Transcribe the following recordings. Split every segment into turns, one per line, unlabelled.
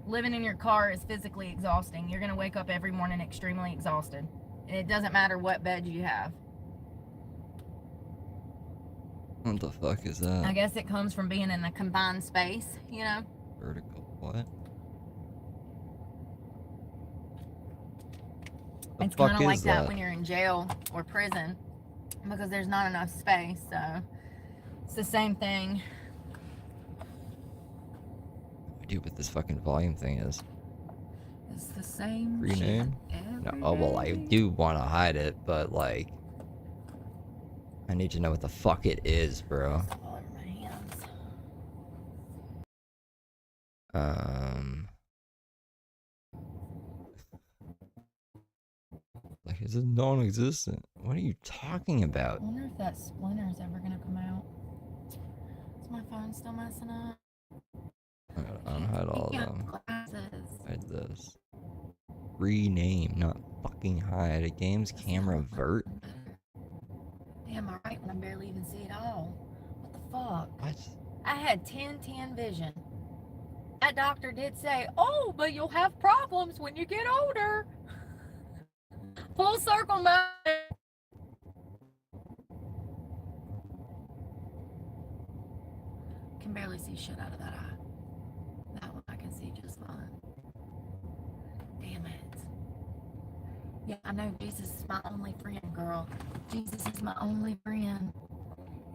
living in your car is physically exhausting. You're going to wake up every morning extremely exhausted. And it doesn't matter what bed you have.
What the fuck is that?
I guess it comes from being in a confined space, you know?
Vertical, what?
It's kind of like that when you're in jail or prison because there's not enough space, so it's the same thing.
Dude, what this fucking volume thing is.
It's the same
Rename?
shit.
No, oh, well, I do want to hide it, but like, I need to know what the fuck it is, bro.
All over my hands.
Like, is it non-existent? What are you talking about?
I wonder if that splinter is ever gonna come out. Is my phone still messing up?
I gotta unhide all of them.
Glasses.
Hide this. Rename, not fucking hide. A game's camera vert.
Damn, I'm right when I barely even see it all. What the fuck?
What?
I had 10/10 vision. That doctor did say, oh, but you'll have problems when you get older. Full circle moment. Can barely see shit out of that eye. That one I can see just fine. Damn it. Yeah, I know Jesus is my only friend, girl. Jesus is my only friend.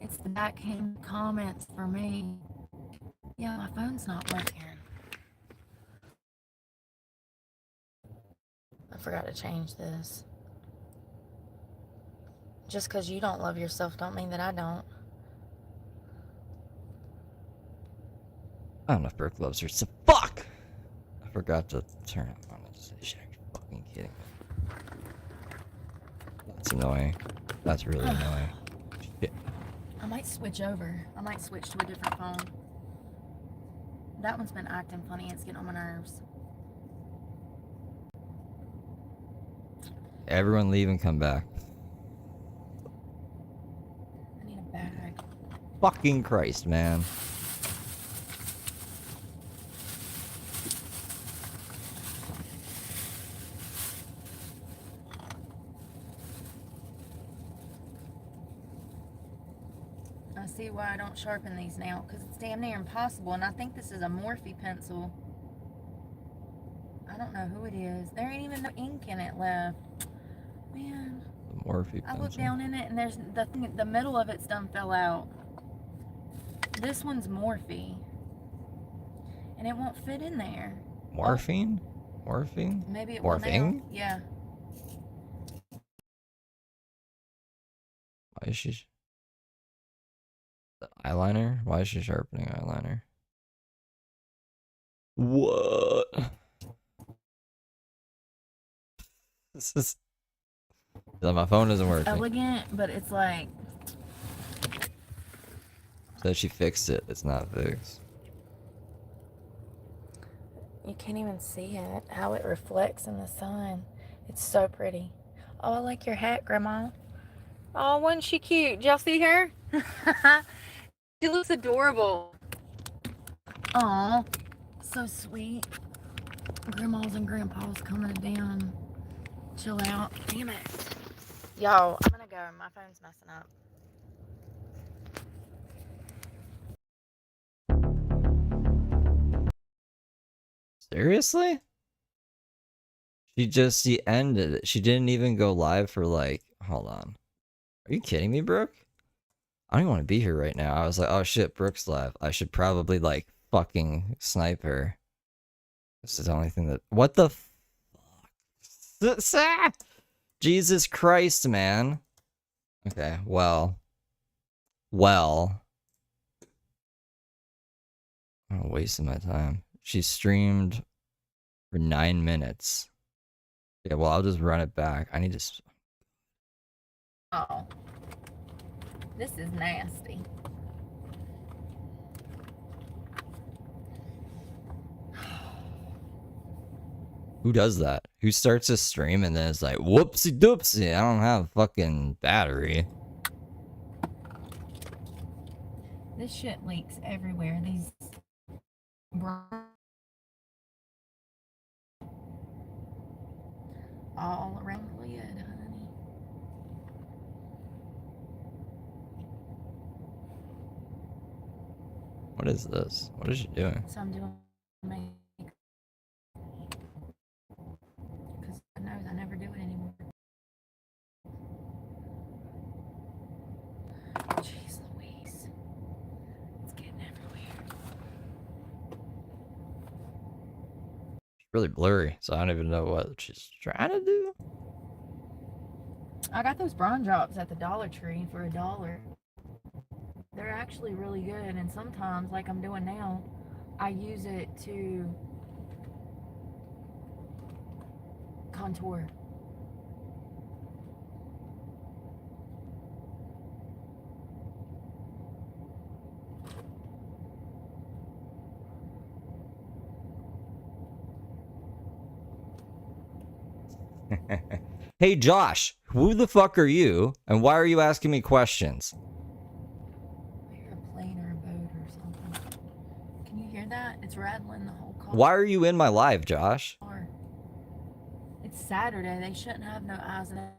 It's the backhand comments for me. Yeah, my phone's not working. I forgot to change this. Just because you don't love yourself don't mean that I don't.
I don't know if Brooke loves her. So fuck! I forgot to turn it on. Shit, are you fucking kidding me? That's annoying. That's really annoying. Shit.
I might switch over. I might switch to a different phone. That one's been acting funny. It's getting on my nerves.
Everyone leave and come back.
I need a bag.
Fucking Christ, man.
I see why I don't sharpen these now, because it's damn near impossible, and I think this is a Morphe pencil. I don't know who it is. There ain't even no ink in it left. Man.
The Morphe pencil.
I looked down in it, and there's the thing, the middle of it's done fell out. This one's Morphe. And it won't fit in there.
Morphine? Morphine?
Maybe it
Morphine?
will now. Yeah.
Why is she... The eyeliner? Why is she sharpening eyeliner? What? This is... My phone isn't working.
Elegant, but it's like...
So she fixed it. It's not fixed.
You can't even see it, how it reflects in the sun. It's so pretty. Oh, I like your hat, Grandma. Oh, wasn't she cute? Did y'all see her? She looks adorable. Aw, so sweet. Grandmas and grandpas coming down. Chill out. Damn it. Y'all, I'm gonna go. My phone's messing up.
Seriously? She ended it. She didn't even go live for like, hold on. Are you kidding me, Brooke? I don't even want to be here right now. I was like, oh shit, Brooke's live. I should probably like fucking snipe her. This is the only thing that, what the fuck? Jesus Christ, man. Okay, well. I'm wasting my time. She streamed for 9 minutes. Yeah, well, I'll just run it back. I need to...
Oh. This is nasty.
Who does that? Who starts a stream and then it's like, whoopsie doopsie, I don't have fucking battery.
This shit leaks everywhere. These all around the lid, honey.
What is this? What is she doing?
So I'm doing makeup because God knows I never do it anymore. Jeez Louise. It's getting everywhere.
It's really blurry, so I don't even know what she's trying to do.
I got those bronze drops at the Dollar Tree for $1. They're actually really good, and sometimes, like I'm doing now, I use it to contour.
Hey Josh, who the fuck are you, and why are you asking me questions?
I hear a plane or a boat or something. Can you hear that? It's rattling the whole car.
Why are you in my live, Josh?
It's Saturday. They shouldn't have no eyes in it.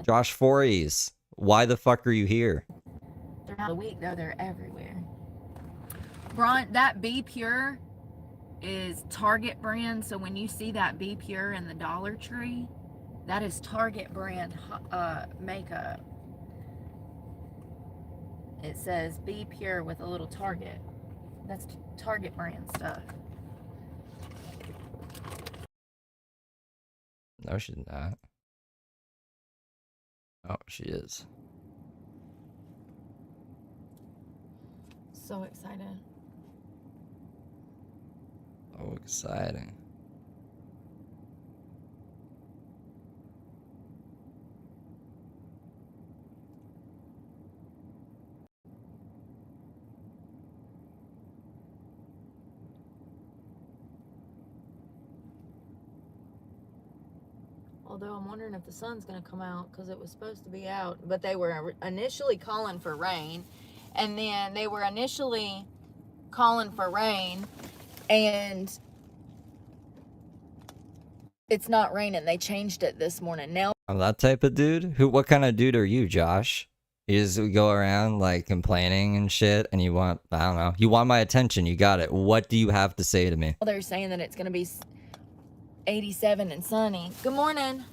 Josh Voorhees, why the fuck are you here?
They're not a week though. They're everywhere. Brian, that Be Pure is Target brand. So when you see that Be Pure in the Dollar Tree, that is Target brand makeup. It says Be Pure with a little Target. That's Target brand stuff.
No, she's not. Oh, she is.
So excited.
Oh, exciting.
Although I'm wondering if the sun's going to come out because it was supposed to be out. But they were initially calling for rain. And then they were initially calling for rain. And it's not raining. They changed it this morning. Now
I'm that type of dude? What kind of dude are you, Josh? You just go around like complaining and shit and you want, I don't know, you want my attention, you got it. What do you have to say to me?
they're saying that it's going to be 87 and sunny. Good morning.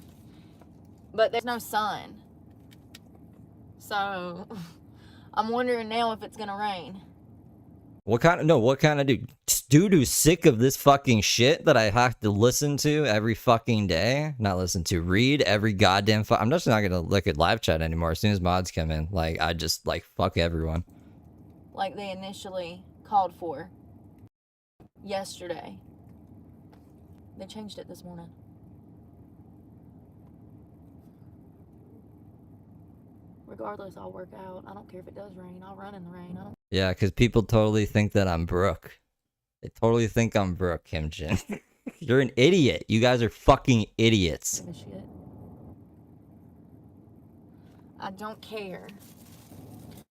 But there's no sun. So I'm wondering now if it's going to rain.
What kind of dude who's sick of this fucking shit that I have to listen to every fucking day? Not listen to, read every goddamn I'm just not gonna look at live chat anymore. As soon as mods come in, like, I just, like, fuck everyone.
Like they initially called for yesterday. They changed it this morning. Regardless, I'll work out. I don't care if it does rain. I'll run in the rain.
Yeah, because people totally think that I'm Brooke. They totally think I'm Brooke, Kim Jin. You're an idiot. You guys are fucking idiots.
Shit. I don't care.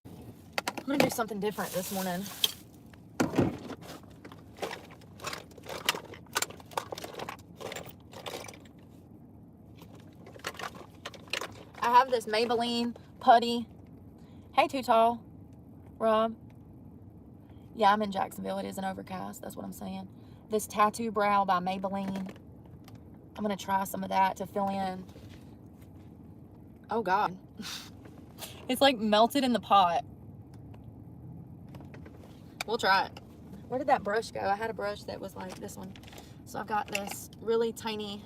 I'm gonna do something different this morning. I have this Maybelline putty. Hey, Too Tall. Rob. Yeah, I'm in Jacksonville. It is an overcast. That's what I'm saying. This Tattoo Brow by Maybelline. I'm going to try some of that to fill in. Oh, God. It's like melted in the pot. We'll try it. Where did that brush go? I had a brush that was like this one. So I've got this really tiny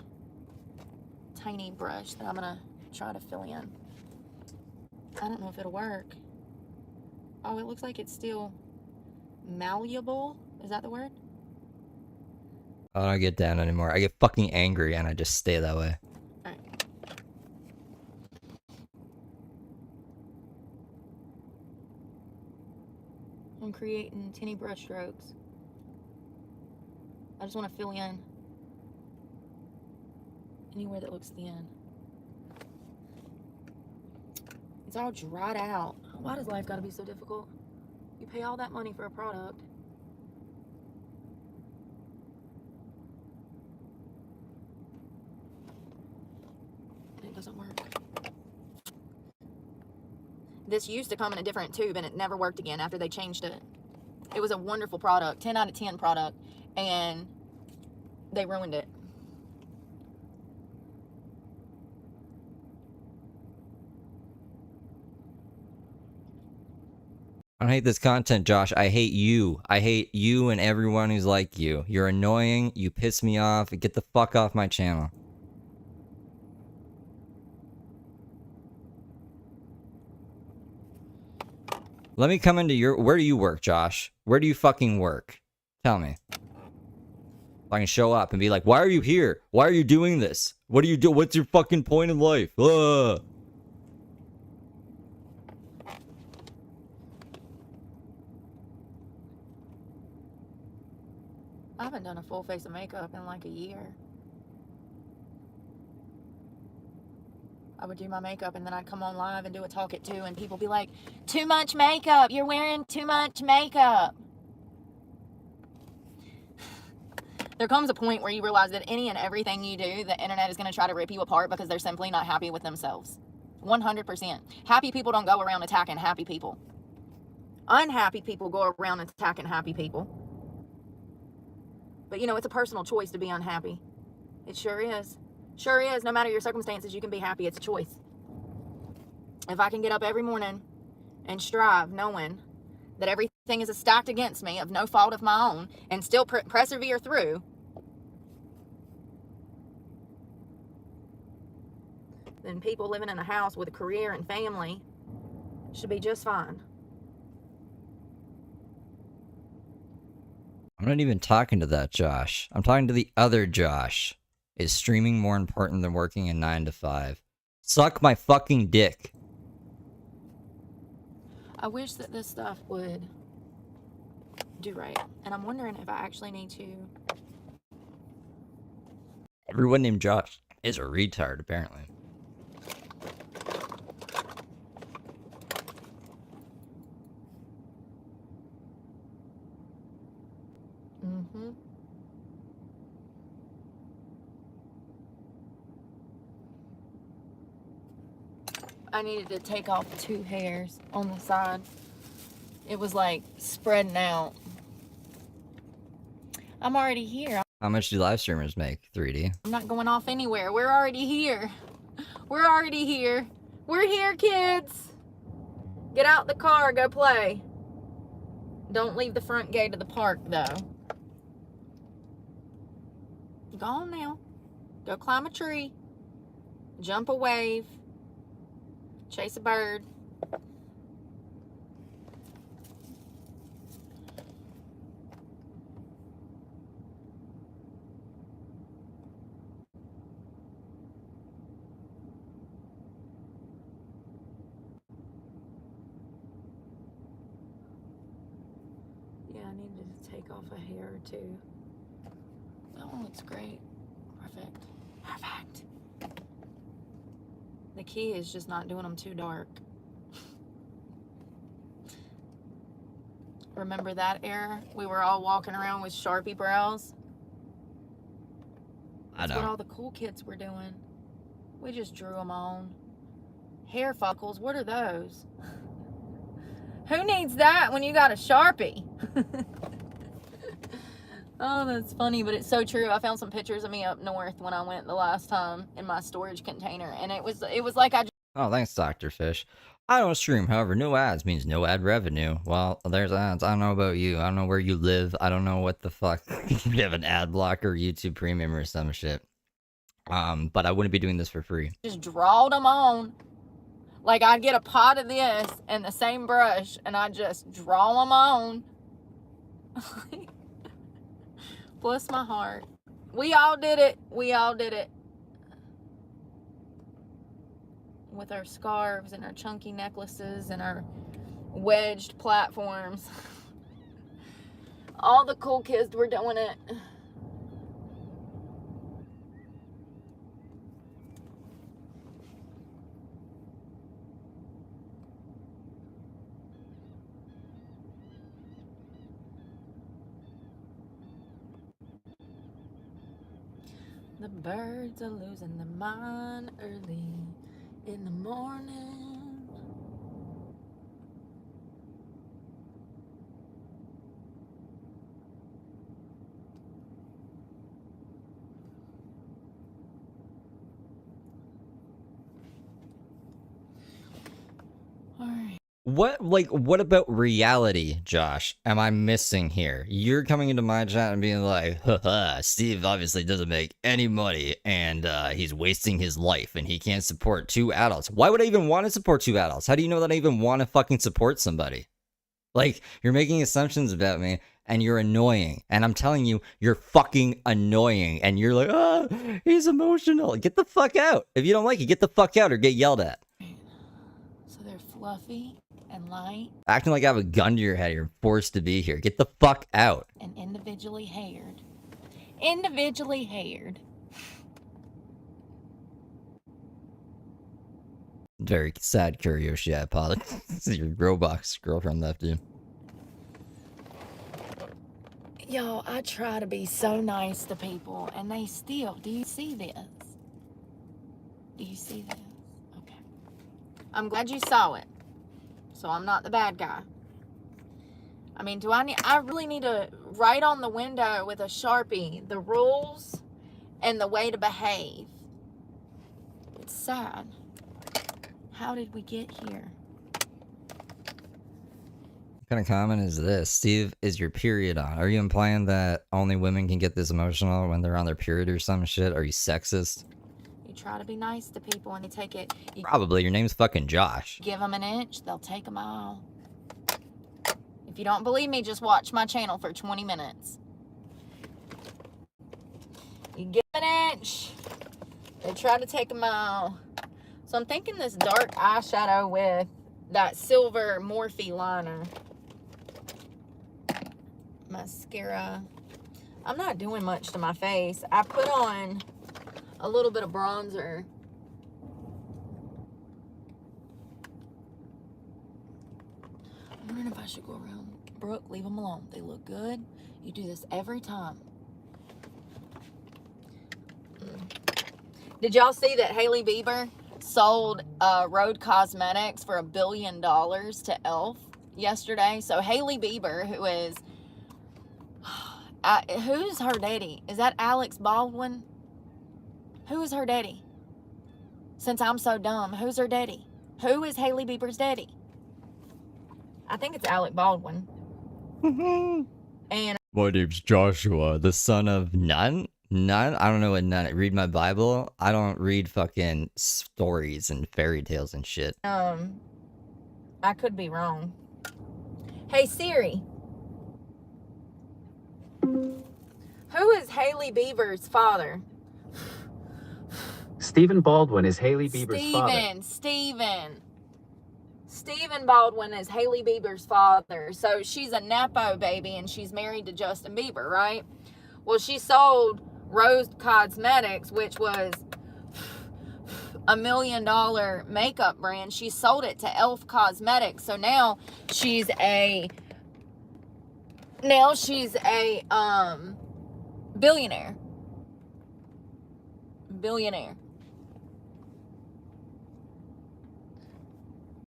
brush that I'm going to try to fill in. I don't know if it'll work. Oh, it looks like it's still malleable. Is that the word?
I don't get down anymore. I get fucking angry and I just stay that way.
Alright. I'm creating tinny brush strokes. I just want to fill in anywhere that looks thin. It's all dried out. Why does life gotta be so difficult? You pay all that money for a product. doesn't work. This used to come in a different tube and it never worked again after they changed it. It was a wonderful product, 10 out of 10 product, and they ruined it.
I don't hate this content, Josh. I hate you. I hate you and everyone who's like you. You're annoying. You piss me off. Get the fuck off my channel. Let me come into your... Where do you work, Josh? Where do you fucking work? Tell me. I can show up and be like, why are you here? Why are you doing this? What do you do? What's your fucking point in life? Ugh.
I haven't done a full face of makeup in like a year. I would do my makeup and then I'd come on live and do a talk at 2 and people be like, too much makeup. You're wearing too much makeup. There comes a point where you realize that any and everything you do, the internet is going to try to rip you apart because they're simply not happy with themselves. 100%. Happy people don't go around attacking happy people. Unhappy people go around attacking happy people. But you know, it's a personal choice to be unhappy. It sure is. Sure is. No matter your circumstances, you can be happy. It's a choice. If I can get up every morning and strive knowing that everything is stacked against me of no fault of my own and still persevere through, then people living in a house with a career and family should be just fine.
I'm not even talking to that Josh. I'm talking to the other Josh. Is streaming more important than working a 9 to 5? Suck my fucking dick.
I wish that this stuff would do right. And I'm wondering if I actually need to...
Everyone named Josh is a retard, apparently.
Mm-hmm. I needed to take off 2 hairs on the side. It was like spreading out. I'm already here.
How much do live streamers make, 3D?
I'm not going off anywhere. We're already here. We're already here. We're here, kids. Get out the car. Go play. Don't leave the front gate of the park, though. Go on now. Go climb a tree. Jump a wave. Chase a bird. Yeah, I needed to take off a hair or 2. That one looks great. Perfect. Perfect. The key is just not doing them too dark. Remember that era? We were all walking around with Sharpie brows. That's what all the cool kids were doing. We just drew them on. Hair follicles, what are those? Who needs that when you got a Sharpie? Oh, that's funny, but it's so true. I found some pictures of me up north when I went the last time in my storage container, and it was like I just...
Oh, thanks, Dr. Fish. I don't stream, however, no ads means no ad revenue. Well, there's ads. I don't know about you. I don't know where you live. I don't know what the fuck. You have an ad blocker, YouTube Premium, or some shit. But I wouldn't be doing this for free.
just drawed them on. Like, I'd get a pot of this and the same brush, and I'd just draw them on. Bless my heart. We all did it. We all did it. With our scarves and our chunky necklaces and our wedged platforms. All the cool kids were doing it. The birds are losing their mind early in the morning. All right.
What about reality, Josh? Am I missing here? You're coming into my chat and being like, haha, Steve obviously doesn't make any money and he's wasting his life and he can't support 2 adults. Why would I even want to support 2 adults? How do you know that I even want to fucking support somebody? Like, you're making assumptions about me and you're annoying. And I'm telling you, you're fucking annoying. And you're like, ah, he's emotional. Get the fuck out. If you don't like it, get the fuck out or get yelled at.
So they're fluffy and light.
Acting like I have a gun to your head. You're forced to be here. Get the fuck out.
And individually haired. Individually haired.
Very sad, Kuryoshi. I apologize. Your Roblox girlfriend left you.
Y'all, I try to be so nice to people, and they still. Do you see this? Do you see this? Okay. I'm glad you saw it. So I'm not the bad guy. I mean, I really need to write on the window with a Sharpie the rules and the way to behave. It's sad. How did we get here?
What kind of comment is this? Steve, is your period on? Are you implying that only women can get this emotional when they're on their period or some shit? Are you sexist?
You try to be nice to people and you take it.
Probably. Your name's fucking Josh.
Give them an inch, they'll take a mile. If you don't believe me, just watch my channel for 20 minutes. You give an inch, they try to take a mile. So I'm thinking this dark eyeshadow with that silver Morphe liner. Mascara. I'm not doing much to my face. I put on a little bit of bronzer. I'm wondering if I should go around. Brooke, leave them alone. They look good. You do this every time. Did y'all see that Hailey Bieber sold Rhode Cosmetics for $1 billion to e.l.f. yesterday? So Hailey Bieber, who is who's her daddy? Is that Alex Baldwin? Who is her daddy? Since I'm so dumb, who's her daddy? Who is Hailey Bieber's daddy? I think it's Alec Baldwin. And
my name's Joshua, the son of Nun? Nun? I don't know what Nun. Read my Bible. I don't read fucking stories and fairy tales and shit.
I could be wrong. Hey Siri. Who is Hailey Bieber's father?
Stephen Baldwin is Hailey Bieber's father.
Stephen Baldwin is Hailey Bieber's father. So she's a Nepo baby and she's married to Justin Bieber, right? Well, she sold Rose Cosmetics, which was $1 million makeup brand. She sold it to e.l.f. Cosmetics. So now she's a billionaire.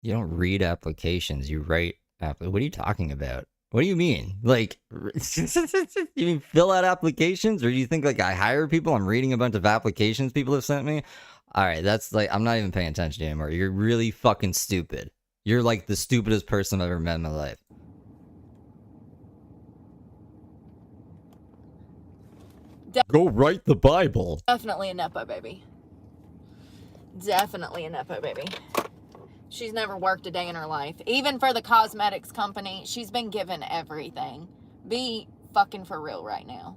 You don't read applications, you write what are you talking about? What do you mean? Like, you mean fill out applications? Or do you think like I hire people? I'm reading a bunch of applications people have sent me? Alright, that's like, I'm not even paying attention to you anymore. You're really fucking stupid. You're like the stupidest person I've ever met in my life. Go write the Bible.
Definitely a Nepo baby. Definitely a Nepo baby. She's never worked a day in her life. Even for the cosmetics company, she's been given everything. Be fucking for real right now.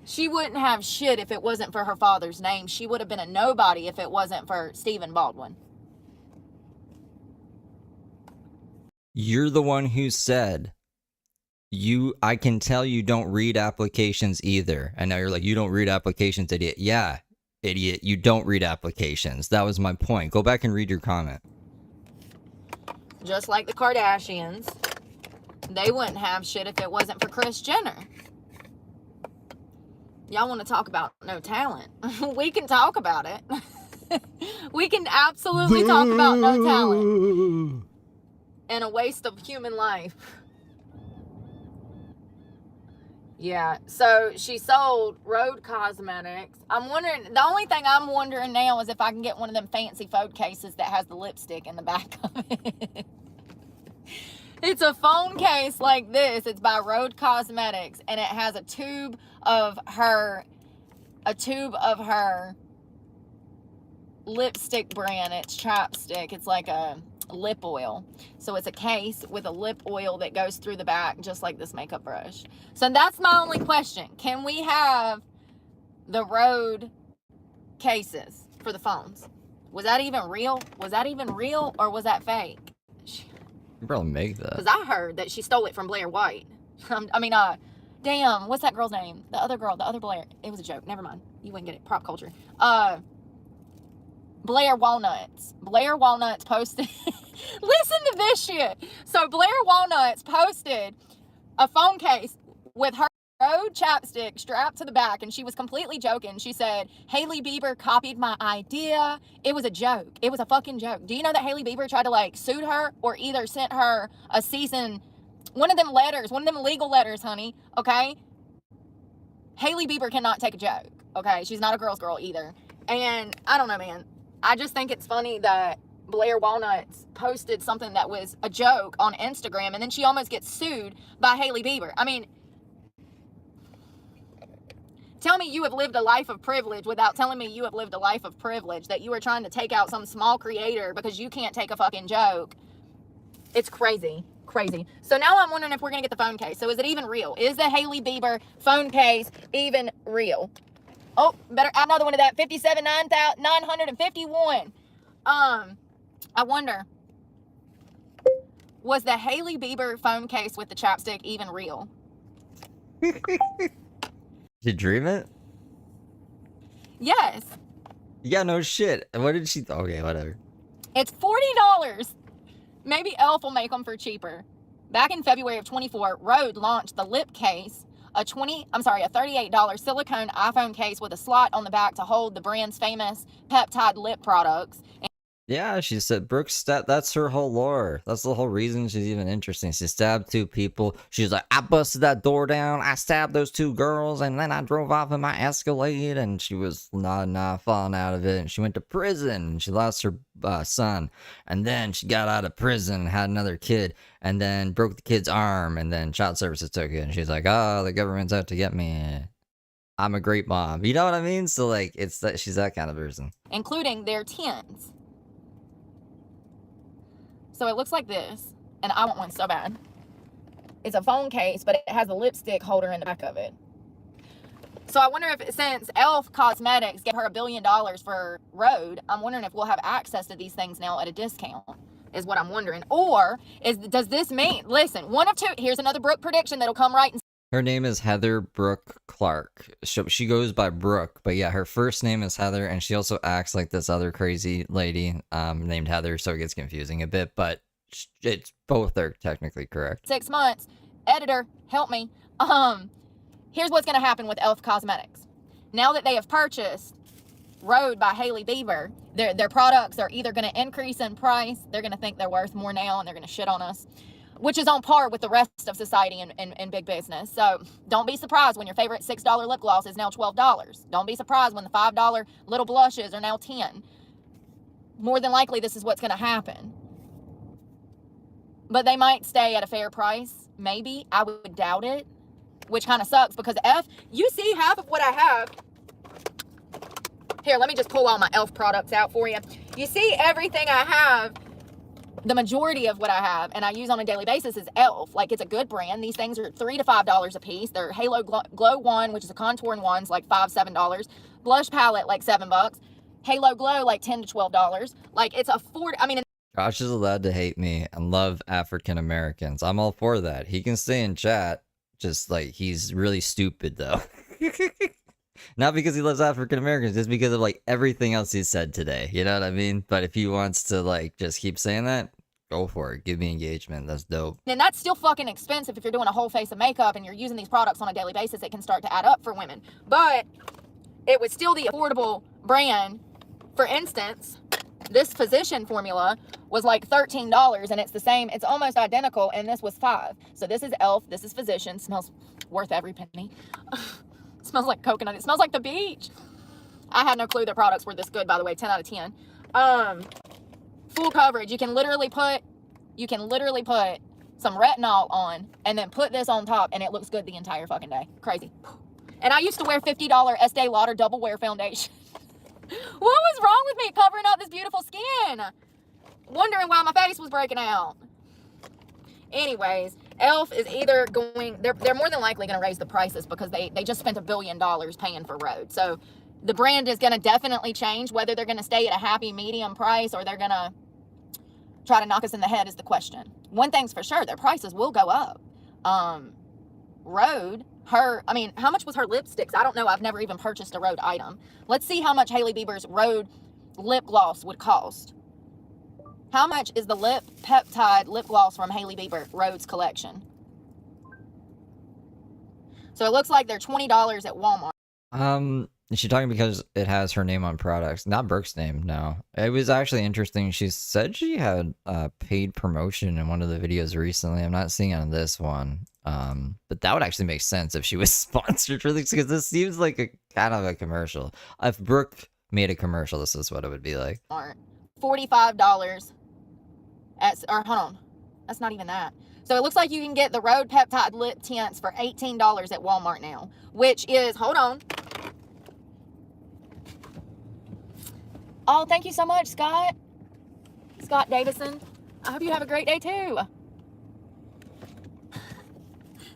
She wouldn't have shit if it wasn't for her father's name. She would have been a nobody if it wasn't for Stephen Baldwin.
You're the one who said, I can tell you don't read applications either. And now you're like, you don't read applications, idiot. Yeah, idiot, you don't read applications. That was my point. Go back and read your comment.
Just like the Kardashians, they wouldn't have shit if it wasn't for Kris Jenner. Y'all want to talk about no talent? We can talk about it. We can absolutely talk about no talent and a waste of human life. Yeah, so she sold Rhode Cosmetics. I'm wondering, the only thing I'm wondering now is if I can get one of them fancy phone cases that has the lipstick in the back of it. It's a phone case like this. It's by Rhode Cosmetics, and it has a tube of her lipstick brand. It's chapstick. It's like a lip oil. So it's a case with a lip oil that goes through the back, just like this makeup brush. So that's my only question. Can we have the Rhode cases for the phones? Was that even real? Was that even real, or was that fake?
You probably make that.
Because I heard that she stole it from Blair White. Damn, what's that girl's name? The other girl, the other Blair. It was a joke. Never mind. You wouldn't get it. Prop culture. Blair Walnuts. Blair Walnuts posted. Listen to this shit. So Blair Walnuts posted a phone case with her Rhode chapstick strapped to the back, and she was completely joking. She said, Hailey Bieber copied my idea. It was a joke. It was a fucking joke. Do you know that Hailey Bieber tried to like sue her, or either sent her a one of them letters, one of them legal letters, honey, okay? Hailey Bieber cannot take a joke, okay? She's not a girl's girl either. And I don't know, man. I just think it's funny that Blair Walnuts posted something that was a joke on Instagram, and then she almost gets sued by Hailey Bieber. I mean, tell me you have lived a life of privilege without telling me you have lived a life of privilege, that you are trying to take out some small creator because you can't take a fucking joke. It's crazy. Crazy. So now I'm wondering if we're going to get the phone case. So is it even real? Is the Hailey Bieber phone case even real? Oh, better add another one to that. 57,951. I wonder, was the Hailey Bieber phone case with the chapstick even real?
Did you dream it?
Yes.
Yeah, no shit. What did she... Okay, whatever.
It's $40. Maybe Elf will make them for cheaper. Back in February of 24, Rhode launched the lip case, a $38 silicone iPhone case with a slot on the back to hold the brand's famous peptide lip products.
Yeah, she said Brooke stabbed. That's her whole lore. That's the whole reason she's even interesting. She stabbed 2 people. She's like, I busted that door down. I stabbed those 2 girls, and then I drove off in my Escalade, and she was not falling out of it. And she went to prison, and she lost her son, and then she got out of prison, and had another kid, and then broke the kid's arm, and then child services took it, and she's like, oh, the government's out to get me. I'm a great mom. You know what I mean? So like, it's that she's that kind of person,
including their tens. So it looks like this, and I want one so bad. It's a phone case, but it has a lipstick holder in the back of it. So I wonder if, since Elf Cosmetics gave her $1 billion for Rhode, I'm wondering if we'll have access to these things now at a discount, is what I'm wondering. Or does this mean, listen, one of two, here's another Brooke prediction that'll come right in.
Her name is Heather Brooke Clark. She goes by Brooke, but yeah, her first name is Heather, and she also acts like this other crazy lady named Heather, so it gets confusing a bit, but it's both are technically correct.
6 months. Editor, help me. Here's what's going to happen with Elf Cosmetics. Now that they have purchased Rhode by Hailey Bieber, their products are either going to increase in price, they're going to think they're worth more now, and they're going to shit on us, which is on par with the rest of society and big business. So don't be surprised when your favorite $6 lip gloss is now $12. Don't be surprised when the $5 little blushes are now $10. More than likely, this is what's going to happen. But they might stay at a fair price. Maybe. I would doubt it, which kind of sucks because you see half of what I have. Here, let me just pull all my Elf products out for you. You see everything I have. The majority of what I have and I use on a daily basis is Elf. Like, it's a good brand. These things are $3 to $5 a piece. They're Halo Glow one, which is a contouring one's like $5-7. Blush palette like $7. Halo Glow like $10 to $12. Like, it's I mean,
Josh is allowed to hate me and love African Americans. I'm all for that. He can stay in chat. Just like, he's really stupid though. Not because he loves African Americans, just because of like everything else he said today. You know what I mean? But if he wants to like just keep saying that, go for it. Give me engagement. That's dope.
And that's still fucking expensive if you're doing a whole face of makeup and you're using these products on a daily basis. It can start to add up for women. But it was still the affordable brand. For instance, this Physician formula was like $13 and it's the same. It's almost identical, and this was $5. So this is e.l.f. This is Physician. Smells worth every penny. Smells like coconut. It smells like the beach. I had no clue their products were this good, by the way. 10 out of 10. Full coverage. You can literally put some retinol on and then put this on top, and it looks good the entire fucking day. Crazy. And I used to wear $50 Estee Lauder double wear foundation. What was wrong with me covering up this beautiful skin? Wondering why my face was breaking out. Anyways, e.l.f. is either going, they're more than likely going to raise the prices because they just spent $1 billion paying for Rhode. So the brand is going to definitely change. Whether they're going to stay at a happy medium price or they're going to try to knock us in the head is the question. One thing's for sure, their prices will go up. Rhode, how much was her lipsticks? I don't know. I've never even purchased a Rhode item. Let's see how much Hailey Bieber's Rhode lip gloss would cost. How much is the lip peptide lip gloss from Hailey Bieber, Rhode's collection? So it looks like they're $20 at Walmart.
Is she talking because it has her name on products? Not Brooke's name, no. It was actually interesting. She said she had paid promotion in one of the videos recently. I'm not seeing it on this one. But that would actually make sense if she was sponsored for this, because this seems like a kind of a commercial. If Brooke made a commercial, this is what it would be like.
$45 hold on. That's not even that. So it looks like you can get the Rhode Peptide lip tints for $18 at Walmart now, which is, hold on. Oh, thank you so much, Scott. Scott Davison. I hope you have a great day too.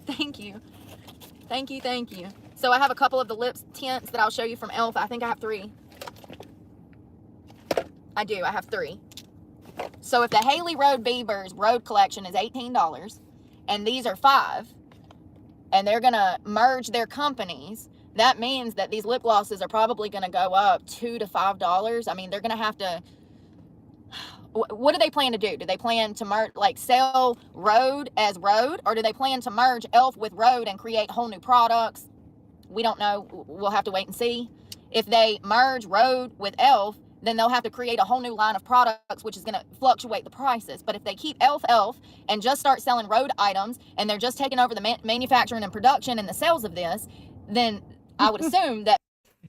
Thank you. Thank you, thank you. So I have a couple of the lip tints that I'll show you from e.l.f. I think I have 3. I do, I have 3. So if the Hailey Rhode Bieber's Rhode collection is $18 and these are 5, and they're gonna merge their companies, that means that these lip glosses are probably gonna go up $2 to $5. I mean, they're gonna have to, what do they plan to do? Do they plan to merge, like sell Rhode as Rhode, or do they plan to merge e.l.f. with Rhode and create whole new products? We don't know. We'll have to wait and see. If they merge Rhode with e.l.f., then they'll have to create a whole new line of products, which is going to fluctuate the prices. But if they keep e.l.f. and just start selling Rhode items, and they're just taking over the manufacturing and production and the sales of this, then I would assume that.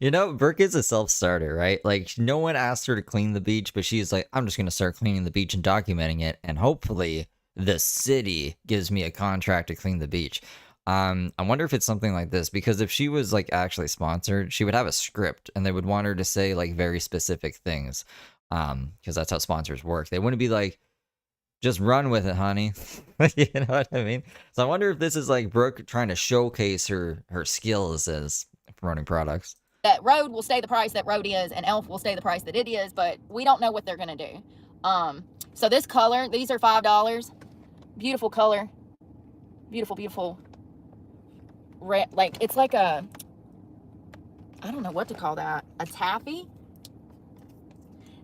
You know, Brooke is a self-starter, right? Like, no one asked her to clean the beach, but she's like, I'm just going to start cleaning the beach and documenting it, and hopefully the city gives me a contract to clean the beach. I wonder if it's something like this, because if she was like actually sponsored, she would have a script and they would want her to say like very specific things, because that's how sponsors work. They wouldn't be like, just run with it, honey. You know what I mean? So I wonder if this is like Brooke trying to showcase her skills as promoting products.
That Rhode will stay the price that Rhode is, and e.l.f. will stay the price that it is, but we don't know what they're gonna do. So this color, these are $5. Beautiful color, beautiful, beautiful. Red, like it's like a, I don't know what to call that, a taffy.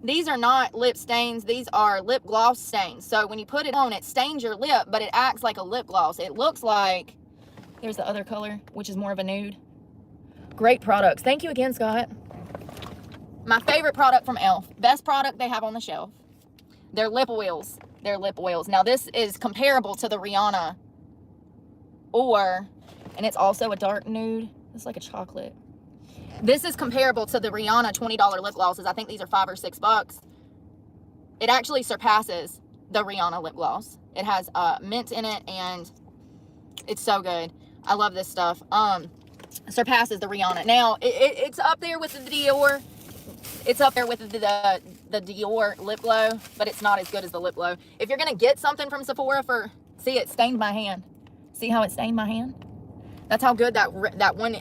These are not lip stains, these are lip gloss stains. So when you put it on, it stains your lip, but it acts like a lip gloss. It looks like, here's the other color, which is more of a nude. Great products. Thank you again, Scott. My favorite product from e.l.f. Best product they have on the shelf. Their lip oils. Their lip oils. Now this is comparable to the Rihanna, and it's also a dark nude. It's like a chocolate. This is comparable to the Rihanna $20 lip glosses. I think these are $5 or $6. It actually surpasses the Rihanna lip gloss. It has mint in it, and it's so good. I love this stuff. Surpasses the Rihanna. Now it's up there with the Dior. It's up there with the Dior lip glow, but it's not as good as the lip glow. If you're gonna get something from Sephora see, it stained my hand. See how it stained my hand? That's how good that one.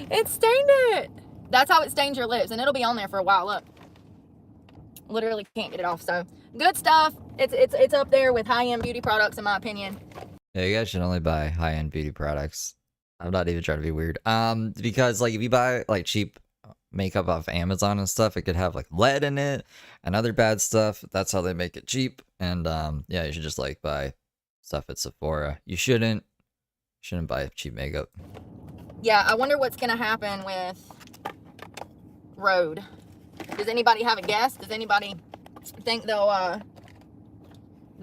It stained it. That's how it stains your lips, and it'll be on there for a while. Look, literally can't get it off. So good stuff. It's up there with high-end beauty products in my opinion.
Yeah, you guys should only buy high-end beauty products. I'm not even trying to be weird. Because like if you buy like cheap makeup off Amazon and stuff, it could have like lead in it and other bad stuff. That's how they make it cheap. And yeah, you should just like buy stuff at Sephora. You shouldn't buy cheap makeup.
Yeah, I wonder what's gonna happen with Rhode. Does anybody have a guess? Does anybody think they'll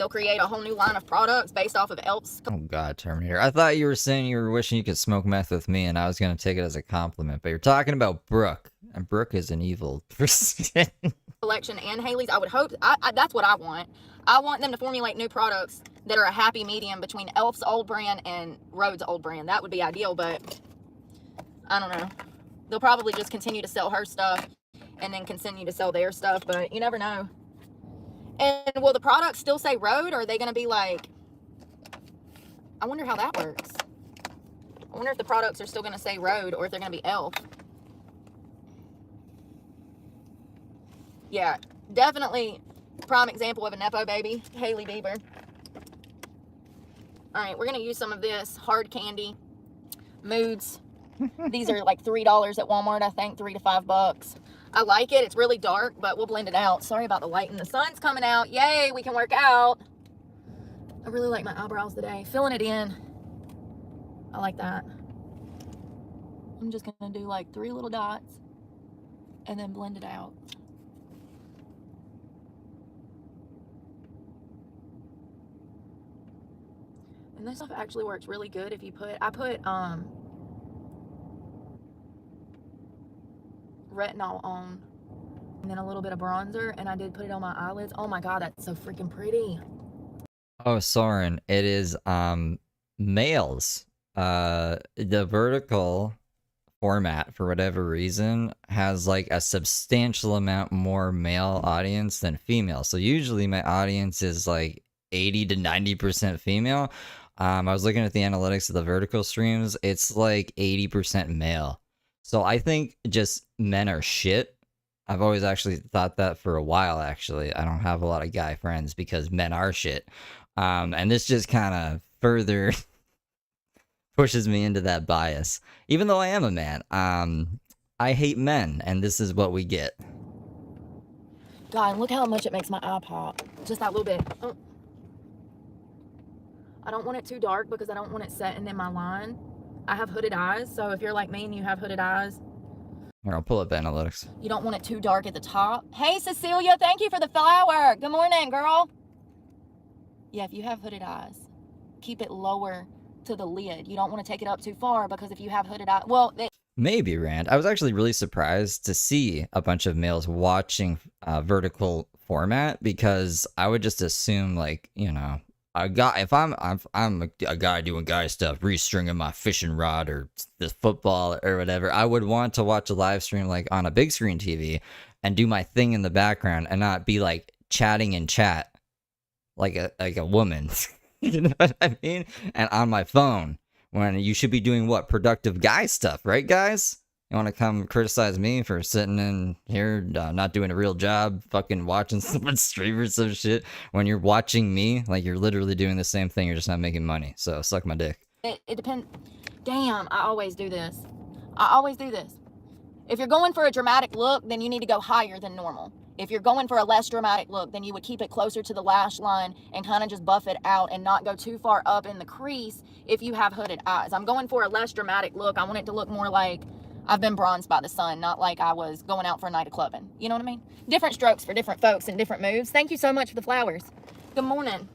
create a whole new line of products based off of Elf's?
Oh God, Terminator. I thought you were saying you were wishing you could smoke meth with me, and I was gonna take it as a compliment, but you're talking about Brooke, and Brooke is an evil person.
Collection and Haley's. I would hope, that's what I want. I want them to formulate new products that are a happy medium between Elf's old brand and Rhode's old brand. That would be ideal, but I don't know. They'll probably just continue to sell her stuff and then continue to sell their stuff, but you never know. And will the products still say Rhode, or are they going to be like, I wonder how that works. I wonder if the products are still going to say Rhode or if they're going to be Elf. Yeah, definitely prime example of a Nepo baby, Hailey Bieber. All right, we're going to use some of this hard candy moods. These are like $3 at Walmart, I think, $3 to $5. I like it. It's really dark, but we'll blend it out. Sorry about the lighting. The sun's coming out. Yay, we can work out. I really like my eyebrows today. Filling it in. I like that. I'm just going to do like 3 little dots and then blend it out. And this stuff actually works really good if you put, I put retinol on and then a little bit of bronzer, and I did put it on my eyelids. Oh my God, that's so freaking pretty.
Oh, Soren, it is males. The vertical format, for whatever reason, has like a substantial amount more male audience than female. So usually my audience is like 80 to 90% female. I was looking at the analytics of the vertical streams. It's like 80% male. So I think just men are shit. I've always actually thought that for a while, actually. I don't have a lot of guy friends because men are shit. And this just kind of further pushes me into that bias. Even though I am a man, I hate men, and this is what we get.
God, look how much it makes my eye pop. Just that little bit. Oh. I don't want it too dark because I don't want it setting in my line. I have hooded eyes, so if you're like me and you have hooded eyes,
Here, I'll pull up analytics.
you don't want it too dark at the top. Hey, Cecilia, thank you for the flower. Good morning, girl. Yeah, if you have hooded eyes, keep it lower to the lid. You don't want to take it up too far because if you have hooded eyes, well,
Maybe, Rand. I was actually really surprised to see a bunch of males watching vertical format, because I would just assume, like, you know, a guy, if I'm a guy doing guy stuff, restringing my fishing rod or this football or whatever, I would want to watch a live stream like on a big screen TV and do my thing in the background and not be like chatting in chat like a woman. You know what I mean? And on my phone, when you should be doing what? Productive guy stuff, right, guys? You want to come criticize me for sitting in here, not doing a real job, fucking watching someone stream or some shit, when you're watching me, like, you're literally doing the same thing, you're just not making money. So suck my dick.
it depends. Damn, I always do this. If you're going for a dramatic look, then you need to go higher than normal. If you're going for a less dramatic look, then you would keep it closer to the lash line and kind of just buff it out and not go too far up in the crease if you have hooded eyes. I'm going for a less dramatic look. I want it to look more like I've been bronzed by the sun, not like I was going out for a night of clubbing. You know what I mean? Different strokes for different folks and different moves. Thank you so much for the flowers. Good morning.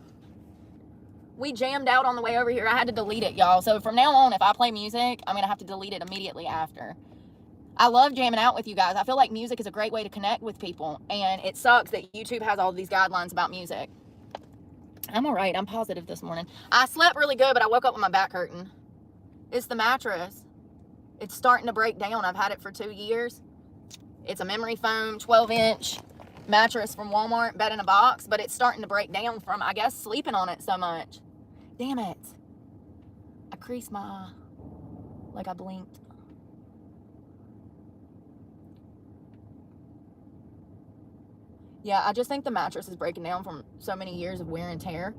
We jammed out on the way over here. I had to delete it, y'all. So from now on, if I play music, I'm going to have to delete it immediately after. I love jamming out with you guys. I feel like music is a great way to connect with people. And it sucks that YouTube has all these guidelines about music. I'm all right. I'm positive this morning. I slept really good, but I woke up with my back hurting. It's the mattress. It's starting to break down. I've had it for 2 years. It's a memory foam, 12-inch mattress from Walmart, bed in a box, but it's starting to break down from, I guess, sleeping on it so much. Damn it. I creased my eye like I blinked. Yeah, I just think the mattress is breaking down from so many years of wear and tear.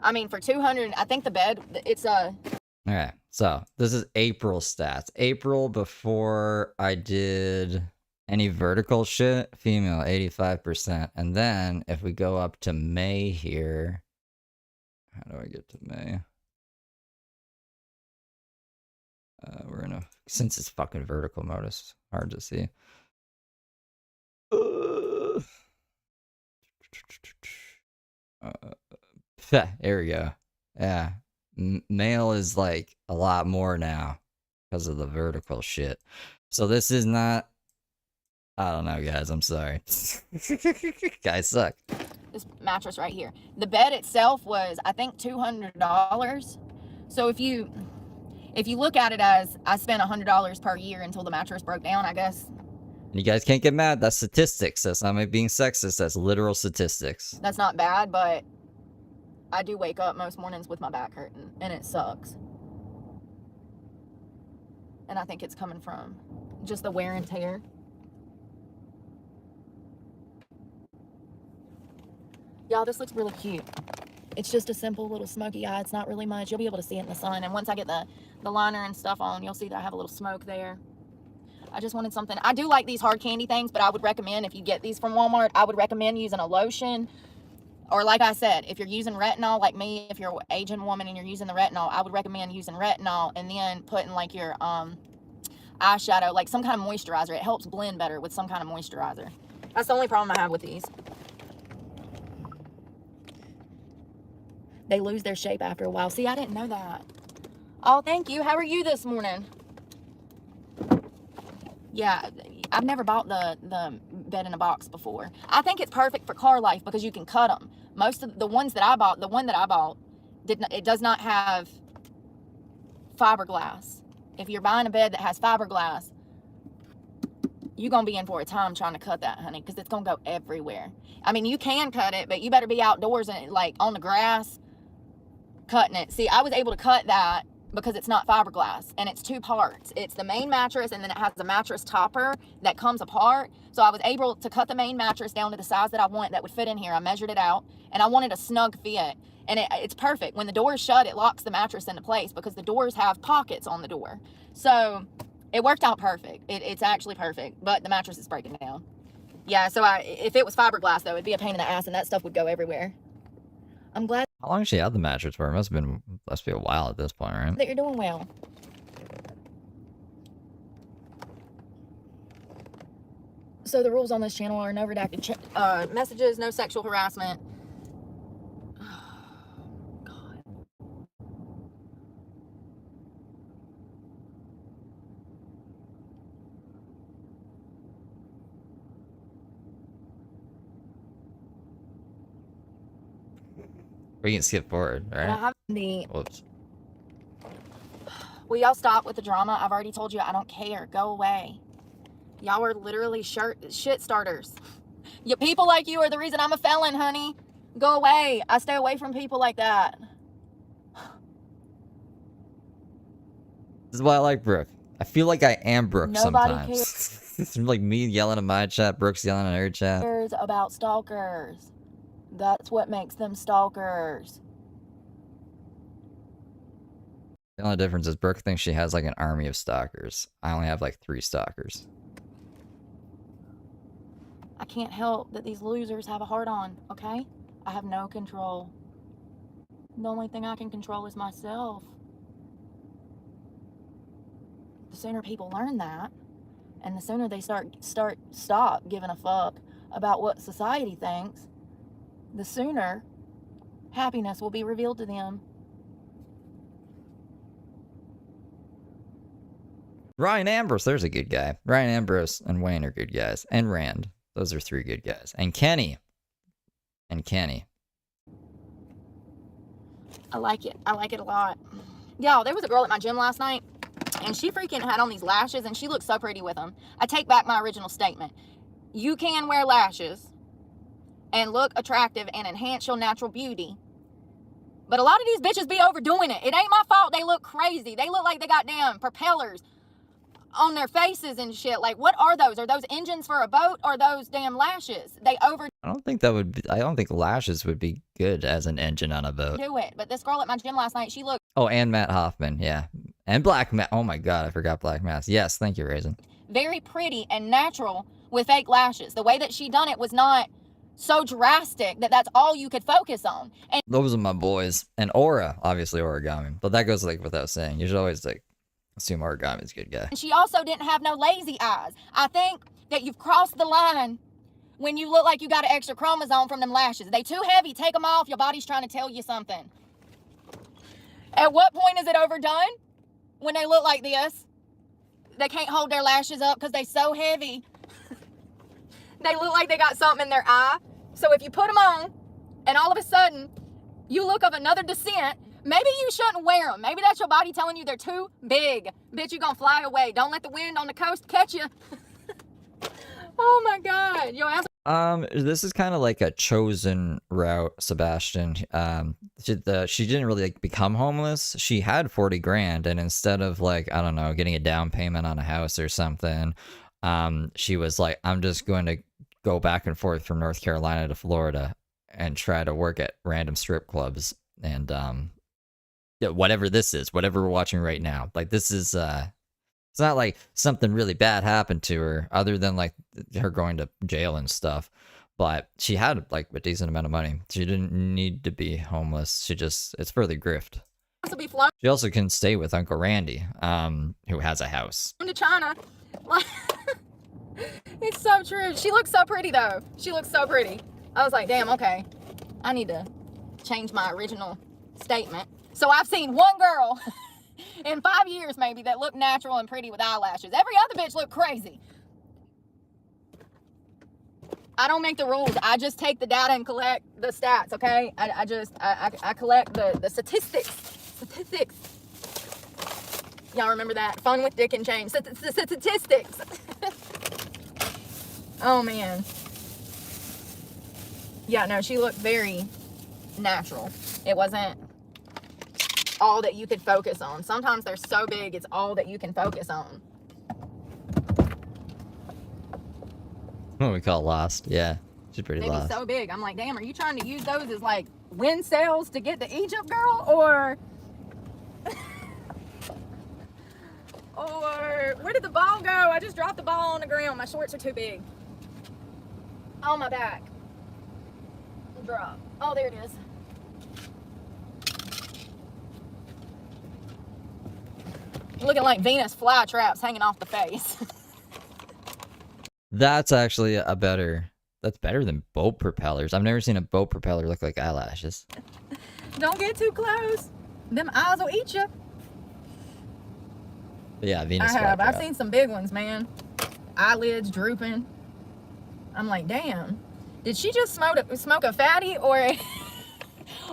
I mean, for $200, I think the bed, it's
All right, So this is April stats. April before I did any vertical shit, female 85%. And then if we go up to May here, how do I get to May? We're in a, since it's fucking vertical mode, it's hard to see. There we go. Yeah. Male is like a lot more now because of the vertical shit. So this is not, I don't know, guys. I'm sorry. Guys suck.
This mattress right here. The bed itself was, I think, $200. So if you look at it as I spent $100 per year until the mattress broke down, I guess.
You guys can't get mad. That's statistics. That's not me being sexist. That's literal statistics.
That's not bad, but I do wake up most mornings with my back hurting, and it sucks. And I think it's coming from just the wear and tear. Y'all, this looks really cute. It's just a simple little smoky eye. It's not really much. You'll be able to see it in the sun. And once I get the liner and stuff on, you'll see that I have a little smoke there. I just wanted something. I do like these hard candy things, but I would recommend, if you get these from Walmart, I would recommend using a lotion. Or like I said, if you're using retinol, like me, if you're an Asian woman and you're using the retinol, I would recommend using retinol and then putting like your eyeshadow, like some kind of moisturizer. It helps blend better with some kind of moisturizer. That's the only problem I have with these. They lose their shape after a while. See, I didn't know that. Oh, thank you. How are you this morning? Yeah, I've never bought the bed in a box before. I think it's perfect for car life because you can cut them. Most of the ones that I bought, the one that I bought, it does not have fiberglass. If you're buying a bed that has fiberglass, you're going to be in for a time trying to cut that, honey, because it's going to go everywhere. I mean, you can cut it, but you better be outdoors and like on the grass cutting it. See, I was able to cut that because it's not fiberglass, and it's two parts. It's the main mattress, and then it has the mattress topper that comes apart. So I was able to cut the main mattress down to the size that I want that would fit in here. I measured it out, and I wanted a snug fit, and it's perfect. When the door is shut, it locks the mattress into place because the doors have pockets on the door. So it worked out perfect. It's actually perfect, but the mattress is breaking down. Yeah, so if it was fiberglass, though, it'd be a pain in the ass, and that stuff would go everywhere. I'm glad
How long has she had the mattress for? It must be a while at this point, right?
that you're doing well. So the rules on this channel are no redacted messages, no sexual harassment. Oh, God.
We can skip forward,
And I
right?
have the...
Whoops.
Will y'all stop with the drama? I've already told you I don't care. Go away. Y'all are literally shit starters. You people like you are the reason I'm a felon, honey. Go away. I stay away from people like that.
This is why I like Brooke. I feel like I am Brooke
Nobody
sometimes. It's like me yelling in my chat, Brooke's yelling in her chat.
Cares about stalkers. That's what makes them stalkers.
The only difference is Brooke thinks she has like an army of stalkers. I only have like 3 stalkers.
I can't help that these losers have a heart on, okay? I have no control. The only thing I can control is myself. The sooner people learn that, and the sooner they stop giving a fuck about what society thinks, the sooner happiness will be revealed to them.
Ryan Ambrose, there's a good guy. Ryan Ambrose and Wayne are good guys. And Rand. Those are 3 good guys. And Kenny.
I like it. I like it a lot. Y'all, there was a girl at my gym last night, and she freaking had on these lashes, and she looked so pretty with them. I take back my original statement. You can wear lashes and look attractive and enhance your natural beauty. But a lot of these bitches be overdoing it. It ain't my fault they look crazy. They look like they got damn propellers on their faces and shit. Like, what are those? Are those engines for a boat or those damn lashes? They overdo
I don't think lashes would be good as an engine on a boat.
it. But this girl at my gym last night, she looked
Oh, and Matt Hoffman, yeah. And black mask. Oh my god, I forgot black mask. Yes, thank you, Raisin.
Very pretty and natural with fake lashes. The way that she done it was not so drastic that that's all you could focus on. And
those are my boys. And Aura, obviously origami. But that goes like without saying. You should always like assume origami's a good guy.
she also didn't have no lazy eyes. I think that you've crossed the line when you look like you got an extra chromosome from them lashes. They too heavy, take them off. Your body's trying to tell you something. At what point is it overdone? When they look like this. They can't hold their lashes up because they're so heavy. They look like they got something in their eye. So if you put them on and all of a sudden you look of another descent, maybe you shouldn't wear them. Maybe that's your body telling you they're too big. Bitch, you gonna fly away. Don't let the wind on the coast catch you. Oh my God. Your ass.
This is kind of like a chosen route, Sebastian. She didn't really like become homeless. She had 40 grand, and instead of like, I don't know, getting a down payment on a house or something, she was like, I'm just going to go back and forth from North Carolina to Florida and try to work at random strip clubs. And yeah, whatever this is, whatever we're watching right now, like this is it's not like something really bad happened to her other than like her going to jail and stuff, but she had like a decent amount of money. She didn't need to be homeless. It's for the grift. She also can stay with Uncle Randy, who has a house.
To China. It's so true. She looks so pretty though. She looks so pretty. I was like, damn, okay. I need to change my original statement. So I've seen one girl in 5 years maybe that looked natural and pretty with eyelashes. Every other bitch looked crazy. I don't make the rules. I just take the data and collect the stats, okay? I collect the statistics. Statistics. Y'all remember that? Fun with Dick and Jane. Statistics. Oh, man. Yeah, no, she looked very natural. It wasn't all that you could focus on. Sometimes they're so big, it's all that you can focus on.
What we call lost. Yeah, she's pretty
They
lost.
be so big. I'm like, damn, are you trying to use those as like wind sails to get to Egypt, girl? Or where did the ball go? I just dropped the ball on the ground. My shorts are too big. On my back. Drop. Oh, there it is. Looking like Venus flytraps hanging off the face.
That's actually that's better than boat propellers. I've never seen a boat propeller look like eyelashes.
Don't get too close. Them eyes will eat you.
But yeah, Venus
I have.
flytrap.
I've seen some big ones, man. Eyelids drooping. I'm like, damn. Did she just smoke a fatty or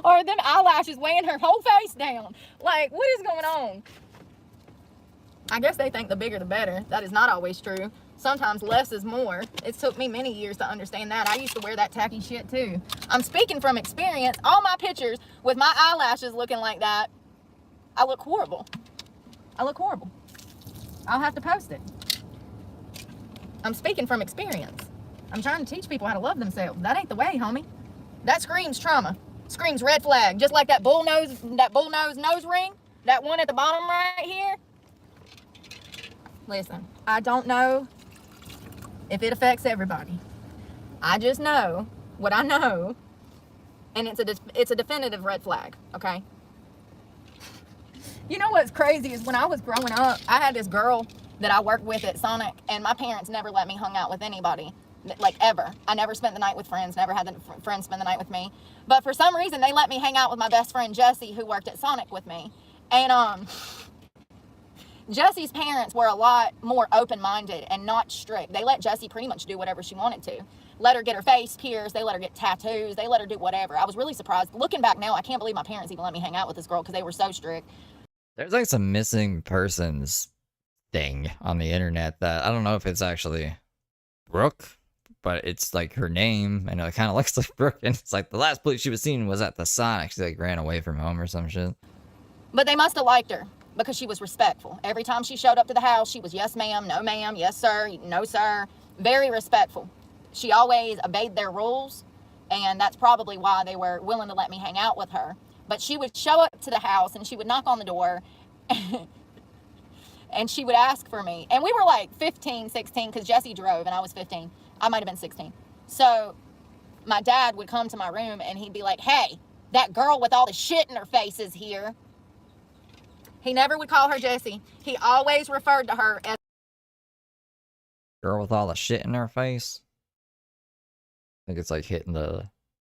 or them eyelashes weighing her whole face down? Like, what is going on? I guess they think the bigger the better. That is not always true. Sometimes less is more. It took me many years to understand that. I used to wear that tacky shit too. I'm speaking from experience. All my pictures with my eyelashes looking like that, I look horrible. I look horrible. I'll have to post it. I'm speaking from experience. I'm trying to teach people how to love themselves. That ain't the way, homie. That screams trauma. Screams red flag. Just like that bull nose nose ring. That one at the bottom right here. Listen, I don't know if it affects everybody. I just know what I know, and it's a definitive red flag, okay? You know what's crazy is when I was growing up, I had this girl that I worked with at Sonic, and my parents never let me hang out with anybody, like ever. I never spent the night with friends, never had the friends spend the night with me. But for some reason, they let me hang out with my best friend Jessie, who worked at Sonic with me. And Jessie's parents were a lot more open-minded and not strict. They let Jessie pretty much do whatever she wanted to. Let her get her face pierced. They let her get tattoos. They let her do whatever. I was really surprised. Looking back now, I can't believe my parents even let me hang out with this girl because they were so strict.
There's like some missing persons thing on the internet that I don't know if it's actually Brooke, but it's like her name and it kind of looks like Brooke. And it's like the last place she was seen was at the Sonic. She like ran away from home or some shit.
But they must have liked her because she was respectful. Every time she showed up to the house, she was yes ma'am, no ma'am, yes sir, no sir. Very respectful. She always obeyed their rules, and that's probably why they were willing to let me hang out with her. But she would show up to the house and she would knock on the door And she would ask for me. And we were like 15, 16, because Jesse drove and I was 15. I might have been 16. So my dad would come to my room and he'd be like, hey, that girl with all the shit in her face is here. He never would call her Jessie. He always referred to her as
girl with all the shit in her face. I think it's like hitting the...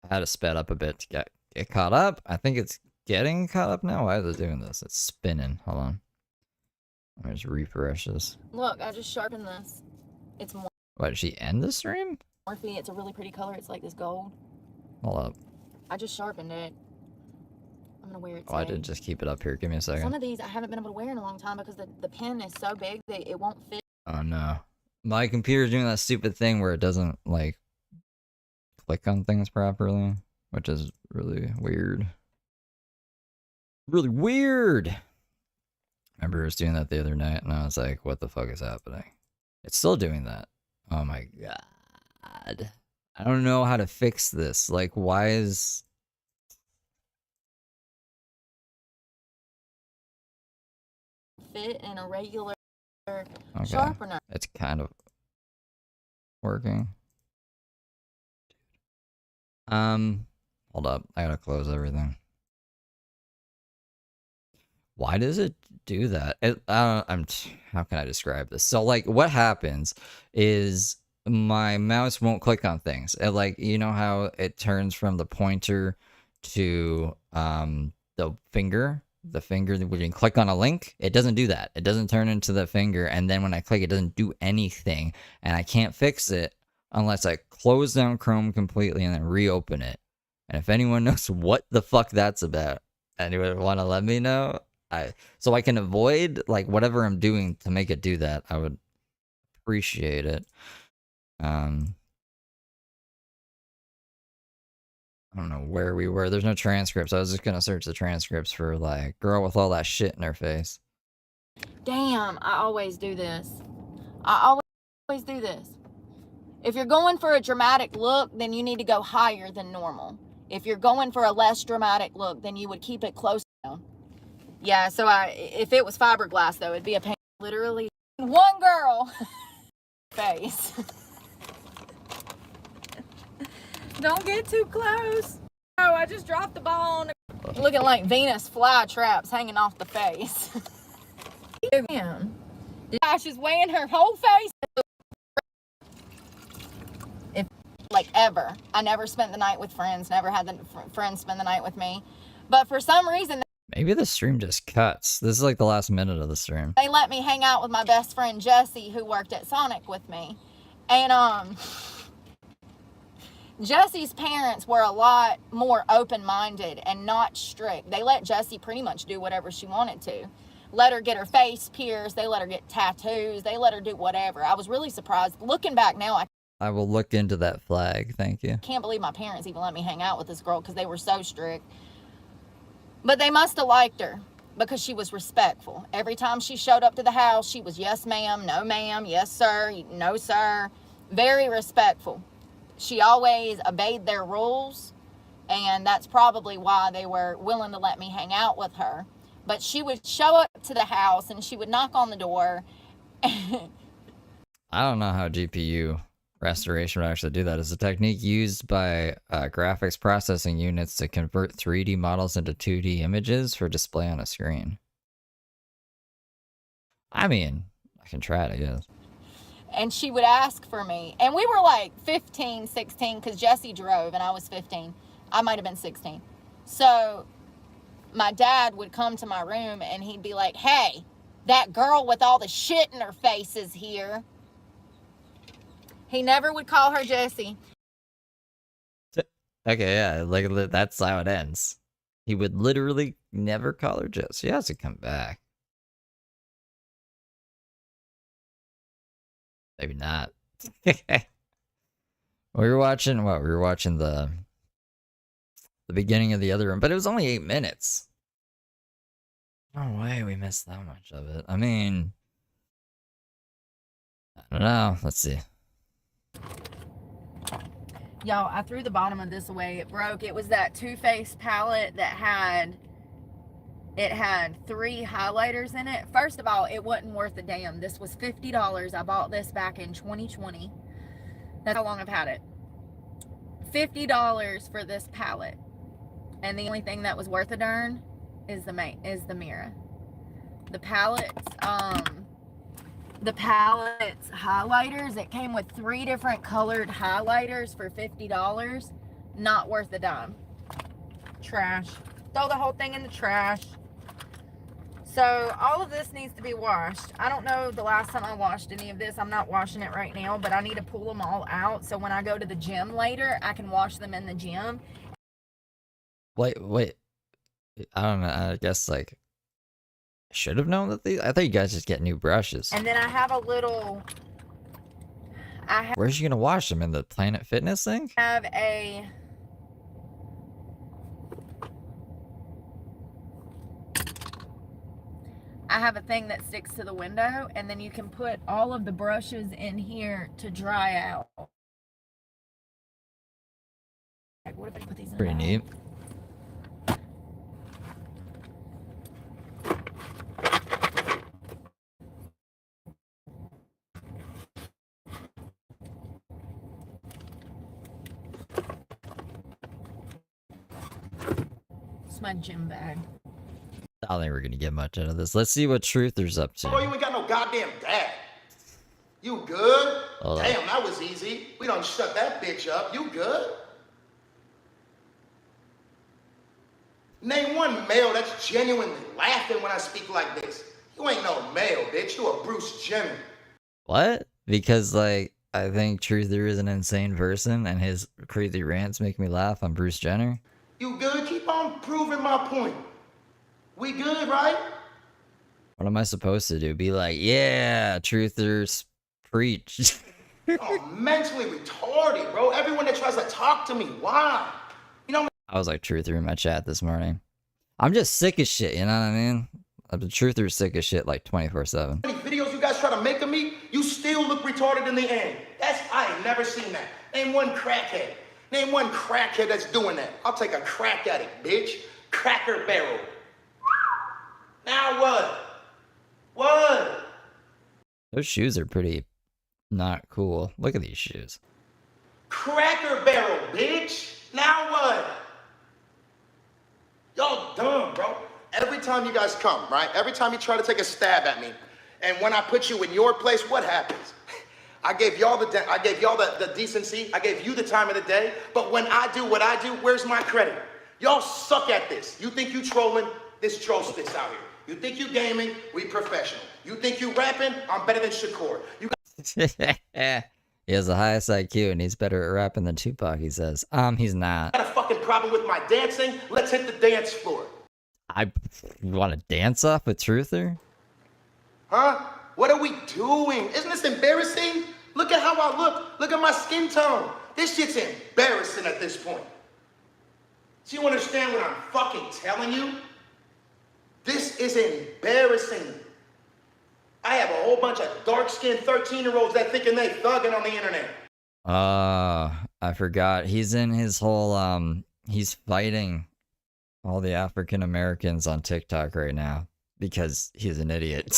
I had to sped up a bit to get caught up. I think it's getting caught up now. Why is it doing this? It's spinning. Hold on. Let me just refresh this.
Look, I just sharpened this. It's more.
Why, did she end the stream?
Morphe. It's a really pretty color. It's like this gold.
Hold up.
I just sharpened it. I'm gonna wear it today.
Oh, I did just keep it up here. Give me a second.
Some of these I haven't been able to wear in a long time because the pen is so big that it won't fit.
Oh no. My computer's doing that stupid thing where it doesn't, like, click on things properly, which is really weird. Really weird! Remember it was doing that the other night, and I was like, what the fuck is happening? It's still doing that. Oh my god. I don't know how to fix this. Like, why is...
Fit in a regular
Okay.
sharpener.
It's kind of working. Hold up. I gotta close everything. Why does it do that? How can I describe this? So, like, what happens is my mouse won't click on things. It, like, you know how it turns from the pointer to the finger? The finger, when you click on a link, it doesn't do that. It doesn't turn into the finger, and then when I click, it doesn't do anything. And I can't fix it unless I close down Chrome completely and then reopen it. And if anyone knows what the fuck that's about, anyone want to let me know? So I can avoid, like, whatever I'm doing to make it do that. I would appreciate it. I don't know where we were. There's no transcripts. I was just gonna search the transcripts for, like, girl with all that shit in her face.
Damn, I always do this. I always do this. If you're going for a dramatic look, then you need to go higher than normal. If you're going for a less dramatic look, then you would keep it close down. Yeah, so if it was fiberglass, though, it'd be a pain. Literally, one girl face. Don't get too close. Oh, I just dropped the ball on it. Looking like Venus flytraps hanging off the face. Damn. Gosh, is weighing her whole face. If, like, ever. I never spent the night with friends. Never had the friends spend the night with me. But for some reason...
Maybe the stream just cuts. This is like the last minute of the stream.
They let me hang out with my best friend, Jessie, who worked at Sonic with me. And, Jessie's parents were a lot more open-minded and not strict. They let Jessie pretty much do whatever she wanted to. Let her get her face pierced. They let her get tattoos. They let her do whatever. I was really surprised. Looking back now,
I will look into that flag. Thank you.
can't believe my parents even let me hang out with this girl because they were so strict. But they must have liked her because she was respectful. Every time she showed up to the house, she was yes, ma'am, no, ma'am, yes, sir, no, sir. Very respectful. She always obeyed their rules, and that's probably why they were willing to let me hang out with her. But she would show up to the house, and she would knock on the door.
I don't know how GPU restoration would actually do that. It's a technique used by graphics processing units to convert 3D models into 2D images for display on a screen. I mean, I can try it, I guess.
And she would ask for me. And we were like 15, 16, because Jesse drove and I was 15. I might have been 16. So my dad would come to my room and he'd be like, hey, that girl with all the shit in her face is here. He never would call her Jessie.
Okay, yeah, like that's how it ends. He would literally never call her Jess. She has to come back. Maybe not. We were watching what? We were watching the beginning of the other room, but it was only 8 minutes. No way we missed that much of it. I mean, I don't know. Let's see.
Y'all, I threw the bottom of this away. It broke. It was that Too Faced palette that had It had 3 highlighters in it. First of all, it wasn't worth a damn. This was $50. I bought this back in 2020. That's how long I've had it. $50 for this palette. And the only thing that was worth a darn is the mirror. The palettes highlighters, it came with 3 different colored highlighters for $50. Not worth a dime. Trash. Throw the whole thing in the trash. So all of this needs to be washed. I don't know the last time I washed any of this. I'm not washing it right now, but I need to pull them all out so when I go to the gym later, I can wash them in the gym.
Wait. I don't know. I guess like I should have known that I thought you guys just get new brushes.
And then I have a little.
Where's you gonna wash them, in the Planet Fitness thing?
I have a thing that sticks to the window, and then you can put all of the brushes in here to dry out. What if I put these in?
Pretty neat.
It's my gym bag.
I don't think we're gonna get much out of this. Let's see what Truther's up to.
Boy, you ain't got no goddamn dad. You good?
Hold on.
Damn, that was easy. We done shut that bitch up. You good? Name one male that's genuinely laughing when I speak like this. You ain't no male, bitch. You a Bruce Jenner.
What? Because like I think Truther is an insane person, and his crazy rants make me laugh. I'm Bruce Jenner.
You good? Keep on proving my point. We good, right?
What am I supposed to do? Be like, yeah, Truthers preach.
Oh, mentally retarded, bro. Everyone that tries to talk to me, why? You know,
I was like Truther in my chat this morning. I'm just sick of shit, you know what I mean? I'm the Truther sick of shit like 24/7.
how many videos you guys try to make of me, you still look retarded in the end. I ain't never seen that. Name one crackhead. Name one crackhead that's doing that. I'll take a crack at it, bitch. Cracker Barrel. Now what? What?
Those shoes are pretty not cool. Look at these shoes.
Cracker Barrel, bitch. Now what? Y'all dumb, bro. Every time you guys come, right? Every time you try to take a stab at me, and when I put you in your place, what happens? I gave y'all the decency. I gave you the time of the day. But when I do what I do, where's my credit? Y'all suck at this. You think you trolling? This troll sticks out here. You think you gaming? We professional. You think you rapping? I'm better than Shakur. You
He has the highest IQ and he's better at rapping than Tupac, he says. He's not.
got a fucking problem with my dancing? Let's hit the dance floor.
You want to dance off with Truther?
Huh? What are we doing? Isn't this embarrassing? Look at how I look. Look at my skin tone. This shit's embarrassing at this point. Do you understand what I'm fucking telling you? This is embarrassing. I have a whole bunch of dark-skinned 13-year-olds that thinking they thugging on the internet.
I forgot. He's in his whole, he's fighting all the African Americans on TikTok right now because he's an idiot.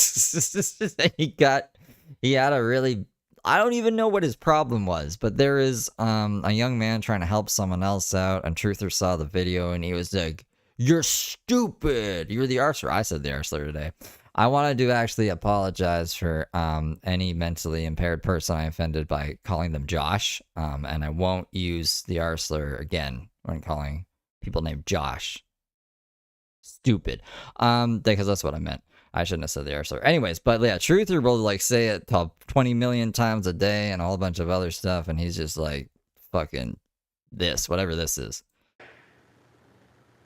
He had a really, I don't even know what his problem was, but there is a young man trying to help someone else out, and Truther saw the video and he was like, "You're stupid. You're the arsler." I said the arsler today. I wanted to actually apologize for any mentally impaired person I offended by calling them Josh, and I won't use the arsler again when calling people named Josh stupid, because that's what I meant. I shouldn't have said the arsler. Anyways, but yeah, Truther will like say it 20 million times a day and a whole bunch of other stuff, and he's just like, fucking this, whatever this is.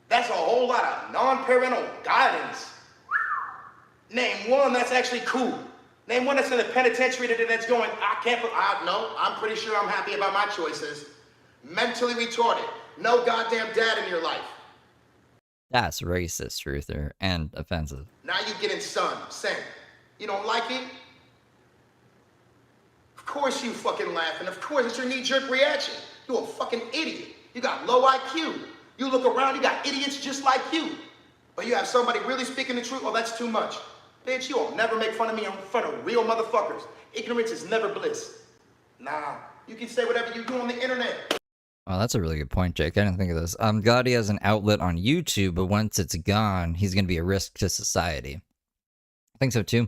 That's a whole lot of non-parental guidance. Name one that's actually cool. Name one that's in the penitentiary that's going, no, I'm pretty sure I'm happy about my choices. Mentally retarded. No goddamn dad in your life.
That's racist, Truther, and offensive.
Now you getting same. You don't like it? Of course you fucking laughing. Of course it's your knee-jerk reaction. You a fucking idiot. You got low IQ. You look around, you got idiots just like you. But you have somebody really speaking the truth, oh, that's too much. Bitch, you will never make fun of me in front of real motherfuckers. Ignorance is never bliss. Nah, you can say whatever you do on the internet.
Oh, that's a really good point, Jake. I didn't think of this. God, he has an outlet on YouTube, but once it's gone, he's going to be a risk to society. I think so too.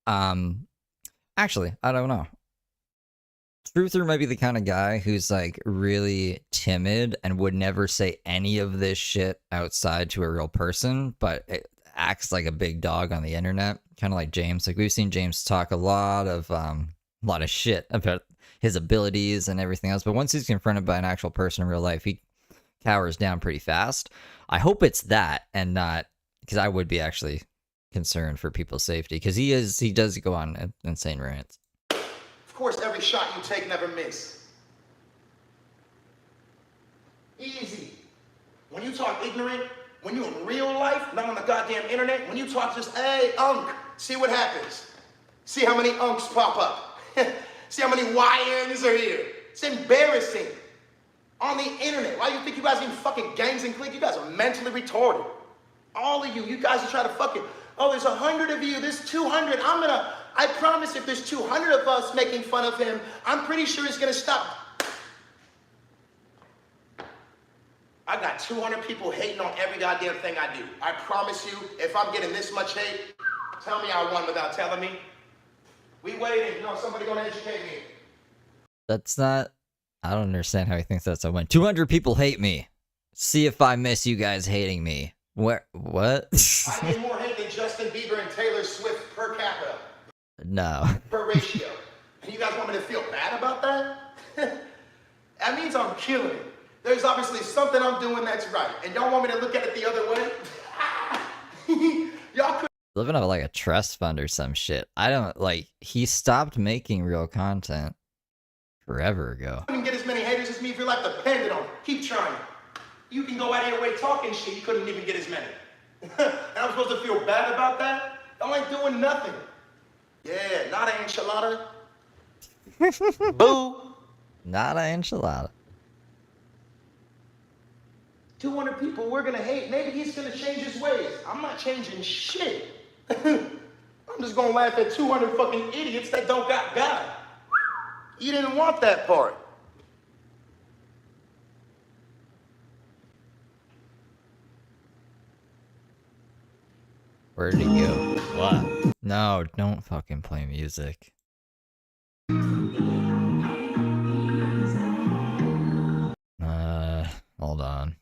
Actually, I don't know. Truther might be the kind of guy who's like really timid and would never say any of this shit outside to a real person, but it acts like a big dog on the internet, kind of like James. Like we've seen James talk a lot of shit about his abilities and everything else, but once he's confronted by an actual person in real life, he cowers down pretty fast. I hope it's that and not, because I would be actually concerned for people's safety, because he does go on insane rants.
Of course, every shot you take never miss. Easy. When you talk ignorant, when you're in real life, not on the goddamn internet, when you talk just, hey, unk, see what happens. See how many unks pop up. See how many YNs are here. It's embarrassing. On the internet. Why do you think you guys even fucking gangs and cliques? You guys are mentally retarded. All of you guys are trying to fucking, oh, there's 100 of you, there's 200. I promise if there's 200 of us making fun of him, I'm pretty sure he's gonna stop. I got 200 people hating on every goddamn thing I do. I promise you, if I'm getting this much hate, tell me I won without telling me. We waiting, somebody gonna educate me.
That's not, I don't understand how he thinks that's a win. 200 people hate me. See if I miss you guys hating me. What?
I get more hate than Justin Bieber and Taylor Swift per capita.
No.
Per ratio. And you guys want me to feel bad about that? That means I'm killing it. There's obviously something I'm doing that's right. And y'all want me to look at it the other way? Y'all could
Living off like a trust fund or some shit. I don't, like, he stopped making real content forever ago.
You can get as many haters as me if your life depended on it. Keep trying. You can go out of your way talking shit, you couldn't even get as many. And I'm supposed to feel bad about that? Y'all ain't doing nothing. Yeah, not an enchilada. Boo.
Not an enchilada.
200 people we're gonna hate. Maybe he's gonna change his ways. I'm not changing shit. I'm just gonna laugh at 200 fucking idiots that don't got God. You didn't want that part.
Where did he go? What? No, don't fucking play music. Hold on.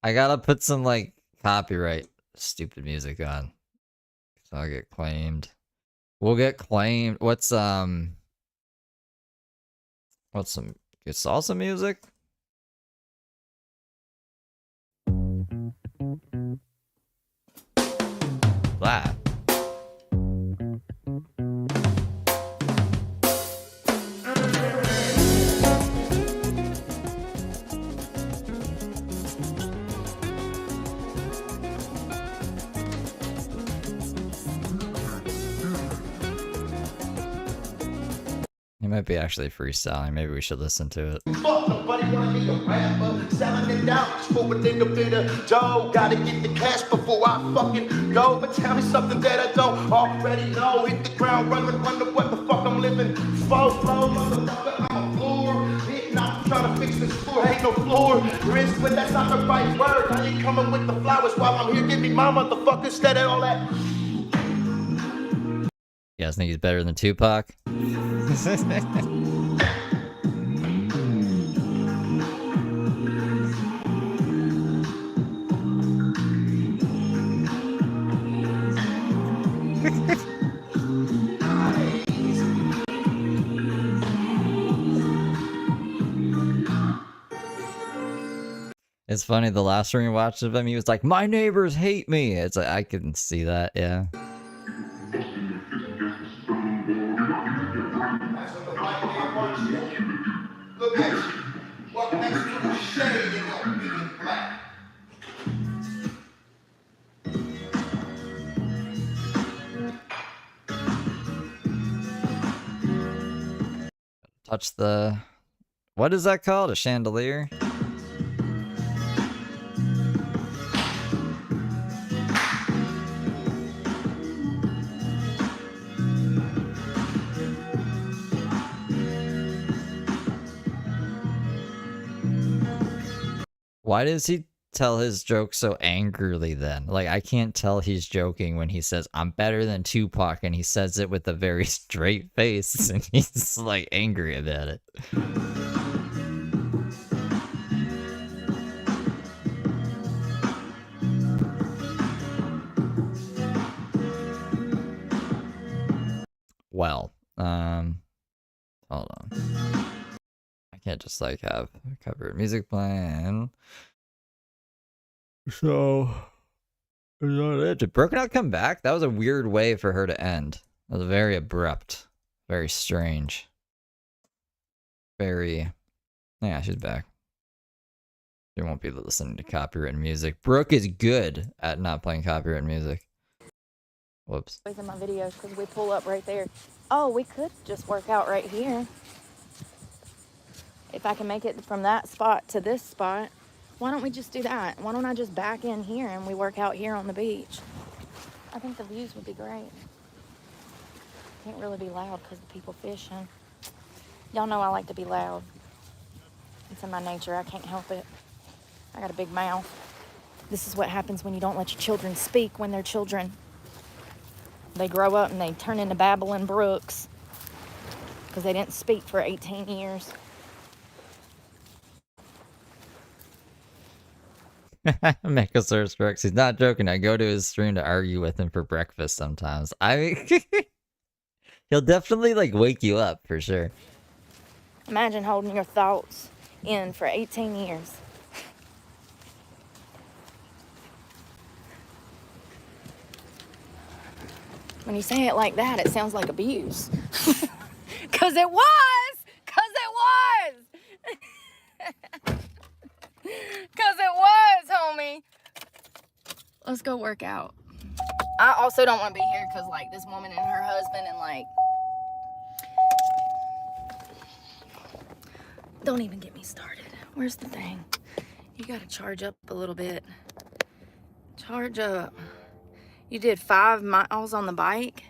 I gotta put some, like, copyright stupid music on. So I'll get claimed. We'll get claimed. What's some good salsa music? That. He might be actually freestyling. Maybe we should listen to it.
Fuck, nobody wanna be a rapper, selling it out for within the bit of dough. Gotta get the cash before I fucking go. But tell me something that I don't already know. Hit the ground running, wonder what the fuck I'm living for. Flow, motherfucker, I'm a floor. Now I'm trying to fix this floor, ain't no floor. Risk, but that's not the right word. I ain't coming with the flowers while I'm here. Give me my motherfucker instead of all that.
You guys think he's better than Tupac? It's funny, the last one we watched of him, he was like, my neighbors hate me. It's like, I can see that, yeah.
Look at you. Walk next to the shade in your being black.
Touch the... What is that called? A chandelier? Why does he tell his joke so angrily then? Like, I can't tell he's joking when he says, I'm better than Tupac, and he says it with a very straight face, and he's, like, angry about it. Well, hold on. I can't just, like, have covered music playing. So, did Brooke not come back? That was a weird way for her to end. That was very abrupt. Very strange. Very... Yeah, she's back. She won't be listening to copyright music. Brooke is good at not playing copyright music. Whoops.
In my videos, because we pull up right there. Oh, we could just work out right here. If I can make it from that spot to this spot, why don't we just do that? Why don't I just back in here and we work out here on the beach? I think the views would be great. Can't really be loud because the people fishing. Y'all know I like to be loud. It's in my nature. I can't help it. I got a big mouth. This is what happens when you don't let your children speak when they're children. They grow up and they turn into babbling brooks because they didn't speak for 18 years.
Mechasaurus Rex. He's not joking. I go to his stream to argue with him for breakfast sometimes. I mean, he'll definitely like wake you up for sure.
Imagine holding your thoughts in for 18 years. When you say it like that, it sounds like abuse. Cause it was! Cause it was! Cause it was, homie. Let's go work out. I also don't want to be here because like this woman and her husband and like... Don't even get me started. Where's the thing? You gotta charge up a little bit. Charge up. You did 5 miles on the bike?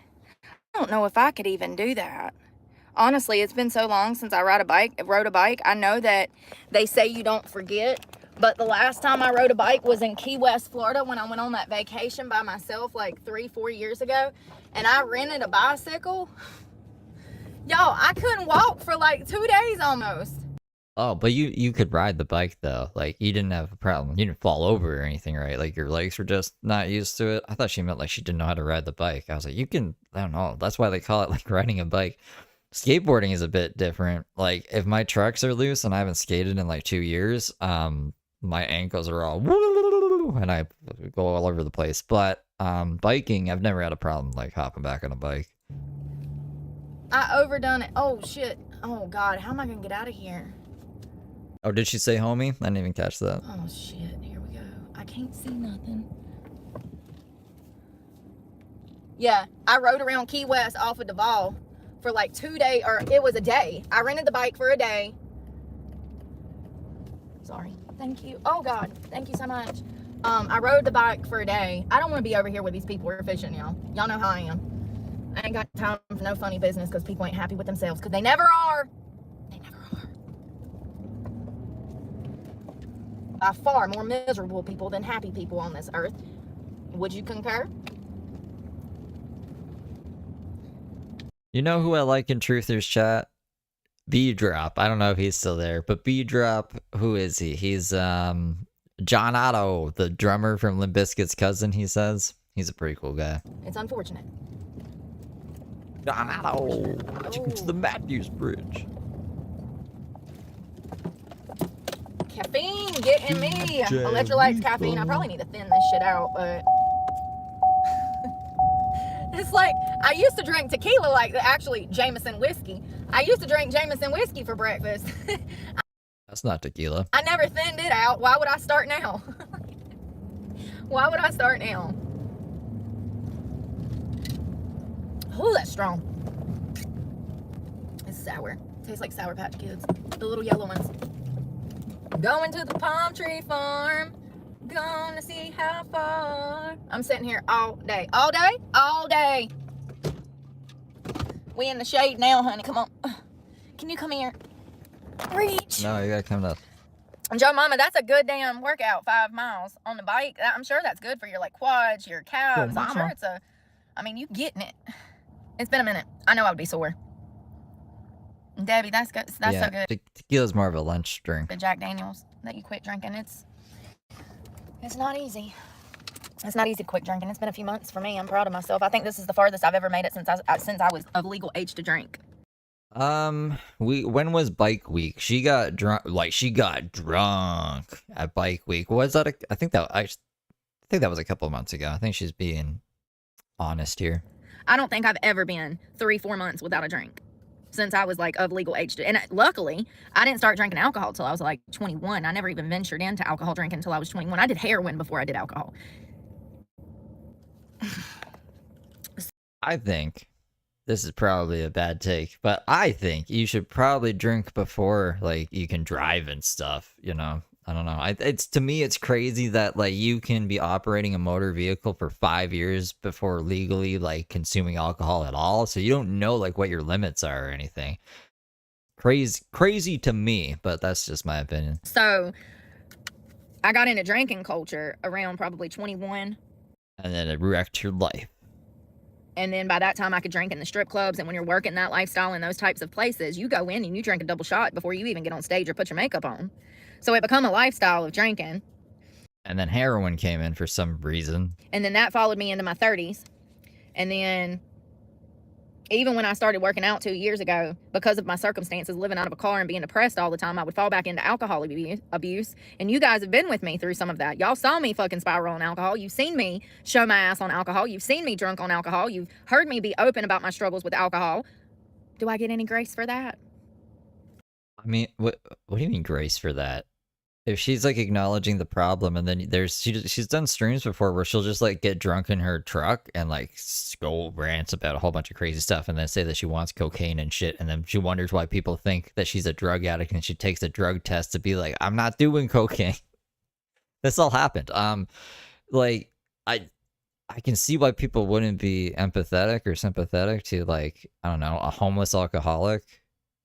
I don't know if I could even do that. Honestly, it's been so long since I rode a bike. I know that they say you don't forget, but the last time I rode a bike was in Key West, Florida when I went on that vacation by myself like 3-4 years ago, and I rented a bicycle. Y'all, I couldn't walk for like 2 days almost.
Oh, but you could ride the bike though. Like you didn't have a problem. You didn't fall over or anything, right? Like your legs were just not used to it. I thought she meant like she didn't know how to ride the bike. I was like, you can, I don't know. That's why they call it like riding a bike. Skateboarding is a bit different. Like if my trucks are loose and I haven't skated in like 2 years, my ankles are all and I go all over the place. But biking, I've never had a problem like hopping back on a bike.
I overdone it. Oh shit. Oh God, how am I gonna get out of here?
Oh, did she say homie? I didn't even catch that.
Oh shit, here we go. I can't see nothing. Yeah, I rode around Key West off of Duval for like 2 days, or it was a day. I rented the bike for a day. Sorry. Thank you. Oh God, thank you so much. I rode the bike for a day. I don't want to be over here with these people who are fishing, y'all. Y'all know how I am. I ain't got time for no funny business because people ain't happy with themselves, because they never are. They never are. By far more miserable people than happy people on this earth. Would you concur?
You know who I like in Truthers chat? B-Drop. I don't know if he's still there, but B-Drop, who is he? He's John Otto, the drummer from Limp Bizkit's cousin, he says. He's a pretty cool guy.
It's unfortunate.
John Otto! Welcome to the Matthews Bridge.
Caffeine getting me. Electrolytes, caffeine. I probably need to thin this shit out, but it's like I used to drink tequila, like actually Jameson whiskey. I used to drink Jameson whiskey for breakfast.
That's not tequila.
I never thinned it out. Why would I start now? Why would I start now? Oh, that's strong. It's sour. Tastes like Sour Patch Kids. The little yellow ones. Going to the palm tree farm. Gonna see how far. I'm sitting here all day. All day? All day. We in the shade now, honey. Come on. Can you come here? Reach.
No, you gotta come up.
Joe Mama, that's a good damn workout, 5 miles on the bike. I'm sure that's good for your like quads, your calves. I'm sure it's you getting it. It's been a minute. I know I would be sore. Debbie, that's good. That's so good.
Tequila's more of a lunch drink.
The Jack Daniels that you quit drinking, it's not easy. It's not easy to quit drinking. It's been a few months for me. I'm proud of myself. I think this is the farthest I've ever made it since I was of legal age to drink.
When was bike week? She got drunk. Like she got drunk at bike week. Was that? I think that was a couple of months ago. I think she's being honest here.
I don't think I've ever been 3-4 months without a drink since I was like of legal age to, and luckily I didn't start drinking alcohol till I was like 21. I never even ventured into alcohol drinking until I was 21. I did heroin before I did alcohol.
I think this is probably a bad take, but I think you should probably drink before like you can drive and stuff, you know. I don't know. To me it's crazy that like you can be operating a motor vehicle for 5 years before legally like consuming alcohol at all, so you don't know like what your limits are or anything. Crazy to me, but that's just my opinion.
So I got into drinking culture around probably 21.
And then it wrecked your life.
And then by that time I could drink in the strip clubs, and when you're working that lifestyle in those types of places, you go in and you drink a double shot before you even get on stage or put your makeup on. So it became a lifestyle of drinking.
And then heroin came in for some reason.
And then that followed me into my 30s. And then even when I started working out 2 years ago, because of my circumstances, living out of a car and being depressed all the time, I would fall back into alcohol abuse. And you guys have been with me through some of that. Y'all saw me fucking spiral on alcohol. You've seen me show my ass on alcohol. You've seen me drunk on alcohol. You've heard me be open about my struggles with alcohol. Do I get any grace for that?
I mean, what do you mean grace for that? If she's like acknowledging the problem, and then she's done streams before where she'll just like get drunk in her truck and like go rants about a whole bunch of crazy stuff, and then say that she wants cocaine and shit, and then she wonders why people think that she's a drug addict, and she takes a drug test to be like, I'm not doing cocaine. This all happened. Like I can see why people wouldn't be empathetic or sympathetic to like, I don't know, a homeless alcoholic.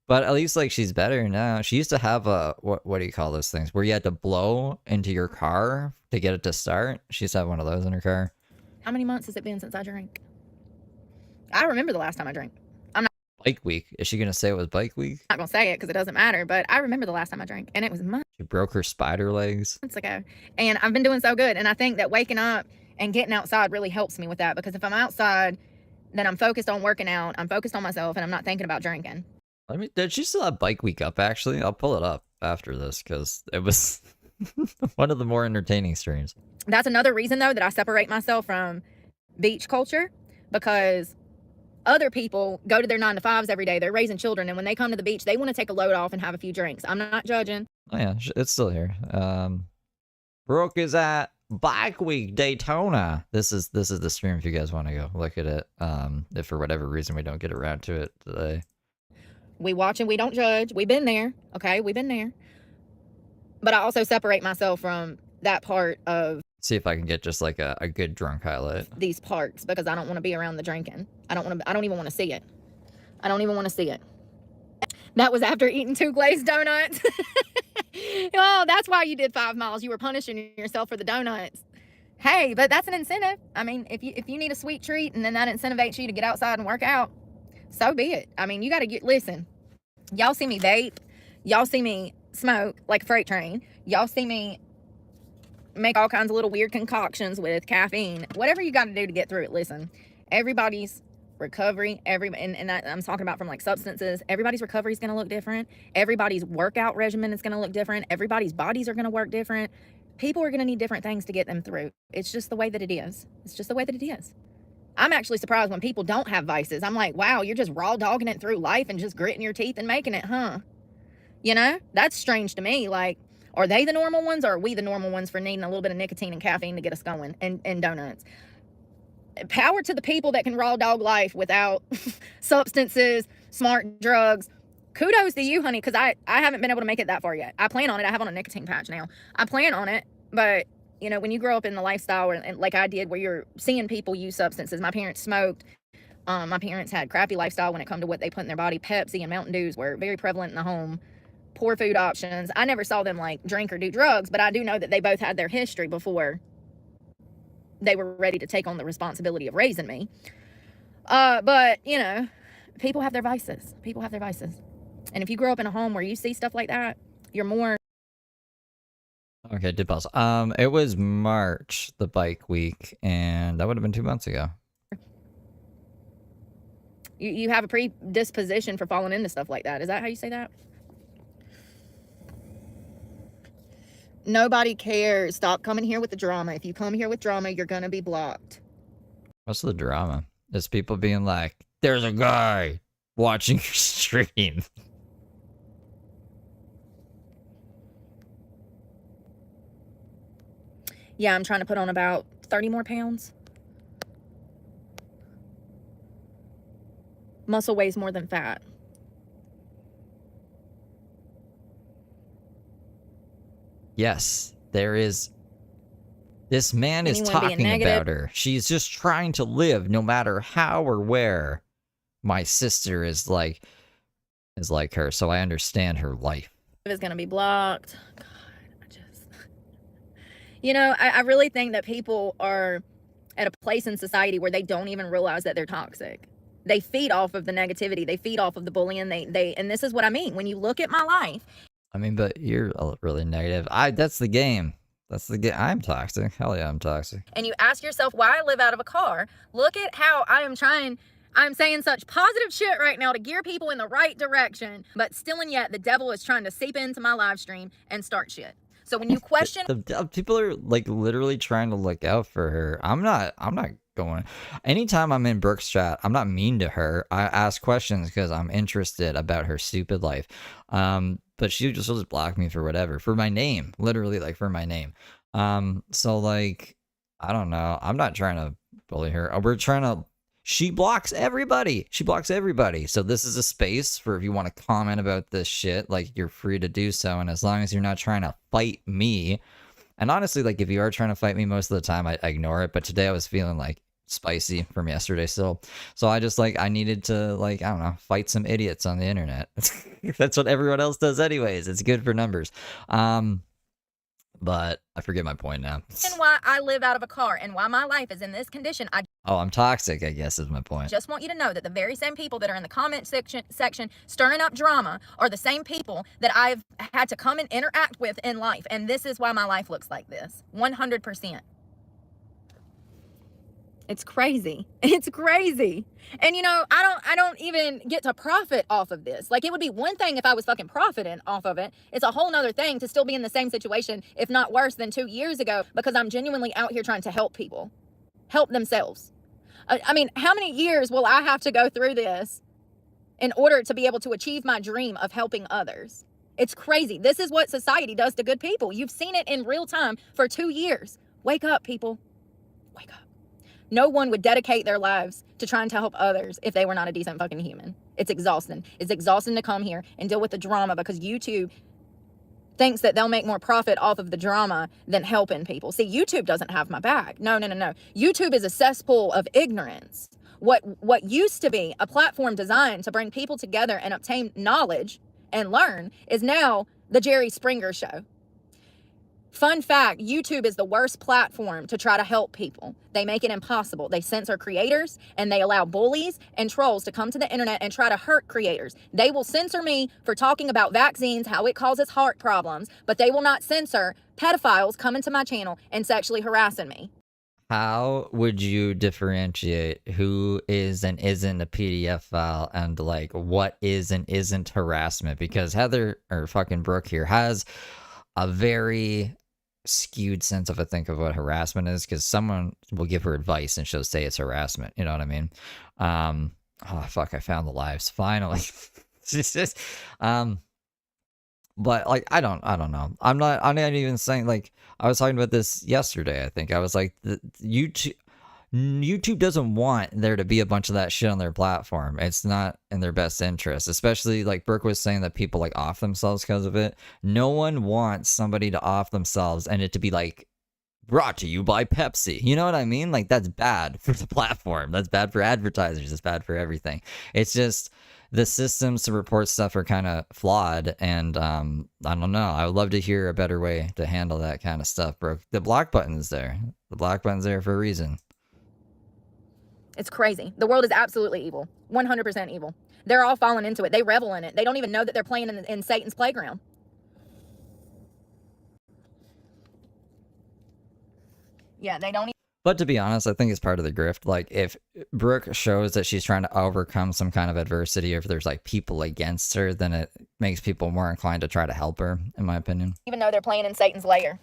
But at least, like, she's better now. She used to have a, what do you call those things? Where you had to blow into your car to get it to start. She used to have one of those in her car.
How many months has it been since I drank? I remember the last time I drank. I'm not.
Bike week. Is she going to say it was bike week?
I'm not going to say it because it doesn't matter, but I remember the last time I drank, and it was months
She broke her spider legs.
ago. And I've been doing so good. And I think that waking up and getting outside really helps me with that, because if I'm outside, then I'm focused on working out, I'm focused on myself, and I'm not thinking about drinking.
I mean, did she still have bike week up, actually? I'll pull it up after this, because it was one of the more entertaining streams.
That's another reason, though, that I separate myself from beach culture, because other people go to their 9-to-5s every day. They're raising children, and when they come to the beach, they want to take a load off and have a few drinks. I'm not judging.
Oh, yeah, it's still here. Brooke is at Bike Week Daytona. This is the stream if you guys want to go look at it. If for whatever reason we don't get around to it today.
We watch and we don't judge. We've been there. Okay, we've been there. But I also separate myself from that part of...
See if I can get just like a good drunk highlight.
These parts, because I don't want to be around the drinking. I don't even want to see it. I don't even want to see it. That was after eating 2 glazed donuts. Oh, that's why you did 5 miles. You were punishing yourself for the donuts. Hey, but that's an incentive. I mean, if you need a sweet treat and then that incentivates you to get outside and work out, so be it. I mean, you got to listen. Y'all see me vape. Y'all see me smoke like a freight train. Y'all see me make all kinds of little weird concoctions with caffeine. Whatever you got to do to get through it. Listen, everybody's recovery, and that, I'm talking about from like substances, everybody's recovery is going to look different. Everybody's workout regimen is going to look different. Everybody's bodies are going to work different. People are going to need different things to get them through. It's just the way that it is. It's just the way that it is. I'm actually surprised when people don't have vices. I'm like, wow, you're just raw dogging it through life and just gritting your teeth and making it, huh? You know, that's strange to me. Like, are they the normal ones, or are we the normal ones for needing a little bit of nicotine and caffeine to get us going, and donuts? Power to the people that can raw dog life without substances, smart drugs. Kudos to you, honey, because I haven't been able to make it that far yet. I plan on it. I have on a nicotine patch now. I plan on it, but you know, when you grow up in the lifestyle and like I did, where you're seeing people use substances. My parents smoked. My parents had crappy lifestyle when it come to what they put in their body. Pepsi and Mountain Dews were very prevalent in the home. poor food options. I never saw them like drink or do drugs, but I do know that they both had their history before they were ready to take on the responsibility of raising me. But you know, people have their vices. People have their vices. And if you grow up in a home where you see stuff like that, you're more...
Okay, did pause. It was March, the bike week, and that would have been 2 months ago.
You have a predisposition for falling into stuff like that. Is that how you say that? Nobody cares. Stop coming here with the drama. If you come here with drama, you're gonna be blocked.
What's the drama? It's people being like, there's a guy watching your stream.
Yeah, I'm trying to put on about 30 more pounds. Muscle weighs more than fat.
Yes, there is. This man is
Anyone being
talking
negative.
about her. She's just trying to live no matter how or where. My sister is like her, so I understand her life.
Is gonna be blocked. God, I just... You know, I really think that people are at a place in society where they don't even realize that they're toxic. They feed off of the negativity. They feed off of the bullying. And this is what I mean. When you look at my life.
I mean, but you're really negative. That's the game. That's the game. I'm toxic. Hell yeah, I'm toxic.
And you ask yourself why I live out of a car. Look at how I'm saying such positive shit right now to gear people in the right direction. But still and yet, the devil is trying to seep into my live stream and start shit. So when you question...
the people are like literally trying to look out for her. I'm not going. Anytime I'm in Brooke's chat, I'm not mean to her. I ask questions because I'm interested about her stupid life. But she'll just block me for whatever, for my name, literally, like for my name. So like, I don't know. I'm not trying to bully her. She blocks everybody. She blocks everybody. So this is a space for if you want to comment about this shit, like you're free to do so. And as long as you're not trying to fight me, and honestly, like if you are trying to fight me most of the time, I ignore it. But today I was feeling like spicy from yesterday still. So I just like, I needed to like, I don't know, fight some idiots on the internet. That's what everyone else does anyways. It's good for numbers. But I forget my point now.
And why I live out of a car and why my life is in this condition.
Oh, I'm toxic, I guess is my point.
Just want you to know that the very same people that are in the comment section stirring up drama are the same people that I've had to come and interact with in life. And this is why my life looks like this. 100%. It's crazy. It's crazy. And you know, I don't even get to profit off of this. Like, it would be one thing if I was fucking profiting off of it. It's a whole nother thing to still be in the same situation, if not worse than 2 years ago, because I'm genuinely out here trying to help people. Help themselves. I mean, how many years will I have to go through this in order to be able to achieve my dream of helping others? It's crazy. This is what society does to good people. You've seen it in real time for 2 years. Wake up, people. Wake up. No one would dedicate their lives to trying to help others if they were not a decent fucking human. It's exhausting. It's exhausting to come here and deal with the drama because YouTube thinks that they'll make more profit off of the drama than helping people. See, YouTube doesn't have my back. No. YouTube is a cesspool of ignorance. What used to be a platform designed to bring people together and obtain knowledge and learn is now the Jerry Springer show. Fun fact, YouTube is the worst platform to try to help people. They make it impossible. They censor creators and they allow bullies and trolls to come to the internet and try to hurt creators. They will censor me for talking about vaccines, how it causes heart problems, but they will not censor pedophiles coming to my channel and sexually harassing me.
How would you differentiate who is and isn't a PDF file and like what is and isn't harassment? Because Heather or fucking Brooke here has a very skewed sense of what harassment is, because someone will give her advice and she'll say it's harassment. You know what I mean? Oh fuck, I found the lives finally. It's just but like I don't know. I'm not even saying, like, I was talking about this yesterday. I think I was like, YouTube doesn't want there to be a bunch of that shit on their platform. It's not in their best interest, especially like Brooke was saying that people like off themselves because of it. No one wants somebody to off themselves and it to be like brought to you by Pepsi. You know what I mean? Like, that's bad for the platform. That's bad for advertisers. It's bad for everything. It's just the systems to report stuff are kind of flawed, and I don't know. I would love to hear a better way to handle that kind of stuff, bro. The block button's there. The block button's there for a reason.
It's crazy. The world is absolutely evil. 100% evil. They're all falling into it. They revel in it. They don't even know that they're playing in Satan's playground. Yeah, they don't even.
But to be honest, I think it's part of the grift. Like, if Brooke shows that she's trying to overcome some kind of adversity, or if there's like people against her, then it makes people more inclined to try to help her, in my opinion.
Even though they're playing in Satan's lair.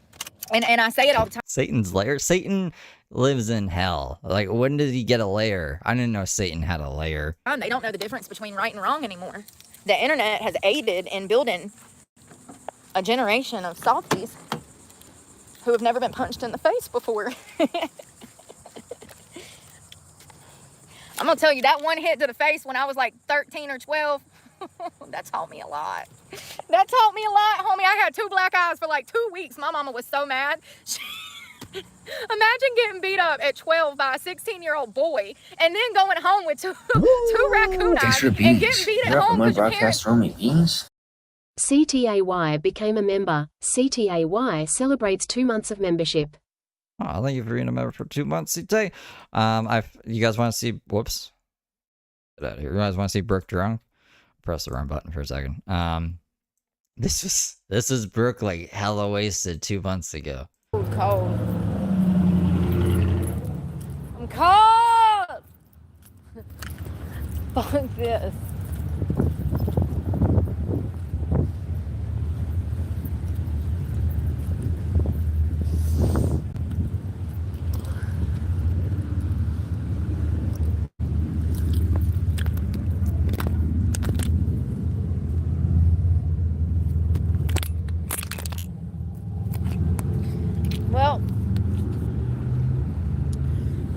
And I say it all the time.
Satan's lair? Satan lives in hell. Like, when did he get a lair? I didn't know Satan had a lair.
They don't know the difference between right and wrong anymore. The internet has aided in building a generation of softies who have never been punched in the face before. I'm gonna tell you, that one hit to the face when I was like 13 or 12, that taught me a lot. That taught me a lot, homie. I had 2 black eyes for like 2 weeks. My mama was so mad. Imagine getting beat up at 12 by a 16-year-old boy and then going home with two raccoon eyes and getting beat at home because your parents...
CTAY became a member. CTAY celebrates 2 months of membership.
Oh, thank you for being a member for 2 months, CT. You guys want to see? Whoops. Get out of here. You guys want to see Brooke drunk? Press the wrong button for a second. This was Brooke like hella wasted 2 months ago.
Cold. I'm cold. Fuck this. Well,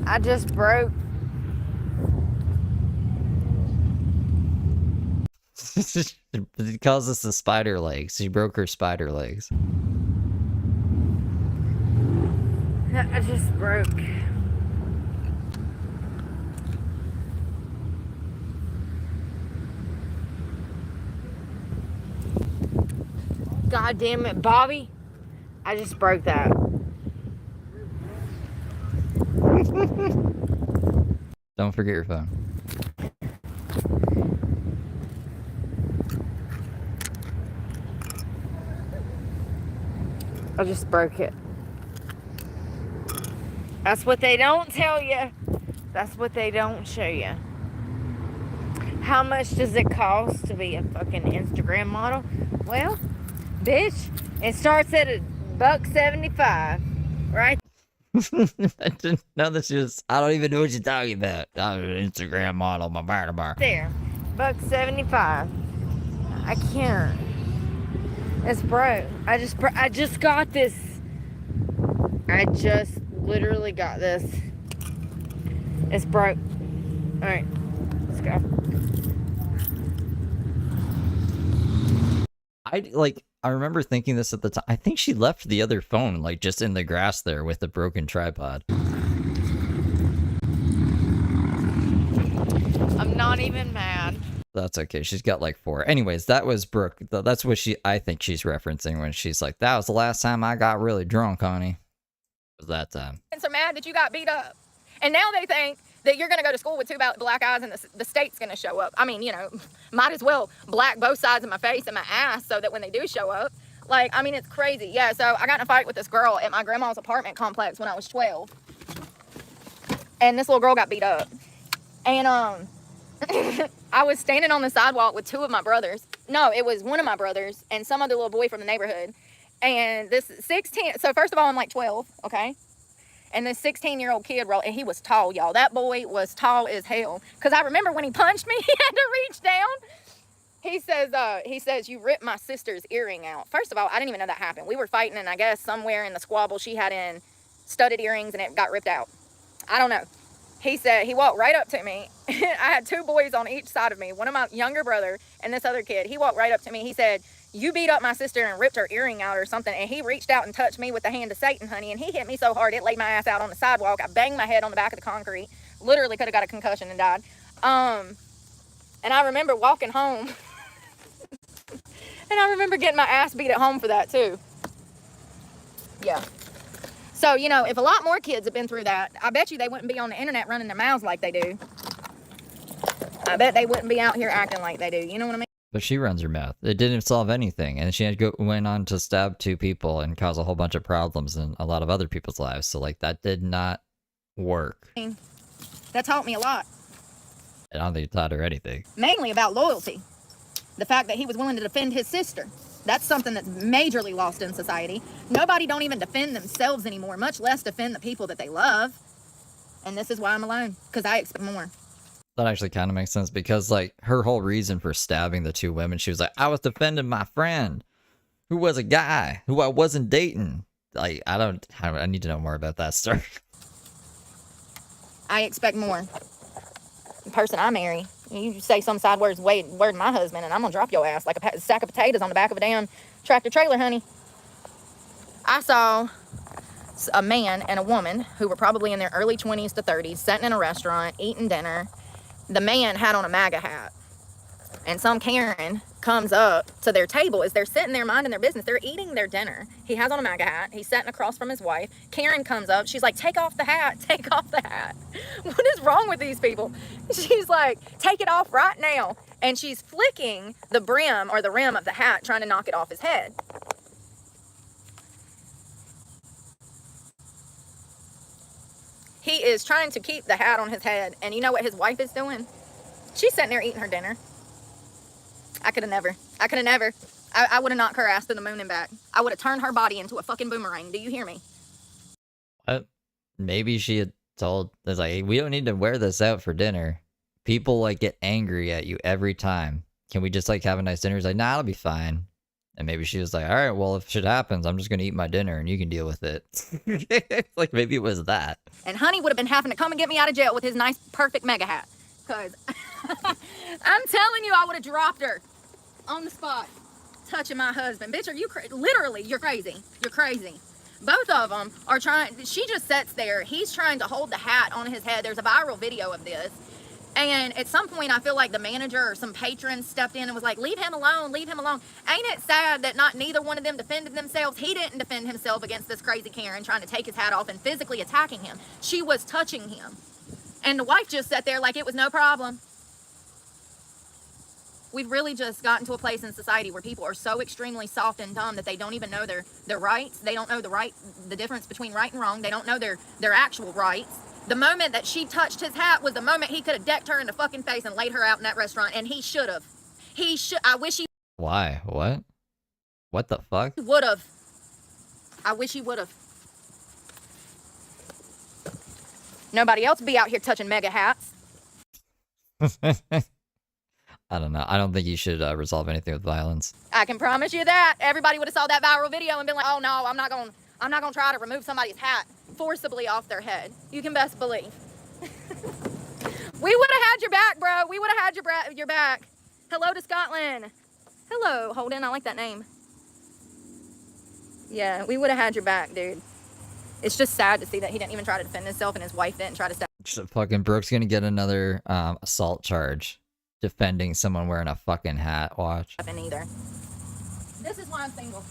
I just broke.
He calls us the spider legs. She broke her spider legs.
I just broke. God damn it, Bobby. I just broke that.
Don't forget your phone.
I just broke it. That's what they don't tell you. That's what they don't show you. How much does it cost to be a fucking Instagram model? Well, bitch, it starts at $1.75, right?
I didn't know that she was. I don't even know what you're talking about. I'm an Instagram model, my bar.
There, $1.75. I can't. It's broke. I just got this. I just literally got this. It's broke. All right, let's go.
I remember thinking this at the time. I think she left the other phone, like, just in the grass there with the broken tripod.
I'm not even mad.
That's okay. She's got like 4. Anyways, that was Brooke. That's what I think she's referencing when she's like, that was the last time I got really drunk, honey. It was that time.
Parents are mad that you got beat up. And now they think that you're going to go to school with 2 black eyes and the state's going to show up. I mean, you know, might as well black both sides of my face and my ass so that when they do show up, like, I mean, it's crazy. Yeah, so I got in a fight with this girl at my grandma's apartment complex when I was 12. And this little girl got beat up. And I was standing on the sidewalk with 2 of my brothers. No, it was one of my brothers and some other little boy from the neighborhood. And this 16, so first of all, I'm like 12, okay? And this 16-year-old kid, and he was tall, y'all. That boy was tall as hell. Because I remember when he punched me, he had to reach down. He says, you ripped my sister's earring out. First of all, I didn't even know that happened. We were fighting, and I guess somewhere in the squabble, she had in studded earrings, and it got ripped out. I don't know. He said, he walked right up to me. I had 2 boys on each side of me, one of my younger brother and this other kid. He walked right up to me. He said, you beat up my sister and ripped her earring out or something. And he reached out and touched me with the hand of Satan, honey. And he hit me so hard, it laid my ass out on the sidewalk. I banged my head on the back of the concrete. Literally could have got a concussion and died. And I remember walking home. And I remember getting my ass beat at home for that too. Yeah. So, you know, if a lot more kids have been through that, I bet you they wouldn't be on the internet running their mouths like they do. I bet they wouldn't be out here acting like they do. You know what I mean?
But she runs her mouth. It didn't solve anything. And she went on to stab 2 people and cause a whole bunch of problems in a lot of other people's lives. So, like, that did not work.
That taught me a lot.
I don't think it taught her anything.
Mainly about loyalty. The fact that he was willing to defend his sister. That's something that's majorly lost in society. Nobody don't even defend themselves anymore, much less defend the people that they love. And this is why I'm alone, because I expect more.
That actually kind of makes sense because, like, her whole reason for stabbing the 2 women, she was like, I was defending my friend who was a guy who I wasn't dating. Like, I need to know more about that story.
I expect more. The person I marry, you say some side word to my husband, and I'm gonna drop your ass like a sack of potatoes on the back of a damn tractor trailer, honey. I saw a man and a woman who were probably in their early 20s to 30s sitting in a restaurant eating dinner. The man had on a MAGA hat, and some Karen comes up to their table as they're sitting there minding their business. They're eating their dinner. He has on a MAGA hat. He's sitting across from his wife. Karen comes up. She's like, take off the hat. Take off the hat. What is wrong with these people? She's like, take it off right now. And she's flicking the brim or the rim of the hat, trying to knock it off his head. He is trying to keep the hat on his head. And you know what his wife is doing? She's sitting there eating her dinner. I could have never. I would have knocked her ass to the moon and back. I would have turned her body into a fucking boomerang. Do you hear me?
Maybe she had told, it's like, hey, we don't need to wear this out for dinner. People, like, get angry at you every time. Can we just, like, have a nice dinner? He's like, nah, it'll be fine. And maybe she was like, all right, well, if shit happens, I'm just going to eat my dinner and you can deal with it. Like, maybe it was that.
And honey would have been having to come and get me out of jail with his nice, perfect MAGA hat. Because I'm telling you, I would have dropped her on the spot, touching my husband. Bitch, are you literally, you're crazy. You're crazy. Both of them are trying, she just sits there. He's trying to hold the hat on his head. There's a viral video of this. And at some point, I feel like the manager or some patron stepped in and was like, leave him alone, leave him alone. Ain't it sad that neither one of them defended themselves? He didn't defend himself against this crazy Karen trying to take his hat off and physically attacking him. She was touching him. And the wife just sat there like it was no problem. We've really just gotten to a place in society where people are so extremely soft and dumb that they don't even know their rights. They don't know the difference between right and wrong. They don't know their actual rights. The moment that she touched his hat was the moment he could have decked her in the fucking face and laid her out in that restaurant, and he should have. I wish he...
Why? What? What the fuck?
Would have. I wish he would have. Nobody else be out here touching MAGA hats.
I don't know. I don't think you should resolve anything with violence.
I can promise you that. Everybody would have saw that viral video and been like, oh no, I'm not gonna try to remove somebody's hat forcibly off their head. You can best believe. We would have had your back, bro. We would have had your back. Hello to Scotland. Hello, Holden. I like that name. Yeah, we would have had your back, dude. It's just sad to see that he didn't even try to defend himself and his wife didn't try to step.
Fucking Brooke's gonna get another assault charge defending someone wearing a fucking hat. Watch.
In either. This is why I'm single.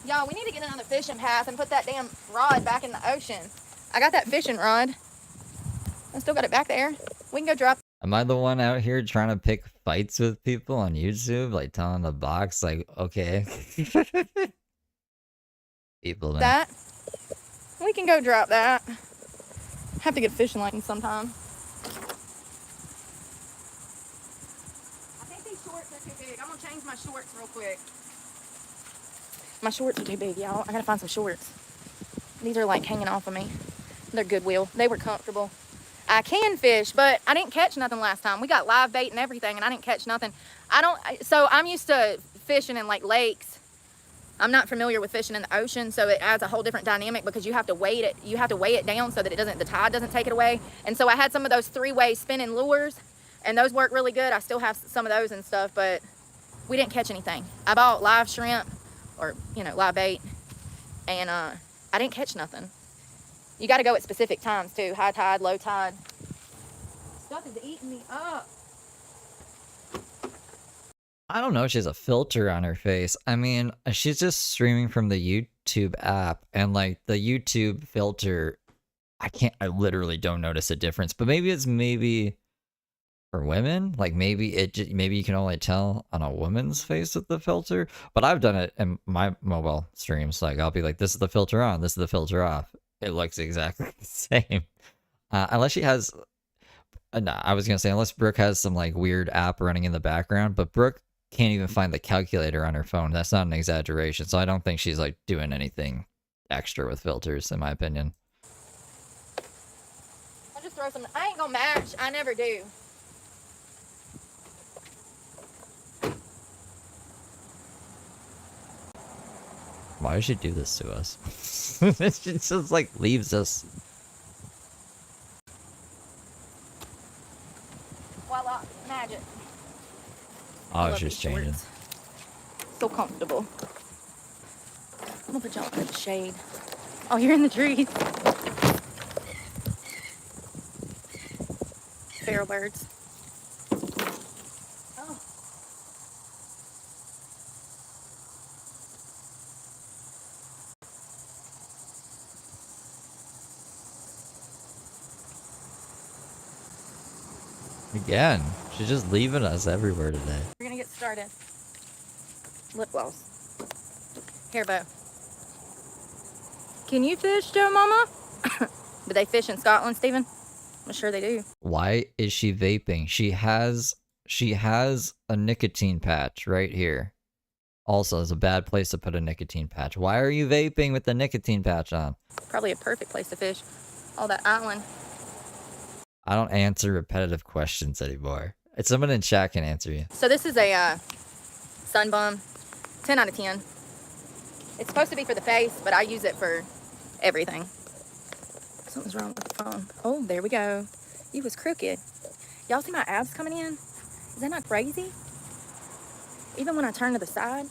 Y'all, we need to get another fishing path and put that damn rod back in the ocean. I got that fishing rod. I still got it back there. We can go drop.
Am I the one out here trying to pick fights with people on YouTube? Like telling the box, like, okay. People, man.
That. We can go drop that. Have to get a fishing license sometime. I think these shorts are too big. I'm gonna change my shorts real quick. My shorts are too big, y'all. I gotta find some shorts. These are like hanging off of me. They're Goodwill. They were comfortable. I can fish, but I didn't catch nothing last time. We got live bait and everything, and I didn't catch nothing. So I'm used to fishing in like lakes. I'm not familiar with fishing in the ocean, so it adds a whole different dynamic because you have to weight it. You have to weigh it down so that the tide doesn't take it away. And so I had some of those 3-way spinning lures, and those work really good. I still have some of those and stuff, but we didn't catch anything. I bought live shrimp, or live bait, and I didn't catch nothing. You got to go at specific times too. High tide, low tide. Stuff is eating me up.
I don't know if she has a filter on her face. I mean, she's just streaming from the YouTube app, and like the YouTube filter, I literally don't notice a difference. But maybe it's for women. Like maybe maybe you can only tell on a woman's face with the filter. But I've done it in my mobile streams. Like I'll be like, this is the filter on, this is the filter off. It looks exactly the same. Unless she has, no, I was gonna say unless Brooke has some like weird app running in the background, but Brooke can't even find the calculator on her phone. That's not an exaggeration. So I don't think she's like doing anything extra with filters, in my opinion.
I just throw some. I ain't gonna match. I never do.
Why does she do this to us? She just like leaves us.
Voila, magic.
Oh, she's changing.
So comfortable. I'm gonna put y'all in the shade. Oh, you're in the trees. Feral birds. Oh.
Again, she's just leaving us everywhere today.
We're gonna get started. Lip gloss. Hair bow. Can you fish, Joe Mama? Do they fish in Scotland, Stephen? I'm sure they do.
Why is she vaping? She has a nicotine patch right here. Also, it's a bad place to put a nicotine patch. Why are you vaping with the nicotine patch on?
Probably a perfect place to fish. All that island.
I don't answer repetitive questions anymore. It's someone in chat can answer you.
So this is a sun bum. 10 out of 10. It's supposed to be for the face, but I use it for everything. Something's wrong with the phone. Oh, there we go. You was crooked. Y'all see my abs coming in? Is that not crazy? Even when I turn to the side,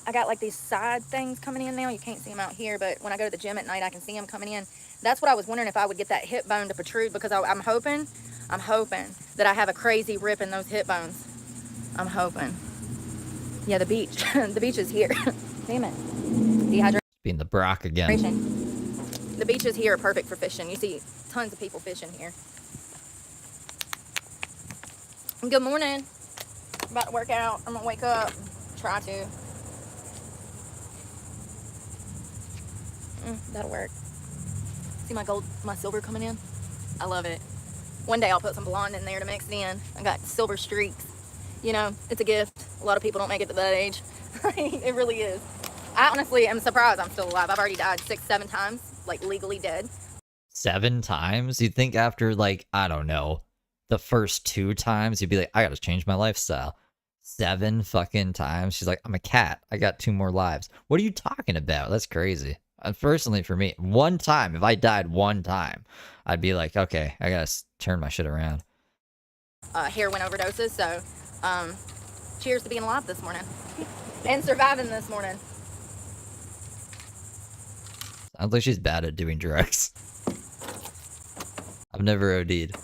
I got like these side things coming in now. You can't see them out here, but when I go to the gym at night, I can see them coming in. That's what I was wondering, if I would get that hip bone to protrude, because I'm hoping that I have a crazy rip in those hip bones. I'm hoping. Yeah, the beach. The beach is here. Damn it. Dehydration.
Being the Brock again.
The beaches here are perfect for fishing. You see tons of people fishing here. Good morning. I'm about to work out. I'm gonna wake up. Try to. That'll work. See my silver coming in? I love it. One day I'll put some blonde in there to mix it in. I got silver streaks. You know, it's a gift. A lot of people don't make it to that age. It really is. I honestly am surprised I'm still alive. I've already died 6-7 times, like legally dead.
7 times? You'd think after, like, I don't know, the first 2 times, you'd be like, I gotta change my lifestyle. 7 fucking times? She's like, I'm a cat. I got 2 more lives. What are you talking about? That's crazy. Personally, for me, 1 time, if I died 1 time, I'd be like, okay, I gotta turn my shit around.
Heroin overdoses, so cheers to being alive this morning. And surviving this morning.
Sounds like she's bad at doing drugs. I've never OD'd.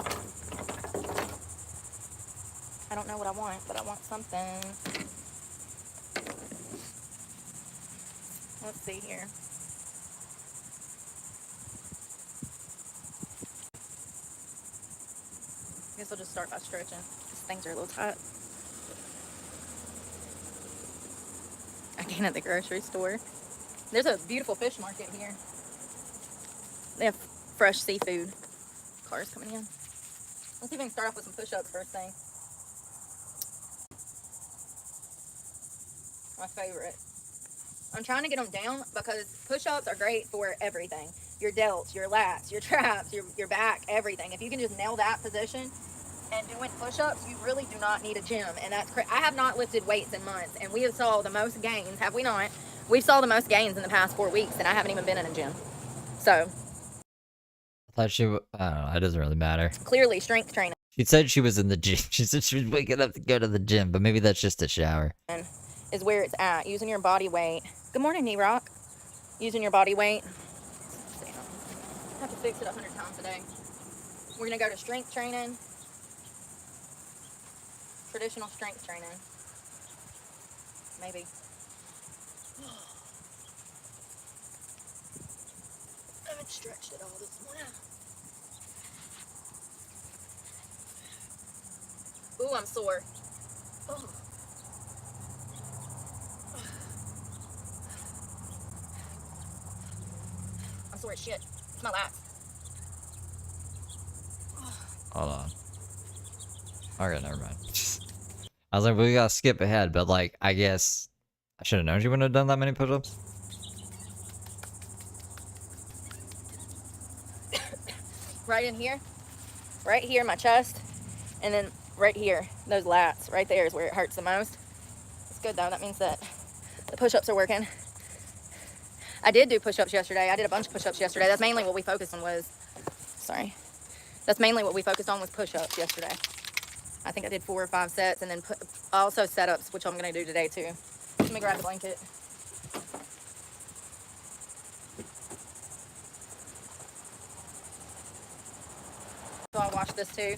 I don't know what I want, but I want something. Let's see here. I guess I'll just start by stretching. These things are a little tight. Again, at the grocery store. There's a beautiful fish market here. They have fresh seafood. Cars coming in. Let's see if we can start off with some push-ups first thing. My favorite. I'm trying to get them down because push-ups are great for everything. Your delts, your lats, your traps, your back, everything. If you can just nail that position and doing push-ups, you really do not need a gym. And that's I have not lifted weights in months, and we have saw the most gains, have we not? We've saw the most gains in the past 4 weeks, and I haven't even been in a gym. So
I thought she, I don't know, it doesn't really matter.
clearly strength training
She said she was in the gym. She said she was waking up to go to the gym, but maybe that's just a shower.
is where it's at. Using your body weight. Good morning, Knee Rock. using your body weight. I have to fix it 100 times a day. We're gonna go to strength training. Traditional strength training. Maybe. I haven't stretched it all this morning. Ooh, I'm sore. Oh. I'm sore as shit. It's my lats.
Hold on. Okay, never mind. I was like, we gotta skip ahead, but like, I guess I should have known you wouldn't have done that many push-ups.
Right in here. Right here, my chest. And then right here, those lats. Right there is where it hurts the most. It's good though. That means that the push-ups are working. I did do push-ups yesterday. I did a bunch of push-ups yesterday. That's mainly what we focused on was... Sorry. That's mainly what we focused on was push-ups yesterday. I think I did 4 or 5 sets, and then also set-ups, which I'm going to do today too. Let me grab the blanket. So I'll wash this too.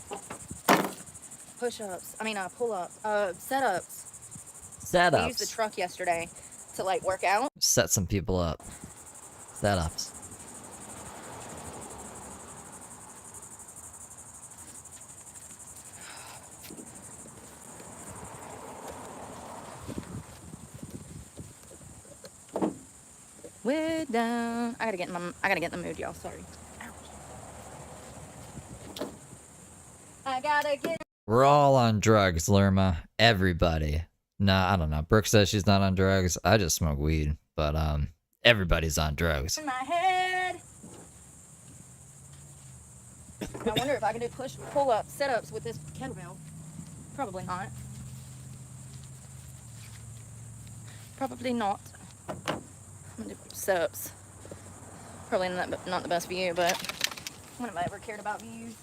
Push-ups. I mean, pull-ups. Set-ups.
Setups.
We used the truck yesterday to like work out.
Set some people up. Setups.
Way down. I gotta get in the mood, y'all. Sorry. I gotta get.
We're all on drugs, Lerma. Everybody. Nah, I don't know. Brooke says she's not on drugs. I just smoke weed. But everybody's on drugs.
In my head. I wonder if I can do pull-ups, sit-ups with this kettlebell. Probably not. Probably not. I'm gonna do sit-ups. Probably not the best view, but when have I ever cared about views?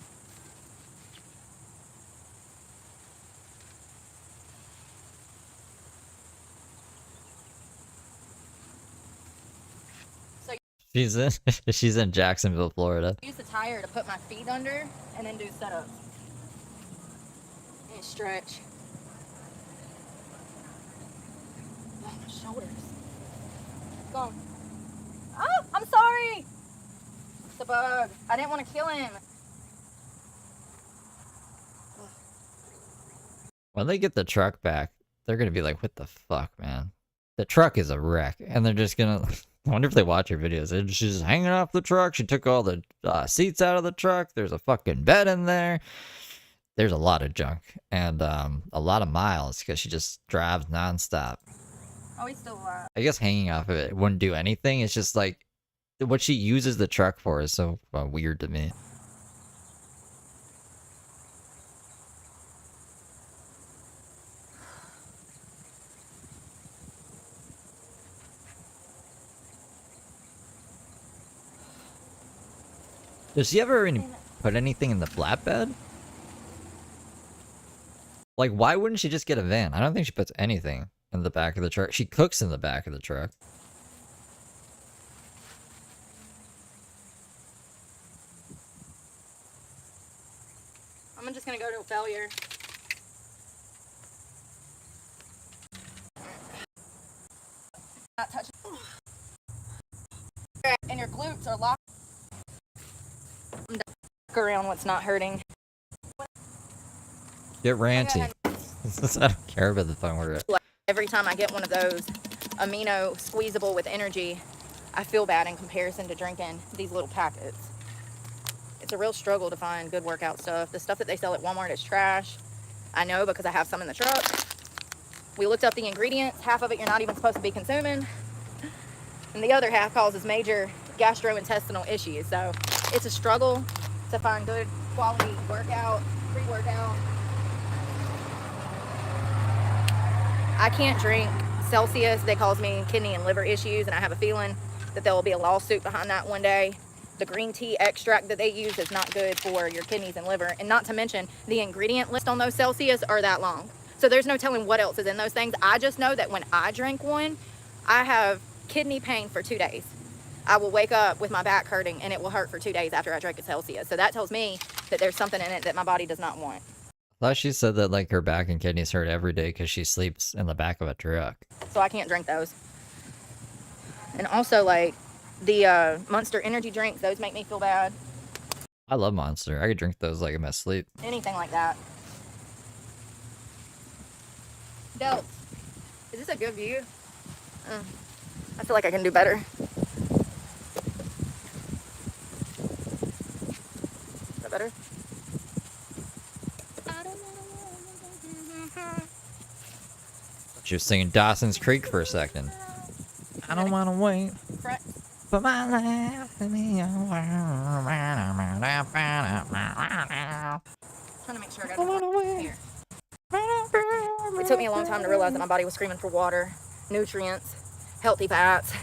She's in Jacksonville, Florida.
Use the tire to put my feet under and then do sit-ups. And stretch. Oh, my shoulders. Go on. Oh, I'm sorry. It's a bug. I didn't want to kill him.
When they get the truck back, they're gonna be like, what the fuck, man? The truck is a wreck. And they're just gonna... I wonder if they watch your videos. She's just hanging off the truck. She took all the seats out of the truck. There's a fucking bed in there. There's a lot of junk. And a lot of miles because she just drives nonstop.
Oh, he's still alive.
I guess hanging off of it wouldn't do anything. It's just like... what she uses the truck for is so weird to me. Does she ever put anything in the flatbed? Like, why wouldn't she just get a van? I don't think she puts anything in the back of the truck. She cooks in the back of the truck.
I'm just gonna go to a failure. Not touching. And your glutes are locked. Around what's not hurting.
Get ranty. I don't care about the fun word.
Every time I get one of those amino squeezable with energy, I feel bad in comparison to drinking these little packets. It's a real struggle to find good workout stuff. The stuff that they sell at Walmart is trash. I know because I have some in the truck. We looked up the ingredients. Half of it you're not even supposed to be consuming. And the other half causes major gastrointestinal issues. So it's a struggle to find good quality workout, pre-workout. I can't drink Celsius. They cause me kidney and liver issues, and I have a feeling that there will be a lawsuit behind that one day. The green tea extract that they use is not good for your kidneys and liver, and not to mention the ingredient list on those Celsius are that long. So there's no telling what else is in those things. I just know that when I drink one, I have kidney pain for 2 days. I will wake up with my back hurting, and it will hurt for 2 days after I drink a Celsius. So that tells me that there's something in it that my body does not want.
I thought she said that like her back and kidneys hurt every day because she sleeps in the back of a truck.
So I can't drink those. And also, like, the Monster energy drinks, those make me feel bad.
I love Monster. I could drink those like in my sleep.
Anything like that. Delts, is this a good view? I feel like I can do better. Is that better?
She was singing Dawson's Creek for a second. I don't want to wait for my life to be over.
Trying to make sure I got it here. It took me a long time to realize that my body was screaming for water, nutrients, healthy fats.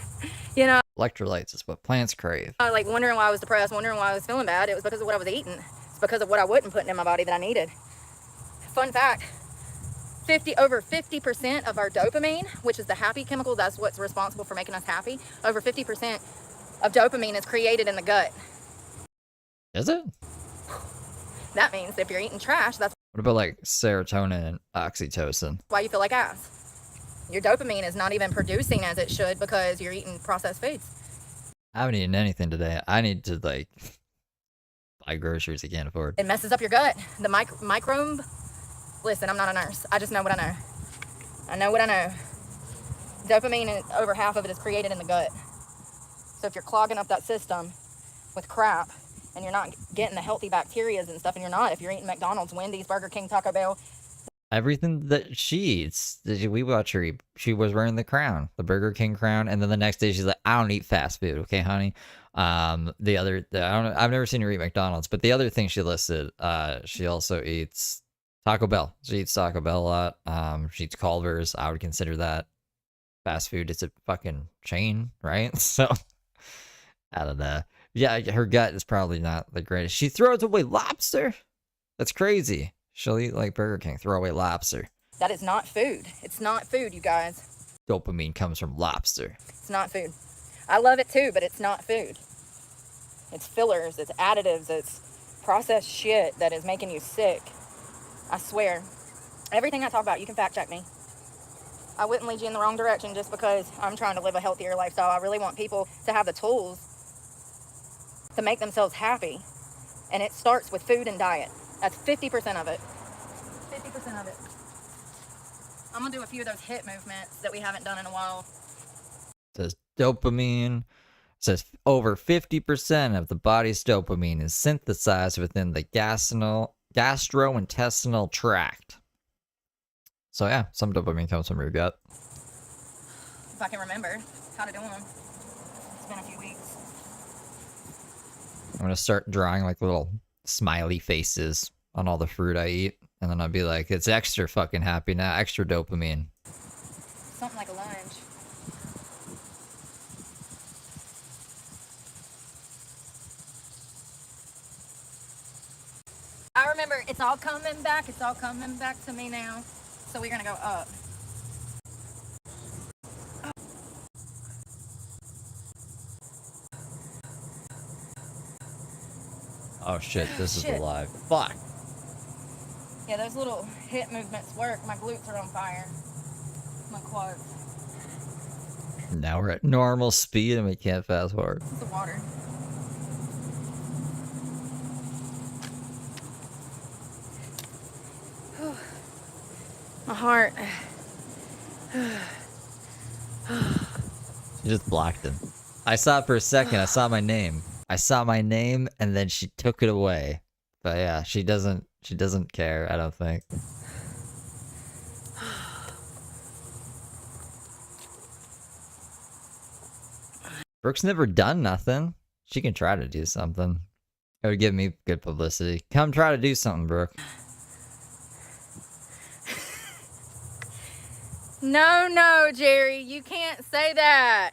You know,
Electrolytes is what plants crave.
I was like wondering why I was depressed, wondering why I was feeling bad. It was because of what I was eating. It's because of what I wasn't putting in my body that I needed. Fun fact, over 50% of our dopamine, which is the happy chemical, that's what's responsible for making us happy. Over 50% of dopamine is created in the gut.
Is it?
That means if you're eating trash, that's
What about like serotonin and oxytocin?
why you feel like ass. Your dopamine is not even producing as it should because you're eating processed foods.
I haven't eaten anything today. I need to like buy groceries I can't afford.
It messes up your gut. The microbe. Listen, I'm not a nurse. I just know what I know. I know what I know. Dopamine, over half of it is created in the gut. So if you're clogging up that system with crap and you're not getting the healthy bacteria and stuff, and you're not, if you're eating McDonald's, Wendy's, Burger King, Taco Bell.
Everything that she eats, we watch her eat. She was wearing the crown, the Burger King crown, and then the next day she's like, "I don't eat fast food, okay, honey." I don't know, I've never seen her eat McDonald's, but the other thing she listed, she also eats Taco Bell. She eats Taco Bell a lot. She eats Culver's. I would consider that fast food. It's a fucking chain, right? So I don't know. Yeah, her gut is probably not the greatest. She throws away lobster. That's crazy. She'll eat like Burger King, throw away lobster.
That is not food. It's not food, you guys.
Dopamine comes from lobster.
It's not food. I love it too, but it's not food. It's fillers, it's additives, it's processed shit that is making you sick. I swear. Everything I talk about, you can fact check me. I wouldn't lead you in the wrong direction just because I'm trying to live a healthier lifestyle. I really want people to have the tools to make themselves happy. And it starts with food and diet. That's 50% of it. 50% of it. I'm going to do a few of those hip movements that we haven't done in a while.
It says dopamine. It says over 50% of the body's dopamine is synthesized within the gastrointestinal tract. So yeah, some dopamine comes from your gut.
If I can remember how to do them. It's been a few weeks.
I'm going to start drawing like little smiley faces on all the fruit I eat. And then I'll be like, it's extra fucking happy now, extra dopamine.
Something like a lunge. I remember it's all coming back. It's all coming back to me now. So we're going to go up.
Oh shit, this is alive. Fuck.
Yeah, those little hip movements work. My glutes are on fire. My quads.
Now we're at normal speed and we can't fast forward.
It's the water. My heart.
She just blocked him. I saw it for a second. I saw my name. And then she took it away. But yeah, she doesn't care, I don't think. Brooke's never done nothing. She can try to do something. It would give me good publicity. Come try to do something, Brooke.
No, Jerry, you can't say that.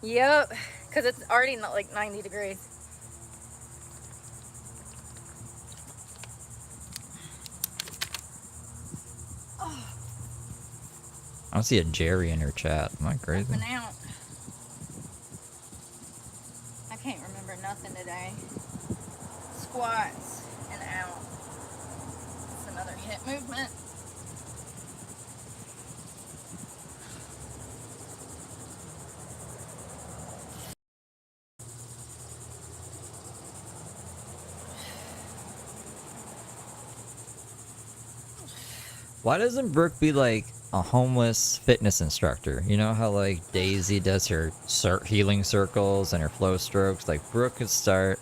Yep, because it's already not like 90 degrees.
I don't see a Jerry in her chat. Am I crazy?
Up and out. I can't remember nothing today. Squats and out. It's another hip movement.
Why doesn't Brooke be like a homeless fitness instructor? You know how like Daisy does her healing circles and her flow strokes? Like Brooke could start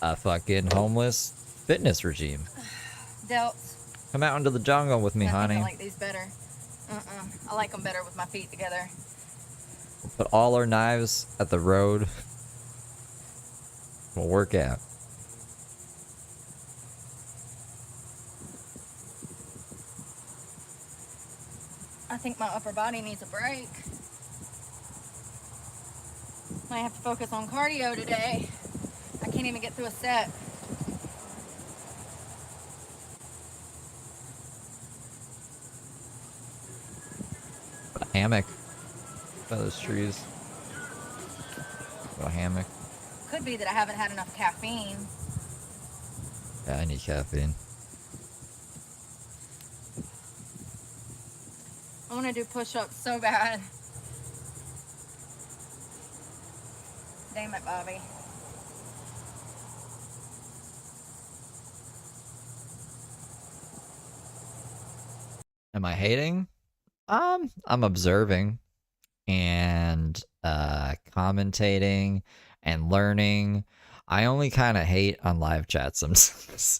a fucking homeless fitness regime.
Delts.
Come out into the jungle with me, honey.
I like these better. I like them better with my feet together.
We'll put all our knives at the road. We'll work out.
I think my upper body needs a break. Might have to focus on cardio today. I can't even get through a set.
Put a hammock by those trees. Put a hammock.
Could be that I haven't had enough caffeine.
Yeah, I need caffeine.
I want to do push-ups so bad. Damn it, Bobby.
Am I hating? I'm observing and commentating and learning. I only kind of hate on live chat sometimes.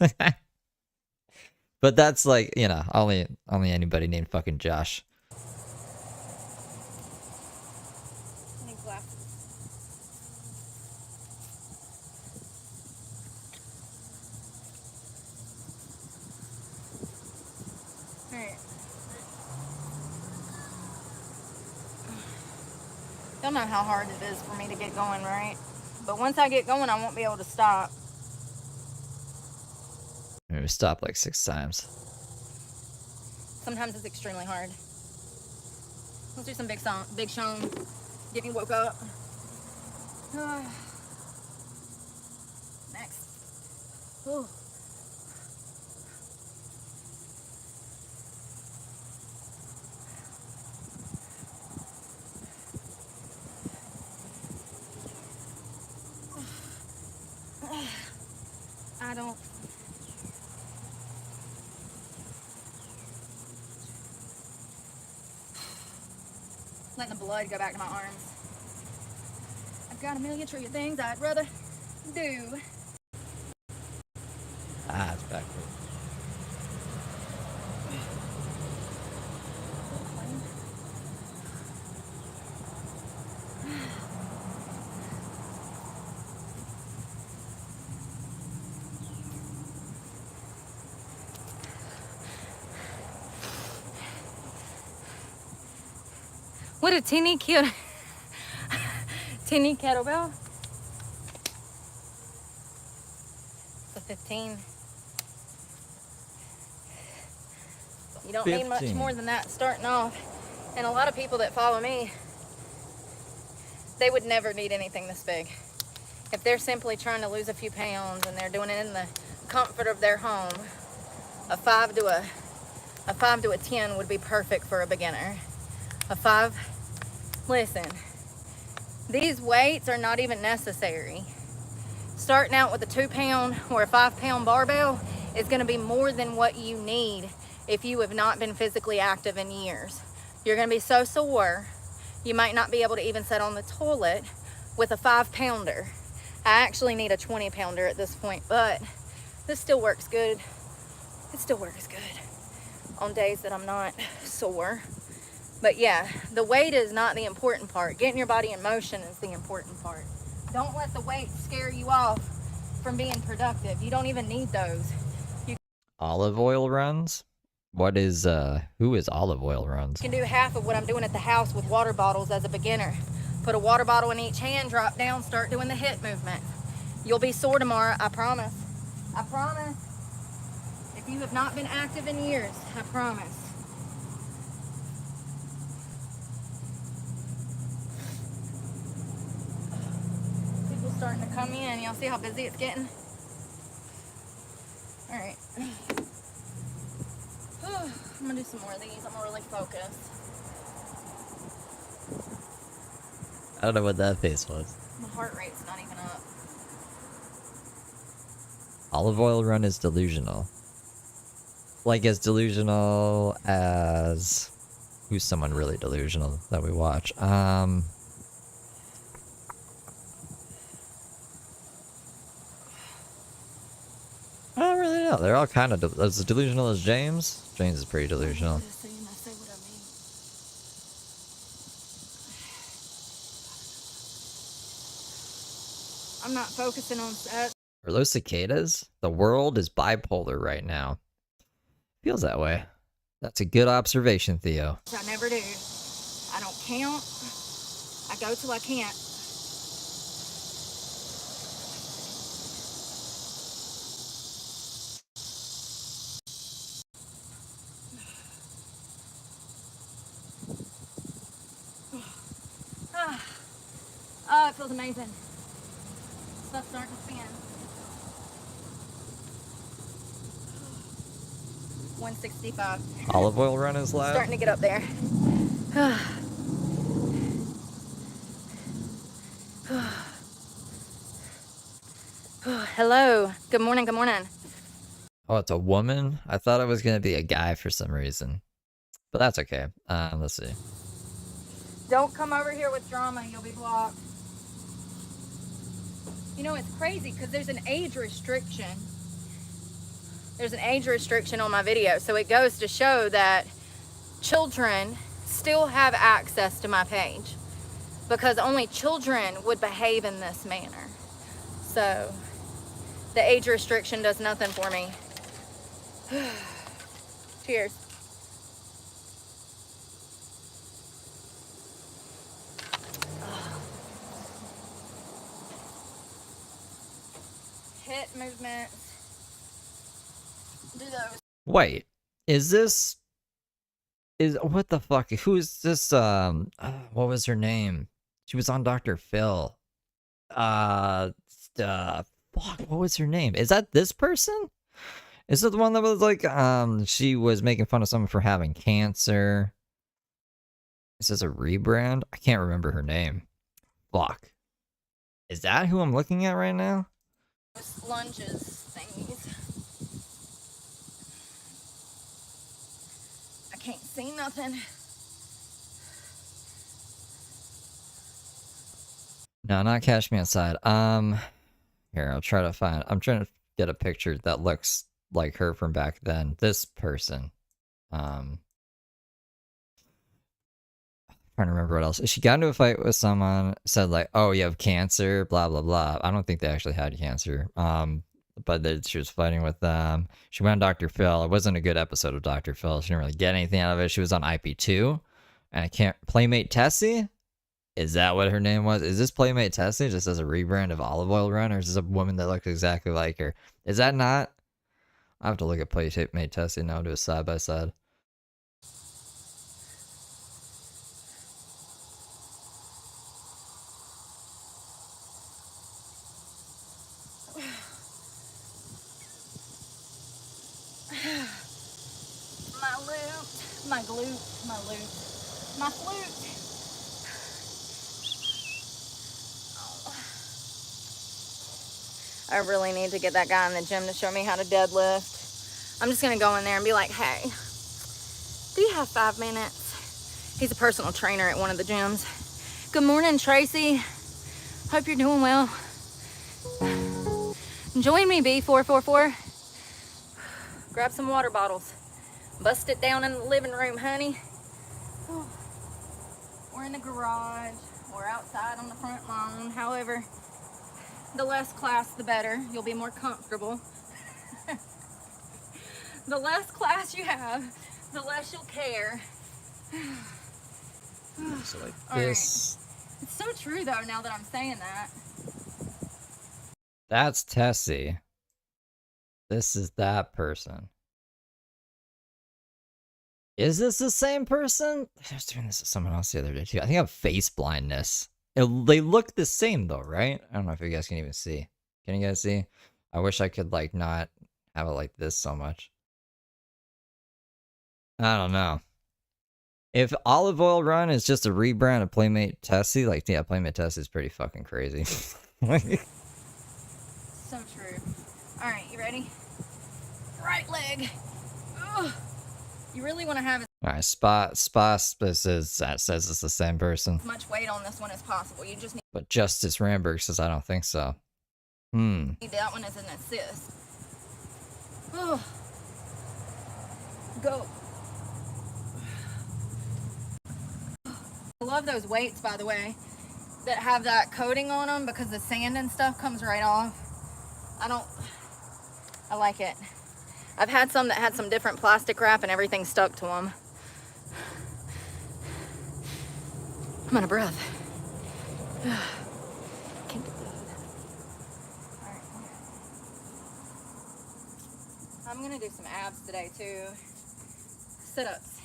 But that's like, you know, only anybody named fucking Josh.
Y'all know how hard it is for me to get going, right? But once I get going, I won't be able to stop.
We stopped like 6 times.
Sometimes it's extremely hard. Let's do some Big Sean. Get me woke up. Next. Ooh. I don't. Letting the blood go back to my arms. I've got a million trillion things I'd rather do.
Ah, it's backward.
What a teeny cute teeny kettlebell. It's a 15. You don't need much
15.
more than that starting off. And a lot of people that follow me, they would never need anything this big. If they're simply trying to lose a few pounds and they're doing it in the comfort of their home, a 5 to a 10 would be perfect for a beginner. A 5. Listen, these weights are not even necessary. Starting out with a 2-pound or a 5-pound barbell is going to be more than what you need if you have not been physically active in years. You're going to be so sore, you might not be able to even sit on the toilet with a 5-pounder. I actually need a 20-pounder at this point, but this still works good. It still works good on days that I'm not sore. But yeah, the weight is not the important part. Getting your body in motion is the important part. Don't let the weight scare you off from being productive. You don't even need those.
Olive oil runs? What is, who is olive oil runs?
You can do half of what I'm doing at the house with water bottles as a beginner. Put a water bottle in each hand, drop down, start doing the hip movement. You'll be sore tomorrow, I promise. I promise. If you have not been active in years, I promise. starting to come in. Y'all see how busy it's getting? All right. I'm gonna do some more of these. I'm gonna really focus.
I don't know what that face was.
My heart rate's not even up.
Olive oil run is delusional. Like as delusional as... Who's someone really delusional that we watch? I don't really know. They're all kind of as delusional as James. James is pretty delusional.
Say what I mean. I'm not focusing on that.
Are those cicadas? The world is bipolar right now. Feels that way. That's a good observation, Theo.
I never do. I don't count. I go till I can't. Oh, it feels amazing. Stuff's starting to spin. 165.
Olive oil run is live.
Starting to get up there. Hello. Good morning. Good morning.
Oh, it's a woman? I thought it was going to be a guy for some reason. But that's okay. Let's see.
Don't come over here with drama. You'll be blocked. You know, it's crazy because there's an age restriction. There's an age restriction on my video. So it goes to show that children still have access to my page because only children would behave in this manner. So the age restriction does nothing for me. Cheers. Hip movements. Do those.
Wait, what the fuck? Who's this? What was her name? She was on Dr. Phil. Fuck, what was her name? Is that this person? Is it the one that was like, she was making fun of someone for having cancer? Is this a rebrand? I can't remember her name. Fuck. Is that who I'm looking at right now?
Lunges thingies. I can't see nothing.
No, not Cash Me Outside. Here, I'll try to find. I'm trying to get a picture that looks like her from back then. This person. Trying to remember what else. She got into a fight with someone, said like, "Oh, you have cancer," blah blah blah. I don't think they actually had cancer. But she was fighting with them. She went on Dr. Phil. It wasn't a good episode of Dr. Phil. She didn't really get anything out of it. She was on IP2, and I can't. Playmate Tessie. Is that what her name was? Is this Playmate Tessie just as a rebrand of Olive Oil Run, or is this a woman that looks exactly like her? Is that not? I have to look at Playmate Tessie now, do a side by side.
My loot, my glute, my loot, my flute. I really need to get that guy in the gym to show me how to deadlift. I'm just gonna go in there and be like, hey, do you have 5 minutes? He's a personal trainer at one of the gyms. Good morning, Tracy. Hope you're doing well. Join me, B444. Grab some water bottles. Bust it down in the living room, honey. Or in the garage, or outside on the front lawn, however. The less class, the better. You'll be more comfortable. The less class you have, the less you'll care.
So like
All
this.
right. It's so true, though, now that I'm saying that.
That's Tessie. This is that person. Is this the same person? I was doing this to someone else the other day, too. I think I have face blindness. They look the same though, right? I don't know if you guys can even see. Can you guys see? I wish I could like not have it like this so much. I don't know. If Olive Oil Run is just a rebrand of Playmate Tessie, like, yeah, Playmate Tessie is pretty fucking crazy.
So true. Alright, you ready? Right leg. Ugh. You really want to have
Alright, Spa says it's the same person.
as much weight on this one as possible. You just
But Justice Ramberg says I don't think so.
need that one as an assist. Ugh. Go. I love those weights, by the way, that have that coating on them because the sand and stuff comes right off. I like it. I've had some that had some different plastic wrap and everything stuck to them. I'm out of breath. Can't get that. All right. I'm gonna do some abs today too. Sit-ups.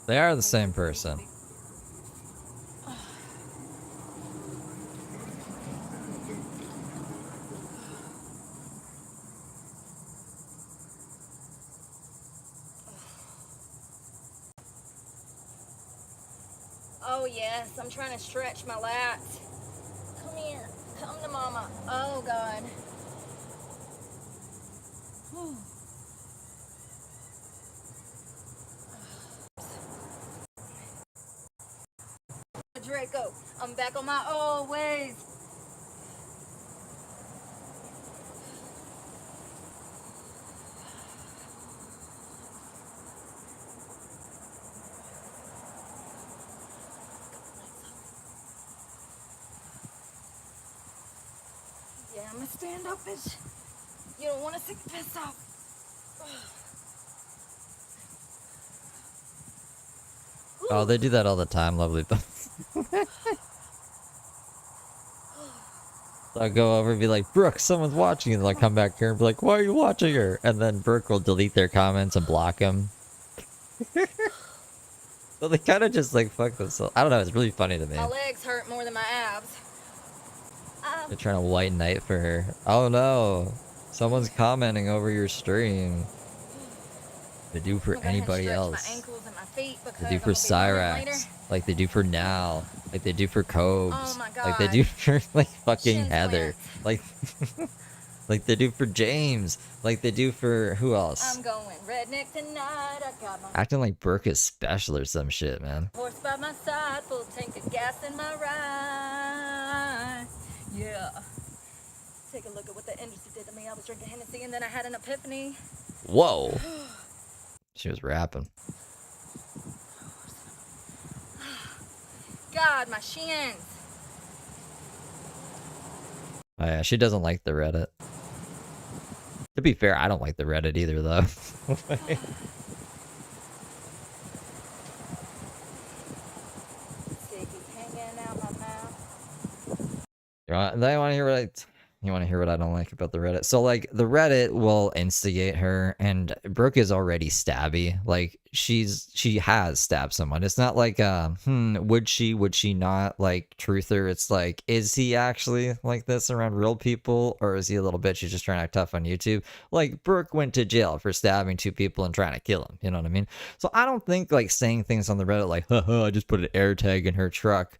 They are the same person.
Oh yes, I'm trying to stretch my lats. Come here, come to mama. Oh God. Whew. Draco, I'm back on my old ways. Yeah, I'm gonna stand up, bitch. You don't want to see the piss off.
Oh, they do that all the time, lovely. I'll go over and be like, Brooke, someone's watching, and they'll come back here and be like, why are you watching her? And then Brooke will delete their comments and block them. Well, they kind of just like fuck themselves. I don't know, it's really funny to me.
My legs hurt more than my abs.
They're trying to white knight for her. Oh no, someone's commenting over your stream. They do for anybody else.
My ankles and my feet because
They do for Cyrax, like they do for Now, like they do for Cobes,
Oh my
like they do
God.
for like fucking
Shin
Heather, like like they do for James, like they do for who else?
I'm going redneck tonight. I got my
Acting like Brooke is special or some shit, man.
horse by my side, full tank of gas in my ride. Yeah. Take a look at what the industry did to me. I was drinking Hennessy and then I had an epiphany.
Whoa. She was rapping.
God, my shins.
Oh yeah, she doesn't like the Reddit. To be fair, I don't like the Reddit either, though.
Sticky hanging out my mouth.
You want to hear what I don't like about the Reddit? So like the Reddit will instigate her, and Brooke is already stabby. Like she has stabbed someone. It's not like would she not, like truther. It's like, is he actually like this around real people, or is he a little bitch who's just trying to act tough on YouTube? Like Brooke went to jail for stabbing 2 people and trying to kill him. You know what I mean? So I don't think like saying things on the Reddit like, haha, I just put an air tag in her truck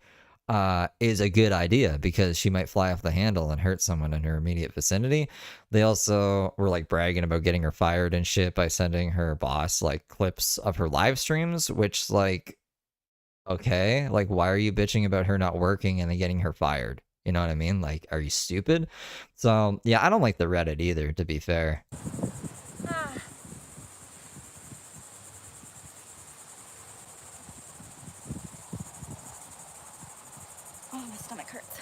is a good idea, because she might fly off the handle and hurt someone in her immediate vicinity. They also were like bragging about getting her fired and shit by sending her boss like clips of her live streams, which like, okay, like why are you bitching about her not working and then getting her fired? You know what I mean? Like, are you stupid? So yeah, I don't like the Reddit either, to be fair.
Oh, my stomach hurts.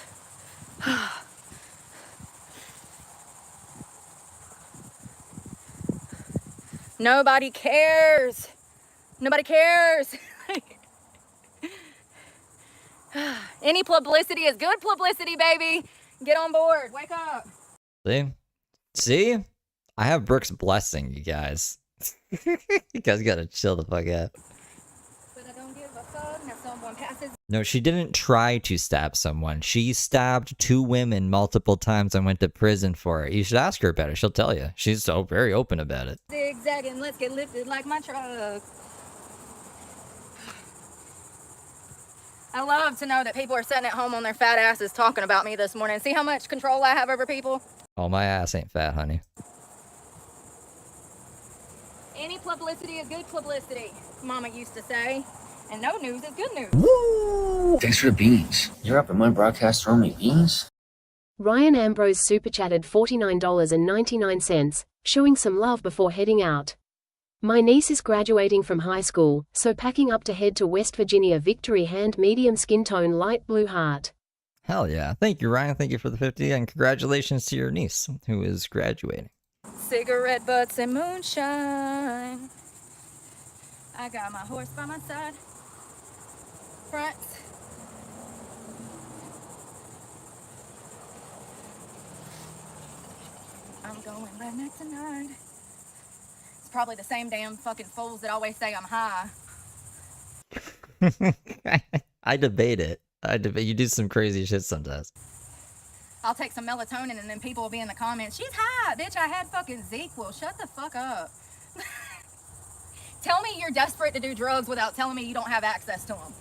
Nobody cares. Nobody cares. Any publicity is good publicity, baby. Get on board. Wake up.
See, I have Brooke's blessing, you guys. You guys gotta chill the fuck out.
But I
No, she didn't try to stab someone. She stabbed 2 women multiple times and went to prison for it. You should ask her about it. She'll tell you. She's so very open about it.
Zigzagging, let's get lifted like my truck. I love to know that people are sitting at home on their fat asses talking about me this morning. See how much control I have over people?
Oh, my ass ain't fat, honey.
Any publicity is good publicity, Mama used to say. And no news is good news.
Woo! Thanks for the beans. You're up in my broadcast throwing me beans?
Ryan Ambrose super chatted $49.99, showing some love before heading out. My niece is graduating from high school, so packing up to head to West Virginia. Victory hand, medium skin tone, light blue heart.
Hell yeah. Thank you, Ryan. Thank you for the 50, and congratulations to your niece, who is graduating.
Cigarette butts and moonshine. I got my horse by my side. Front. I'm going redneck tonight. It's probably the same damn fucking fools that always say I'm high.
I debate it. You do some crazy shit sometimes.
I'll take some melatonin and then people will be in the comments, she's high, bitch, I had fucking ZzzQuil. Shut the fuck up. Tell me you're desperate to do drugs without telling me you don't have access to them.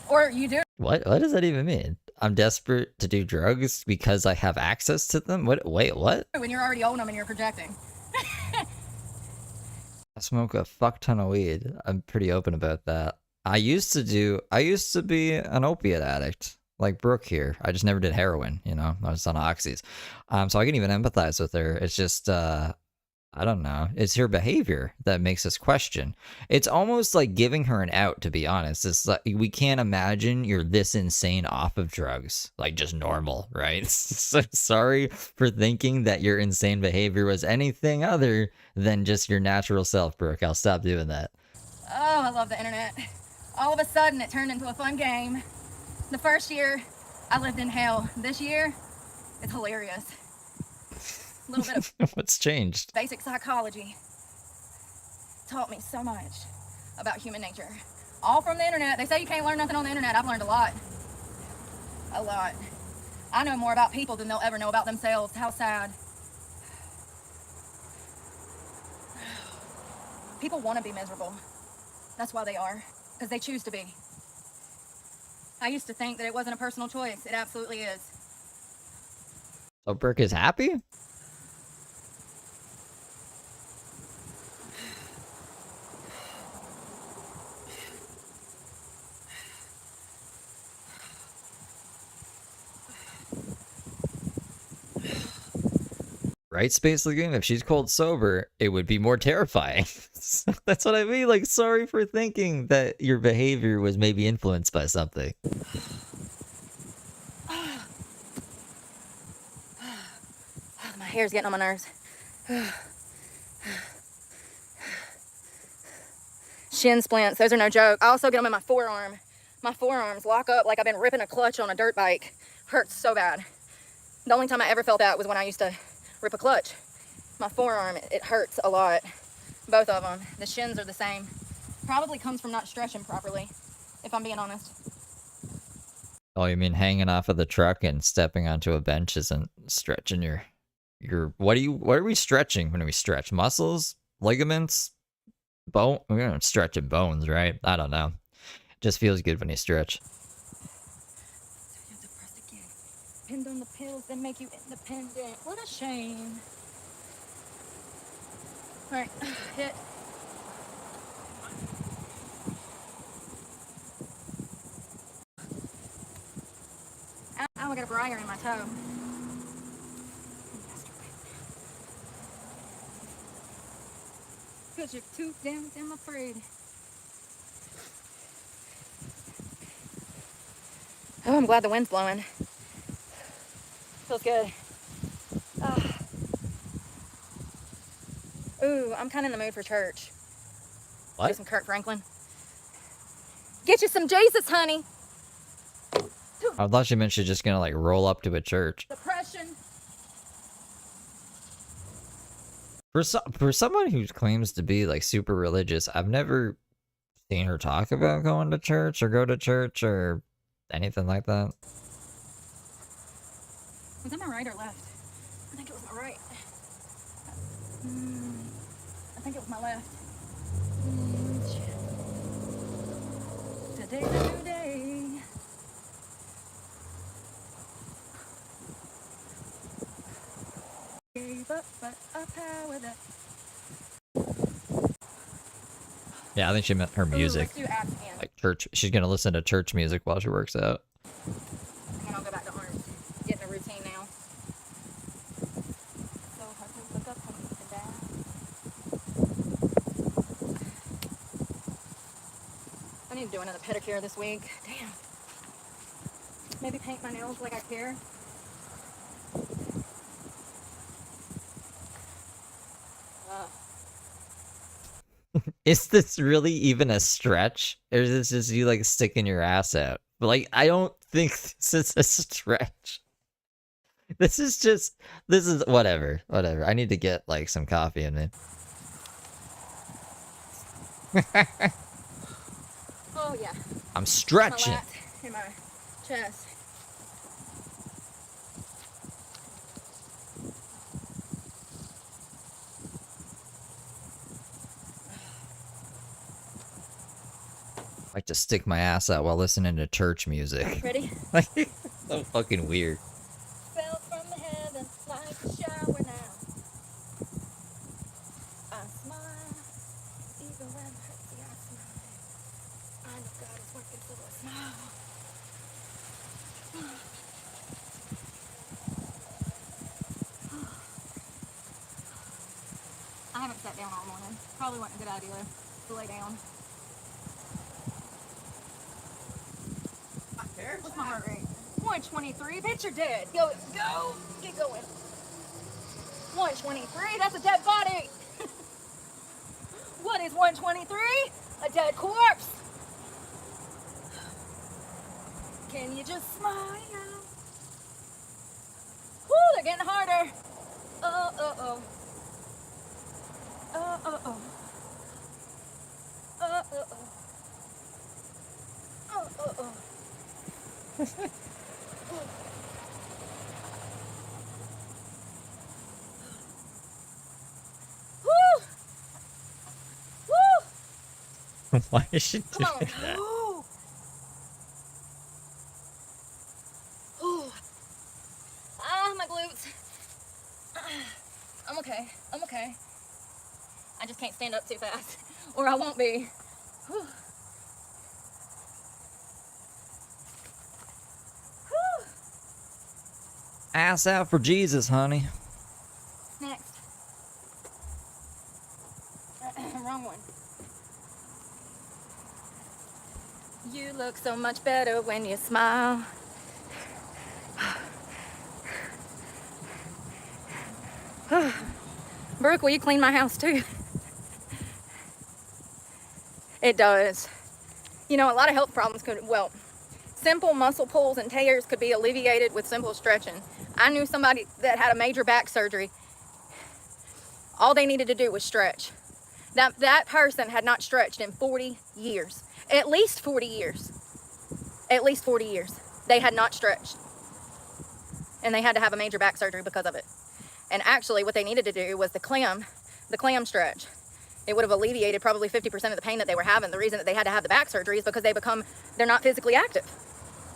Or you do.
What does that even mean? I'm desperate to do drugs because I have access to them? Wait, what?
When you're already on them and you're projecting.
I smoke a fuck ton of weed. I'm pretty open about that. I used to be an opiate addict, like Brooke here. I just never did heroin, you know? I was on oxys. So I can even empathize with her. It's just, I don't know. It's her behavior that makes us question. It's almost like giving her an out, to be honest. It's like, we can't imagine you're this insane off of drugs. Like, just normal, right? So sorry for thinking that your insane behavior was anything other than just your natural self, Brooke. I'll stop doing that.
Oh, I love the internet. All of a sudden, it turned into a fun game. The first year, I lived in hell. This year, it's hilarious. A little bit of
What's changed?
basic psychology taught me so much about human nature. All from the internet. They say you can't learn nothing on the internet. I've learned a lot. A lot. I know more about people than they'll ever know about themselves. How sad. People want to be miserable. That's why they are. Because they choose to be. I used to think that it wasn't a personal choice. It absolutely is.
So Brooke is happy? Right, Space Lagoon? If she's cold sober, it would be more terrifying. So that's what I mean. Like, sorry for thinking that your behavior was maybe influenced by something.
My hair's getting on my nerves. Shin splints, those are no joke. I also get them in my forearm. My forearms lock up like I've been ripping a clutch on a dirt bike. Hurts so bad. The only time I ever felt that was when I used to rip a clutch. My forearm, it hurts a lot. Both of them. The shins are the same. Probably comes from not stretching properly, if I'm being honest.
Oh, you mean hanging off of the truck and stepping onto a bench isn't stretching your what are we stretching when we stretch? Muscles? Ligaments? Bone? We're not stretching bones, right? I don't know. Just feels good when you stretch.
Pinned on the pills that make you independent. What a shame. All right, hit. Ow, I got a briar in my toe. Put your tooth down, I'm afraid. Oh, I'm glad the wind's blowing. Feels good. Ooh, I'm kind of in the mood for church.
What?
Do some Kirk Franklin. Get you some Jesus, honey.
I thought she meant she's just gonna like roll up to a church.
Depression.
For someone who claims to be like super religious, I've never seen her talk about going to church or go to church or anything like that?
Was that my right or left? I think it was my right. I think it was my left. Today's a new day. Gave up, but a power that.
Yeah, I think she meant her music.
Let's do abs again.
Like church. She's gonna listen to church music while she works out.
And then I'll go back to arms. Get in a routine now. So hard to look up and down. I need to do another pedicure this week. Damn. Maybe paint my nails like I care.
Is this really even a stretch? Or is this just you like sticking your ass out? But like, I don't think this is a stretch. This is whatever. I need to get like some coffee in me.
Oh yeah.
I'm stretching.
My lats and my chest.
I like to stick my ass out while listening to church music.
Ready?
Like, so fucking weird.
Fell from the heavens like a shower now. I smile, even when it hurts me, I smile. I know God is working, so I smile. I haven't sat down all morning. Probably wasn't a good idea to lay down. What's my heart rate? 123. Bitch, you're dead. Go. Get going. 123. That's a dead body. What is 123? A dead corpse. Can you just smile? Woo, they're getting harder. Oh. Oh.
Why is she
Come on.
doing that?
My glutes. I'm okay. I just can't stand up too fast, or I won't be. Whew.
Ass out for Jesus, honey.
Next. Wrong one. You look so much better when you smile. Brooke, will you clean my house too? It does. You know, a lot of health problems simple muscle pulls and tears could be alleviated with simple stretching. I knew somebody that had a major back surgery. All they needed to do was stretch. That person had not stretched in 40 years. At least 40 years. At least 40 years. They had not stretched. And they had to have a major back surgery because of it. And actually what they needed to do was the clam stretch. It would have alleviated probably 50% of the pain that they were having. The reason that they had to have the back surgery is because they're not physically active.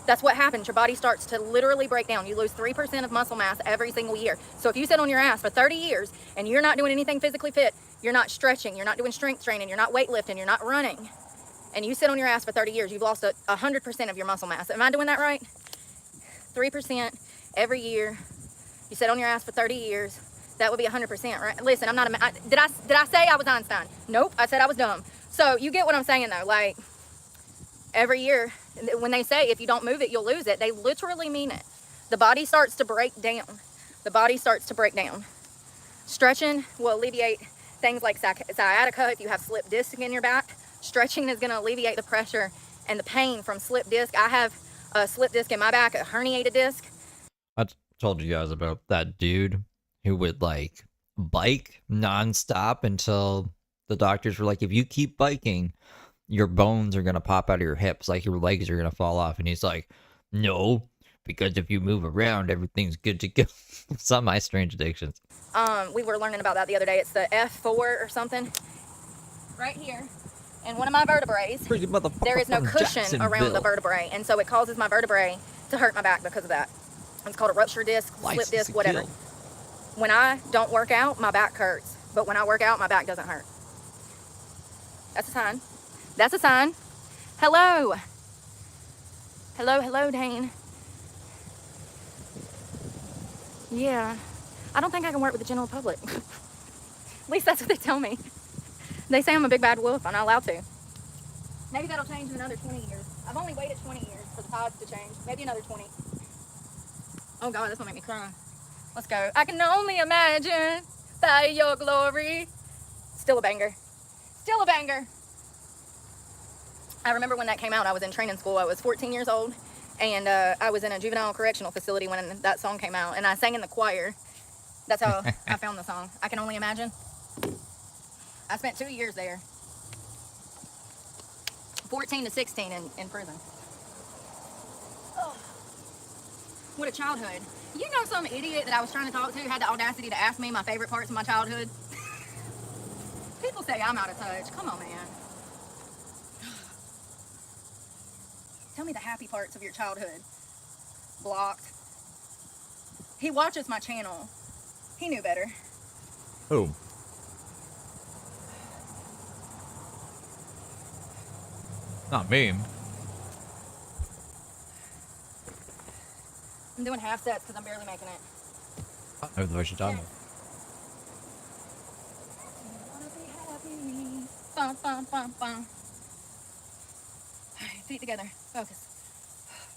That's what happens. Your body starts to literally break down. You lose 3% of muscle mass every single year. So if you sit on your ass for 30 years and you're not doing anything physically fit, you're not stretching, you're not doing strength training, you're not weightlifting, you're not running, and you sit on your ass for 30 years, you've lost 100% of your muscle mass. Am I doing that right? 3% every year. You sit on your ass for 30 years. That would be 100%, right? Listen, I'm not did I say I was Einstein? Nope, I said I was dumb. So you get what I'm saying though, like every year when they say if you don't move it, you'll lose it, they literally mean it. The body starts to break down. Stretching will alleviate things like sciatica. If you have slip disc in your back, stretching is gonna alleviate the pressure and the pain from slip disc. I have a slip disc in my back, a herniated disc.
I told you guys about that dude who would like bike nonstop until the doctors were like, if you keep biking, your bones are gonna pop out of your hips, like your legs are gonna fall off. And he's like, no, because if you move around, everything's good to go. Some of my strange addictions.
We were learning about that the other day. It's the F4 or something. Right here. And one of my vertebrae, there is no cushion around the vertebrae. And so it causes my vertebrae to hurt my back because of that. It's called a rupture disc, slip disc, whatever. When I don't work out, my back hurts. But when I work out, my back doesn't hurt. That's a sign. That's a sign. Hello. Hello, Dane. Yeah. I don't think I can work with the general public. At least that's what they tell me. They say I'm a big bad wolf. I'm not allowed to. Maybe that'll change in another 20 years. I've only waited 20 years for the tides to change. Maybe another 20. Oh God, this will make me cry. Let's go. I can only imagine by your glory. Still a banger. Still a banger. I remember when that came out, I was in training school. I was 14 years old, and I was in a juvenile correctional facility when that song came out, and I sang in the choir. That's how I found the song. I can only imagine. I spent 2 years there. 14 to 16 in prison. Oh, what a childhood. You know, some idiot that I was trying to talk to had the audacity to ask me my favorite parts of my childhood. People say I'm out of touch. Come on, man. Tell me the happy parts of your childhood. Blocked. He watches my channel. He knew better.
Who? Not me.
I'm doing half sets because I'm barely making it.
I know the voice you're talking about.
Bum, bum, bum, bum. All right, feet together. Focus.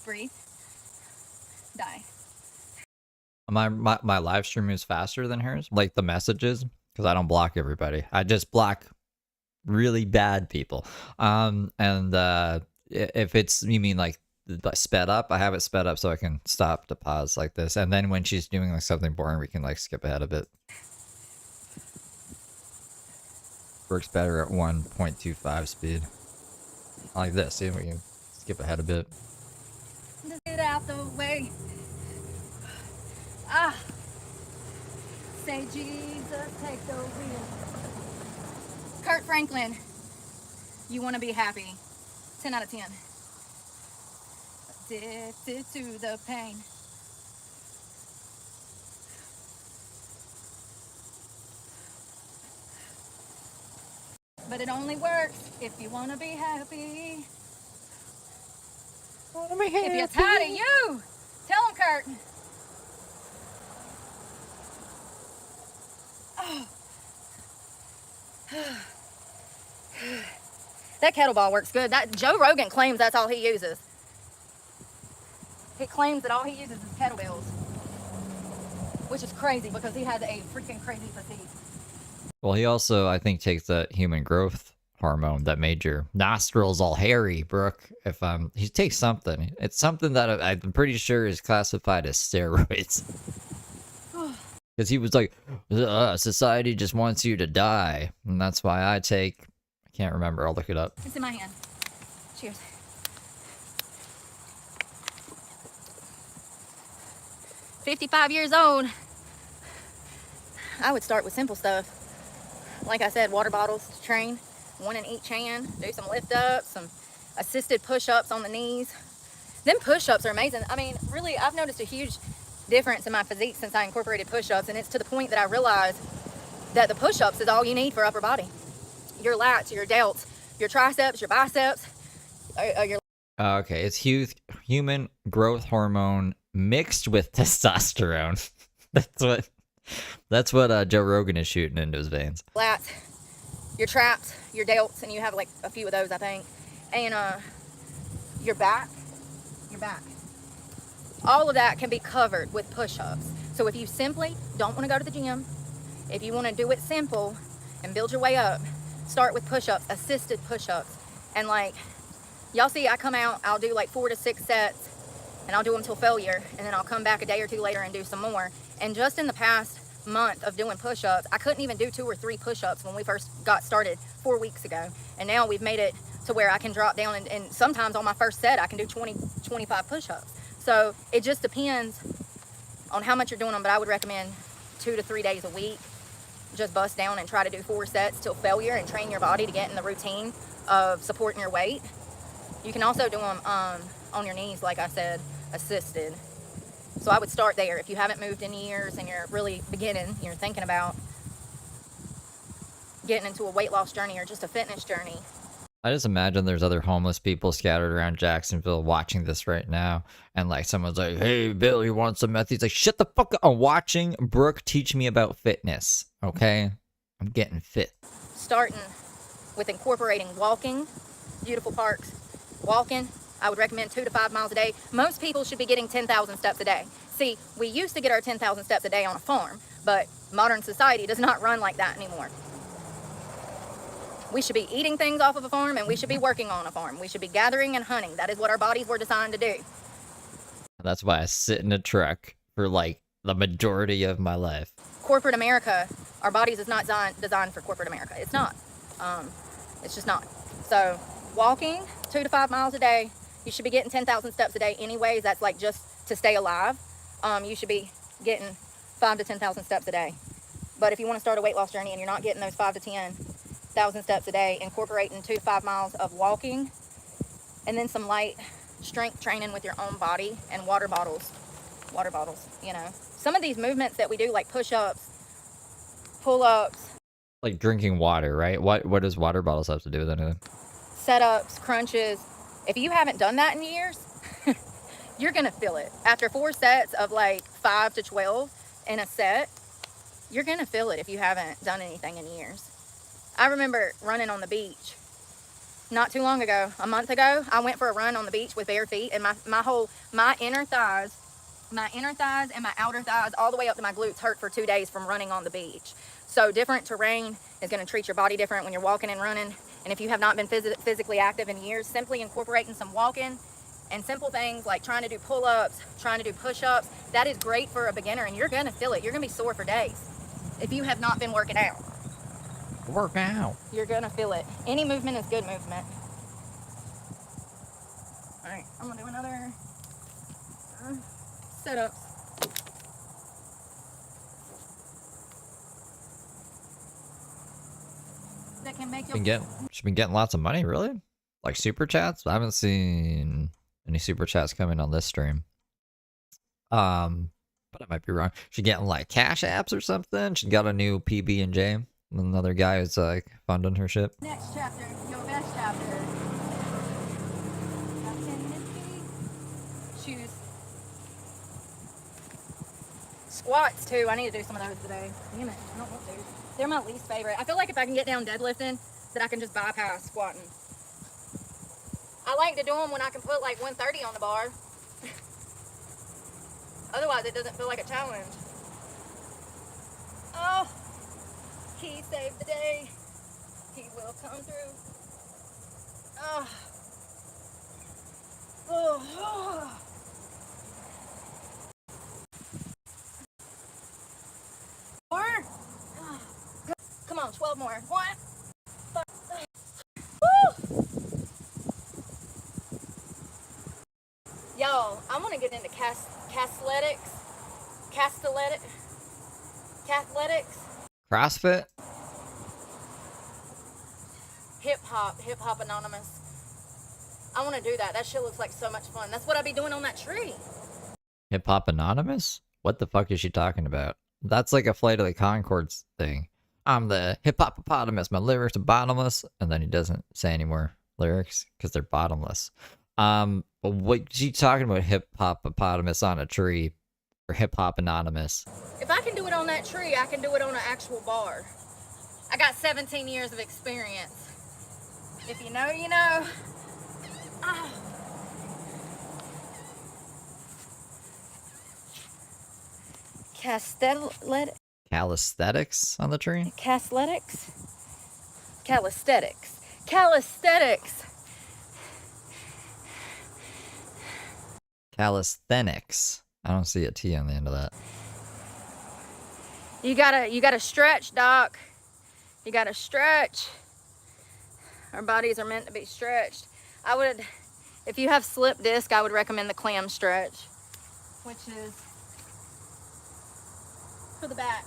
Breathe. Die.
My live stream is faster than hers, like the messages, because I don't block everybody. I just block really bad people. If it's, you mean like sped up, I have it sped up so I can stop to pause like this, and then when she's doing like something boring, we can like skip ahead a bit. Works better at 1.25 speed. Like this, see, we can skip ahead a bit.
Just get out the way. Ah. Say Jesus, take the wheel. Kurt Franklin, you want to be happy. 10 out of 10. Addicted to the pain. But it only works if you want to be happy. If you're tired of you, tell him, Kurt. Oh. That kettlebell works good. That Joe Rogan claims that's all he uses. He claims that all he uses is kettlebells, which is crazy because he has a freaking crazy physique.
Well, he also, I think, takes that human growth hormone that made your nostrils all hairy, Brooke. He takes something. It's something that I'm pretty sure is classified as steroids. Because he was like, society just wants you to die. And that's why I can't remember. I'll look it up.
It's in my hand. Cheers. "55 years old. I would start with simple stuff. Like I said, water bottles to train, one in each hand, do some lift ups, some assisted push-ups on the knees. Them push-ups are amazing. I mean, really, I've noticed a huge difference in my physique since I incorporated push-ups, and it's to the point that I realized that the push-ups is all you need for upper body. Your lats, your delts, your triceps, your biceps, your...
Okay, it's human growth hormone mixed with testosterone. That's what Joe Rogan is shooting into his veins.
Lats, your traps, your delts, and you have like a few of those, I think. And your back. All of that can be covered with push-ups. So if you simply don't want to go to the gym, if you want to do it simple and build your way up, start with push-ups, assisted push-ups. And like, y'all see, I come out, I'll do like 4 to 6 sets, and I'll do them till failure, and then I'll come back a day or two later and do some more. And just in the past month of doing push-ups, I couldn't even do 2 or 3 push-ups when we first got started 4 weeks ago. And now we've made it to where I can drop down, and sometimes on my first set I can do 20, 25 push-ups. So it just depends on how much you're doing them, but I would recommend 2 to 3 days a week. Just bust down and try to do 4 sets till failure and train your body to get in the routine of supporting your weight. You can also do them on your knees, like I said, assisted. So I would start there. If you haven't moved in years and you're really beginning, you're thinking about getting into a weight loss journey or just a fitness journey.
I just imagine there's other homeless people scattered around Jacksonville watching this right now, and like someone's like, "Hey, Bill, you want some meth?" He's like, "Shut the fuck up! I'm watching Brooke teach me about fitness. Okay, I'm getting fit."
Starting with incorporating walking, beautiful parks, walking. I would recommend 2 to 5 miles a day. Most people should be getting 10,000 steps a day. See, we used to get our 10,000 steps a day on a farm, but modern society does not run like that anymore. We should be eating things off of a farm, and we should be working on a farm. We should be gathering and hunting. That is what our bodies were designed to do.
That's why I sit in a truck for like the majority of my life.
Corporate America, our bodies is not designed for corporate America. It's not. It's just not. So walking 2 to 5 miles a day. You should be getting 10,000 steps a day anyways. That's like just to stay alive. You should be getting 5 to 10,000 steps a day. But if you want to start a weight loss journey and you're not getting those 5 to 10,000 steps a day, incorporating 2 to 5 miles of walking, and then some light strength training with your own body, and water bottles, you know. Some of these movements that we do, like push-ups, pull-ups,
Like drinking water, right? What does water bottles have to do with anything?
set-ups, crunches. If you haven't done that in years, you're gonna feel it. After 4 sets of like 5 to 12 in a set, you're gonna feel it if you haven't done anything in years. I remember running on the beach not too long ago, a month ago. I went for a run on the beach with bare feet, and my inner thighs and my outer thighs all the way up to my glutes hurt for 2 days from running on the beach. So different terrain is going to treat your body different when you're walking and running. And if you have not been physically active in years, simply incorporating some walking and simple things like trying to do pull-ups, trying to do push-ups, that is great for a beginner, and you're going to feel it. You're going to be sore for days if you have not been working out.
Work out.
You're going to feel it. Any movement is good movement. All right, I'm going to do another setup. That can make
She's been getting lots of money, really? Like super chats? I haven't seen any super chats coming on this stream. But I might be wrong. She getting like cash apps or something? She got a new PB&J. Another guy who's like funding her shit.
Next chapter, your best chapter. Shoes. Squats too. I need to do some of those today. Damn it, I don't want to. They're my least favorite. I feel like if I can get down deadlifting, that I can just bypass squatting. I like to do them when I can put like 130 on the bar. Otherwise, it doesn't feel like a challenge. Oh, he saved the day. He will come through. Oh. Oh. Oh. More? Oh. Come on, 12 more. 1. Woo! Y'all, I'm gonna get into cathletics.
CrossFit?
Hip hop anonymous. I want to do that. That shit looks like so much fun. That's what I be doing on that tree.
Hip Hop Anonymous? What the fuck is she talking about? That's like a Flight of the Conchords thing. I'm the hip hopopotamus. My lyrics are bottomless. And then he doesn't say any more lyrics because they're bottomless. What she talking about? Hip hopopotamus on a tree, or Hip Hop Anonymous?
If I can do it on that tree, I can do it on an actual bar. I got 17 years of experience. If you know, you know. Oh.
Calisthenics on the tree?
Calisthenics.
Calisthenics. I don't see a T on the end of that.
You gotta stretch, Doc. You gotta stretch. Our bodies are meant to be stretched. I would, if you have slip disc, I would recommend the clam stretch, which is for the back.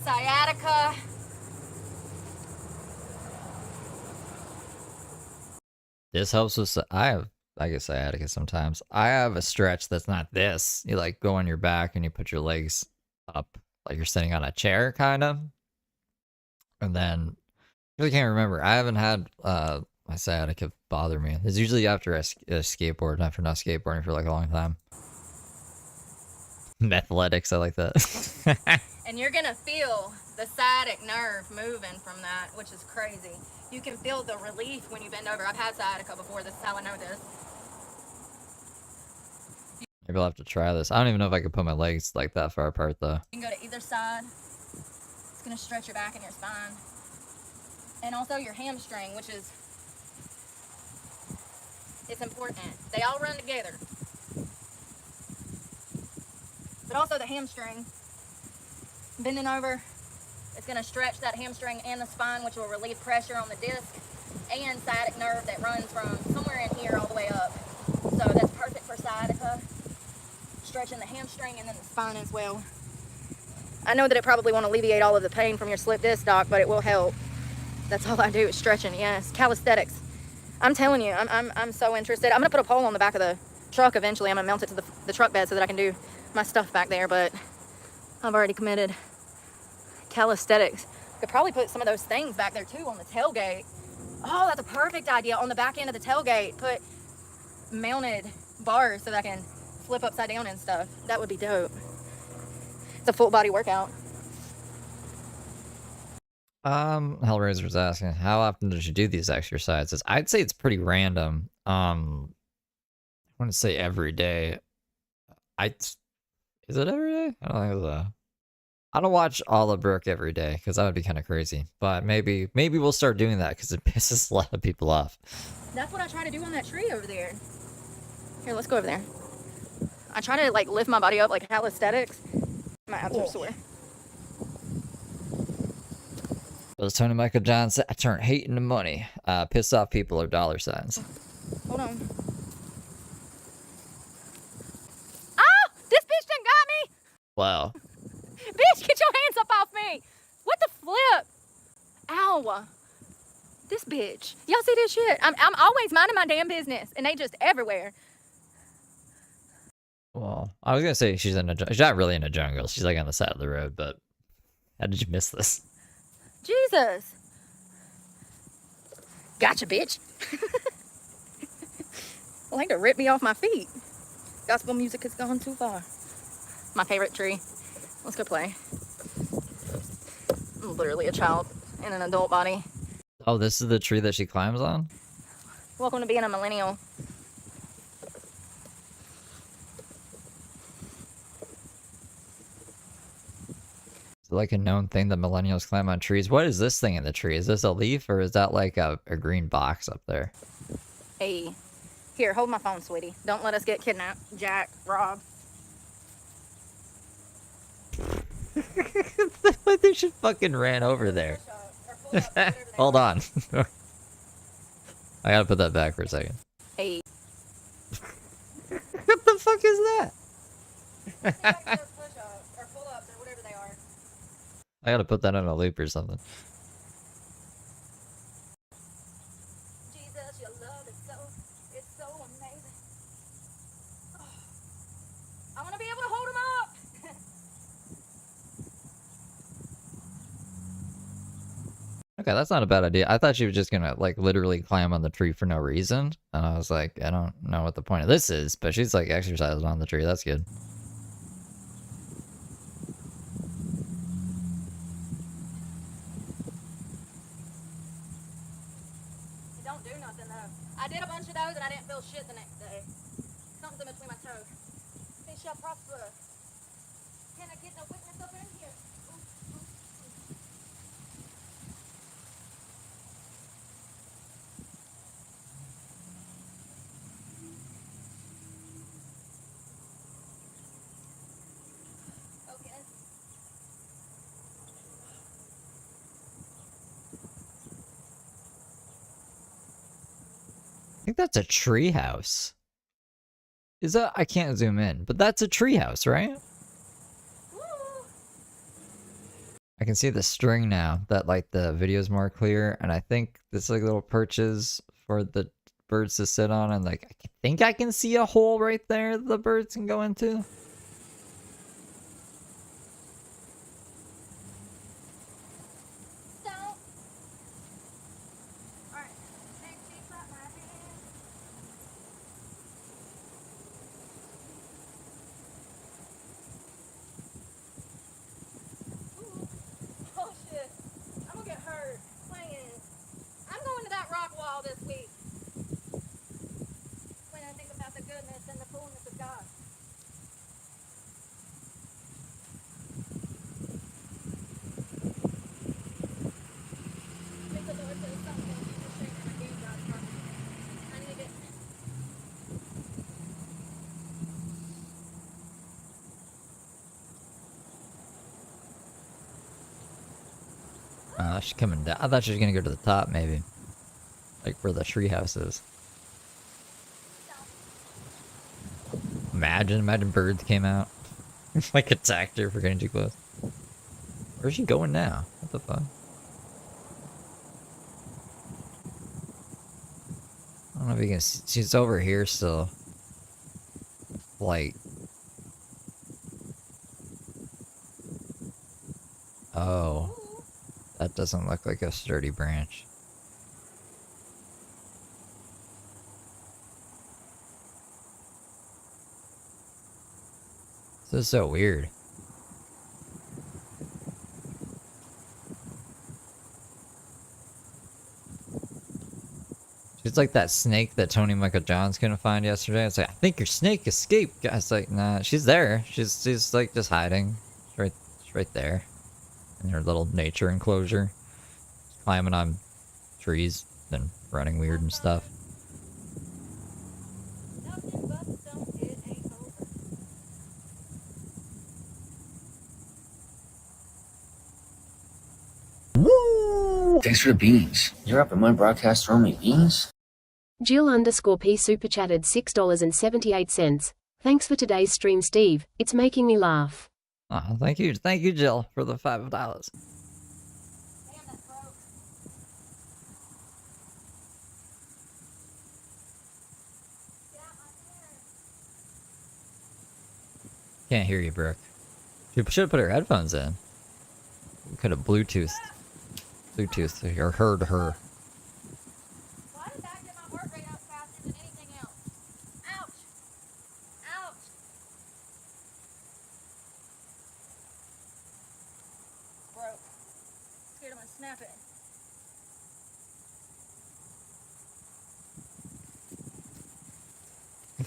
Sciatica.
This helps with, I get sciatica sometimes. I have a stretch that's not this. You like go on your back and you put your legs up like you're sitting on a chair, kind of. And then, I really can't remember. I haven't had my sciatica bother me. It's usually after a skateboard, after not skateboarding for like a long time. Athletics, I like that.
And you're gonna feel the sciatic nerve moving from that, which is crazy. You can feel the relief when you bend over. I've had sciatica before. This is how I know this.
Maybe I'll have to try this. I don't even know if I could put my legs like that far apart though.
You can go to either side. It's gonna stretch your back and your spine. And also your hamstring, which is, it's important. They all run together. But also the hamstring, bending over, it's gonna stretch that hamstring and the spine, which will relieve pressure on the disc and sciatic nerve that runs from somewhere in here all the way up. So that's perfect for sciatica, stretching the hamstring and then the spine as well. I know that it probably won't alleviate all of the pain from your slip disc, doc, but it will help. That's all I do is stretching, yes. Calisthenics. I'm telling you, I'm so interested. I'm gonna put a pole on the back of the truck eventually. I'm gonna mount it to the truck bed so that I can do my stuff back there, but I've already committed. Calisthenics. Could probably put some of those things back there too on the tailgate. Oh, that's a perfect idea. On the back end of the tailgate, put mounted bars so that I can flip upside down and stuff. That would be dope. It's a full body workout.
Hellraiser's asking, how often does you do these exercises? I'd say it's pretty random. I wouldn't say every day. Is it every day? I don't think so. I don't watch all of Brooke every day because that would be kind of crazy. But maybe we'll start doing that because it pisses a lot of people off.
That's what I try to do on that tree over there. Here, let's go over there. I try to like lift my body up like calisthenics. My abs are sore.
As Tony Michael John said, I turn hate into money. Piss off people or dollar signs.
Hold on. Oh! This bitch done got me!
Wow.
Bitch, get your hands up off me! What the flip? Ow. This bitch. Y'all see this shit? I'm always minding my damn business, and they just everywhere.
Well, I was gonna say she's not really in a jungle. She's like on the side of the road, but how did you miss this?
Jesus. Gotcha, bitch. I like to rip me off my feet. Gospel music has gone too far. My favorite tree. Let's go play. I'm literally a child in an adult body.
Oh, this is the tree that she climbs on?
Welcome to being a millennial.
Is it like a known thing that millennials climb on trees? What is this thing in the tree? Is this a leaf or is that like a green box up there?
Hey, here, hold my phone, sweetie. Don't let us get kidnapped. Jack, Rob.
Like they should fucking ran over there. Hold on. I gotta put that back for a second.
Hey.
What the fuck is that? I gotta put that on a loop or something.
Jesus, your love is so amazing. Oh, I want to be able to hold him up.
Okay, that's not a bad idea. I thought she was just gonna like literally climb on the tree for no reason. And I was like, I don't know what the point of this is, but she's like exercising on the tree. That's good.
Don't do nothing though. I did a bunch of those and I didn't feel shit the next day. Something's in between my toes. It shall prosper. Can I get no witness up in here? Okay.
think that's a tree house. Is that? I can't zoom in, but that's a tree house, right? I can see the string now that like the video's more clear, and I think this like little perches for the birds to sit on, and like I think I can see a hole right there the birds can go into.
Oh shit, I'm gonna get hurt playing. I'm going to that rock wall this week. When I think about the goodness and the fullness of God. I think the Lord says something. He's just shaking my game God's property. I need it.
She's coming down. I thought she was gonna go to the top, maybe. Like where the tree house is. Imagine birds came out. Like attacked her for getting too close. Where's she going now? What the fuck? I don't know if you can see. She's over here still. Like. Oh. That doesn't look like a sturdy branch. This is so weird. She's like that snake that Tony Michael Johns couldn't find yesterday. It's like, I think your snake escaped. Guy's like, nah, she's there. She's like just hiding. She's right there. In her little nature enclosure. She's climbing on trees and running weird and stuff.
Nothing but don't, it ain't over.
Woo! Thanks for the beans. You're up in my broadcast throwing me beans?
Jill_P super chatted $6.78. Thanks for today's stream, Steve. It's making me laugh.
Oh, thank you, Jill, for the $5.
Damn, that broke. Get out my hair.
Can't hear you, Brooke. She should have put her headphones in. We could have Bluetoothed or heard her.
Why did that get my heart rate up faster than anything else? Ouch! Ouch! Broke. Scared I'm gonna snap it.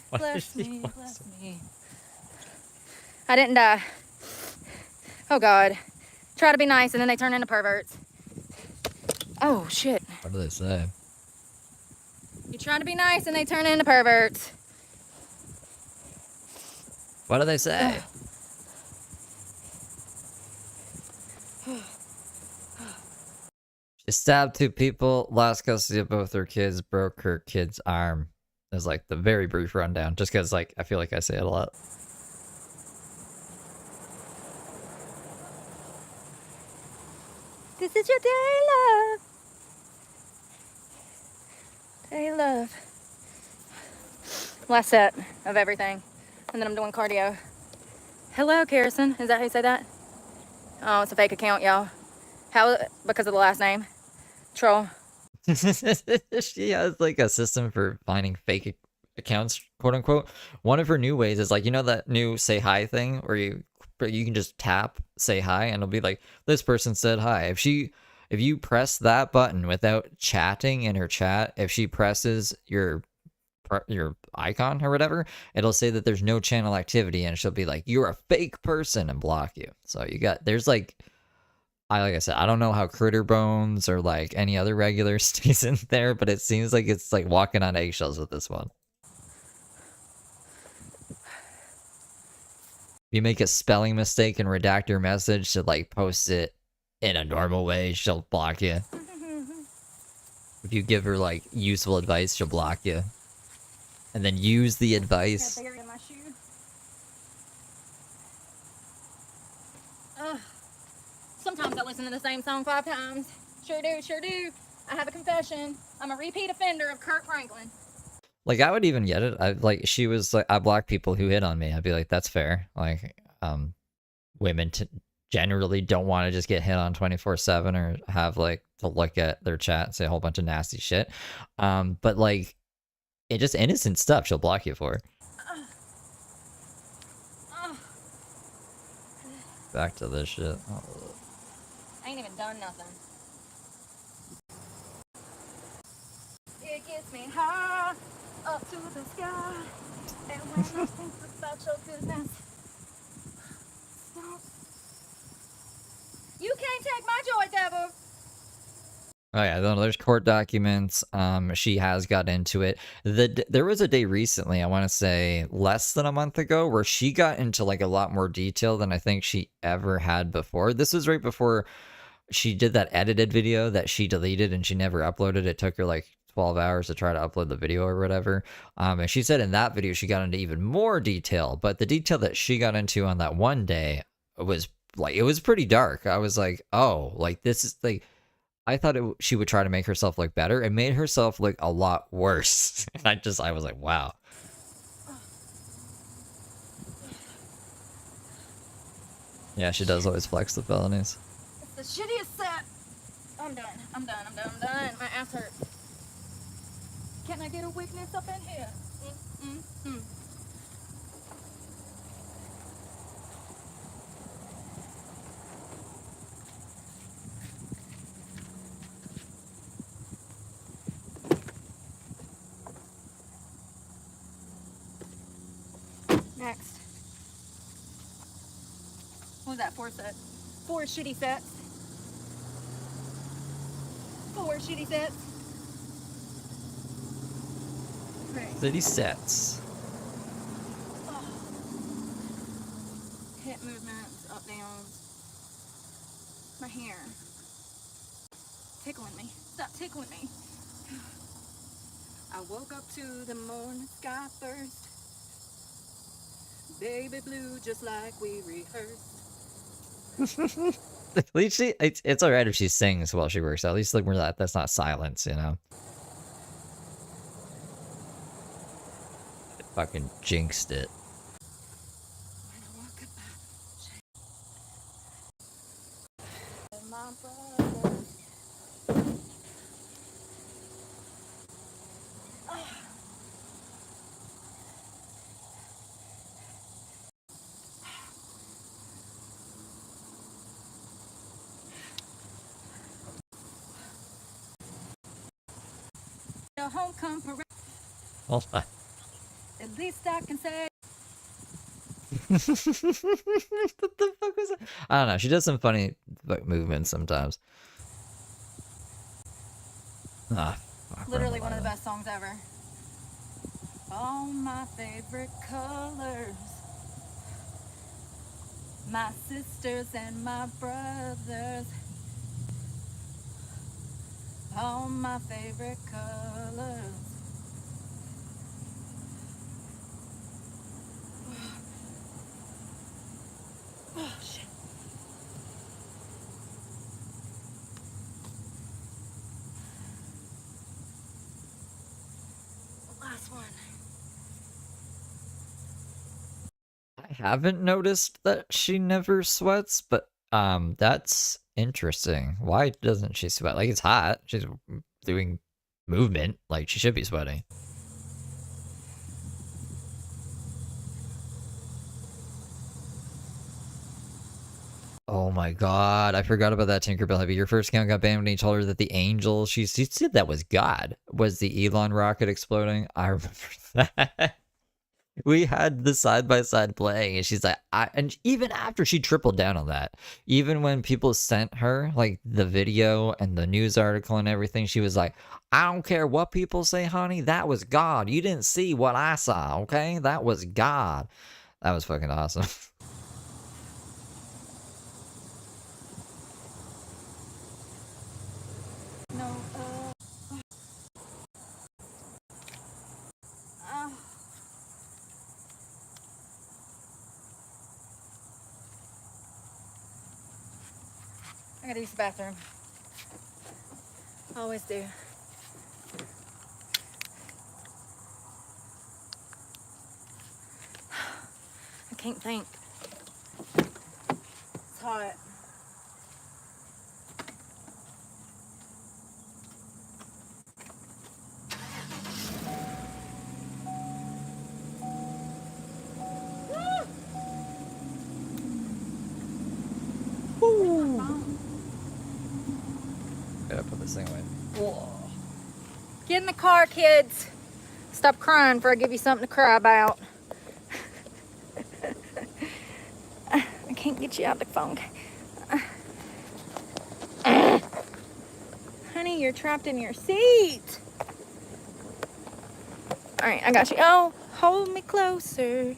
What
Bless
did she
me,
want
bless
to-
me. I didn't die. Oh God. Try to be nice and then they turn into perverts. Oh shit.
What do they say?
You try to be nice and they turn into perverts.
What do they say? She stabbed 2 people, lost custody of both her kids, broke her kid's arm. It's like the very brief rundown, just because like I feel like I say it a lot.
This is your day, love. Day, love. Last set of everything. And then I'm doing cardio. Hello, Harrison. Is that how you say that? Oh, it's a fake account, y'all. How? Because of the last name. Troll.
She has like a system for finding fake accounts, quote unquote. One of her new ways is like, you know that new say hi thing where you can just tap say hi and it'll be like, this person said hi. If you press that button without chatting in her chat, if she presses your icon or whatever, it'll say that there's no channel activity and she'll be like, you're a fake person, and block you. So there's like I said, I don't know how Critter Bones or like any other regular stays in there, but it seems like it's like walking on eggshells with this one. If you make a spelling mistake and redact your message to like post it in a normal way, she'll block you. If you give her like useful advice, she'll block you. And then use the advice.
Got buried in my shoe. Ugh. Sometimes I listen to the same song 5 times. Sure do, sure do. I have a confession. I'm a repeat offender of Kurt Franklin.
Like, I would even get it. She was like, I block people who hit on me. I'd be like, that's fair. Like, women generally don't want to just get hit on 24/7 or have like to look at their chat and say a whole bunch of nasty shit. But like, it just innocent stuff she'll block you for. Back to this shit. Oh.
I ain't even done nothing. It gets me high up to the sky, and when I think about your goodness, you can't take my joy, devil.
Oh yeah, there's court documents. She has got into it. There was a day recently, I want to say less than a month ago, where she got into like a lot more detail than I think she ever had before. This was right before she did that edited video that she deleted and she never uploaded. It took her like 12 hours to try to upload the video or whatever. And she said in that video she got into even more detail, but the detail that she got into on that one day was like, it was pretty dark. I was like, oh, like this is like, I thought she would try to make herself look better and made herself look a lot worse. And I was like, wow. Yeah, she does always flex the felonies.
It's the shittiest set. I'm done. My ass hurts. Can I get a weakness up in here? Next. What was that? 4 sets? 4 shitty sets. 4 shitty sets. Right.
City sets.
Oh. Hip movements, up, downs. My hair. Tickling me. Stop tickling me. I woke up to the morning sky first. Baby blue, just like we rehearsed.
At least it's alright if she sings while she works out. At least like that's not silence, you know. It fucking jinxed it.
When I walk about my brother. Home come parade.
Hold on.
At least I can say.
What the fuck was that? I don't know. She does some funny movements sometimes.
Literally one of the best songs ever. All my favorite colors. My sisters and my brothers. All my favorite colors. Oh, shit. Last one.
I haven't noticed that she never sweats, but that's interesting. Why doesn't she sweat? Like, it's hot. She's doing movement. Like, she should be sweating. Oh my god, I forgot about that Tinkerbell Heavy. Your first account got banned when he told her that the angel she said that was God. Was the Elon rocket exploding? I remember that. We had the side-by-side playing, and she's like, and even after she tripled down on that, even when people sent her, like, the video and the news article and everything, she was like, I don't care what people say, honey, that was God. You didn't see what I saw, okay? That was God. That was fucking awesome.
gotta use the bathroom. Always do. I can't think. It's hot.
Gotta put this thing away. Whoa.
Get in the car, kids. Stop crying before I give you something to cry about. I can't get you out the phone. Honey, you're trapped in your seat. All right, I got you. Oh, hold me closer.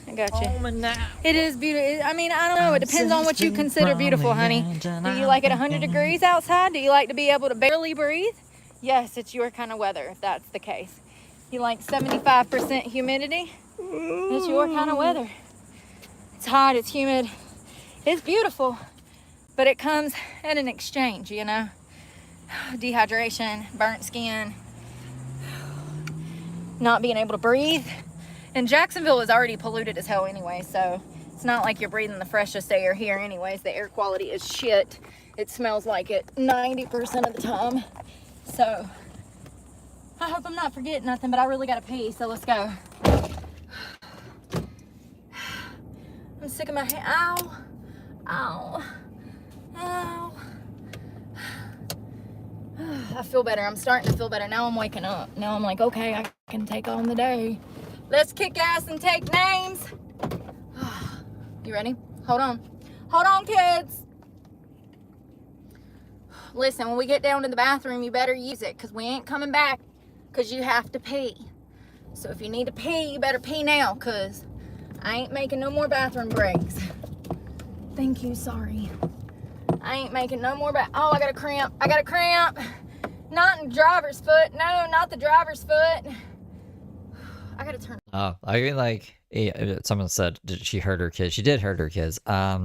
I got you. It is beautiful. I mean, I don't know. It depends on what you consider beautiful, honey. Do you like it 100 degrees outside? Do you like to be able to barely breathe? Yes, it's your kind of weather, if that's the case. You like 75% humidity? It's your kind of weather. It's hot, it's humid, it's beautiful, but it comes at an exchange, you know? Dehydration, burnt skin, not being able to breathe. And Jacksonville is already polluted as hell anyway, so it's not like you're breathing the freshest air here anyways. The air quality is shit. It smells like it 90% of the time. So I hope I'm not forgetting nothing, but I really gotta pee, so let's go. I'm sick of my hand. Ow. Ow. Ow. I feel better. I'm starting to feel better. Now I'm waking up. Now I'm like, okay, I can take on the day. Let's kick ass and take names. You ready? Hold on. Hold on, kids. Listen, when we get down to the bathroom, you better use it because we ain't coming back because you have to pee. So if you need to pee, you better pee now because I ain't making no more bathroom breaks. Thank you, sorry. I ain't making no more oh, I got a cramp. I got a cramp. Not in the driver's foot. No, not the driver's foot. I gotta turn.
Oh, I mean, like, someone said did she hurt her kids. She did hurt her kids.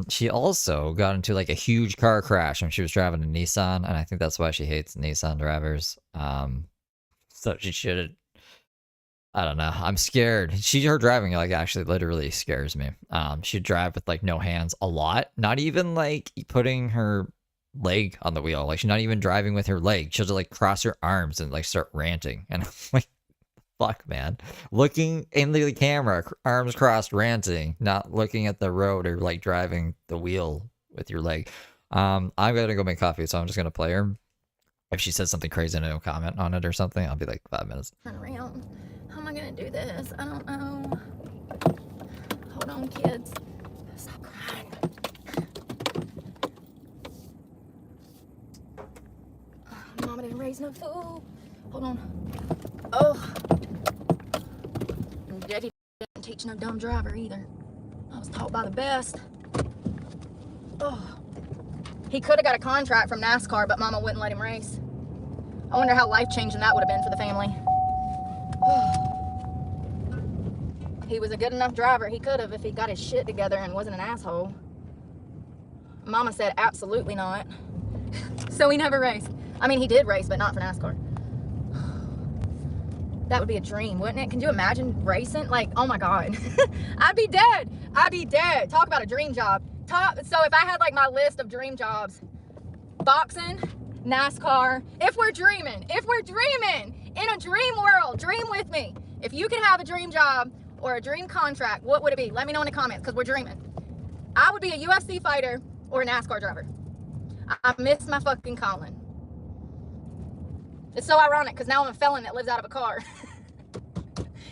She also got into like a huge car crash when she was driving a Nissan, and I think that's why she hates Nissan drivers. So she should. I don't know. I'm scared. Her driving like actually literally scares me. She'd drive with like no hands a lot. Not even like putting her leg on the wheel. Like she's not even driving with her leg. She'll just like cross her arms and like start ranting. And I'm like, fuck, man. Looking into the camera, arms crossed, ranting, not looking at the road or like driving the wheel with your leg. I'm gonna go make coffee, so I'm just gonna play her. If she says something crazy and I don't comment on it or something, I'll be like 5 minutes.
Turn around. How am I gonna do this? I don't know. Hold on, kids. Stop crying. Mama didn't raise no fool. Hold on. Oh. And Daddy didn't teach no dumb driver either. I was taught by the best. Oh. He could have got a contract from NASCAR, but Mama wouldn't let him race. I wonder how life-changing that would have been for the family. He was a good enough driver. He could have if he got his shit together and wasn't an asshole. Mama said absolutely not. So he never raced. I mean, he did race, but not for NASCAR. That would be a dream, wouldn't it? Can you imagine racing? Like, oh my God. I'd be dead. I'd be dead. Talk about a dream job. So if I had like my list of dream jobs, boxing, NASCAR, if we're dreaming in a dream world, dream with me. If you could have a dream job or a dream contract, what would it be? Let me know in the comments because we're dreaming. I would be a UFC fighter or a NASCAR driver. I miss my fucking calling. It's so ironic because now I'm a felon that lives out of a car.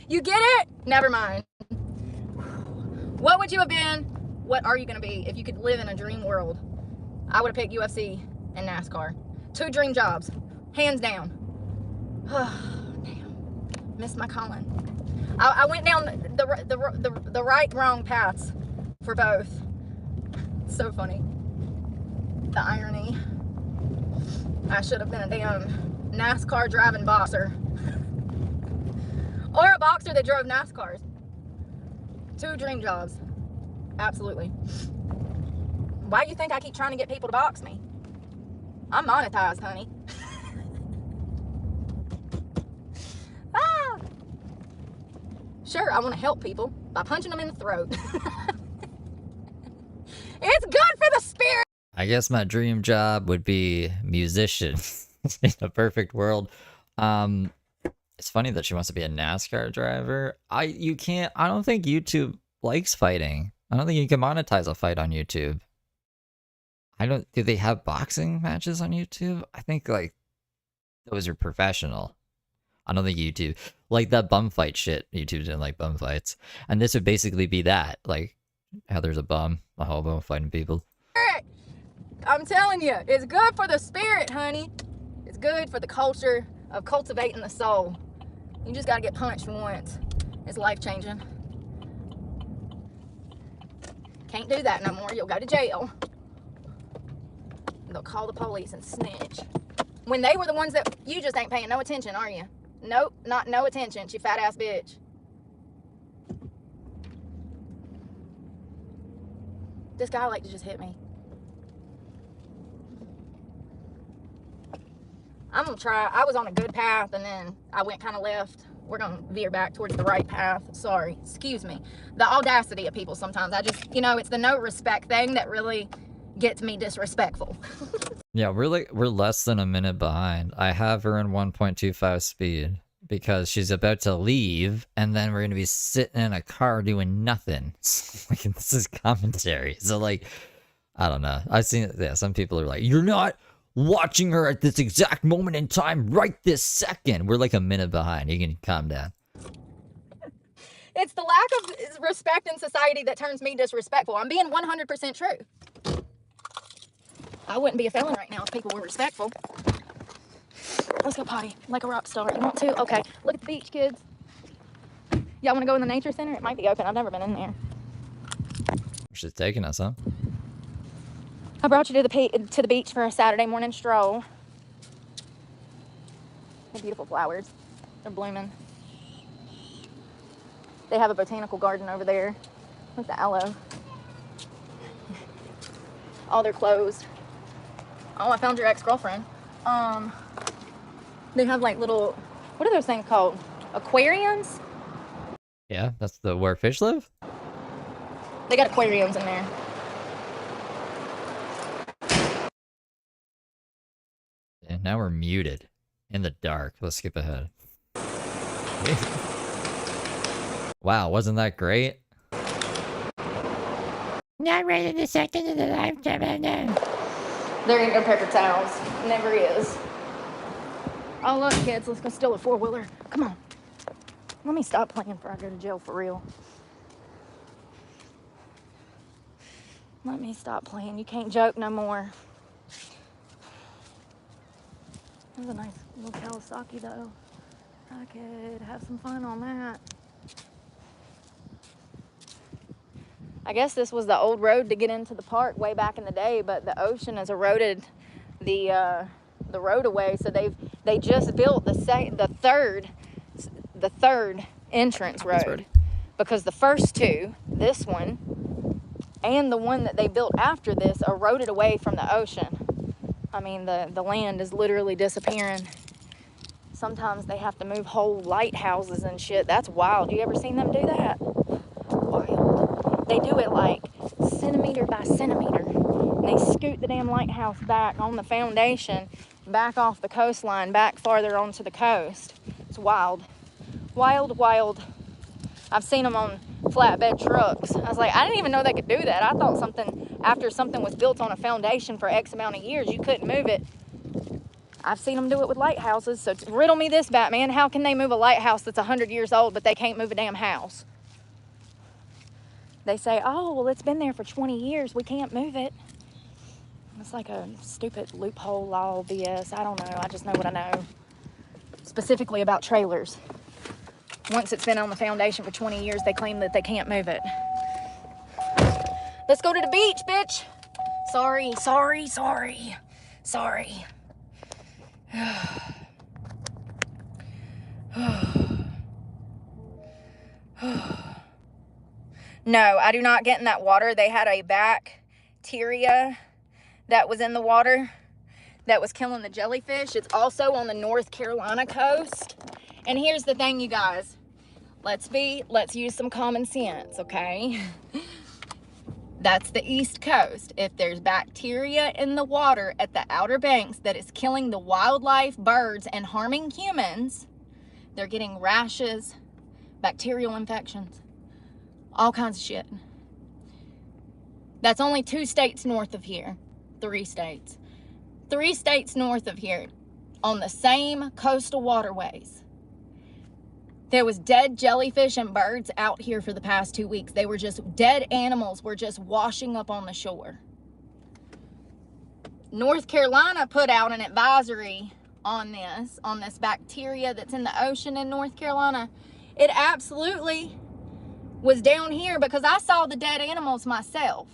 You get it? Never mind. What would you have been? What are you going to be if you could live in a dream world? I would have picked UFC and NASCAR. 2 dream jobs. Hands down. Oh, damn. Missed my calling. I went down the right wrong paths for both. So funny. The irony. I should have been a damn NASCAR driving boxer. Or a boxer that drove NASCARs. 2 dream jobs. Absolutely. Why do you think I keep trying to get people to box me? I'm monetized, honey. Ah! Sure, I want to help people by punching them in the throat. It's good for the spirit.
I guess my dream job would be musician in a perfect world. It's funny that she wants to be a NASCAR driver. I don't think YouTube likes fighting. I don't think you can monetize a fight on YouTube. Do they have boxing matches on YouTube? I think like those are professional. I don't think YouTube, like that bum fight shit, YouTube didn't like bum fights. And this would basically be that, like how there's a hobo fighting people.
I'm telling you, it's good for the spirit, honey. It's good for the culture of cultivating the soul. You just gotta get punched once. It's life-changing. Can't do that no more. You'll go to jail. They'll call the police and snitch. When they were the ones that... You just ain't paying no attention, are you? Nope, not no attention, you fat-ass bitch. This guy like to just hit me. I'm gonna try. I was on a good path and then I went kind of left. We're gonna veer back towards the right path. Sorry, excuse me. The audacity of people sometimes. I just, it's the no respect thing that really gets me disrespectful.
Yeah, we're less than a minute behind. I have her in 1.25 speed because she's about to leave and then we're gonna be sitting in a car doing nothing. Like, this is commentary. So like, I don't know. I've seen it. Yeah, some people are like, you're not watching her at this exact moment in time right this second. We're like a minute behind. You can calm down.
It's the lack of respect in society that turns me disrespectful. I'm being 100% true. I wouldn't be a felon right now if people were respectful. Let's go potty like a rock star. You want to? Okay. Look at the beach, kids. Y'all want to go in the nature center? It might be open. I've never been in there.
She's taking us, huh?
I brought you to the beach for a Saturday morning stroll. They're beautiful flowers. They're blooming. They have a botanical garden over there with the aloe. Oh, they're closed. Oh, I found your ex-girlfriend. They have like little, what are those things called? Aquariums?
Yeah, that's where fish live?
They got aquariums in there.
And now we're muted. In the dark. Let's skip ahead. Wow, wasn't that great?
Not right in the second of the lifetime, I know.
There ain't no paper towels. Never is. Oh, look, kids, let's go steal a four-wheeler. Come on. Let me stop playing before I go to jail for real. Let me stop playing. You can't joke no more. That was a nice little Kawasaki, though. I could have some fun on that. I guess this was the old road to get into the park way back in the day, but the ocean has eroded the road away, so they just built the third entrance road, because the first two, this one and the one that they built after this, eroded away from the ocean. I mean, the land is literally disappearing. Sometimes they have to move whole lighthouses and shit. That's wild. You ever seen them do that? Wild. They do it like centimeter by centimeter. And they scoot the damn lighthouse back on the foundation, back off the coastline, back farther onto the coast. It's wild. Wild, wild. I've seen them on flatbed trucks. I was like, I didn't even know they could do that. I thought after something was built on a foundation for X amount of years, you couldn't move it. I've seen them do it with lighthouses. So riddle me this, Batman. How can they move a lighthouse that's 100 years old, but they can't move a damn house? They say, oh, well, it's been there for 20 years. We can't move it. It's like a stupid loophole law BS. I don't know. I just know what I know. Specifically about trailers. Once it's been on the foundation for 20 years, they claim that they can't move it. Let's go to the beach, bitch. Sorry. No, I do not get in that water. They had a back bacteria that was in the water that was killing the jellyfish. It's also on the North Carolina coast. And here's the thing, you guys. Let's use some common sense, okay? That's the East Coast. If there's bacteria in the water at the Outer Banks that is killing the wildlife, birds, and harming humans, they're getting rashes, bacterial infections, all kinds of shit. That's only 2 states north of here. 3 states. 3 states north of here on the same coastal waterways. There was dead jellyfish and birds out here for the past 2 weeks. They were just dead animals were just washing up on the shore. North Carolina put out an advisory on this bacteria that's in the ocean in North Carolina. It absolutely was down here because I saw the dead animals myself.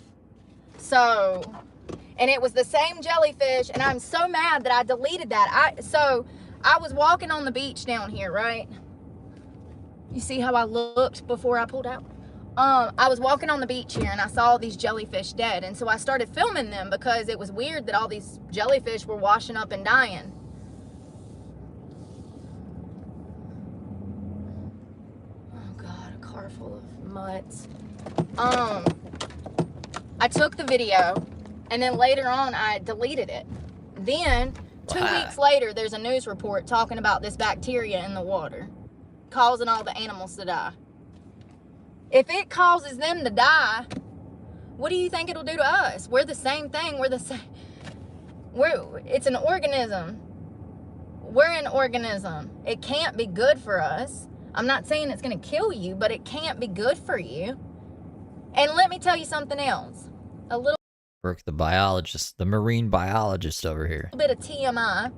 So, and it was the same jellyfish, and I'm so mad that I deleted that. I was walking on the beach down here, right? You see how I looked before I pulled out? I was walking on the beach here and I saw these jellyfish dead. And so I started filming them because it was weird that all these jellyfish were washing up and dying. Oh God, a car full of mutts. I took the video and then later on I deleted it. Then 2 weeks later, there's a news report talking about this bacteria in the water causing all the animals to die. If it causes them to die, what do you think it'll do to us? We're the same thing. We're the same. It's an organism. We're an organism. It can't be good for us. I'm not saying it's going to kill you, but it can't be good for you. And let me tell you something else. A little
Brooke, the biologist, the marine biologist over here.
bit of TMI.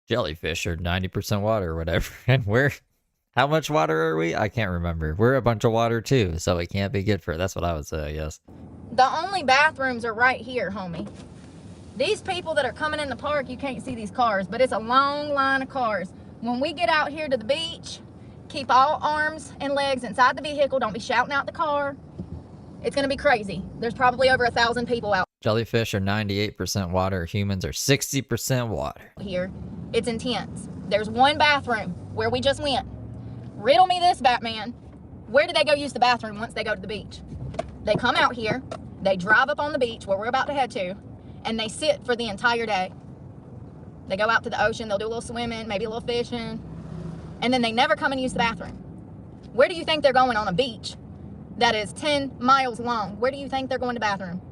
Jellyfish are 90% water or whatever. And how much water are we? I can't remember. We're a bunch of water too, so it can't be good for it. That's what I would say, I guess.
The only bathrooms are right here, homie. These people that are coming in the park, you can't see these cars, but it's a long line of cars. When we get out here to the beach, keep all arms and legs inside the vehicle. Don't be shouting out the car. It's gonna be crazy. There's probably over 1,000 people out
Jellyfish are 98% water. Humans are 60% water.
here. It's intense. There's one bathroom where we just went. Riddle me this, Batman. Where do they go use the bathroom once they go to the beach? They come out here, they drive up on the beach where we're about to head to, and they sit for the entire day. They go out to the ocean, they'll do a little swimming, maybe a little fishing, and then they never come and use the bathroom. Where do you think they're going on a beach that is 10 miles long? Where do you think they're going to the bathroom?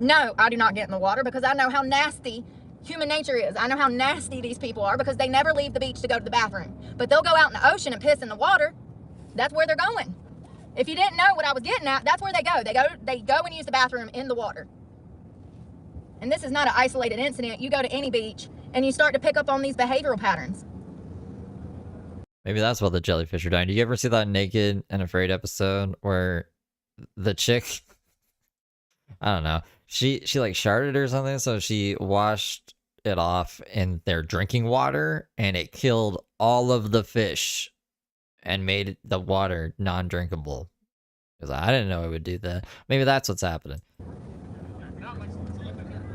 No, I do not get in the water because I know how nasty human nature is. I know how nasty these people are because they never leave the beach to go to the bathroom. But they'll go out in the ocean and piss in the water. That's where they're going. If you didn't know what I was getting at, that's where they go. They go and use the bathroom in the water. And this is not an isolated incident. You go to any beach and you start to pick up on these behavioral patterns.
Maybe that's what the jellyfish are dying. Do you ever see that Naked and Afraid episode where the chick, I don't know, she like sharded or something, so she washed it off in their drinking water and it killed all of the fish and made the water non-drinkable. Because I didn't know it would do that. Maybe that's what's happening.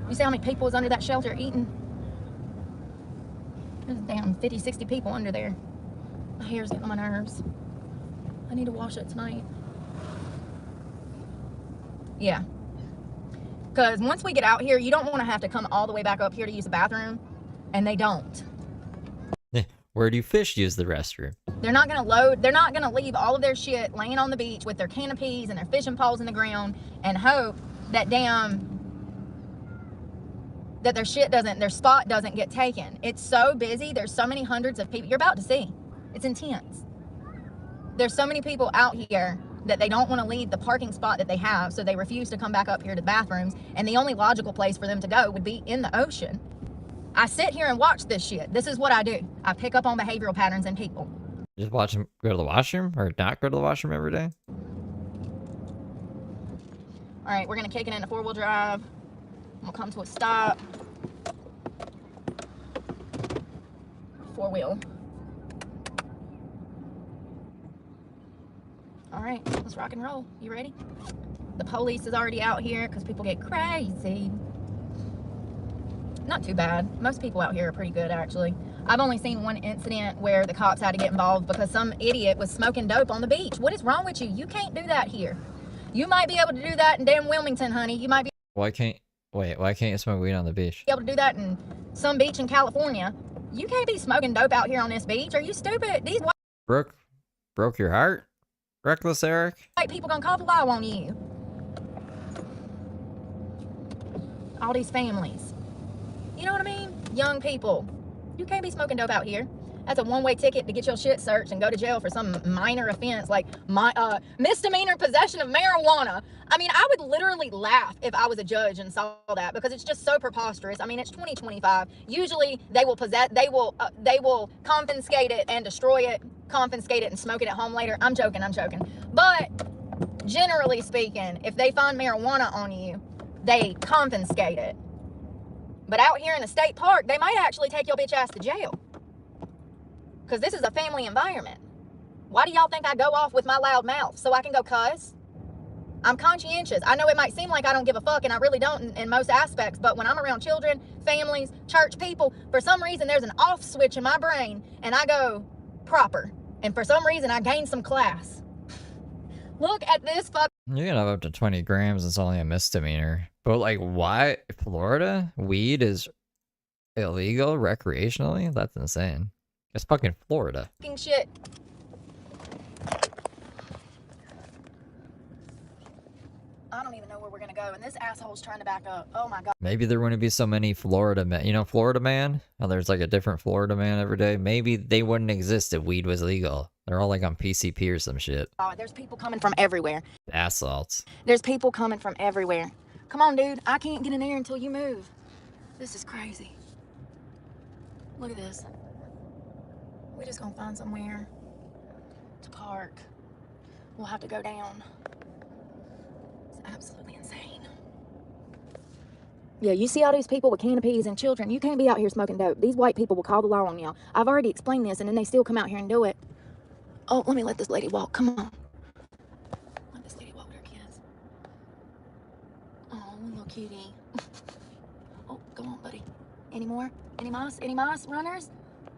You see how many people is under that shelter eating? There's damn 50, 60 people under there. My hair's getting on my nerves. I need to wash it tonight. Yeah. Because once we get out here, you don't want to have to come all the way back up here to use the bathroom. And they don't.
Where do fish use the restroom?
They're not going to leave all of their shit laying on the beach with their canopies and their fishing poles in the ground and hope that their spot doesn't get taken. It's so busy. There's so many hundreds of people. You're about to see. It's intense. There's so many people out here that they don't want to leave the parking spot that they have, so they refuse to come back up here to the bathrooms, and the only logical place for them to go would be in the ocean. I sit here and watch this shit. This is what I do. I pick up on behavioral patterns in people.
Just watch them go to the washroom or not go to the washroom every day?
All right, we're going to kick it into 4-wheel drive. I'm going to come to a stop. 4-wheel. All right, let's rock and roll. You ready? The police is already out here because people get crazy. Not too bad. Most people out here are pretty good, actually. I've only seen one incident where the cops had to get involved because some idiot was smoking dope on the beach. What is wrong with you? You can't do that here. You might be able to do that in damn Wilmington, honey. You might be
Why can't you smoke weed on the beach?
able to do that in some beach in California. You can't be smoking dope out here on this beach. Are you stupid? These
Brooke, broke your heart? Reckless Eric?
white people gonna call the law on you. All these families. You know what I mean? Young people. You can't be smoking dope out here. That's a one-way ticket to get your shit searched and go to jail for some minor offense like misdemeanor possession of marijuana. I mean, I would literally laugh if I was a judge and saw that because it's just so preposterous. I mean, it's 2025. Usually they will confiscate it and destroy it, confiscate it and smoke it at home later. I'm joking. But generally speaking, if they find marijuana on you, they confiscate it. But out here in a state park, they might actually take your bitch ass to jail. Because this is a family environment. Why do y'all think I go off with my loud mouth? So I can go cuss? I'm conscientious. I know it might seem like I don't give a fuck, and I really don't in most aspects, but when I'm around children, families, church people, for some reason there's an off switch in my brain, and I go proper. And for some reason I gain some class. Look at this fuck.
You can have up to 20 grams, it's only a misdemeanor. But like, why? Florida? Weed is illegal recreationally? That's insane. It's fucking Florida.
Fucking shit. I don't even know where we're gonna go, and this asshole's trying to back up. Oh my god.
Maybe there wouldn't be so many Florida men. You know, Florida man? How there's like a different Florida man every day? Maybe they wouldn't exist if weed was legal. They're all like on PCP or some shit.
Oh, there's people coming from everywhere.
Assaults.
There's people coming from everywhere. Come on, dude. I can't get in there until you move. This is crazy. Look at this. We're just gonna find somewhere to park. We'll have to go down. It's absolutely insane. Yeah, you see all these people with canopies and children. You can't be out here smoking dope. These white people will call the law on y'all. I've already explained this, and then they still come out here and do it. Oh, let me let this lady walk. Come on. Let this lady walk with her kids. Oh, little cutie. Oh, go on, buddy. Any more? Any moss? Any moss runners?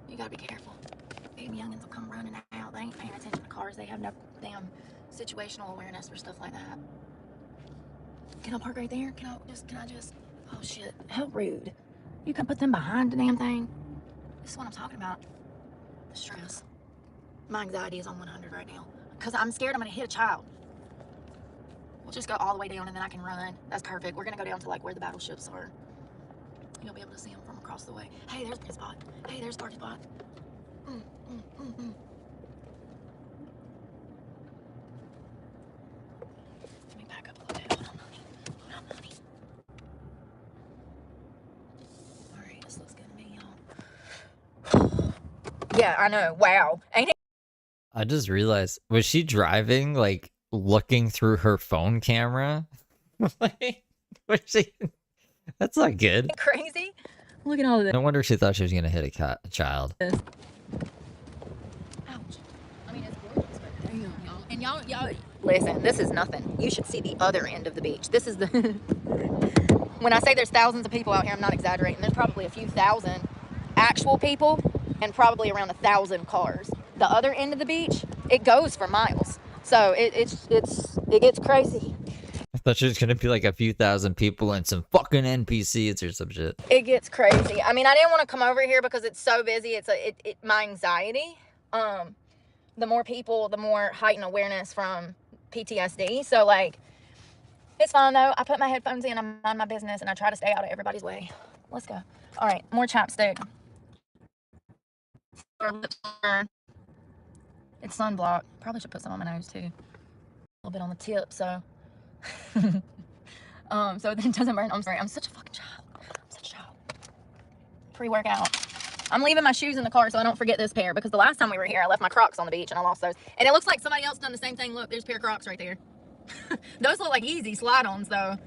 You gotta be careful. Baby youngins will come running out. They ain't paying attention to cars. They have no damn situational awareness for stuff like that. Can I park right there? Can I just? Oh shit, how rude. You can put them behind the damn thing. This is what I'm talking about. The stress. My anxiety is on 100 right now. Because I'm scared I'm gonna hit a child. We'll just go all the way down and then I can run. That's perfect. We're gonna go down to like where the battleships are. You'll be able to see them from across the way. Hey, there's a parking spot. Hey, there's a parking spot. Let me back up a little bit. Hold on, honey. Hold on, honey. Alright, this looks good to me, y'all. Yeah, I know. Wow. Ain't it?
I just realized, was she driving, like, looking through her phone camera? Like, was she? That's not good.
Crazy? Look at all of this.
No wonder she thought she was gonna hit a child.
Ouch. I mean, it's gorgeous, but damn, y'all. And y'all, listen, this is nothing. You should see the other end of the beach. This is the... When I say there's thousands of people out here, I'm not exaggerating. There's probably a few thousand actual people and probably around 1,000 cars. The other end of the beach, it goes for miles. So it gets crazy.
I thought she was gonna be like a few thousand people and some fucking NPCs or some shit.
It gets crazy. I mean, I didn't want to come over here because it's so busy. It's my anxiety. The more people, the more heightened awareness from PTSD. So like, it's fine though. I put my headphones in, I mind my business, and I try to stay out of everybody's way. Let's go. All right, more chapstick. It's sunblock. Probably should put some on my nose too. A little bit on the tip, so so that it doesn't burn. I'm sorry. I'm such a fucking child. I'm such a child. Pre-workout. I'm leaving my shoes in the car so I don't forget this pair, because the last time we were here, I left my Crocs on the beach and I lost those. And it looks like somebody else done the same thing. Look, there's a pair of Crocs right there. Those look like easy slide-ons though.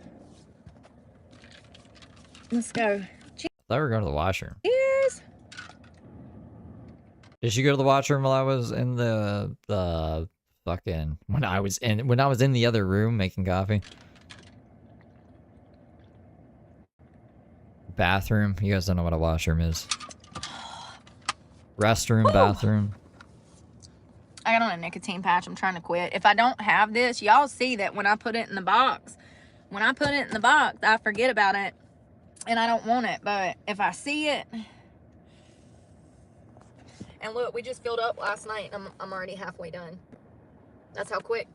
Let's go.
I thought we were going to the washroom.
Cheers.
Did she go to the washroom while I was in the fucking when I was in the other room making coffee. Bathroom. You guys don't know what a washroom is. Restroom, bathroom.
I got on a nicotine patch. I'm trying to quit. If I don't have this, y'all see that when I put it in the box. When I put it in the box, I forget about it and I don't want it. But if I see it, and look, we just filled up last night. I'm already halfway done. That's how quick.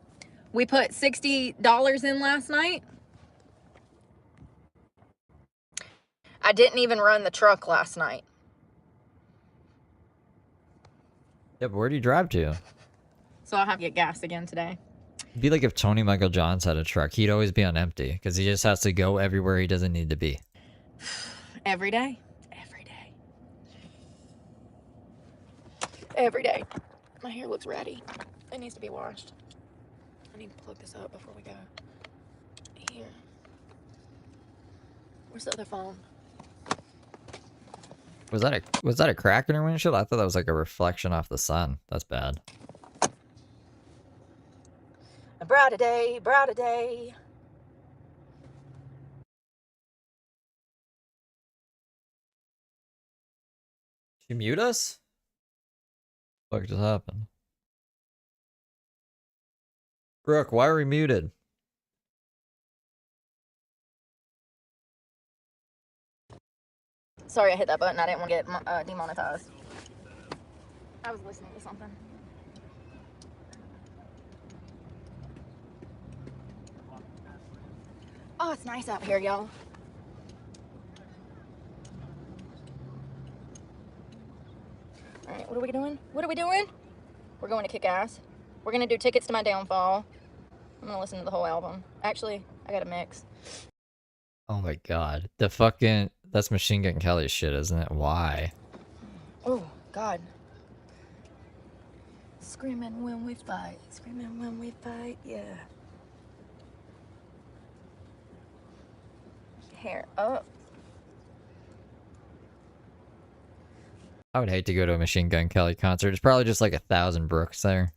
We put $60 in last night. I didn't even run the truck last night.
Yeah, but where do you drive to?
So I'll have to get gas again today.
It'd be like if Tony Michael Johns had a truck. He'd always be on empty because he just has to go everywhere he doesn't need to be.
Every day. Every day. Every day. My hair looks ratty. It needs to be washed. I need to plug this up before we go. Here. Where's the other phone?
Was that a crack in her windshield? I thought that was like a reflection off the sun. That's bad.
A brighter day, brighter day.
She mute us? What just happened? Brooke, why are we muted?
Sorry I hit that button. I didn't want to get demonetized. I was listening to something. Oh, it's nice out here, y'all. All right, what are we doing? What are we doing? We're going to kick ass. We're going to do Tickets to My Downfall. I'm going to listen to the whole album. Actually, I got a mix.
Oh my god. The fucking... That's Machine Gun Kelly's shit, isn't it? Why?
Oh, God. Screaming when we fight. Screaming when we fight, yeah. Hair up.
I would hate to go to a Machine Gun Kelly concert. It's probably just like 1,000 Brooks there.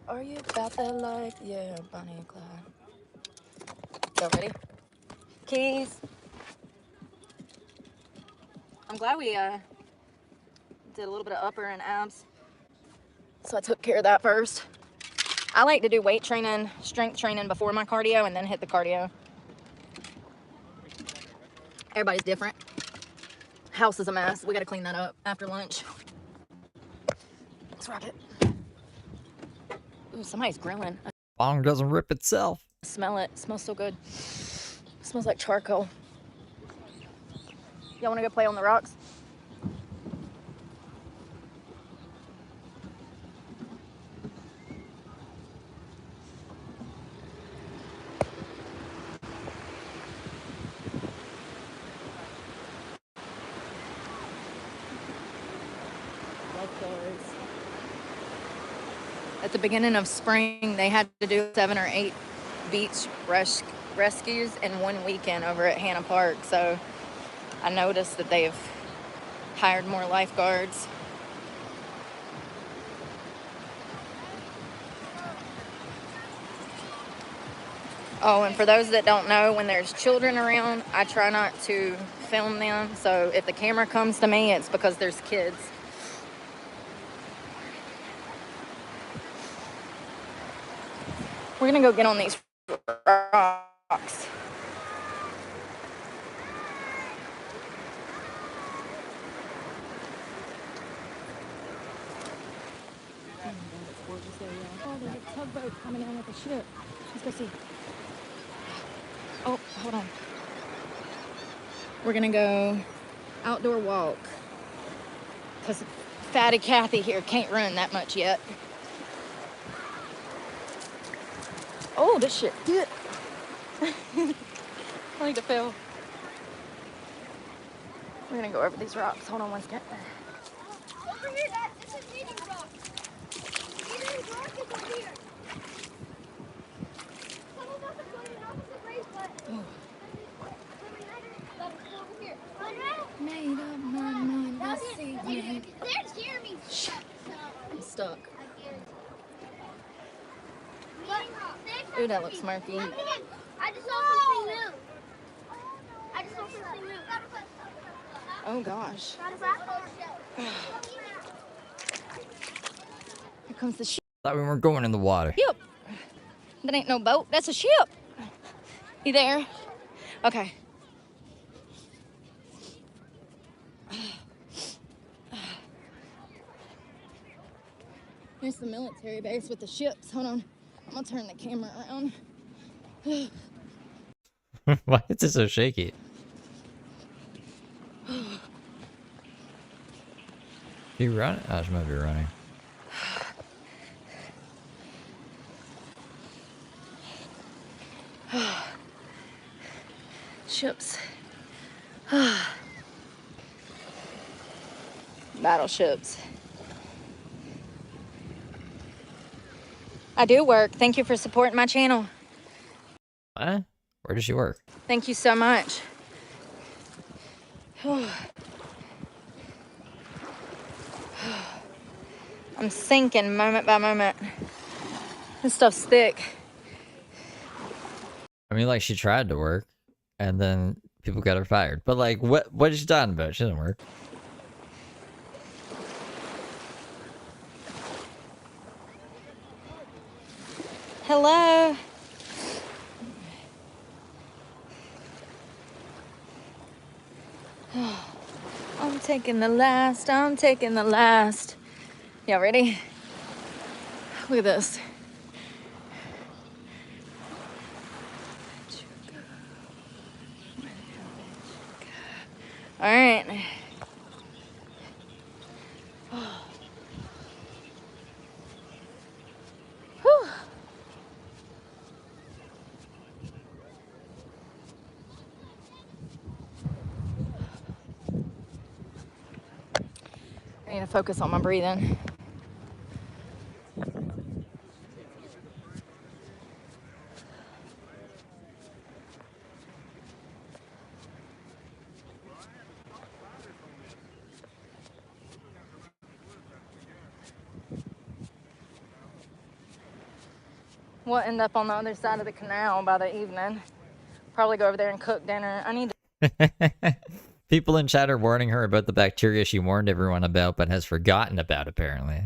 Are you about that life? Yeah, Bonnie and Clyde. Go, ready? Keys. I'm glad we did a little bit of upper and abs. So I took care of that first. I like to do weight training, strength training before my cardio and then hit the cardio. Everybody's different. House is a mess. We gotta clean that up after lunch. Let's rock it. Ooh, somebody's grilling.
Bong doesn't rip itself.
I smell it. It smells so good. It smells like charcoal. Y'all wanna go play on the rocks? At the beginning of spring, they had to do 7 or 8 beach rescues in one weekend over at Hannah Park. So I noticed that they've hired more lifeguards. Oh, and for those that don't know, when there's children around, I try not to film them. So if the camera comes to me, it's because there's kids. We're gonna go get on these rocks. Oh, there's a tugboat coming in with a ship. Let's go see. Oh, hold on. We're gonna go outdoor walk. Because Fatty Kathy here can't run that much yet. Oh, this shit. Good. I think it fell. We're gonna go over these rocks. Hold on one second.
Over here, Dad. This is meeting rock. Meeting rock is over here. Some of us are going in opposite ways, but over here.
Made up my mind this evening.
There's Jeremy's stuck.
I'm stuck. Ooh, that looks murky.
I just saw something new. I just saw something new.
Oh gosh. Here comes the ship.
Thought we weren't going in the water.
That ain't no boat. That's a ship. You there? Okay. Here's the military base with the ships. Hold on. I'm gonna turn the camera around.
Why is it so shaky? You run? Oh, she might be running.
Ships. Battleships. I do work. Thank you for supporting my channel.
What? Where does she work?
Thank you so much. I'm sinking moment by moment. This stuff's thick.
I mean, like, she tried to work, and then people got her fired. But, like, what is she talking about? She didn't work.
Hello. I'm taking the last. I'm taking the last. Y'all ready? Look at this. All right. Whew. I need to focus on my breathing. We'll end up on the other side of the canal by the evening. Probably go over there and cook dinner. I need to.
People in chat are warning her about the bacteria she warned everyone about, but has forgotten about, apparently.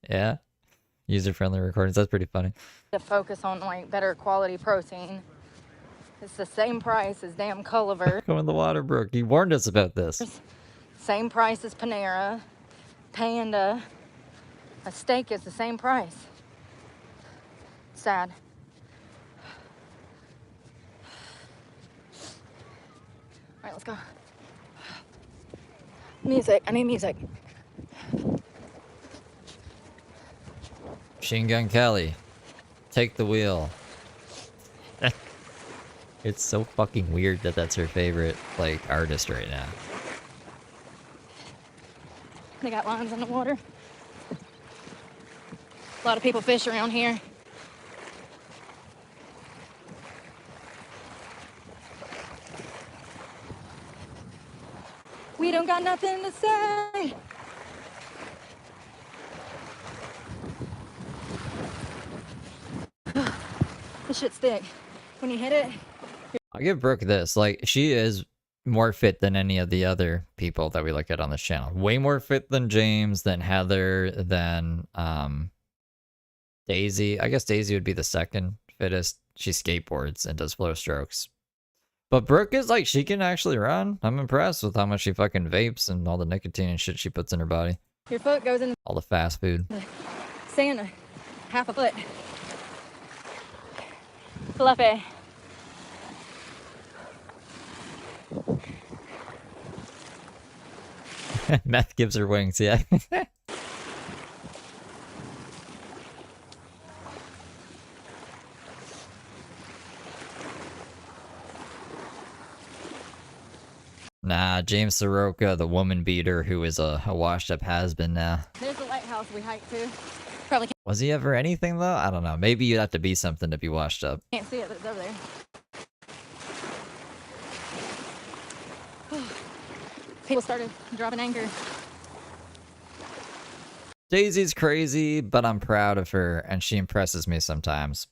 Yeah. User-friendly recordings. That's pretty funny.
Focus on like better quality protein. It's the same price as damn Culliver.
Go in the water, Brooke. He warned us about this.
Same price as Panera. Panda. A steak is the same price. Sad. All right, let's go. Music. I need music.
Machine Gun Kelly. Take the wheel. It's so fucking weird that that's her favorite, like, artist right now.
They got lines in the water. A lot of people fish around here. We don't got nothing to say. This shit's thick. When you hit it.
I'll give Brooke this. Like, she is more fit than any of the other people that we look at on this channel. Way more fit than James, than Heather, than Daisy. I guess Daisy would be the second fittest. She skateboards and does flow strokes. But Brooke is like, she can actually run. I'm impressed with how much she fucking vapes and all the nicotine and shit she puts in her body.
Your foot goes in
All the fast food.
sand, half a foot. Fluffy.
Meth gives her wings, yeah. Nah, James Soroka, the woman beater who is a washed-up has-been now.
There's a lighthouse we hiked to. Probably
Was he ever anything, though? I don't know. Maybe you'd have to be something to be washed up.
can't see it, but it's over there. People started dropping anchor.
Daisy's crazy, but I'm proud of her, and she impresses me sometimes.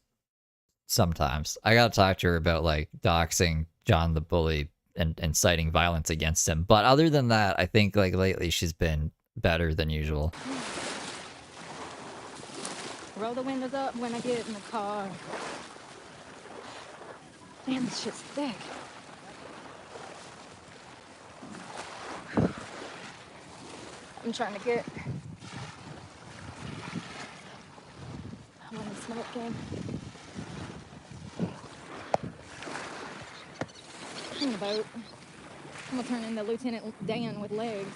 sometimes. I gotta talk to her about like doxing John the bully and inciting violence against him. But other than that, I think like lately she's been better than usual.
Roll the windows up when I get in the car. Man, this shit's thick. I'm trying to get... I'm on the smoke game. In the boat. I'm gonna turn into Lieutenant Dan with legs.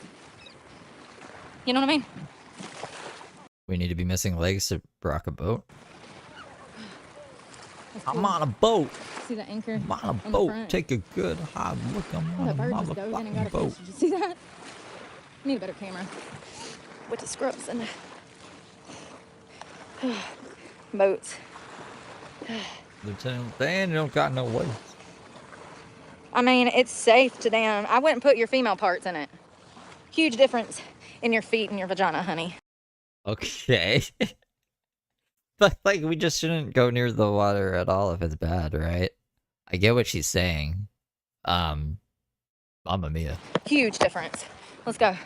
You know what I mean?
We need to be missing legs to rock a boat.
That's
I'm
cool.
on a boat.
See the anchor
I'm on a
on the
boat.
front?
Take a good hard look. I'm
Oh,
on a
that bird just dove in and got
motherfucking
a
boat.
fish. Did you see that? I need a better camera. With the scrubs and boats.
Lieutenant Dan, you don't got no legs.
I mean, it's safe to damn. I wouldn't put your female parts in it. Huge difference in your feet and your vagina, honey.
Okay. But like we just shouldn't go near the water at all if it's bad, right? I get what she's saying. Mamma mia.
Huge difference. Let's go.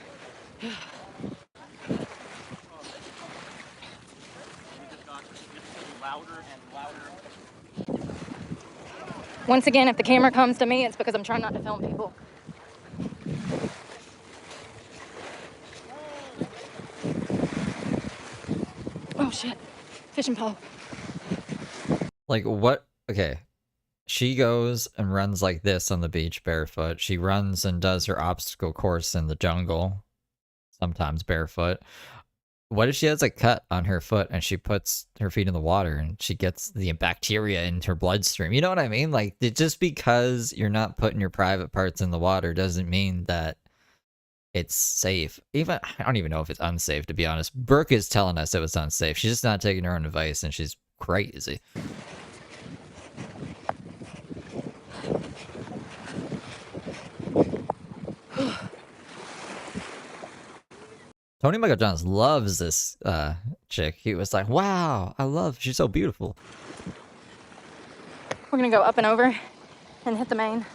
Once again, if the camera comes to me, it's because I'm trying not to film people. Oh shit. Fishing pole.
Like what? Okay. She goes and runs like this on the beach barefoot. She runs and does her obstacle course in the jungle, sometimes barefoot. What if she has a cut on her foot and she puts her feet in the water and she gets the bacteria in her bloodstream? You know what I mean? Like, just because you're not putting your private parts in the water doesn't mean that it's safe. Even I don't even know if it's unsafe, to be honest. Brooke is telling us it was unsafe. She's just not taking her own advice, and she's crazy. Tony Michael Jones loves this chick. He was like, wow, she's so beautiful.
We're gonna go up and over and hit the main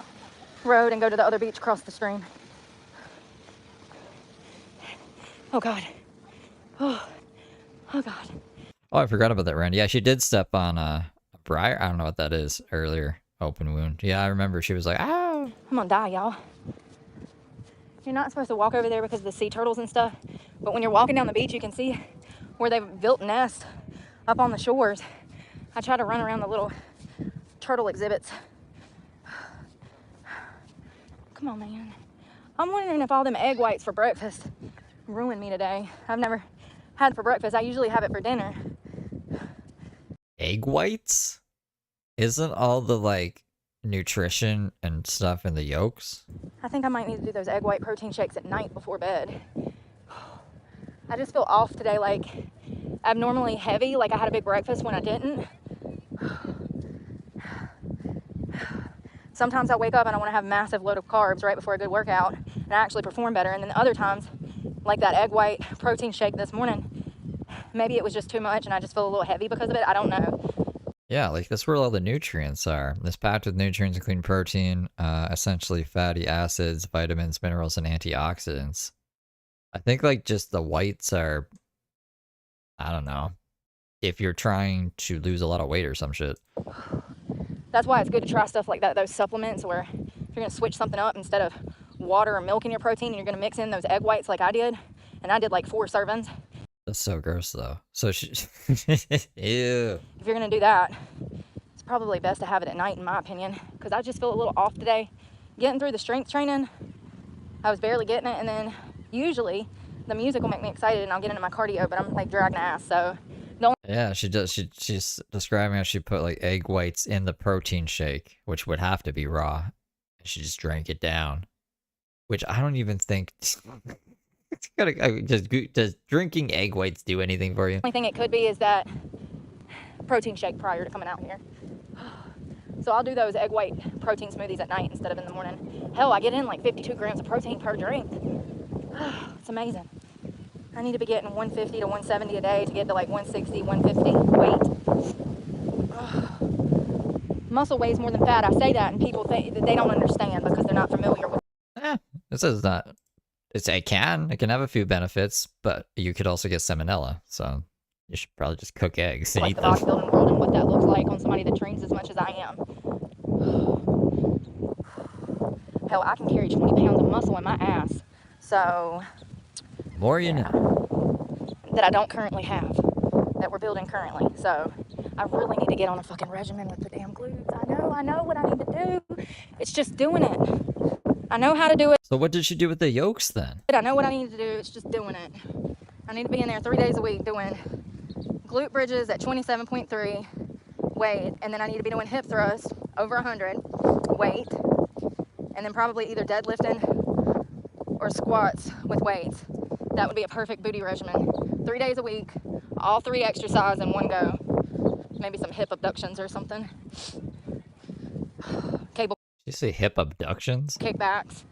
road and go to the other beach across the stream. Oh God. Oh God.
Oh, I forgot about that, Randy. Yeah, she did step on a briar. I don't know what that is earlier. Open wound. Yeah, I remember she was like, ow.
I'm gonna die, y'all. You're not supposed to walk over there because of the sea turtles and stuff. But when you're walking down the beach, you can see where they've built nests up on the shores. I try to run around the little turtle exhibits. Come on, man. I'm wondering if all them egg whites for breakfast ruined me today. I've never had it for breakfast. I usually have it for dinner.
Egg whites? Isn't all the, like, nutrition and stuff in the yolks?
I think I might need to do those egg white protein shakes at night before bed. I just feel off today, like abnormally heavy, like I had a big breakfast when I didn't. Sometimes I wake up and I want to have a massive load of carbs right before a good workout, and I actually perform better. And then other times, like that egg white protein shake this morning, maybe it was just too much and I just feel a little heavy because of it. I don't know.
Yeah, like that's where all the nutrients are. It's packed with nutrients including protein, essentially fatty acids, vitamins, minerals, and antioxidants. I think like just the whites are, I don't know, if you're trying to lose a lot of weight or some shit.
That's why it's good to try stuff like that, those supplements where if you're going to switch something up, instead of water or milk in your protein, you're going to mix in those egg whites like I did. And I did like 4 servings.
That's so gross though. So she, ew.
If you're going to do that, it's probably best to have it at night in my opinion, because I just feel a little off today. Getting through the strength training, I was barely getting it, and then usually the music will make me excited and I'll get into my cardio, but I'm like dragging ass. So
Yeah, she does. She's describing how she put like egg whites in the protein shake, which would have to be raw. She just drank it down, which I don't even think. Does drinking egg whites do anything for you?
only thing it could be is that protein shake prior to coming out here. So I'll do those egg white protein smoothies at night instead of in the morning. Hell, I get in like 52 grams of protein per drink. It's amazing. I need to be getting 150 to 170 a day to get to like 160, 150 weight. muscle weighs more than fat. I say that and people think that they don't understand because they're not familiar with
This is not. It can have a few benefits, but you could also get salmonella. So you should probably just cook eggs and
like
eat
the
them.
bodybuilding world and what that looks like on somebody that trains as much as I am. Hell, I can carry 20 pounds of muscle in my ass. So,
More you know.
that I don't currently have, that we're building currently. So, I really need to get on a fucking regimen with the damn glutes. I know what I need to do. It's just doing it. I know how to do it.
So what did she do with the yolks then?
I know what I need to do. It's just doing it. I need to be in there 3 days a week doing glute bridges at 27.3 weight, and then I need to be doing hip thrusts over 100 weight, and then probably either deadlifting or squats with weights. That would be a perfect booty regimen. 3 days a week, all 3 exercises in one go. Maybe some hip abductions or something. Cable.
Did you say hip abductions?
Kickbacks.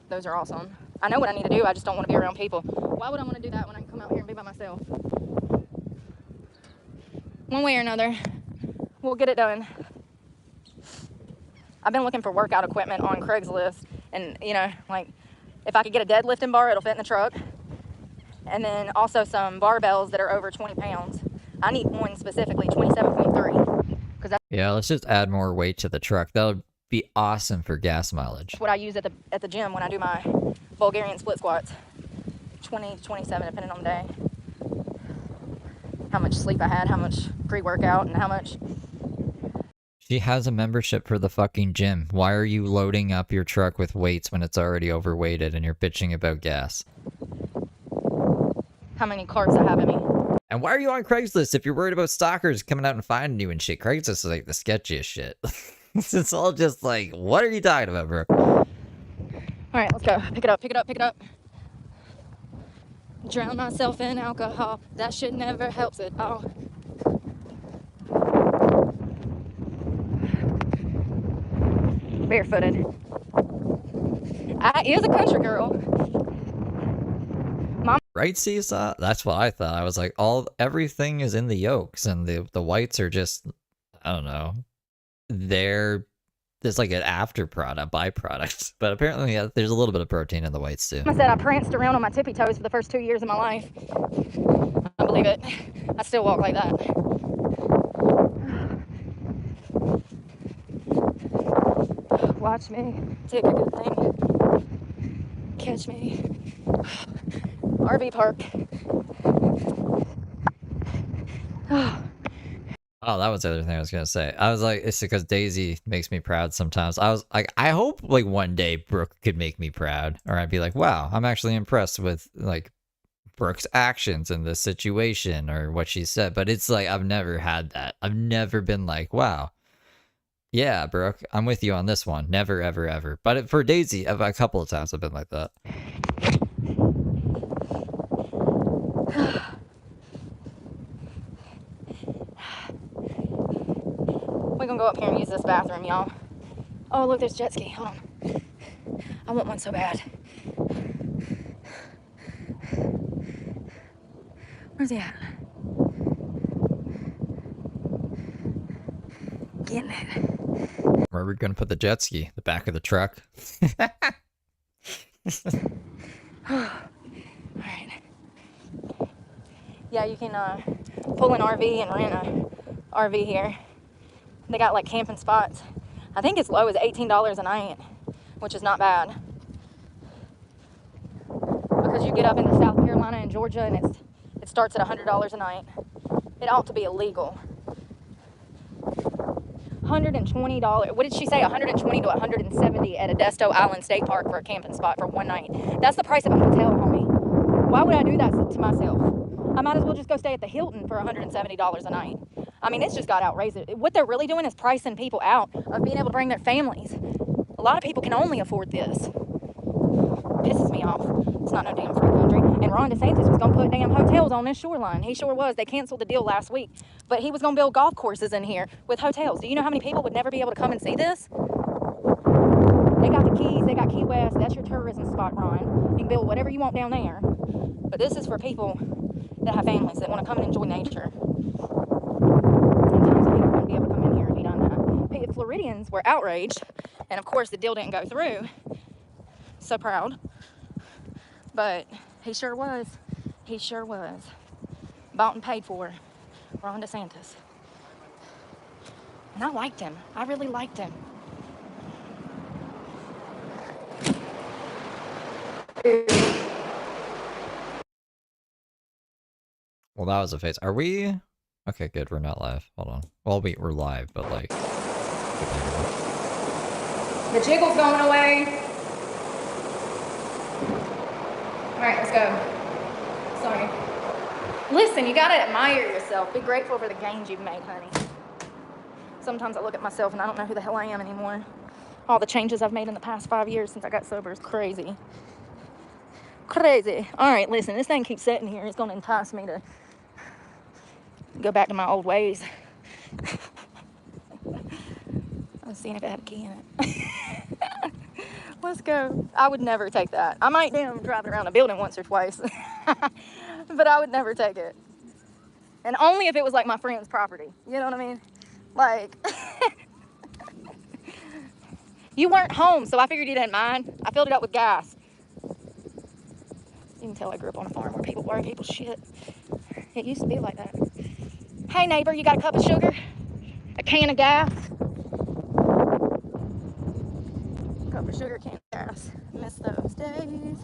Those are awesome. I know what I need to do. I just don't want to be around people. Why would I want to do that when I can come out here and be by myself? One way or another, we'll get it done. I've been looking for workout equipment on Craigslist, and you know, like if I could get a deadlifting bar, it'll fit in the truck, and then also some barbells that are over 20 pounds. I need one specifically, 27.3, because that's
Yeah, let's just add more weight to the truck. That would be awesome for gas mileage.
what I use at the gym when I do my Bulgarian split squats. 20 to 27, depending on the day. How much sleep I had, how much pre-workout, and how much.
She has a membership for the fucking gym. Why are you loading up your truck with weights when it's already overweighted and you're bitching about gas?
How many carbs I have in me.
And why are you on Craigslist if you're worried about stalkers coming out and finding you and shit? Craigslist is like the sketchiest shit. It's all just like, what are you talking about, bro?
All right, let's go. Pick it up, pick it up, pick it up. Drown myself in alcohol. That shit never helps at all. Barefooted. I is a country girl. Mom.
Right, Seesaw? That's what I thought. I was like, everything is in the yolks, and the whites are just, I don't know. There's like an byproduct. But apparently, yeah, there's a little bit of protein in the whites too.
I said I pranced around on my tippy toes for the first 2 years of my life. I believe it. I still walk like that. Watch me take a good thing. Catch me. RV park.
Oh, that was the other thing I was gonna say. I was like, it's because Daisy makes me proud sometimes. I was like, I hope like one day Brooke could make me proud, or I'd be like, wow, I'm actually impressed with like Brooke's actions in this situation or what she said. But it's like I've never had that. I've never been like, wow, yeah, Brooke, I'm with you on this one. Never, ever, ever. But for Daisy, a couple of times I've been like that.
We're gonna go up here and use this bathroom, y'all. Oh, look, there's a jet ski. Hold on. I want one so bad. Where's he at? Getting it.
Where are we gonna put the jet ski? The back of the truck?
Alright. Yeah, you can pull an RV and rent a RV here. They got like camping spots. I think as low as $18 a night, which is not bad. Because you get up into South Carolina and Georgia and it starts at $100 a night. It ought to be illegal. $120. What did she say? 120 to 170 at Adesto Island State Park for a camping spot for one night. That's the price of a hotel, homie. Why would I do that to myself? I might as well just go stay at the Hilton for $170 a night. I mean, it's just got outrageous. What they're really doing is pricing people out of being able to bring their families. A lot of people can only afford this. Pisses me off. It's not no damn free country. And Ron DeSantis was going to put damn hotels on this shoreline. He sure was. They canceled the deal last week. But he was going to build golf courses in here with hotels. Do you know how many people would never be able to come and see this? They got the Keys. They got Key West. That's your tourism spot, Ron. You can build whatever you want down there. But this is for people that have families that want to come and enjoy nature. And tons of people wouldn't be able to come in here if he done that. Floridians were outraged, and of course the deal didn't go through. So proud. But he sure was. He sure was. Bought and paid for Ron DeSantis. And I liked him. I really liked him.
Well, that was a face. Are we? Okay, good. We're not live. Hold on. Well, we're live, but like.
The jiggle's going away. All right, let's go. Sorry. Listen, you gotta admire yourself. Be grateful for the gains you've made, honey. Sometimes I look at myself and I don't know who the hell I am anymore. All the changes I've made in the past 5 years since I got sober is crazy. Crazy. All right, listen, this thing keeps sitting here. It's gonna entice me to go back to my old ways. I was seeing if it had a key in it. Let's go. I would never take that. I might damn drive it around the building once or twice. But I would never take it. And only if it was like my friend's property. You know what I mean? Like, you weren't home, so I figured you didn't mind. I filled it up with gas. You can tell I grew up on a farm where people borrow people's shit. It used to be like that. Hey neighbor, you got a cup of sugar? A can of gas? Cup of sugar, can of gas. Miss those days.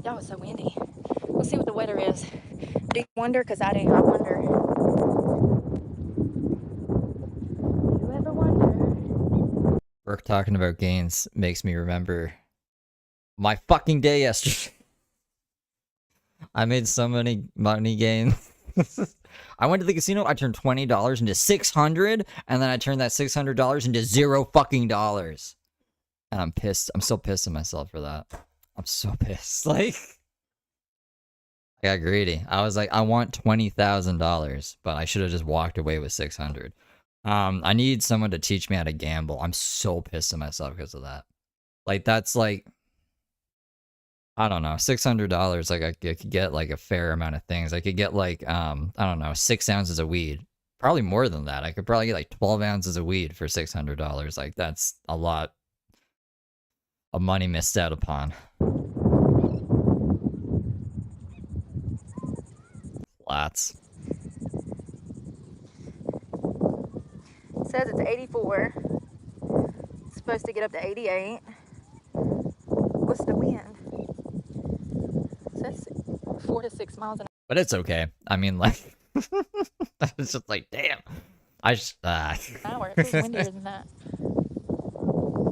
Y'all, it's so windy. Let's see what the weather is. Do you wonder? Because I do. I wonder. Do you ever wonder?
Brooke talking about gains makes me remember my fucking day yesterday. I made so many money gains. I went to the casino, I turned $20 into $600, and then I turned that $600 into $0 fucking dollars. And I'm pissed. I'm so pissed at myself for that. I'm so pissed. Like, I got greedy. I was like, I want $20,000, but I should have just walked away with $600. I need someone to teach me how to gamble. I'm so pissed at myself because of that. Like, that's like, I don't know, $600. Like, I could get like a fair amount of things. I could get like, I don't know, 6 ounces of weed. Probably more than that. I could probably get like 12 ounces of weed for $600. Like, that's a lot of money missed out upon. Lots.
It says it's 84. It's supposed to get up to 88. What's the wind? It says 4 to 6 miles an hour.
But it's okay. I mean, like, it's just like, damn. I just,
Hour. It feels windier than that.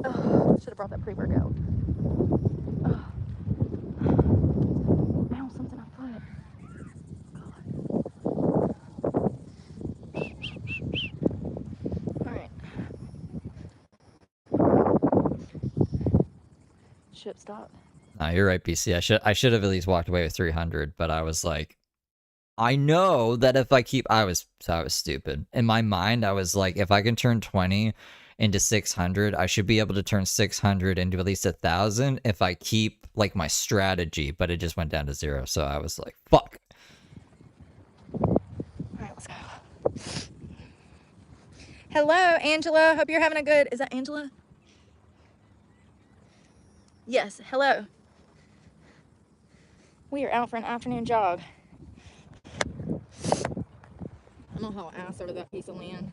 Oh, should have brought that pre-workout. Oh. Ow, something on foot. God. Alright. Ship stop.
No, you're right, BC. I should have at least walked away with 300, but I was like, I know that if I keep, I was stupid. In my mind, I was like, if I can turn 20 into 600, I should be able to turn 600 into at least 1,000 if I keep like my strategy, but it just went down to 0. So I was like, fuck.
All right, let's go. Hello, Angela. Hope you're having a good, is that Angela? Yes, hello. We are out for an afternoon jog. I'm gonna haul ass over that piece of land.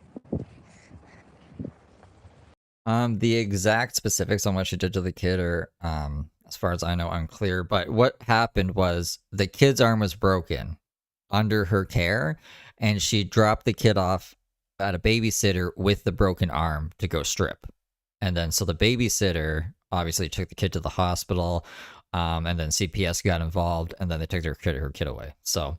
The exact specifics on what she did to the kid are, as far as I know, unclear. But what happened was the kid's arm was broken under her care, and she dropped the kid off at a babysitter with the broken arm to go strip. And then, so the babysitter obviously took the kid to the hospital, and then CPS got involved, and then they took her kid away. So,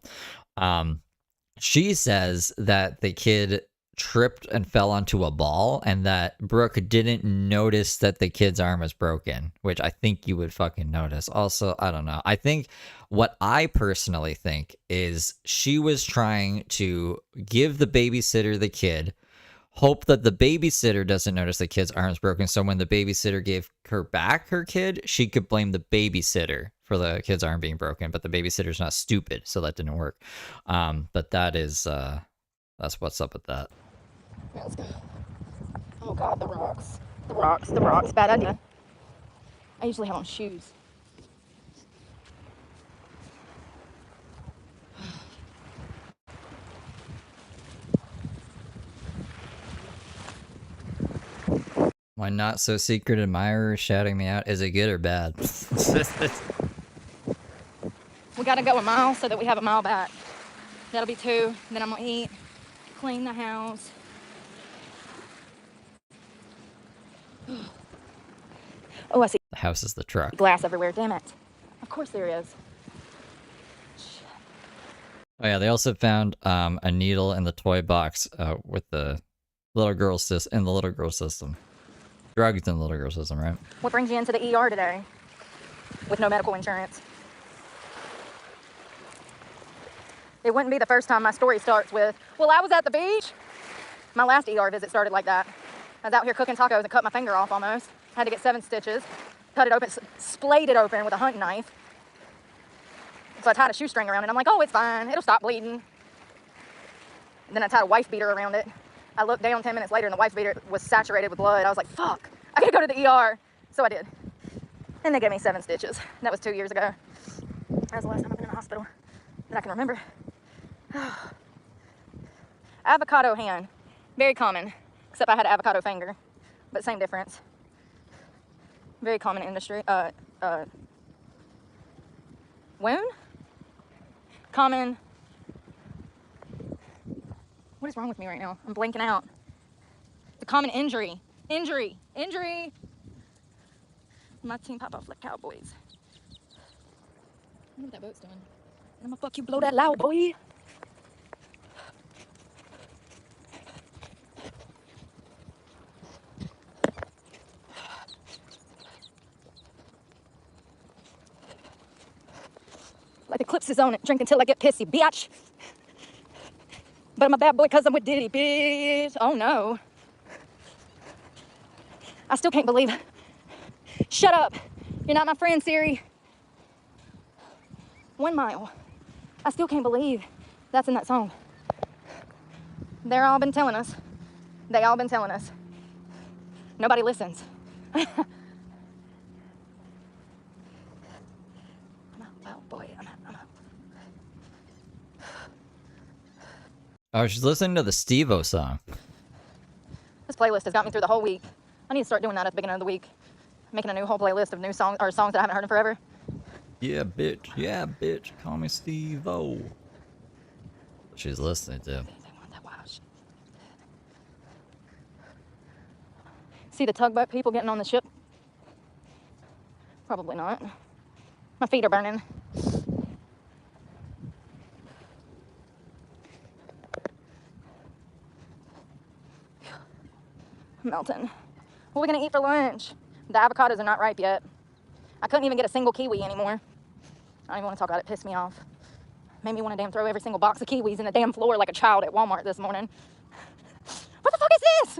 she says that the kid tripped and fell onto a ball, and that Brooke didn't notice that the kid's arm was broken, which I think you would fucking notice. Also, I don't know. I think what I personally think is she was trying to give the babysitter the kid, hope that the babysitter doesn't notice the kid's arm's broken, so when the babysitter gave her back her kid, she could blame the babysitter for the kid's arm being broken, but the babysitter's not stupid, so that didn't work. But that is, that's what's up with that.
Let's go. Oh God, the rocks. The rocks, the rocks. Bad idea. I usually have on shoes.
My not so secret admirer shouting me out. Is it good or bad?
We gotta go a mile so that we have a mile back. That'll be 2. Then I'm gonna eat, clean the house. Oh, I see
The house is the truck.
glass everywhere. Damn it. Of course there is.
Oh yeah, they also found a needle in the toy box with the little girl in the little girl system. Drugs in the little girl system, right?
What brings you into the ER today with no medical insurance? It wouldn't be the first time my story starts with, well, I was at the beach. My last ER visit started like that. I was out here cooking tacos and cut my finger off almost. Had to get 7 stitches. Cut it open, splayed it open with a hunting knife. So I tied a shoestring around it. I'm like, oh, it's fine. It'll stop bleeding. And then I tied a wife beater around it. I looked down 10 minutes later and the wife beater was saturated with blood. I was like, fuck, I gotta go to the ER. So I did. And they gave me 7 stitches. That was 2 years ago. That was the last time I've been in the hospital that I can remember. Avocado hand. Very common. Except I had an avocado finger. But same difference. Very common industry. Wound? Common. What is wrong with me right now? I'm blanking out. The common injury. Injury. My team pop off like Cowboys. I wonder what that boat's doing. I'm gonna fuck you, blow that loud, boy. Like Eclipse is on it. Drink until I get pissy, bitch. But I'm a bad boy because I'm with Diddy, bitch. Oh no. I still can't believe it. Shut up. You're not my friend, Siri. 1 mile. I still can't believe that's in that song. They're all been telling us. They all been telling us. Nobody listens. I'm out, boy. I'm out.
Oh, she's listening to the Steve-O song.
This playlist has got me through the whole week. I need to start doing that at the beginning of the week. Making a new whole playlist of new songs or songs that I haven't heard in forever.
Yeah, bitch. Call me Steve-O. She's listening to.
See the tugboat people getting on the ship? Probably not. My feet are burning. Melting. What are we gonna eat for lunch? The avocados are not ripe yet. I couldn't even get a single kiwi anymore. I don't even want to talk about it. It pissed me off. Made me want to damn throw every single box of kiwis in the damn floor like a child at Walmart this morning. What the fuck is this?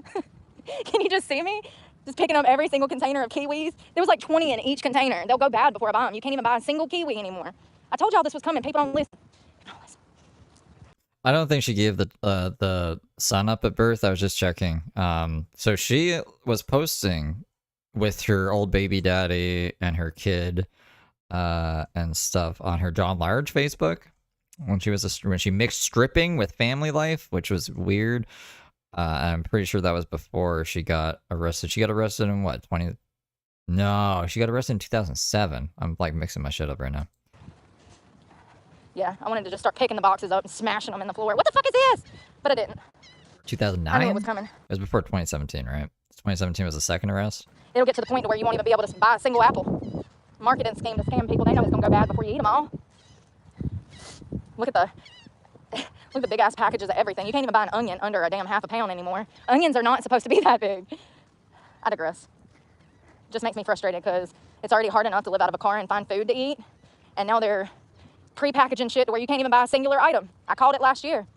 Can you just see me? Just picking up every single container of kiwis. There was like 20 in each container. They'll go bad before I buy them. You can't even buy a single kiwi anymore. I told y'all this was coming. People don't listen.
I don't think she gave the son up at birth. I was just checking. So she was posting with her old baby daddy and her kid and stuff on her John Large Facebook when she mixed stripping with family life, which was weird. I'm pretty sure that was before she got arrested. She got arrested in what, 20? No, she got arrested in 2007. I'm like mixing my shit up right now.
Yeah, I wanted to just start picking the boxes up and smashing them in the floor. What the fuck is this? But I didn't.
2009?
I knew it was coming.
It was before 2017, right? 2017 was the second arrest?
It'll get to the point where you won't even be able to buy a single apple. Marketing scheme to scam people. They know it's gonna go bad before you eat them all. Look at the big ass packages of everything. You can't even buy an onion under a damn half a pound anymore. Onions are not supposed to be that big. I digress. Just makes me frustrated because it's already hard enough to live out of a car and find food to eat. And now they're pre-packaging shit to where you can't even buy a singular item. I called it last year.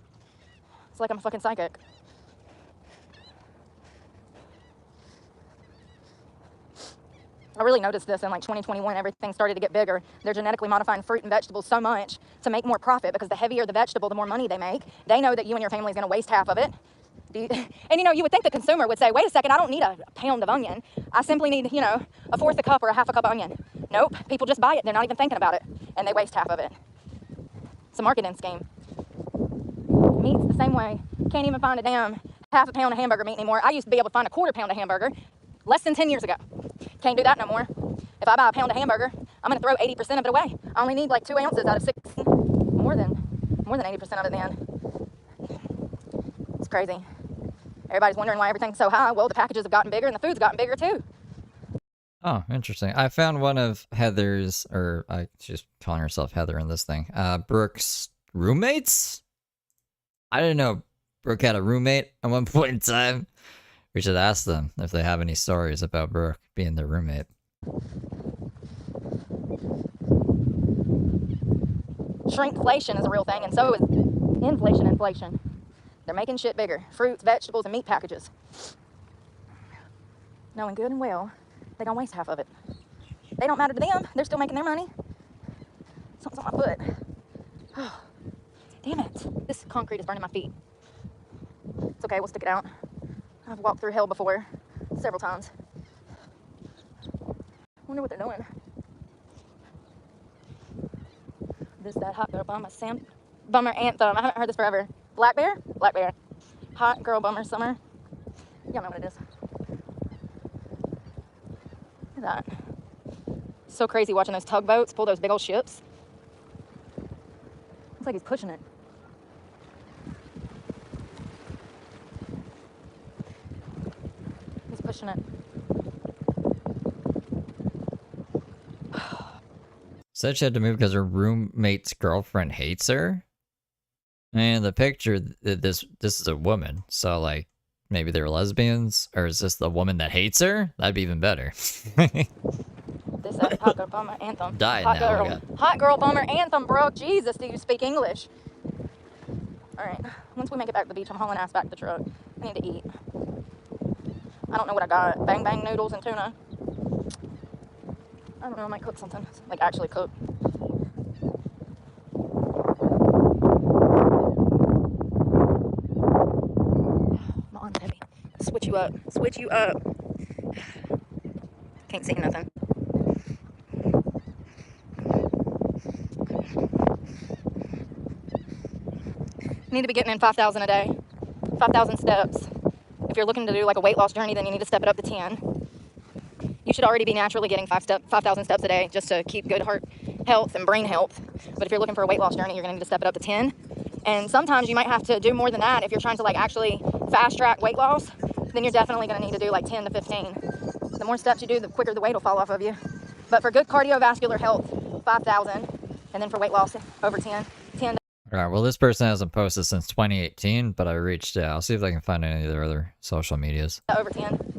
It's like I'm a fucking psychic. I really noticed this in like 2021. Everything started to get bigger. They're genetically modifying fruit and vegetables so much to make more profit because the heavier the vegetable, the more money they make. They know that you and your family is going to waste half of it. And you know, you would think the consumer would say, wait a second, I don't need a pound of onion. I simply need, you know, a fourth a cup or a half a cup of onion. Nope, people just buy it. They're not even thinking about it. And they waste half of it. It's a marketing scheme. Meat's the same way. Can't even find a damn half a pound of hamburger meat anymore. I used to be able to find a quarter pound of hamburger less than 10 years ago. Can't do that no more. If I buy a pound of hamburger, I'm gonna throw 80% of it away. I only need like 2 ounces out of 16. More than 80% of it then. It's crazy. Everybody's wondering why everything's so high. Well, the packages have gotten bigger and the food's gotten bigger too.
Oh, interesting. I found one of Heather's, or she's calling herself Heather in this thing. Brooke's roommates? I didn't know Brooke had a roommate at one point in time. We should ask them if they have any stories about Brooke being their roommate.
Shrinkflation is a real thing, and so is inflation. They're making shit bigger. Fruits, vegetables, and meat packages. Knowing good and well, they're gonna waste half of it. They don't matter to them. They're still making their money. Something's on my foot. Oh, damn it. This concrete is burning my feet. It's okay, we'll stick it out. I've walked through hell before, several times. Wonder what they're doing. This, that hot girl bummer anthem. I haven't heard this forever. Black Bear? Black Bear. Hot girl bummer summer. Y'all know what it is. Look at that. So crazy watching those tugboats pull those big old ships. Looks like he's pushing it. He's pushing it.
Said she had to move because her roommate's girlfriend hates her. And the picture, this is a woman, so like maybe they're lesbians, or is this the woman that hates her? That'd be even better.
This hot girl bummer anthem.
Died now.
Hot girl bummer anthem, bro. Jesus, do you speak English? All right. Once we make it back to the beach, I'm hauling ass back to the truck. I need to eat. I don't know what I got. Bang bang noodles and tuna. I don't know. I might cook something. Like actually cook. My arm's heavy. Switch you up. Switch you up. Can't see nothing. You need to be getting in 5,000 a day. 5,000 steps. If you're looking to do like a weight loss journey, then you need to step it up to 10. You should already be naturally getting 5,000 steps a day just to keep good heart health and brain health. But if you're looking for a weight loss journey, you're gonna need to step it up to 10. And sometimes you might have to do more than that. If you're trying to like actually fast track weight loss, then you're definitely gonna need to do like 10 to 15. The more steps you do, the quicker the weight will fall off of you. But for good cardiovascular health, 5,000. And then for weight loss, over 10.
Alright, well this person hasn't posted since 2018, but I reached out. I'll see if I can find any of their other social medias.
Over 10.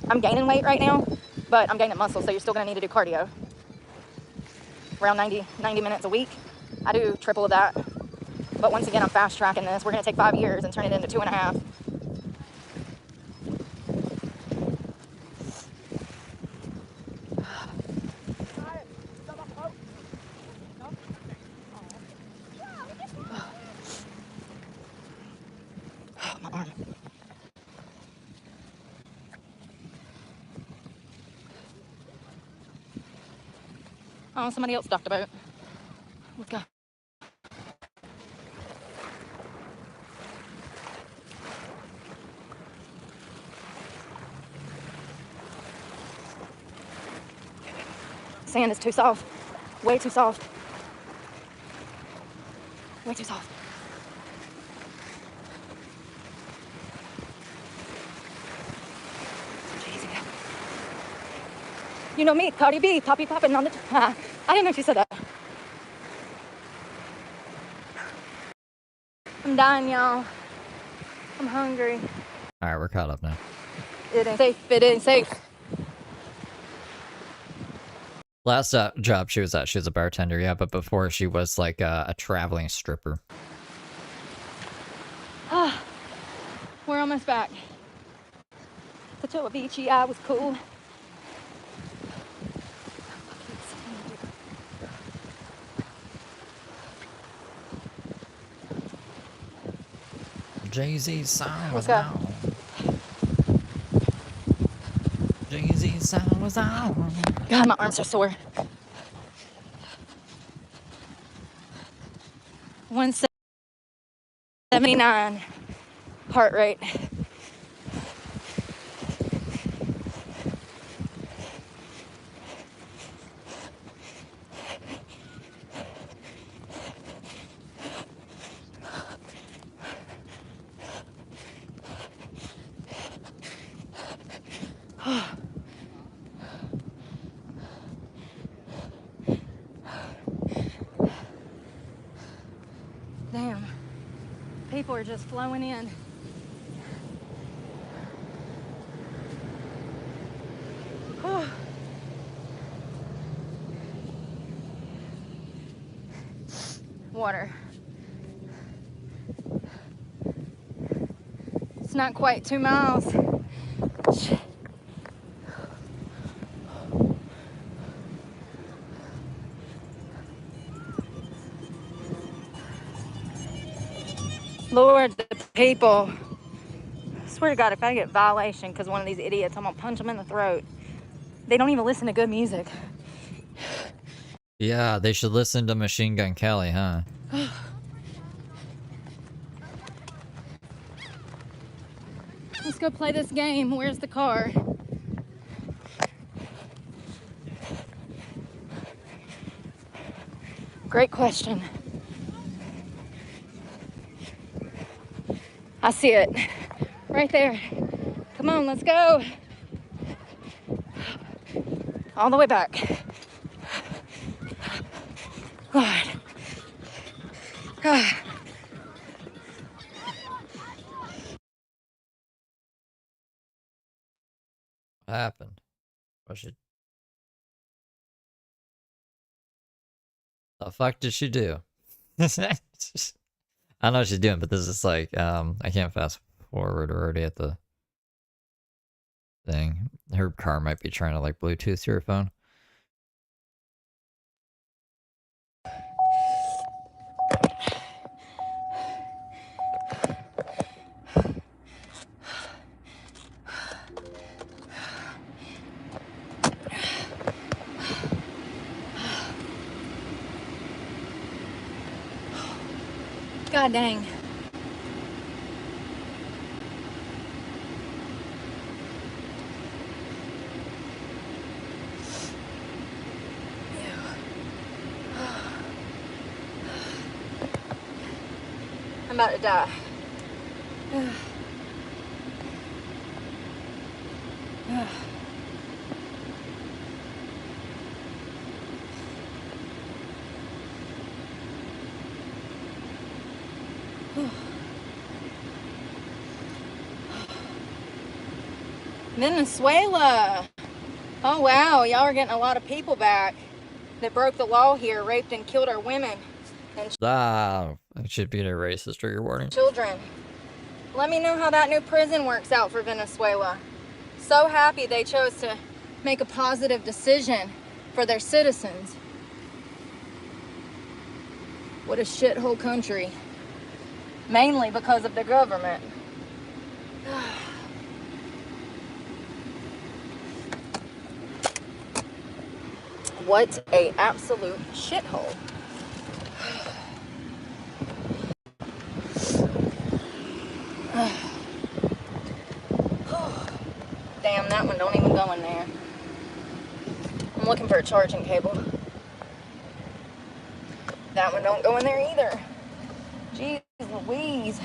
I'm gaining weight right now, but I'm gaining muscle, so you're still gonna need to do cardio. Around 90 minutes a week. I do triple of that. But once again, I'm fast tracking this. We're gonna take 5 years and turn it into 2.5. My arm. Oh, somebody else talked about it. Let's go. Sand is too soft. Way too soft. Way too soft. You know me, Cardi B, Poppy popping on the... I didn't know she said that. I'm dying, y'all. I'm hungry.
Alright, we're caught up now.
It ain't safe. It ain't safe.
Last job she was at, she was a bartender, yeah, but before she was like a traveling stripper.
We're almost back. Patoa Beach, I was cool.
Jay-Z's song was
Let's go.
on. Jay-Z's song was on.
God, my arms are sore. 179 heart rate. Damn. People are just flowing in. Water. It's not quite 2 miles. Lord, the people. I swear to God, if I get violation because one of these idiots, I'm gonna punch them in the throat. They don't even listen to good music.
Yeah, they should listen to Machine Gun Kelly, huh?
Let's go play this game. Where's the car? Great question. I see it. Right there. Come on, let's go. All the way back. God. God.
What happened? What should... The fuck did she do? I don't know what she's doing, but this is like, I can't fast forward. We're already at the thing. Her car might be trying to like Bluetooth to her phone.
God dang. I'm about to die. Venezuela. Oh wow, y'all are getting a lot of people back that broke the law here, raped and killed our women and
Ah, that should be a racist trigger warning.
children. Let me know how that new prison works out for Venezuela. So happy they chose to make a positive decision for their citizens. What a shithole country. Mainly because of the government. What a absolute shithole. Damn, that one don't even go in there. I'm looking for a charging cable. That one don't go in there either. Jeez Louise.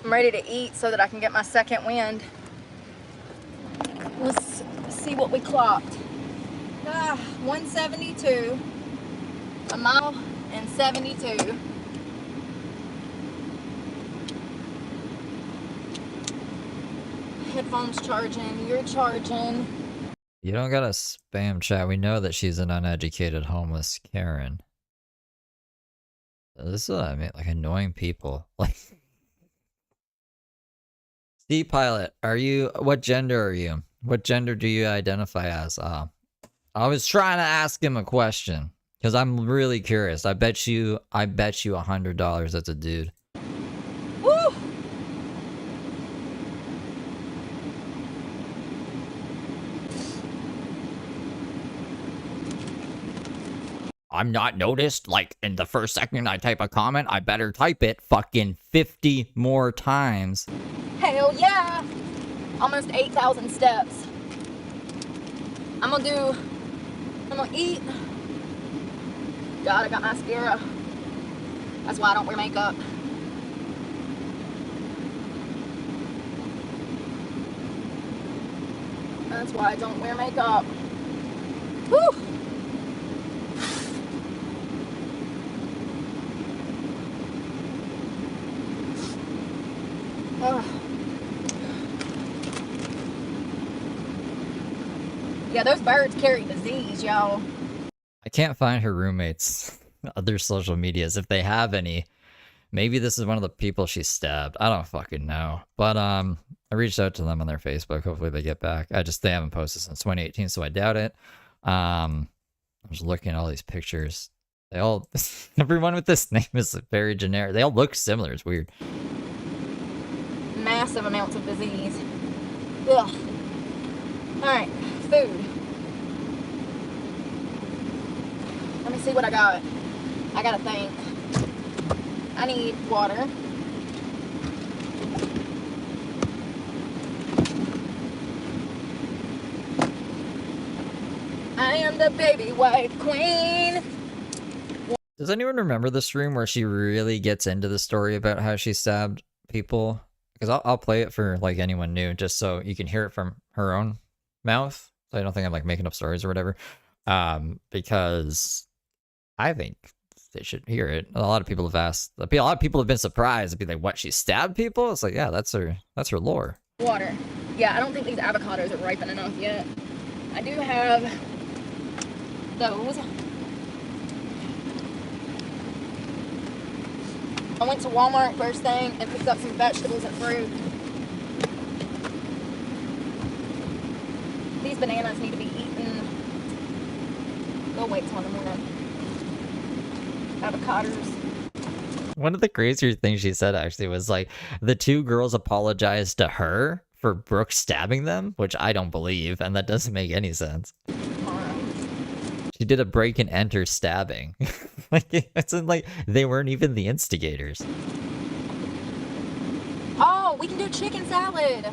I'm ready to eat so that I can get my second wind. Let's see what we clocked. 172. A mile and 72. Headphones charging, you're charging.
You don't gotta spam chat. We know that she's an uneducated homeless Karen. This is what I mean, like annoying people. Like D Pilot, what gender are you? What gender do you identify as? I was trying to ask him a question because I'm really curious. I bet you $100 that's a dude.
Woo!
I'm not noticed. Like, in the first second I type a comment, I better type it fucking 50 more times.
Hell yeah! Almost 8,000 steps. I'm gonna eat. God, I got mascara. That's why I don't wear makeup. That's why I don't wear makeup. Whew! Yeah, those birds carry disease, y'all.
I can't find her roommates' other social medias. If they have any, maybe this is one of the people she stabbed. I don't fucking know. But I reached out to them on their Facebook. Hopefully they get back. They haven't posted since 2018, so I doubt it. I was looking at all these pictures. They all, everyone with this name is very generic. They all look similar. It's weird.
Massive amounts of disease. Ugh. Alright, food. Let me see what I got. I gotta think. I need water. I am the baby wife queen.
Does anyone remember the stream where she really gets into the story about how she stabbed people? Because I'll play it for like anyone new, just so you can hear it from her own mouth. So I don't think I'm like making up stories or whatever. Because I think they should hear it. A lot of people have asked. A lot of people have been surprised. Be like, "What? She stabbed people?" It's like, yeah, that's her lore.
Water. Yeah, I don't think these avocados are ripen enough yet. I do have those. I went to Walmart first thing and picked up some vegetables and fruit. These bananas need to be eaten. They'll wait till in the morning. Avocados.
One of the crazier things she said actually was like the two girls apologized to her for Brooke stabbing them, which I don't believe, and that doesn't make any sense. She did a break and enter stabbing. Like it's like they weren't even the instigators.
Oh, we can do chicken salad.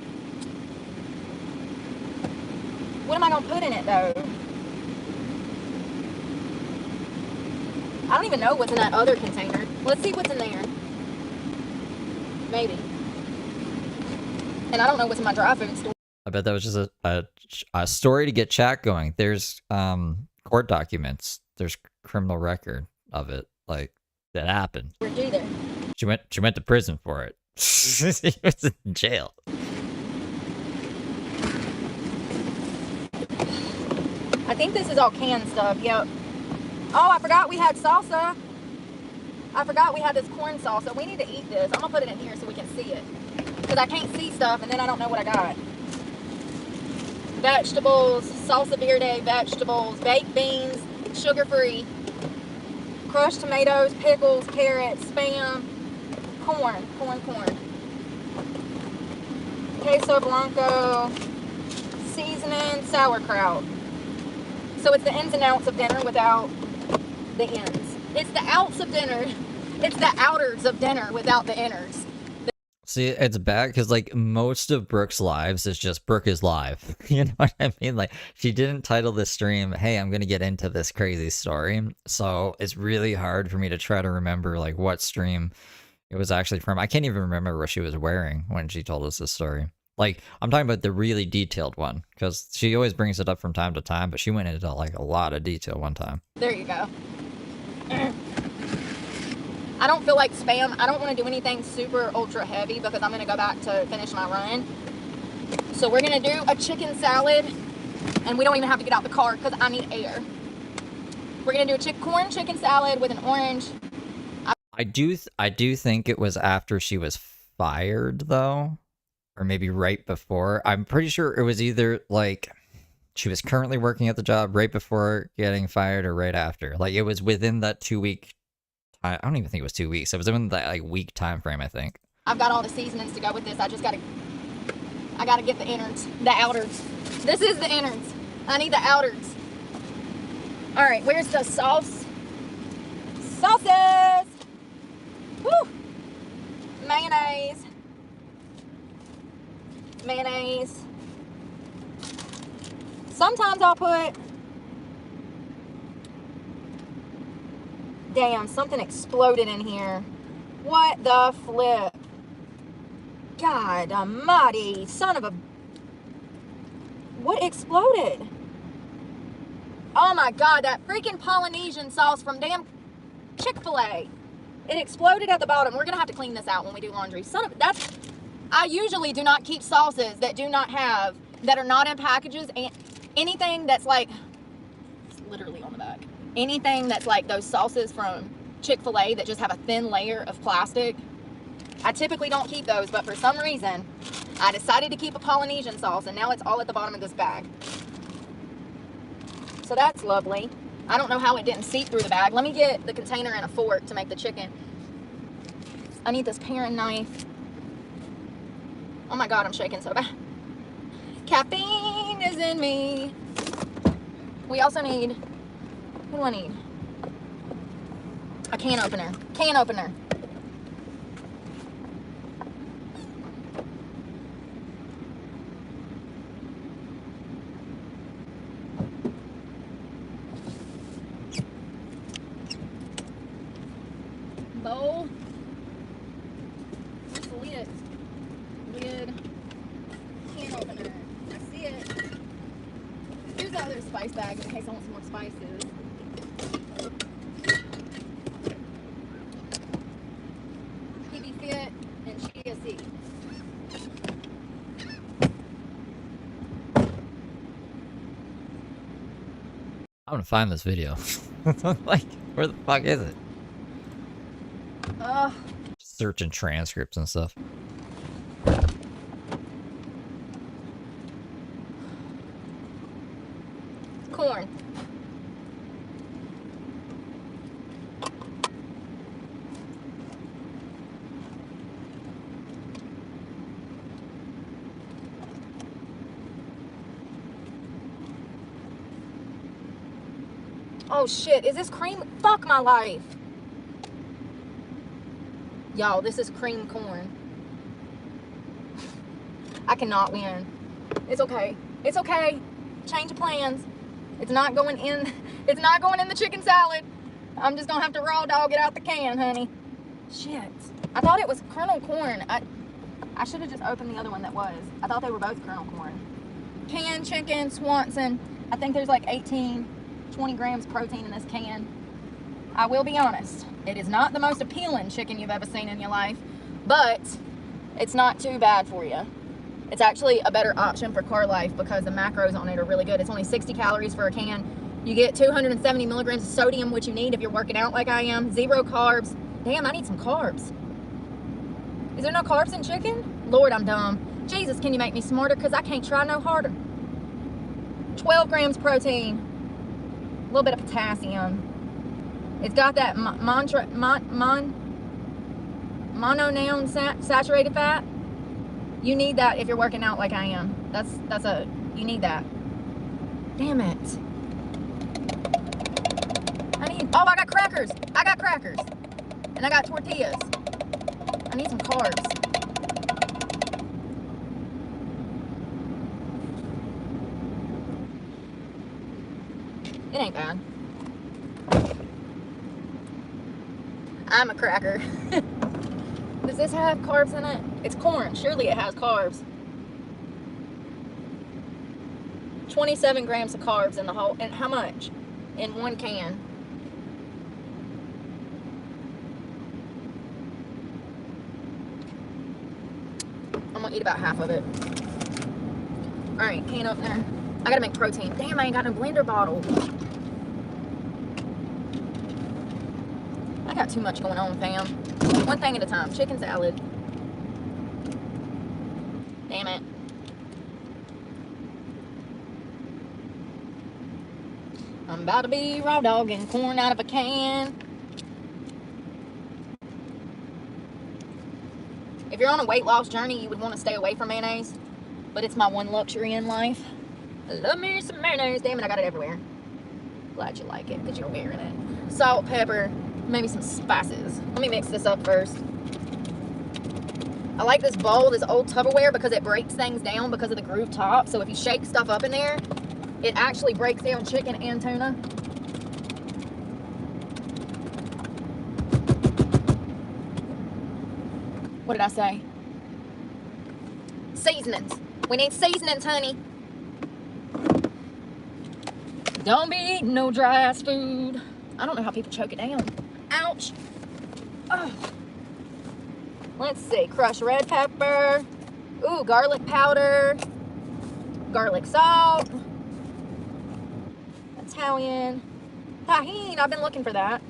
What am I gonna put in it though? I don't even know what's in that other container. Let's see what's in there. Maybe. And I don't know what's in my dry food store.
I bet that was just a story to get chat going. There's court documents. There's criminal record of it. Like that happened.
Where'd you there?
She went to prison for it. She was in jail.
I think this is all canned stuff. Yep. Oh, I forgot we had salsa. I forgot we had this corn salsa. We need to eat this. I'm gonna put it in here so we can see it. Because I can't see stuff and then I don't know what I got. Vegetables, salsa verde vegetables, baked beans, sugar-free, crushed tomatoes, pickles, carrots, Spam, corn. Queso blanco, seasoning, sauerkraut. So it's the ins and outs of dinner without the ends. It's the outs of dinner. It's the outers of dinner without the inners.
See, it's bad because like most of Brooke's lives is just Brooke is live. You know what I mean? Like she didn't title this stream, "Hey, I'm gonna get into this crazy story." So it's really hard for me to try to remember like what stream it was actually from. I can't even remember what she was wearing when she told us this story. Like I'm talking about the really detailed one because she always brings it up from time to time, but she went into like a lot of detail one time.
There you go. I don't feel like Spam. I don't want to do anything super ultra heavy because I'm going to go back to finish my run. So we're going to do a chicken salad and we don't even have to get out the car because I need air. We're going to do a corn chicken salad with an orange.
I do think it was after she was fired though, or maybe right before. I'm pretty sure it was either like she was currently working at the job right before getting fired or right after. Like it was within that 2 week time. I don't even think it was 2 weeks. It was within that like week time frame, I think.
I've got all the seasonings to go with this. I gotta get the innards, the outers. This is the innards. I need the outers. All right, where's the sauce? Sauces! Woo! Mayonnaise. Mayonnaise. Sometimes I'll put... Damn, something exploded in here. What the flip? God almighty, son of a... What exploded? Oh my God, that freaking Polynesian sauce from damn Chick-fil-A. It exploded at the bottom. We're gonna have to clean this out when we do laundry. Son of... That's... I usually do not keep sauces that do not have... that are not in packages, and anything that's like... It's literally on the back. Anything that's like those sauces from Chick-fil-A that just have a thin layer of plastic, I typically don't keep those, but for some reason, I decided to keep a Polynesian sauce, and now it's all at the bottom of this bag. So that's lovely. I don't know how it didn't seep through the bag. Let me get the container and a fork to make the chicken. I need this paring knife. Oh my God, I'm shaking so bad. Caffeine is in me. We also need, what do I need? A can opener. Can opener. Bowl. Where's the lid? Lid. Can opener. I see it. Here's the other spice bag in case I want some more spices. Kiwi Fit and chia seed.
I'm gonna find this video. Like, where the fuck is it? Searching transcripts and stuff.
Corn. Oh shit, is this cream? Fuck my life. Y'all, this is cream corn. I cannot win. It's okay. It's okay. Change of plans. It's not going in. It's not going in the chicken salad. I'm just gonna have to raw dog it out the can, honey. Shit. I thought it was kernel corn. I should have just opened the other one that was. I thought they were both kernel corn. Canned chicken, Swanson. I think there's like 18, 20 grams protein in this can. I will be honest, it is not the most appealing chicken you've ever seen in your life, but it's not too bad for you. It's actually a better option for car life because the macros on it are really good. It's only 60 calories for a can. You get 270 milligrams of sodium, which you need if you're working out like I am. 0 carbs. Damn, I need some carbs. Is there no carbs in chicken? Lord, I'm dumb. Jesus, can you make me smarter? Because I can't try no harder. 12 grams protein. A little bit of potassium. It's got that mononoun saturated fat. You need that if you're working out like I am. You need that. Damn it. I got crackers. I got crackers. And I got tortillas. I need some carbs. It ain't bad. I'm a cracker. Does this have carbs in it? It's corn. Surely it has carbs. 27 grams of carbs in the whole. And how much? In one can. I'm gonna eat about half of it. Alright, can opener. I gotta make protein. Damn, I ain't got no blender bottle. I got too much going on, fam. One thing at a time. Chicken salad. Damn it. I'm about to be raw dogging corn out of a can. If you're on a weight loss journey, you would want to stay away from mayonnaise. But it's my one luxury in life. I love me some mayonnaise. Damn it, I got it everywhere. Glad you like it, because you're wearing it. Salt, pepper, maybe some spices. Let me mix this up first. I like this bowl, this old Tupperware, because it breaks things down because of the groove top. So if you shake stuff up in there, it actually breaks down chicken and tuna. What did I say? Seasonings. We need seasonings, honey. Don't be eating no dry ass food. I don't know how people choke it down. Ouch. Oh. Let's see. Crushed red pepper. Ooh, garlic powder. Garlic salt. Italian. Tahini. I've been looking for that.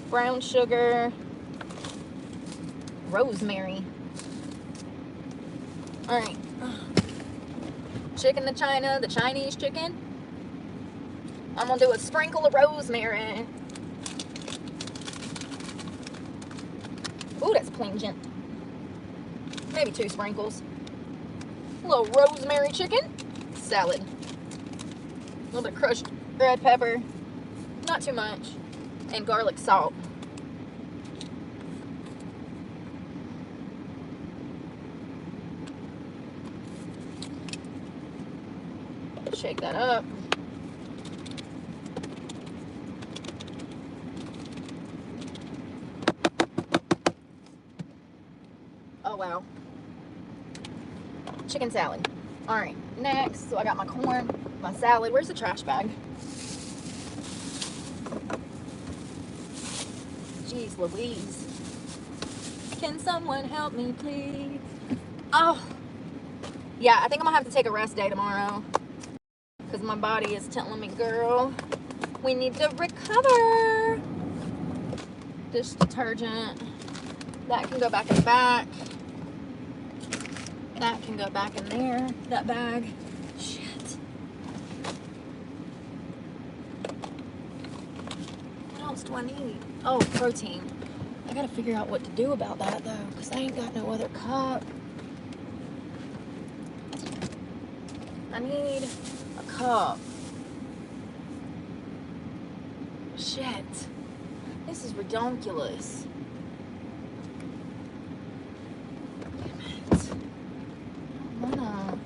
Brown sugar. Rosemary. Alright. Chicken to China, the Chinese chicken. I'm gonna do a sprinkle of rosemary. Ooh, that's pungent. Maybe 2 sprinkles. A little rosemary chicken. Salad. A little bit of crushed red pepper. Not too much. And garlic salt. Shake that up. Oh wow. Chicken salad. Alright, next, so I got my corn, my salad. Where's the trash bag? Jeez Louise. Can someone help me, please? Oh. Yeah, I think I'm gonna have to take a rest day tomorrow. Because my body is telling me, girl, we need to recover. Dish detergent. That can go back in the back. That can go back in there, that bag. Shit. What else do I need? Oh, protein. I gotta figure out what to do about that though, because I ain't got no other cup. I need a cup. Shit. This is redonkulous. Damn it. I don't wanna.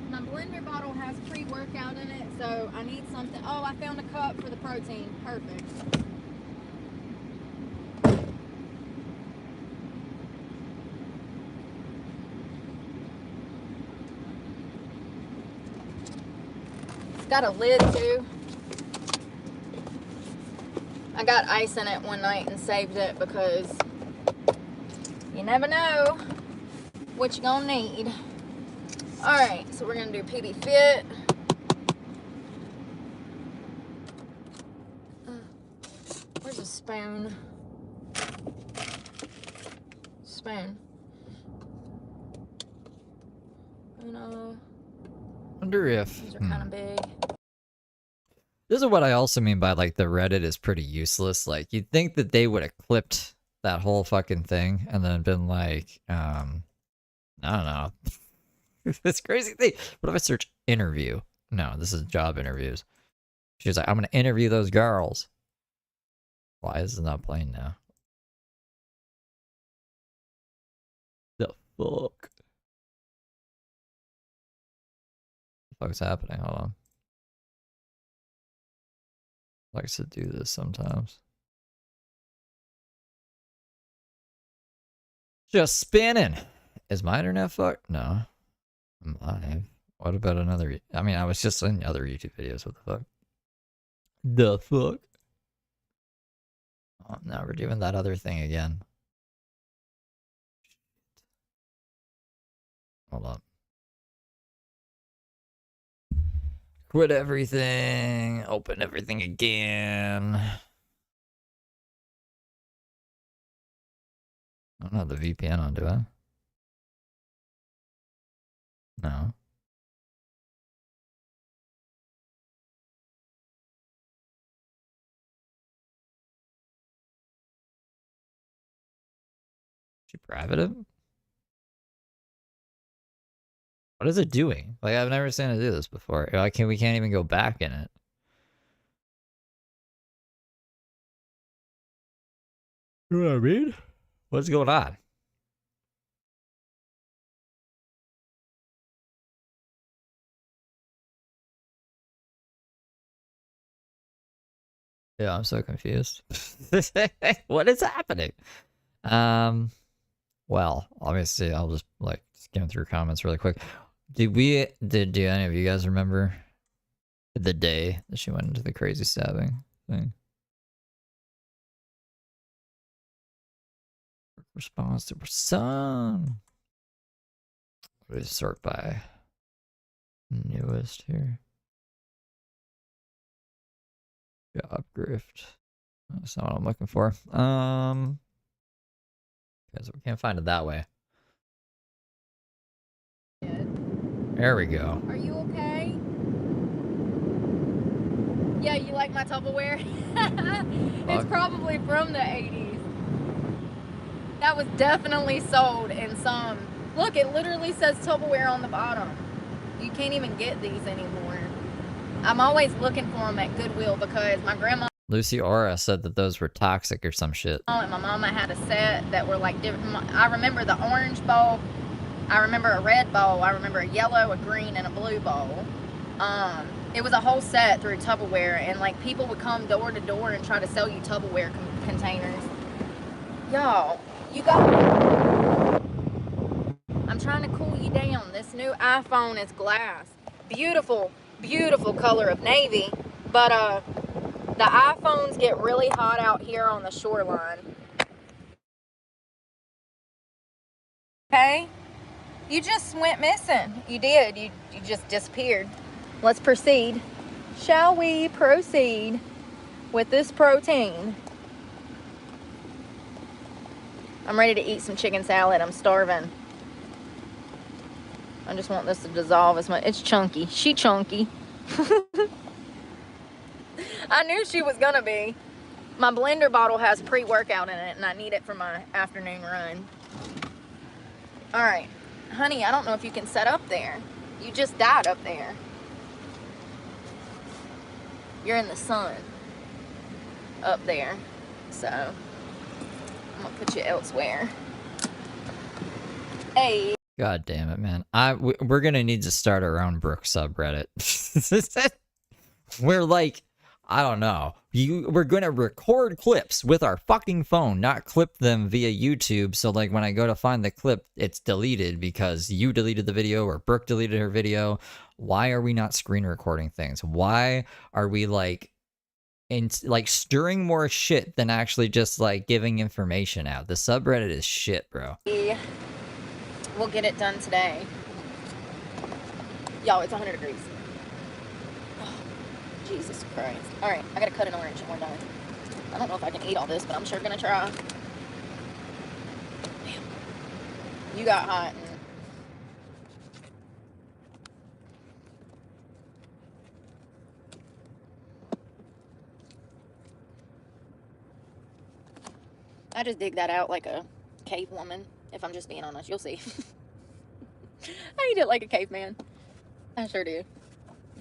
My blender bottle has pre-workout in it, so I need something. Oh, I found a cup for the protein. Perfect. It's got a lid too. I got ice in it one night and saved it because you never know what you're gonna need. Alright, so we're gonna do PB Fit. Where's a spoon? Spoon. Uno.
Wonder if
These are kind of big.
this is what I also mean by like the Reddit is pretty useless. Like you'd think that they would have clipped that whole fucking thing and then been like, I don't know. This crazy thing. What if I search interview? No, this is job interviews. She was like, I'm gonna interview those girls. Why is it not playing now? The fuck? The fuck's happening? Hold on. Likes to do this sometimes. Just spinning. Is my internet fucked? No. I'm live. What about another? I mean, I was just in other YouTube videos. What the fuck? The fuck? Oh, now we're doing that other thing again. Hold on. Quit everything. Open everything again. I don't have the VPN on, do I? No. She private it? What is it doing? Like, I've never seen it do this before. We can't even go back in it. You know what I mean? What's going on? Yeah, I'm so confused. What is happening? Well, obviously, I'll just like skim through comments really quick. Do any of you guys remember the day that she went into the crazy stabbing thing? Response to her son. Let's sort by newest here. Job grift. That's not what I'm looking for. Because we can't find it that way. There we go.
Are you okay? Yeah, you like my Tupperware? It's probably from the 80s. That was definitely sold in some. Look, it literally says Tupperware on the bottom. You can't even get these anymore. I'm always looking for them at Goodwill because my grandma
Lucy Aura said that those were toxic or some shit.
and my mama had a set that were like different. I remember the orange bowl. I remember a red bowl. I remember a yellow, a green, and a blue bowl. It was a whole set through Tupperware, and like people would come door to door and try to sell you Tupperware containers. Y'all, you got. I'm trying to cool you down. This new iPhone is glass. Beautiful, beautiful color of navy, but the iPhones get really hot out here on the shoreline. Okay? You just went missing. You did. You just disappeared. Let's proceed. Shall we proceed with this protein? I'm ready to eat some chicken salad. I'm starving. I just want this to dissolve as much. It's chunky. She chunky. I knew she was gonna be. My blender bottle has pre-workout in it, and I need it for my afternoon run. All right. Honey, I don't know if you can set up there. You just died up there. You're in the sun up there. So, I'm gonna put you elsewhere. Hey.
God damn it, man. We're gonna need to start our own Brooke subreddit. We're like, I don't know. We're gonna record clips with our fucking phone, not clip them via YouTube. So like when I go to find the clip, it's deleted because you deleted the video or Brooke deleted her video. Why are we not screen recording things? Why are we like stirring more shit than actually just like giving information out? The subreddit is shit, bro.
We'll get it done today. Y'all, it's 100 degrees. Jesus Christ. All right, I gotta cut an orange and we're done. I don't know if I can eat all this, but I'm sure gonna try. Damn. You got hot. I just dig that out like a cave woman, if I'm just being honest. You'll see. I eat it like a caveman. I sure do.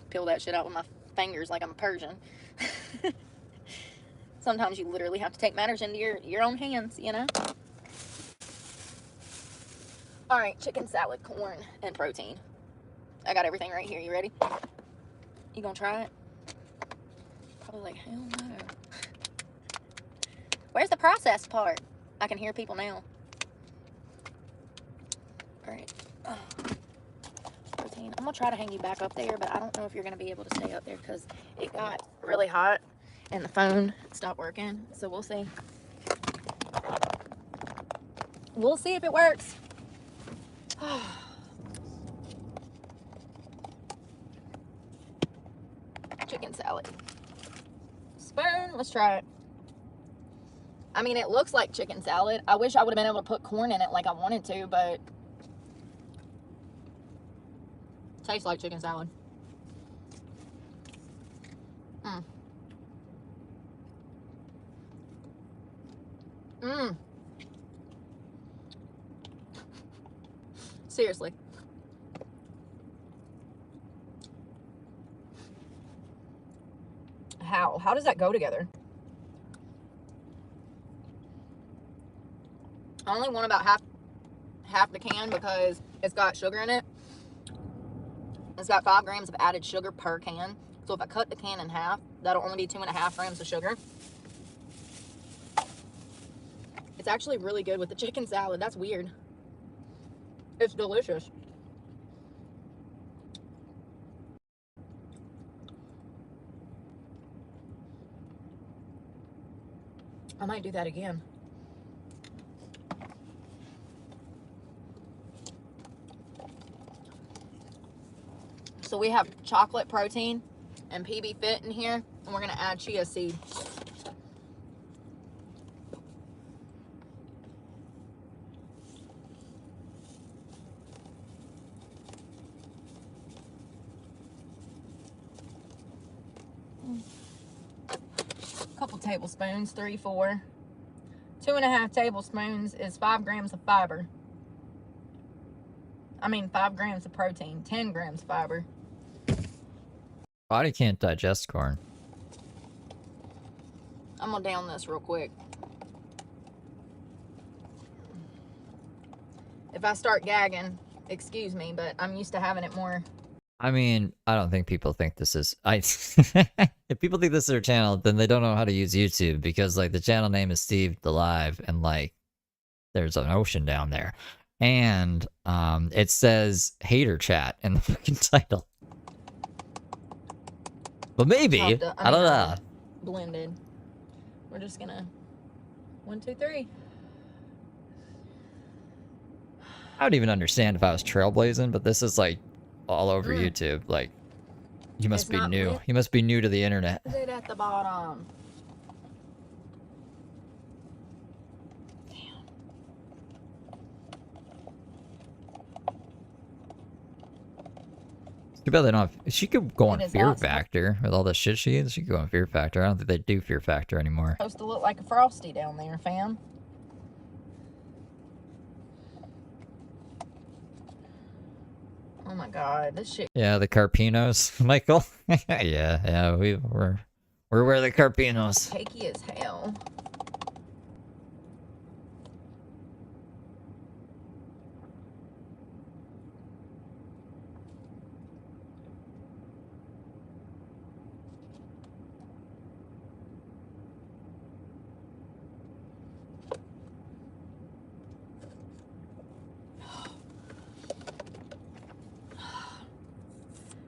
Peel that shit out with my fingers like I'm a Persian. Sometimes you literally have to take matters into your own hands, you know? All right, chicken salad, corn, and protein. I got everything right here. You ready? You gonna try it? Probably like, hell no. Where's the processed part? I can hear people now. All right. Protein. I'm gonna try to hang you back up there, but I don't know if you're gonna be able to stay up there because it got really hot and the phone stopped working. So we'll see. We'll see if it works. Let's try it. I mean, it looks like chicken salad. I wish I would have been able to put corn in it like I wanted to, but it tastes like chicken salad. Mm. Mmm. Seriously. How? How does that go together? I only want about half the can because it's got sugar in it. It's got 5 grams of added sugar per can. So if I cut the can in half, that'll only be 2.5 grams of sugar. It's actually really good with the chicken salad. That's weird. It's delicious. I might do that again. So we have chocolate protein and PB Fit in here, and we're gonna add chia seed. Couple tablespoons, 3, 4. 2.5 tablespoons is 5 grams of fiber. 5 grams of protein, 10 grams fiber.
Body can't digest corn.
I'm gonna down this real quick. If I start gagging, excuse me, but I'm used to having it more.
I mean, I don't think people think this is... If people think this is their channel, then they don't know how to use YouTube, because, like, the channel name is Steve the Live, and, like, there's an ocean down there. And, it says hater chat in the fucking title. But maybe, I don't know.
Blended. We're just gonna 1, 2, 3.
I would even understand if I was trailblazing, but this is like all over YouTube. Like, you must be new. You must be new to the internet.
Is it at the bottom?
Too bad they don't have, she could go on Fear Factor with all the shit she is. She could go on Fear Factor. I don't think they do Fear Factor anymore.
Supposed to look like a Frosty down there, fam. Oh my god, this shit.
Yeah, the Carpinos, Michael. yeah, we're where the Carpinos.
Cakey as hell.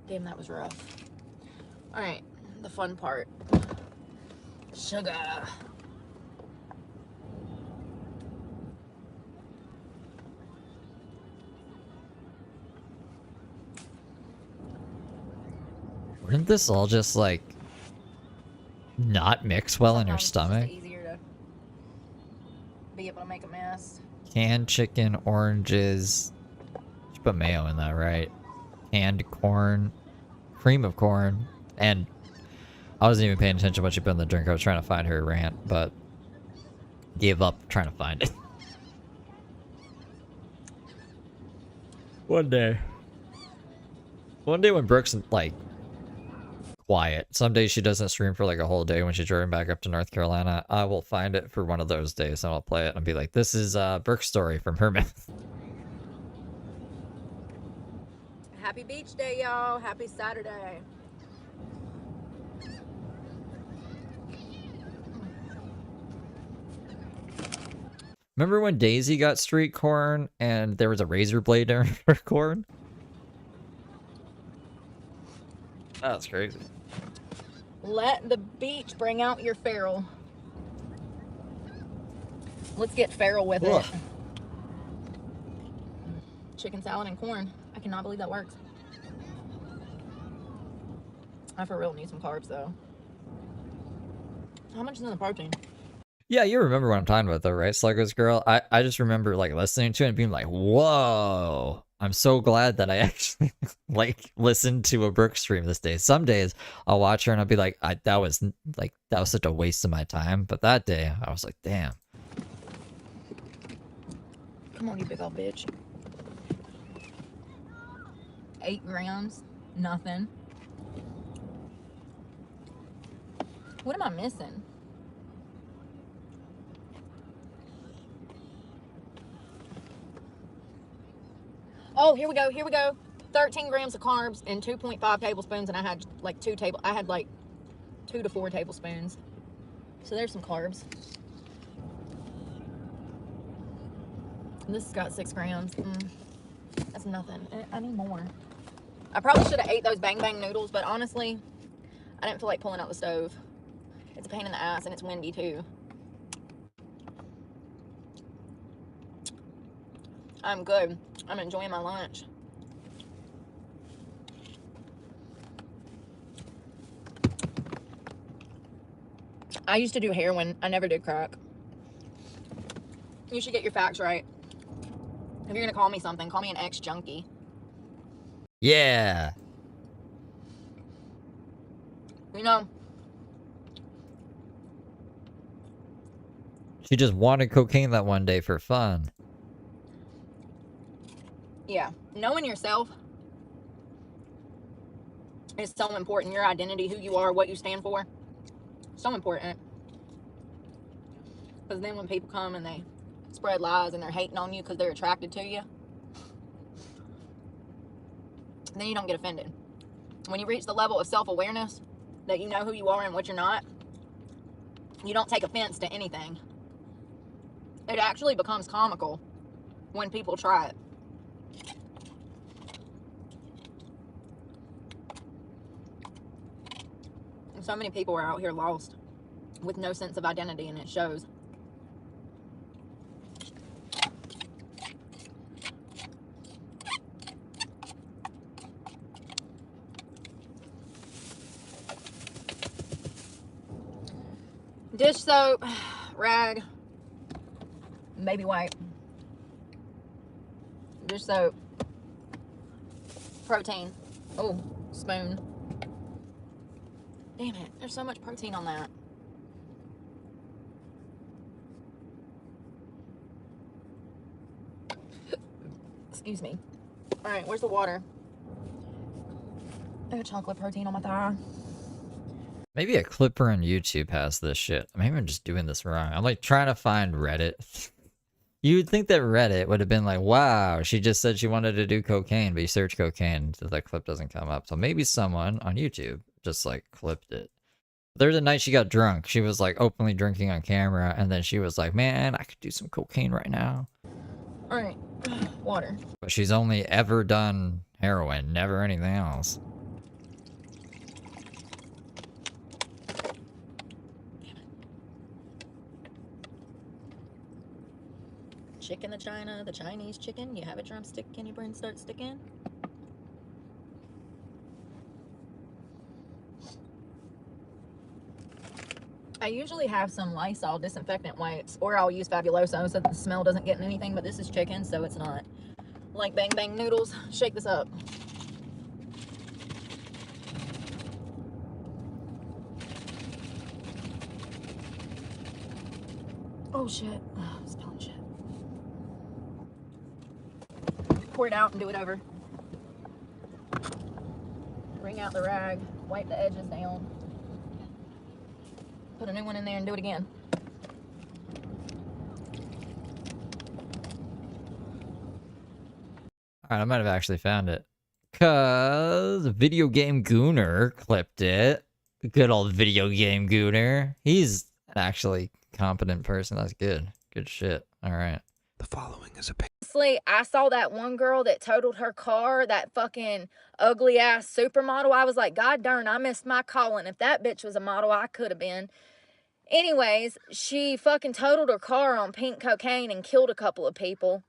Damn, that was rough. Alright, the fun part. Sugar.
Wouldn't this all just, like, not mix well in your stomach?
It's easier to be able to make a mess.
Canned chicken, oranges. You put mayo in that, right? Canned corn, cream of corn, and I wasn't even paying attention to what she put in the drink. I was trying to find her rant, but gave up trying to find it. One day when Brooke's, like, quiet. Some days she doesn't stream for, like, a whole day when she's driving back up to North Carolina. I will find it for one of those days, and I'll play it and be like, this is Brooke's story from her mouth.
Happy beach day, y'all. Happy Saturday.
Remember when Daisy got street corn and there was a razor blade in her corn? That's crazy.
Let the beach bring out your feral. Let's get feral with it. Chicken salad and corn. I cannot believe that works. I for real need some carbs though. How much is in the protein?
Yeah, you remember what I'm talking about though, right, Sluggers Girl? I just remember like listening to it and being like, whoa. I'm so glad that I actually like listened to a Brooke stream this day. Some days I'll watch her and I'll be like, that was such a waste of my time. But that day I was like, damn.
Come on, you big old bitch. 8 grams, nothing. What am I missing? Oh, here we go, here we go. 13 grams of carbs and 2.5 tablespoons, and I had like 2 to 4 tablespoons. So there's some carbs. And this has got 6 grams. That's nothing. I need more. I probably should have ate those Bang Bang noodles, but honestly, I didn't feel like pulling out the stove. It's a pain in the ass, and it's windy too. I'm good. I'm enjoying my lunch. I used to do heroin. I never did crack. You should get your facts right. If you're gonna call me something, call me an ex-junkie.
Yeah.
You know,
She just wanted cocaine that one day for fun.
yeah, knowing yourself is so important. Your identity, who you are, what you stand for, so important. Because then when people come and they spread lies and they're hating on you because they're attracted to you, then you don't get offended. When you reach the level of self-awareness that you know who you are and what you're not, you don't take offense to anything. It actually becomes comical when people try it. And so many people are out here lost with no sense of identity, and it shows. Dish soap, rag, baby wipe, dish soap, protein. Oh, spoon. Damn it, there's so much protein on that. Excuse me. All right, where's the water? I got chocolate protein on my thigh.
Maybe a clipper on YouTube has this shit. Maybe I'm just doing this wrong. I'm like trying to find Reddit. You'd think that Reddit would have been like, wow, she just said she wanted to do cocaine, but you search cocaine, so that clip doesn't come up. So maybe someone on YouTube just like clipped it. There's a night she got drunk. She was like openly drinking on camera, and then she was like, man, I could do some cocaine right now.
All right, water.
But she's only ever done heroin, never anything else.
Chicken the Chinese chicken. You have a drumstick and your brain starts sticking. I usually have some Lysol disinfectant wipes, or I'll use Fabuloso so that the smell doesn't get in anything, but this is chicken, so it's not. Like Bang Bang noodles. Shake this up. Oh shit. Oh, spilling shit. Pour it out and do it over. Wring out the rag. Wipe the edges down. Put a new one in there and do it again.
Alright, I might have actually found it. Cause Video Game Gooner clipped it. Good old Video Game Gooner. He's an actually competent person. That's good. Good shit. Alright.
The following is a
Honestly, I saw that one girl that totaled her car, that fucking ugly ass supermodel. I was like, God darn, I missed my calling. If that bitch was a model, I could have been. Anyways, she fucking totaled her car on pink cocaine and killed a couple of people.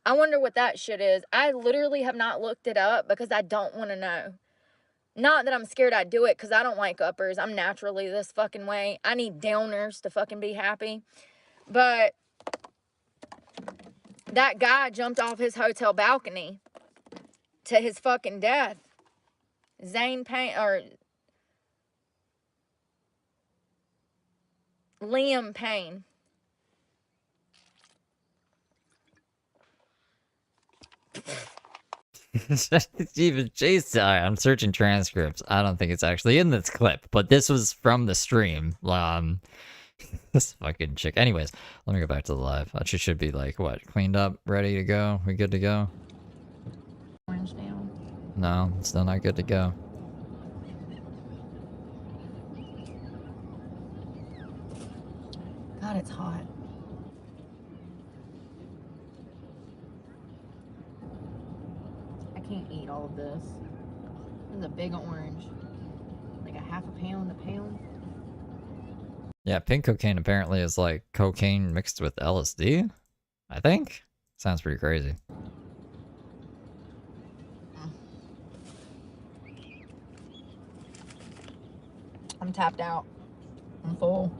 I wonder what that shit is. I literally have not looked it up because I don't want to know. Not that I'm scared I'd do it, because I don't like uppers. I'm naturally this fucking way. I need downers to fucking be happy. But that guy jumped off his hotel balcony to his fucking death. Zane Payne, or Liam Payne.
Even Chase, I'm searching transcripts. I don't think it's actually in this clip, but this was from the stream. This fucking chick. Anyways, let me go back to the live. She should be like, what, cleaned up, ready to go? We good to go?
Orange down.
No, still not good to go.
God, it's hot. I can't eat all of this. This is a big orange. Like a half a pound, a pound.
Yeah, pink cocaine apparently is like cocaine mixed with LSD, I think. Sounds pretty crazy.
I'm tapped out. I'm full.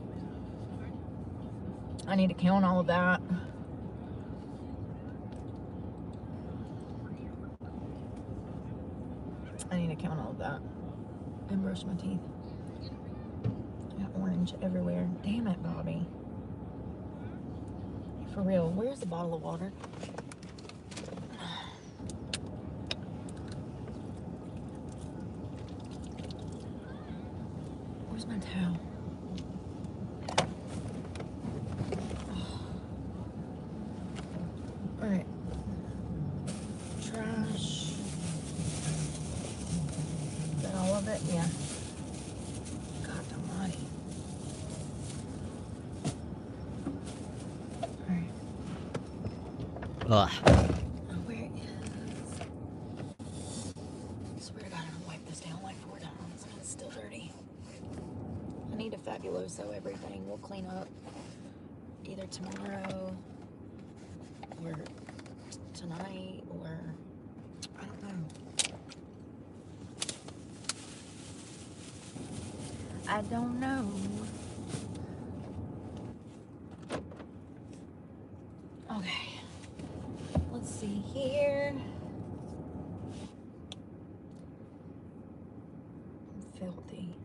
I need to count all of that. I need to count all of that. And brush my teeth. I got orange everywhere. Damn it, Bobby. For real, where's the bottle of water? Where's my towel? All right. Trash. Is that all of it? Yeah. God almighty. All right.
Ugh.
Oh, where is... I swear to God, I'm gonna wipe this down like 4 times and it's still dirty. I need a Fabuloso everything. We'll clean up either tomorrow or tonight, or I don't know. I don't know. Okay. Let's see here. I'm filthy.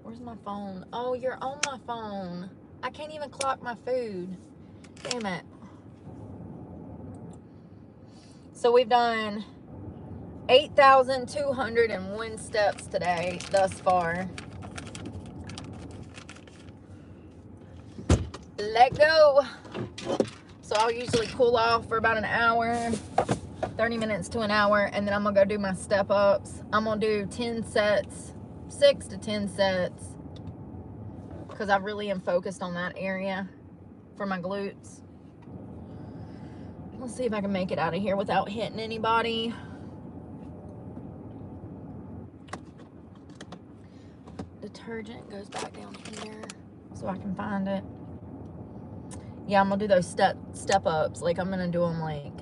Where's my phone? Oh, you're on my phone. I can't even clock my food. Damn it. So we've done 8,201 steps today thus far. Let go. So I'll usually cool off for about an hour, 30 minutes to an hour, and then I'm gonna go do my step ups. I'm gonna do 10 sets, 6 to 10 sets, because I really am focused on that area for my glutes. Let's see if I can make it out of here without hitting anybody. Detergent goes back down here so I can find it. Yeah, I'm gonna do those step ups. Like, I'm gonna do them like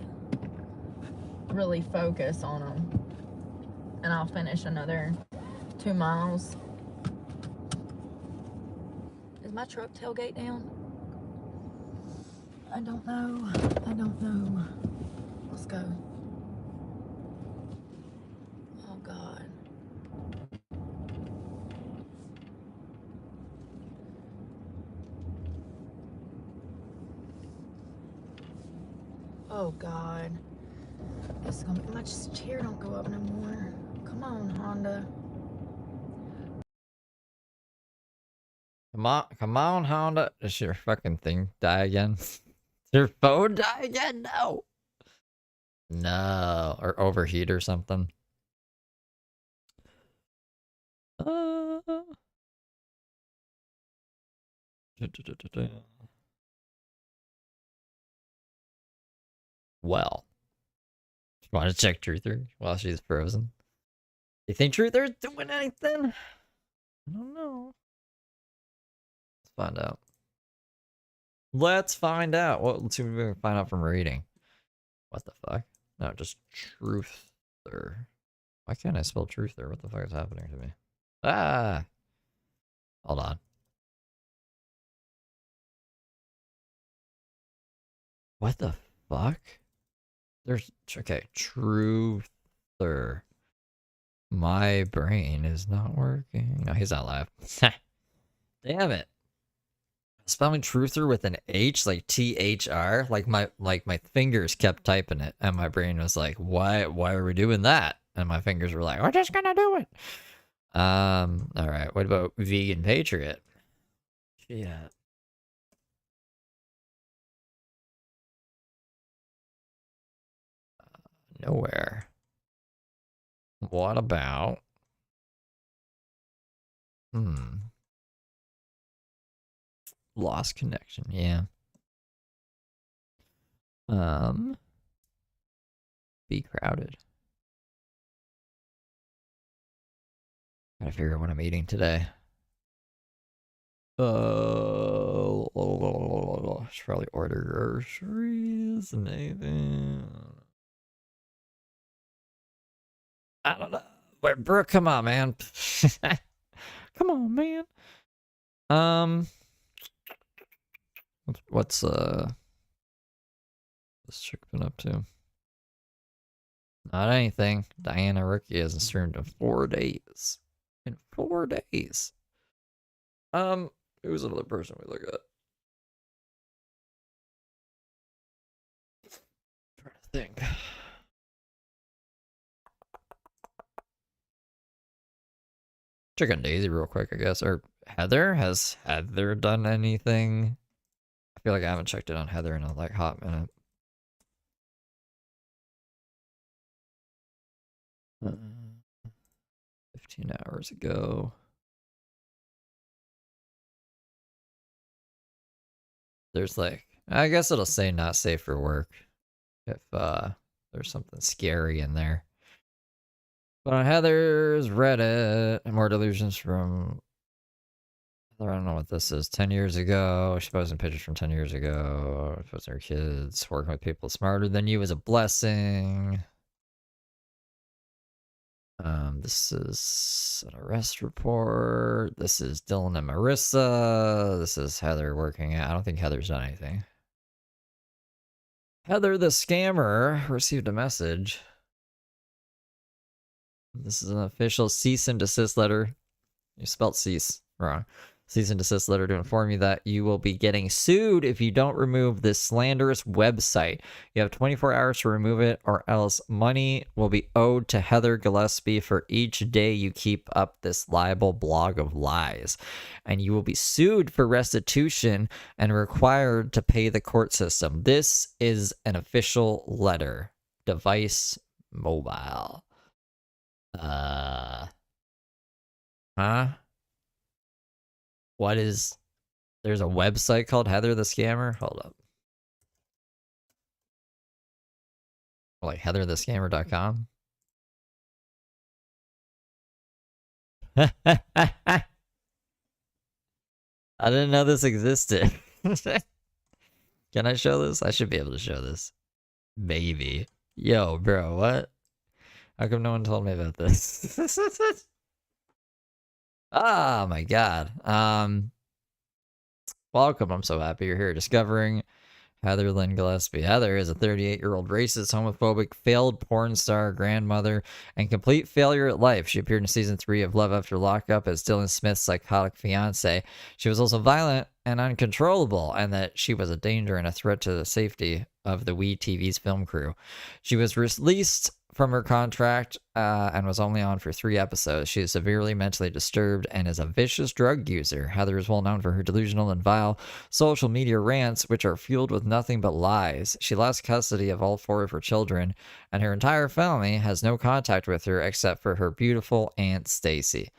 really focus on them, and I'll finish another 2 miles. Is my truck tailgate down? I don't know. I don't know. Let's go. Oh God. Oh God. This is gonna be, my chair don't go up no more. Come on, Honda.
Come on, Honda. Does your fucking thing die again? Does your phone die again? No. No. Or overheat or something. Well. Want to check Truther while she's frozen? You think Truther's doing anything? I don't know. Let's find out. Let's find out. Well, let's see if we can find out from reading. What the fuck? No, just Truther. Why can't I spell truth there? What the fuck is happening to me? Ah! Hold on. What the fuck? There's... Okay, truther. My brain is not working. No, he's not live. Damn it. Spelling truther with an H, like THR, like my fingers kept typing it, and my brain was like, why are we doing that? And my fingers were like, we're just gonna do it. Alright, what about vegan patriot? Yeah. Nowhere. What about... Lost connection, yeah. Be crowded. Gotta figure out what I'm eating today. Should probably order groceries, maybe. I don't know. But Brooke, come on, man. Come on, man. What's this chick been up to? Not anything. Diana Rookie hasn't streamed in 4 days. In 4 days. Who's another person we look at? I'm trying to think. Check on Daisy real quick, I guess. Or Heather? Has Heather done anything? I feel like I haven't checked it on Heather in a like hot minute. 15 hours ago. There's like, I guess it'll say not safe for work if there's something scary in there. But on Heather's Reddit, more delusions from... I don't know what this is. 10 years ago. She's posting pictures from 10 years ago. Posting her kids. Working with people smarter than you is a blessing. This is an arrest report. This is Dylan and Marissa. This is Heather working at... I don't think Heather's done anything. Heather the scammer received a message. This is an official cease and desist letter. You spelled cease wrong. Cease and desist letter to inform you that you will be getting sued if you don't remove this slanderous website. You have 24 hours to remove it, or else money will be owed to Heather Gillespie for each day you keep up this libel blog of lies. And you will be sued for restitution and required to pay the court system. This is an official letter. Device mobile. Huh? What is... There's a website called Heather the Scammer? Hold up. Like heatherthescammer.com? I didn't know this existed. Can I show this? I should be able to show this. Maybe. Yo, bro, what? How come no one told me about this? Oh my god. Welcome. I'm so happy you're here. Discovering Heather Lynn Gillespie. Heather is a 38-year-old racist, homophobic, failed porn star, grandmother, and complete failure at life. She appeared in season 3 of Love After Lockup as Dylan Smith's psychotic fiance. She was also violent and uncontrollable, and that she was a danger and a threat to the safety of the WE TV's film crew. She was released from her contract and was only on for 3 episodes. She is severely mentally disturbed and is a vicious drug user. Heather is well known for her delusional and vile social media rants, which are fueled with nothing but lies. She lost custody of all 4 of her children, and her entire family has no contact with her except for her beautiful Aunt Stacy.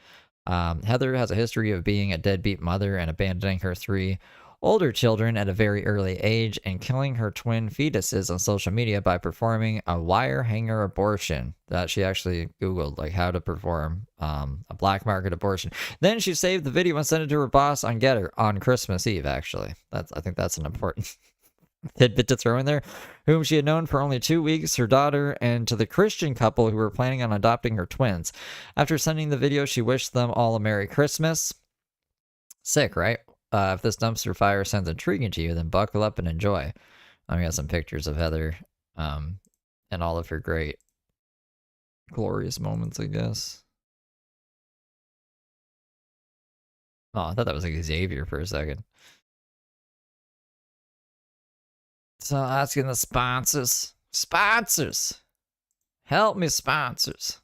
Heather has a history of being a deadbeat mother and abandoning her 3 older children at a very early age and killing her twin fetuses on social media by performing a wire hanger abortion. That she actually Googled, like, how to perform a black market abortion. Then she saved the video and sent it to her boss on Getter on Christmas Eve, actually. I think that's an important tidbit to throw in there, whom she had known for only 2 weeks, her daughter, and to the Christian couple who were planning on adopting her twins. After sending the video, she wished them all a Merry Christmas. Sick, right? If this dumpster fire sounds intriguing to you, then buckle up and enjoy. I got some pictures of Heather and all of her great, glorious moments, I guess. Oh, I thought that was like Xavier for a second. So asking the sponsors. Sponsors! Help me, sponsors.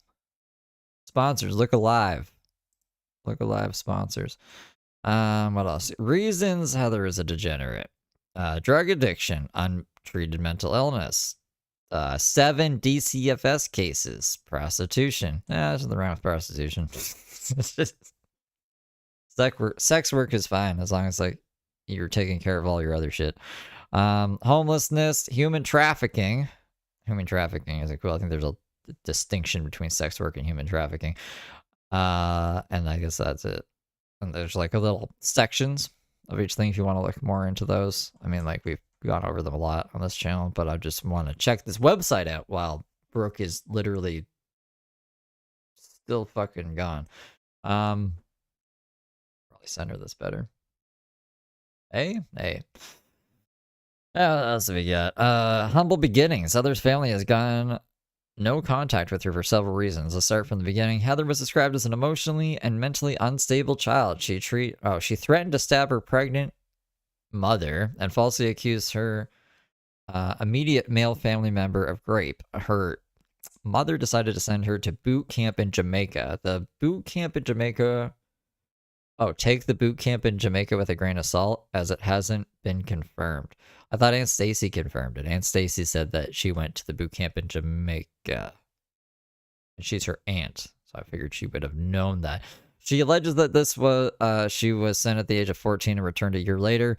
Sponsors, look alive. Look alive, sponsors. What else? Reasons Heather is a degenerate. Drug addiction, untreated mental illness. 7 DCFS cases. Prostitution. There's nothing wrong with prostitution. It's just sex work is fine as long as like you're taking care of all your other shit. Homelessness, human trafficking. Human trafficking is cool. I think there's a distinction between sex work and human trafficking. And I guess that's it. And there's like a little sections of each thing if you want to look more into those. I mean, like we've gone over them a lot on this channel, but I just want to check this website out while Brooke is literally still fucking gone. Probably center this better. Hey. What else have we got? Humble beginnings. Heather's family has gone no contact with her for several reasons. Let's start from the beginning. Heather was described as an emotionally and mentally unstable child. She threatened to stab her pregnant mother and falsely accused her immediate male family member of rape. Her mother decided to send her to boot camp in Jamaica. The boot camp in Jamaica... Oh, take the boot camp in Jamaica with a grain of salt, as it hasn't been confirmed. I thought Aunt Stacy confirmed it. Aunt Stacy said that she went to the boot camp in Jamaica. And she's her aunt, so I figured she would have known that. She alleges that this was she was sent at the age of 14 and returned a year later,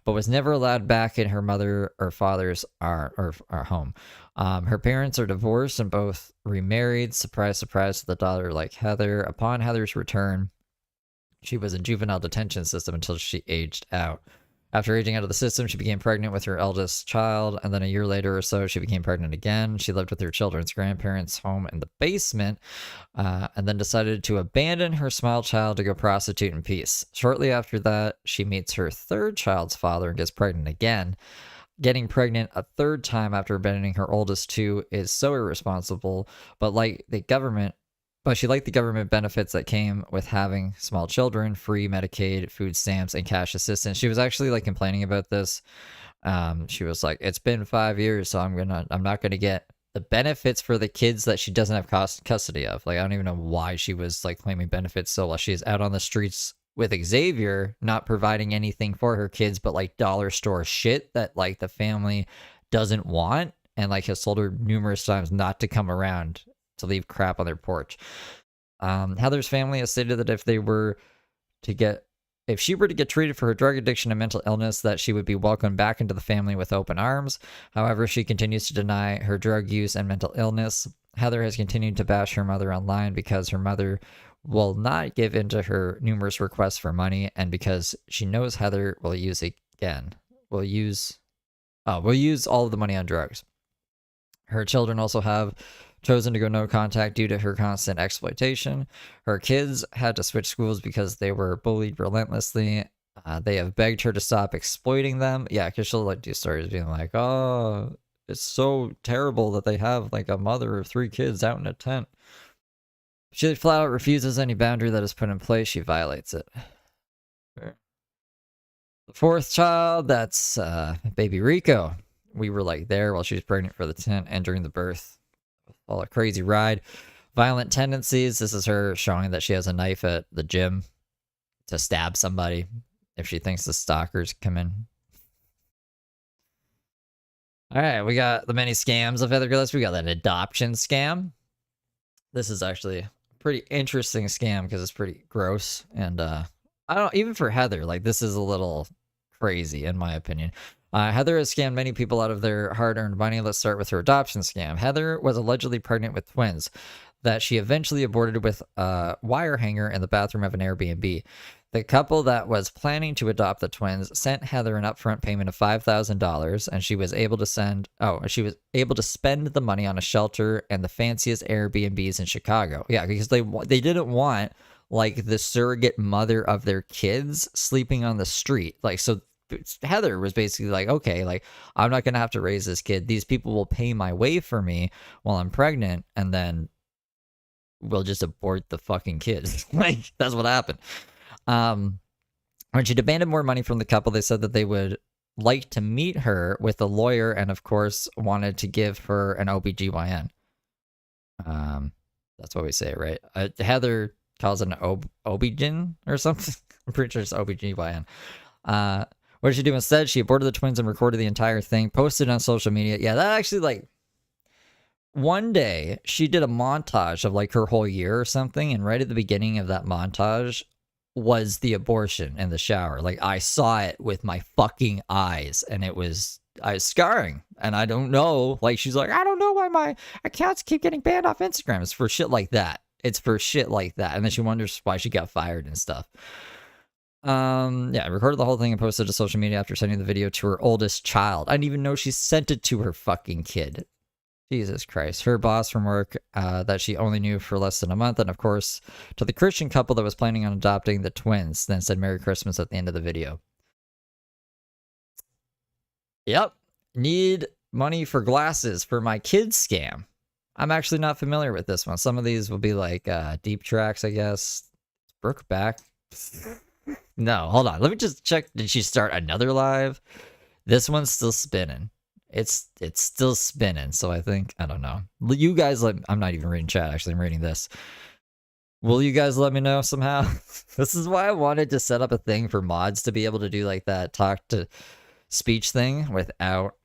but was never allowed back in her mother or father's home. Her parents are divorced and both remarried. Surprise, surprise to the daughter like Heather. Upon Heather's return, she was in juvenile detention system until she aged out. After aging out of the system, she became pregnant with her eldest child, and then a year later or so, she became pregnant again. She lived with her children's grandparents' home in the basement, and then decided to abandon her small child to go prostitute in peace. Shortly after that, she meets her third child's father and gets pregnant again. Getting pregnant a third time after abandoning her oldest two is so irresponsible, but she liked the government benefits that came with having small children, free Medicaid, food stamps, and cash assistance. She was actually like complaining about this. She was like, it's been 5 years, so I'm not gonna get the benefits for the kids that she doesn't have custody of. Like, I don't even know why she was like claiming benefits. So while she's out on the streets with Xavier, not providing anything for her kids, but like dollar store shit that like the family doesn't want, and like has told her numerous times not to come around to leave crap on their porch. Heather's family has stated that if she were to get treated for her drug addiction and mental illness, that she would be welcomed back into the family with open arms. However, she continues to deny her drug use and mental illness. Heather has continued to bash her mother online because her mother will not give in to her numerous requests for money, and because she knows Heather will use all of the money on drugs. Her children also have chosen to go no contact due to her constant exploitation. Her kids had to switch schools because they were bullied relentlessly. They have begged her to stop exploiting them. Yeah, because she'll like do stories being like, oh, it's so terrible that they have like a mother of 3 kids out in a tent. She flat out refuses any boundary that is put in place. She violates it. The 4th child, that's baby Rico. We were like there while she was pregnant for the tent and during the birth. All a crazy ride. Violent tendencies. This is her showing that she has a knife at the gym to stab somebody if she thinks the stalkers come in. All right, we got the many scams of Heather Gillis. We got an adoption scam. This is actually a pretty interesting scam because it's pretty gross. And I don't, even for Heather, like this is a little crazy in my opinion. Heather has scammed many people out of their hard-earned money. Let's start with her adoption scam. Heather was allegedly pregnant with twins. that she eventually aborted with a wire hanger in the bathroom of an Airbnb. The couple that was planning to adopt the twins sent Heather an upfront payment of $5,000, and she was able to spend the money on a shelter and the fanciest Airbnbs in Chicago. Yeah, because they didn't want like the surrogate mother of their kids sleeping on the street. Like, so Heather was basically like, okay, like, I'm not gonna have to raise this kid. These people will pay my way for me while I'm pregnant, and then we'll just abort the fucking kids. Like, that's what happened. When she demanded more money from the couple, they said that they would like to meet her with a lawyer and, of course, wanted to give her an OBGYN. That's what we say, right? Heather calls it an OB-GYN or something. I'm pretty sure it's OBGYN. What did she do instead? She aborted the twins and recorded the entire thing, posted it on social media. Yeah, that actually, like, one day she did a montage of like her whole year or something, and right at the beginning of that montage was the abortion in the shower. Like, I saw it with my fucking eyes, and it was scarring. And I don't know, like, she's like, I don't know why my accounts keep getting banned off Instagram. It's for shit like that. It's for shit like that. And then she wonders why she got fired and stuff. Yeah, I recorded the whole thing and posted to social media after sending the video to her oldest child. I didn't even know she sent it to her fucking kid. Jesus Christ. Her boss from work that she only knew for less than a month. And of course, to the Christian couple that was planning on adopting the twins, then said Merry Christmas at the end of the video. Yep. Need money for glasses for my kids scam. I'm actually not familiar with this one. Some of these will be like deep tracks, I guess. Is Brooke back? No, hold on. Let me just check. Did she start another live? This one's still spinning. It's still spinning, so I think, I don't know. You guys I'm not even reading chat, actually, I'm reading this. Will you guys let me know somehow? This is why I wanted to set up a thing for mods to be able to do like that talk to speech thing without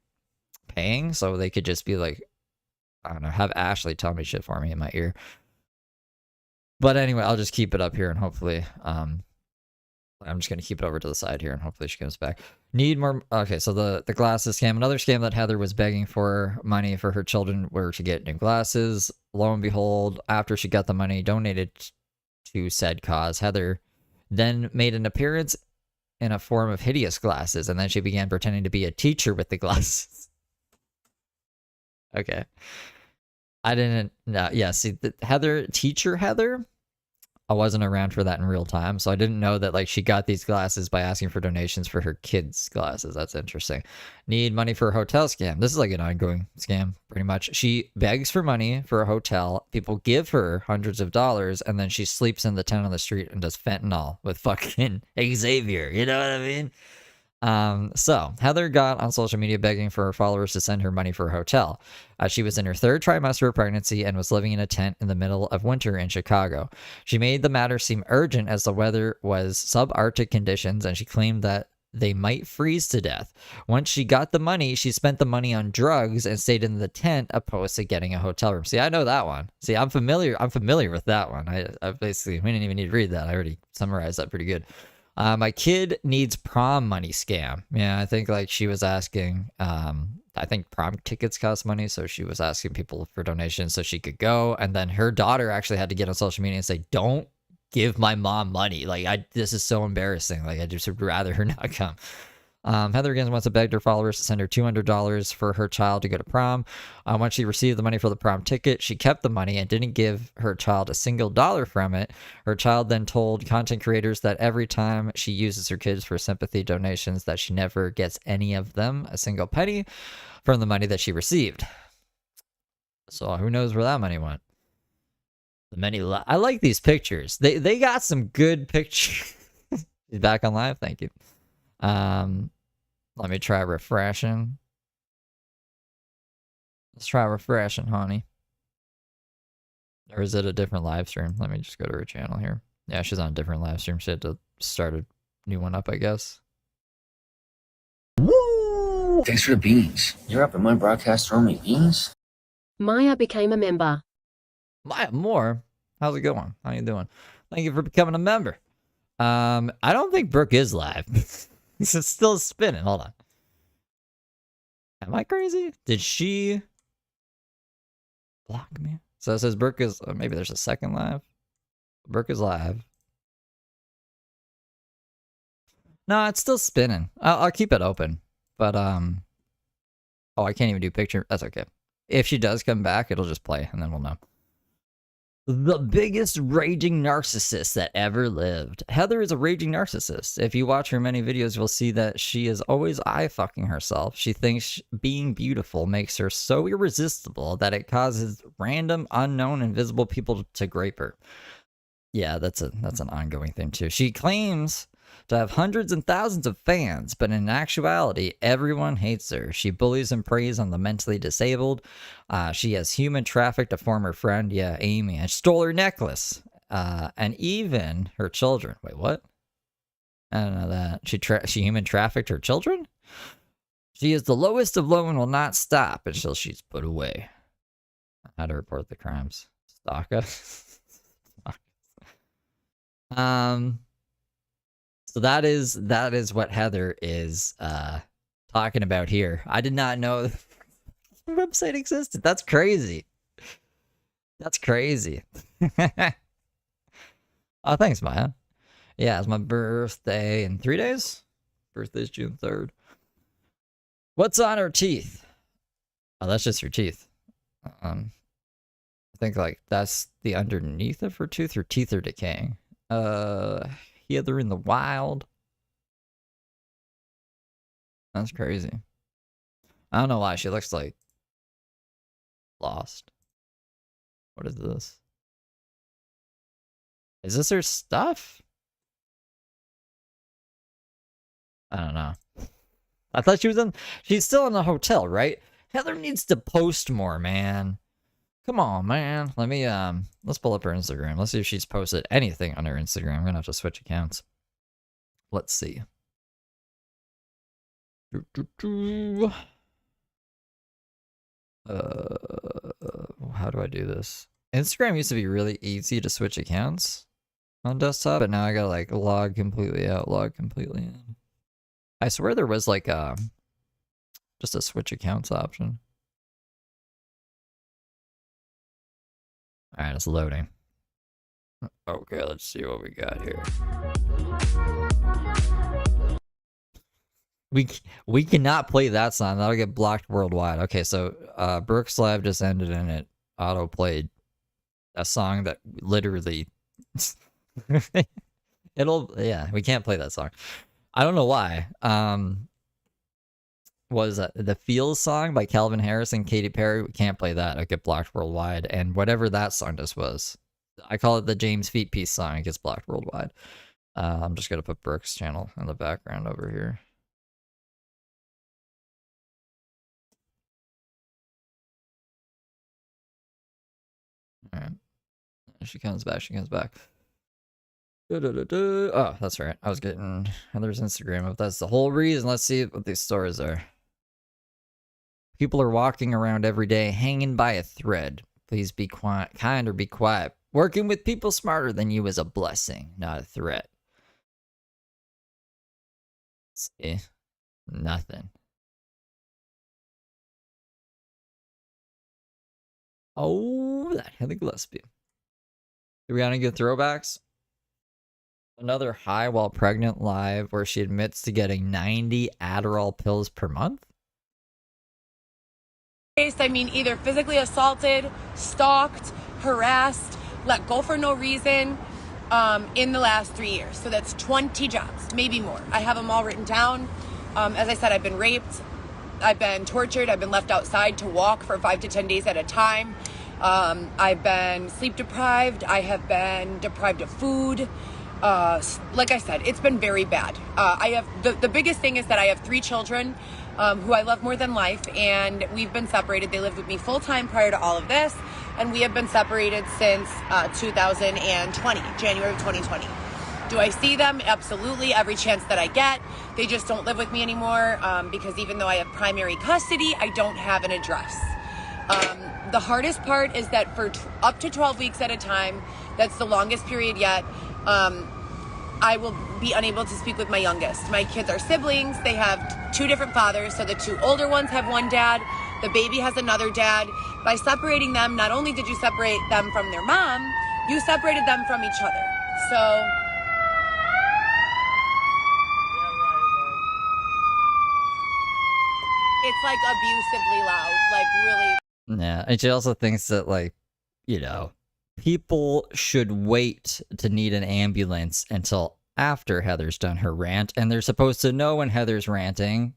paying, so they could just be like, I don't know, have Ashley tell me shit for me in my ear. But anyway, I'll just keep it up here and hopefully, I'm just going to keep it over to the side here and hopefully she comes back. Need more. Okay, so the glasses scam. Another scam that Heather was begging for money for her children were to get new glasses. Lo and behold, after she got the money donated to said cause, Heather then made an appearance in a form of hideous glasses, and then she began pretending to be a teacher with the glasses. Okay. I didn't know. Yeah, see, teacher Heather, I wasn't around for that in real time, so I didn't know that like she got these glasses by asking for donations for her kids' glasses. That's interesting. Need money for a hotel scam. This is like an ongoing scam, pretty much. She begs for money for a hotel. People give her hundreds of dollars, and then she sleeps in the tent on the street and does fentanyl with fucking Xavier. You know what I mean? So Heather got on social media begging for her followers to send her money for a hotel. She was in her third trimester of pregnancy and was living in a tent in the middle of winter in Chicago. She made the matter seem urgent as the weather was subarctic conditions, and she claimed that they might freeze to death. Once she got the money, she spent the money on drugs and stayed in the tent opposed to getting a hotel room. See, I know that one. See, I'm familiar with that one. I basically, we didn't even need to read that. I already summarized that pretty good. My kid needs prom money scam. Yeah, I think like she was asking, I think prom tickets cost money, so she was asking people for donations so she could go. And then her daughter actually had to get on social media and say, don't give my mom money. Like, this is so embarrassing. Like, I just would rather her not come. Heather again once begged her followers to send her $200 for her child to go to prom. Once she received the money for the prom ticket, she kept the money and didn't give her child a single dollar from it. Her child then told content creators that every time she uses her kids for sympathy donations, that she never gets any of them, a single penny, from the money that she received. So who knows where that money went? I like these pictures. They got some good pictures. She's back on live. Thank you. Let me try refreshing. Let's try refreshing, honey. Or is it a different live stream? Let me just go to her channel here. Yeah, she's on a different live stream. She had to start a new one up, I guess.
Woo! Thanks for the beans. You're up in my broadcast throwing me beans?
Maya became a member.
Maya Moore? How's it going? How you doing? Thank you for becoming a member. I don't think Brooke is live. It's still spinning. Hold on. Am I crazy? Did she block me? So it says Brooke is, maybe there's a second live. Brooke is live. No, it's still spinning. I'll keep it open. But, oh, I can't even do picture. That's okay. If she does come back, it'll just play, and then we'll know. The biggest raging narcissist that ever lived. Heather is a raging narcissist. If you watch her many videos, you'll see that she is always eye-fucking herself. She thinks being beautiful makes her so irresistible that it causes random, unknown, invisible people to grape her. Yeah, that's an ongoing thing, too. She claims to have hundreds and thousands of fans, but in actuality, everyone hates her. She bullies and preys on the mentally disabled. She has human trafficked a former friend, yeah, Amy, and stole her necklace. And even her children. Wait, what? I don't know that. She human trafficked her children? She is the lowest of low and will not stop until she's put away. How to report the crimes. Stalker. So that is what Heather is talking about here. I did not know the website existed. That's crazy. That's crazy. Oh, thanks, Maya. Yeah, it's my birthday in 3 days. Birthday's June 3rd. What's on her teeth? Oh, that's just her teeth. I think like that's the underneath of her tooth. Her teeth are decaying. Heather in the wild. That's crazy. I don't know why she looks like lost. What is this? Is this her stuff? I don't know. I thought she was in. She's still in the hotel, right? Heather needs to post more, man. Come on, man. Let me, let's pull up her Instagram. Let's see if she's posted anything on her Instagram. I'm gonna have to switch accounts. Let's see. How do I do this? Instagram used to be really easy to switch accounts on desktop, but now I gotta like log completely out, log completely in. I swear there was like just a switch accounts option. All right, it's loading. Okay, let's see what we got here. We cannot play that song. That'll get blocked worldwide. Okay, so Brooke's live just ended and it auto played a song that literally yeah, we can't play that song. I don't know why. What is that? The Feels song by Calvin Harris and Katy Perry. We can't play that. It get blocked worldwide. And whatever that song just was, I call it the James Feet Piece song. It gets blocked worldwide. I'm just gonna put Brooke's channel in the background over here. All right. She comes back. She comes back. Oh, that's right. I was getting Heather's Instagram. If that's the whole reason, let's see what these stories are. People are walking around every day hanging by a thread. Please be quiet, kind or be quiet. Working with people smarter than you is a blessing, not a threat. See? Nothing. Oh, that Heather Gillespie. Do we want to get throwbacks? Another high while pregnant live where she admits to getting 90 Adderall pills per month?
I mean, either physically assaulted, stalked, harassed, let go for no reason in the last 3 years. So that's 20 jobs, maybe more. I have them all written down. As I said, I've been raped. I've been tortured. I've been left outside to walk for 5 to 10 days at a time. I've been sleep deprived. I have been deprived of food. Like I said, it's been very bad. I have the biggest thing is that I have 3 children who I love more than life, and we've been separated. They lived with me full time prior to all of this, and we have been separated since 2020, January of 2020. Do I see them? Absolutely, every chance that I get. They just don't live with me anymore because even though I have primary custody, I don't have an address. The hardest part is that for up to 12 weeks at a time, that's the longest period yet, I will be unable to speak with my youngest. My kids are siblings. They have 2 different fathers. So the 2 older ones have one dad. The baby has another dad. By separating them, not only did you separate them from their mom, you separated them from each other. So it's like abusively loud, like really.
Yeah, and she also thinks that, like, you know, people should wait to need an ambulance until after Heather's done her rant, and they're supposed to know when Heather's ranting.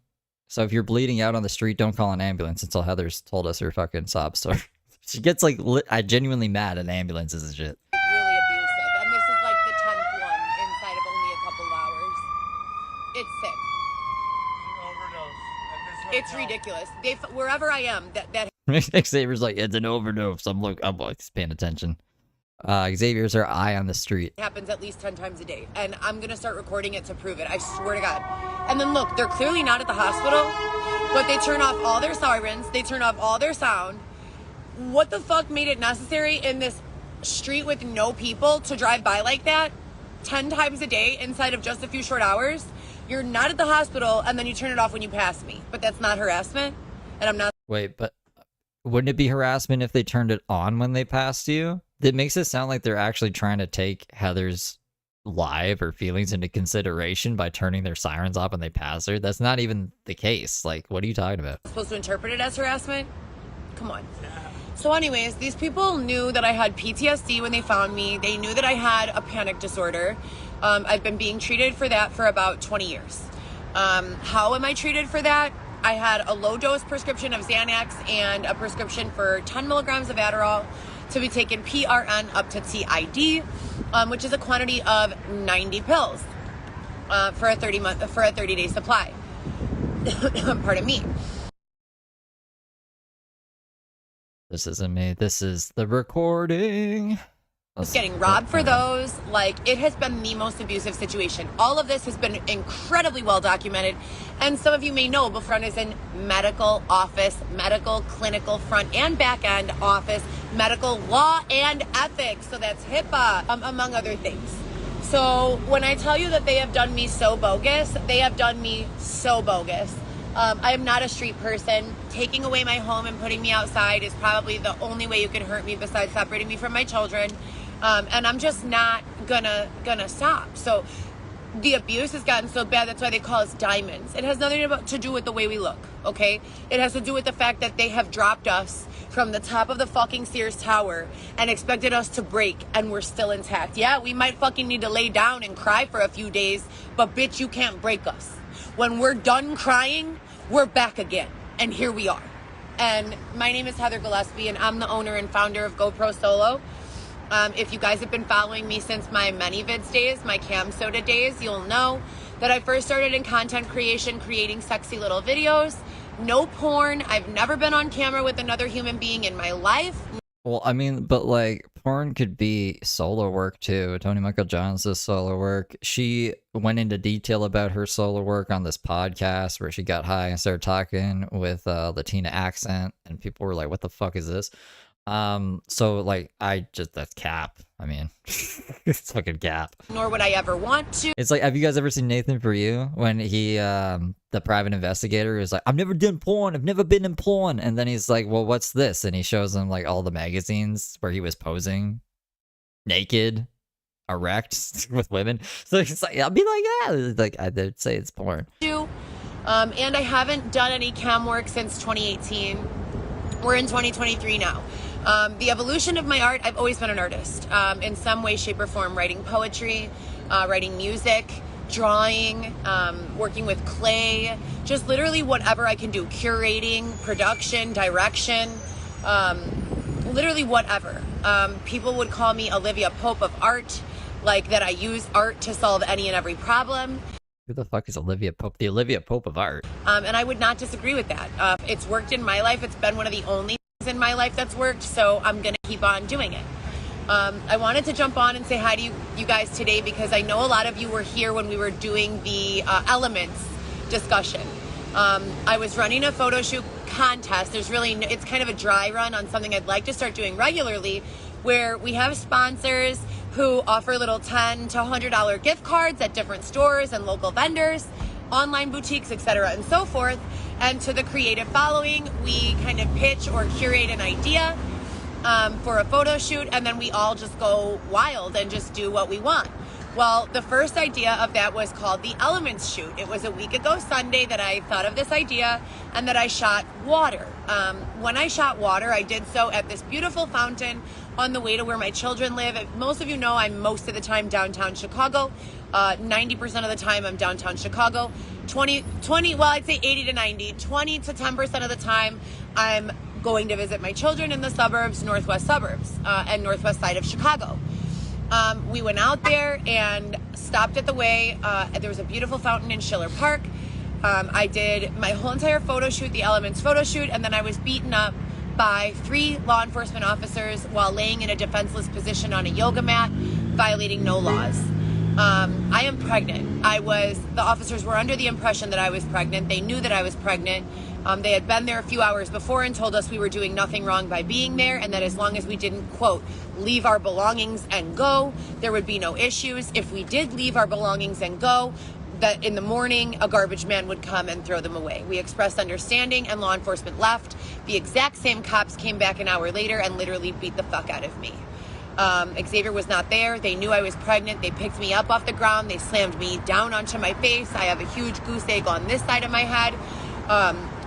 So if you're bleeding out on the street, don't call an ambulance until Heather's told us her fucking sob story. She gets, like, genuinely mad at ambulances and shit.
Really abusive, and this is like the 10th one inside of only a couple hours. It's sick. It's ridiculous. Wherever I am, that
Xavier's like, it's an overdose. I'm like paying attention. Xavier's our eye on the street.
happens at least 10 times a day, and I'm gonna start recording it to prove it. I swear to God. And then look, they're clearly not at the hospital, but they turn off all their sirens. They turn off all their sound. What the fuck made it necessary in this street with no people to drive by like that 10 times a day inside of just a few short hours? You're not at the hospital, and then you turn it off when you pass me. But that's not harassment, and I'm not.
Wait, but wouldn't it be harassment if they turned it on when they passed you? It makes it sound like they're actually trying to take Heather's life or feelings into consideration by turning their sirens off when they pass her. That's not even the case. Like, what are you talking about?
Supposed to interpret it as harassment? Come on. So anyways, these people knew that I had PTSD when they found me. They knew that I had a panic disorder. I've been being treated for that for about 20 years. How am I treated for that? I had a low dose prescription of Xanax and a prescription for 10 milligrams of Adderall to be taken PRN up to TID, which is a quantity of 90 pills for a 30-day supply. Pardon me.
This isn't me. This is the recording.
Getting robbed for those. Like, it has been the most abusive situation. All of this has been incredibly well documented. And some of you may know, but front is in medical office, medical, clinical, front and back end office, medical law and ethics. So that's HIPAA, among other things. So when I tell you that they have done me so bogus, they have done me so bogus. I am not a street person. Taking away my home and putting me outside is probably the only way you can hurt me besides separating me from my children. And I'm just not gonna stop. So the abuse has gotten so bad, that's why they call us diamonds. It has nothing to do with the way we look, okay? It has to do with the fact that they have dropped us from the top of the fucking Sears Tower and expected us to break, and we're still intact. Yeah, we might fucking need to lay down and cry for a few days, but bitch, you can't break us. When we're done crying, we're back again, and here we are. And my name is Heather Gillespie, and I'm the owner and founder of GoPro Solo. If you guys have been following me since my ManyVids days, my Cam Soda days, you'll know that I first started in content creation, creating sexy little videos. No porn. I've never been on camera with another human being in my life.
Well, I mean, but like, porn could be solo work too. Tony Michael Jones does solo work. She went into detail about her solo work on this podcast where she got high and started talking with a Latina accent, and people were like, what the fuck is this? So like, that's cap. I mean, it's fucking cap.
Nor would I ever want to.
It's like, have you guys ever seen Nathan For You? When he, the private investigator is like, I've never done porn. I've never been in porn. And then he's like, well, what's this? And he shows him like all the magazines where he was posing naked, erect with women. So he's like, I'll be like, yeah, like I'd say it's porn.
And I haven't done any cam work since 2018. We're in 2023 now. The evolution of my art, I've always been an artist in some way, shape, or form. Writing poetry, writing music, drawing, working with clay, just literally whatever I can do. Curating, production, direction, literally whatever. People would call me Olivia Pope of art, like that I use art to solve any and every problem.
Who the fuck is Olivia Pope? The Olivia Pope of art.
And I would not disagree with that. It's worked in my life. It's been one of the only things in my life that's worked, so I'm going to keep on doing it. I wanted to jump on and say hi to you guys today because I know a lot of you were here when we were doing the elements discussion. I was running a photo shoot contest. It's kind of a dry run on something I'd like to start doing regularly, where we have sponsors who offer little $10 to $100 gift cards at different stores and local vendors. online boutiques, etc. and so forth. And to the creative following, we kind of pitch or curate an idea for a photo shoot, and then we all just go wild and just do what we want. Well, the first idea of that was called the Elements Shoot. It was a week ago Sunday that I thought of this idea and that I shot water. When I shot water, I did so at this beautiful fountain on the way to where my children live. Most of you know I'm most of the time downtown Chicago. 90% of the time I'm downtown Chicago. 20, well, I'd say 80 to 90. 20 to 10% of the time I'm going to visit my children in the suburbs, northwest suburbs, and northwest side of Chicago. We went out there and stopped at the way. There was a beautiful fountain in Schiller Park. I did my whole entire photo shoot, the Elements photo shoot, and then I was beaten up by 3 law enforcement officers while laying in a defenseless position on a yoga mat, violating no laws. I am pregnant. The officers were under the impression that I was pregnant. They knew that I was pregnant. They had been there a few hours before and told us we were doing nothing wrong by being there, and that as long as we didn't, quote, leave our belongings and go, there would be no issues. If we did leave our belongings and go, that in the morning a garbage man would come and throw them away. We expressed understanding and law enforcement left. The exact same cops came back an hour later and literally beat the fuck out of me. Xavier was not there. They knew I was pregnant. They picked me up off the ground. They slammed me down onto my face. I have a huge goose egg on this side of my head.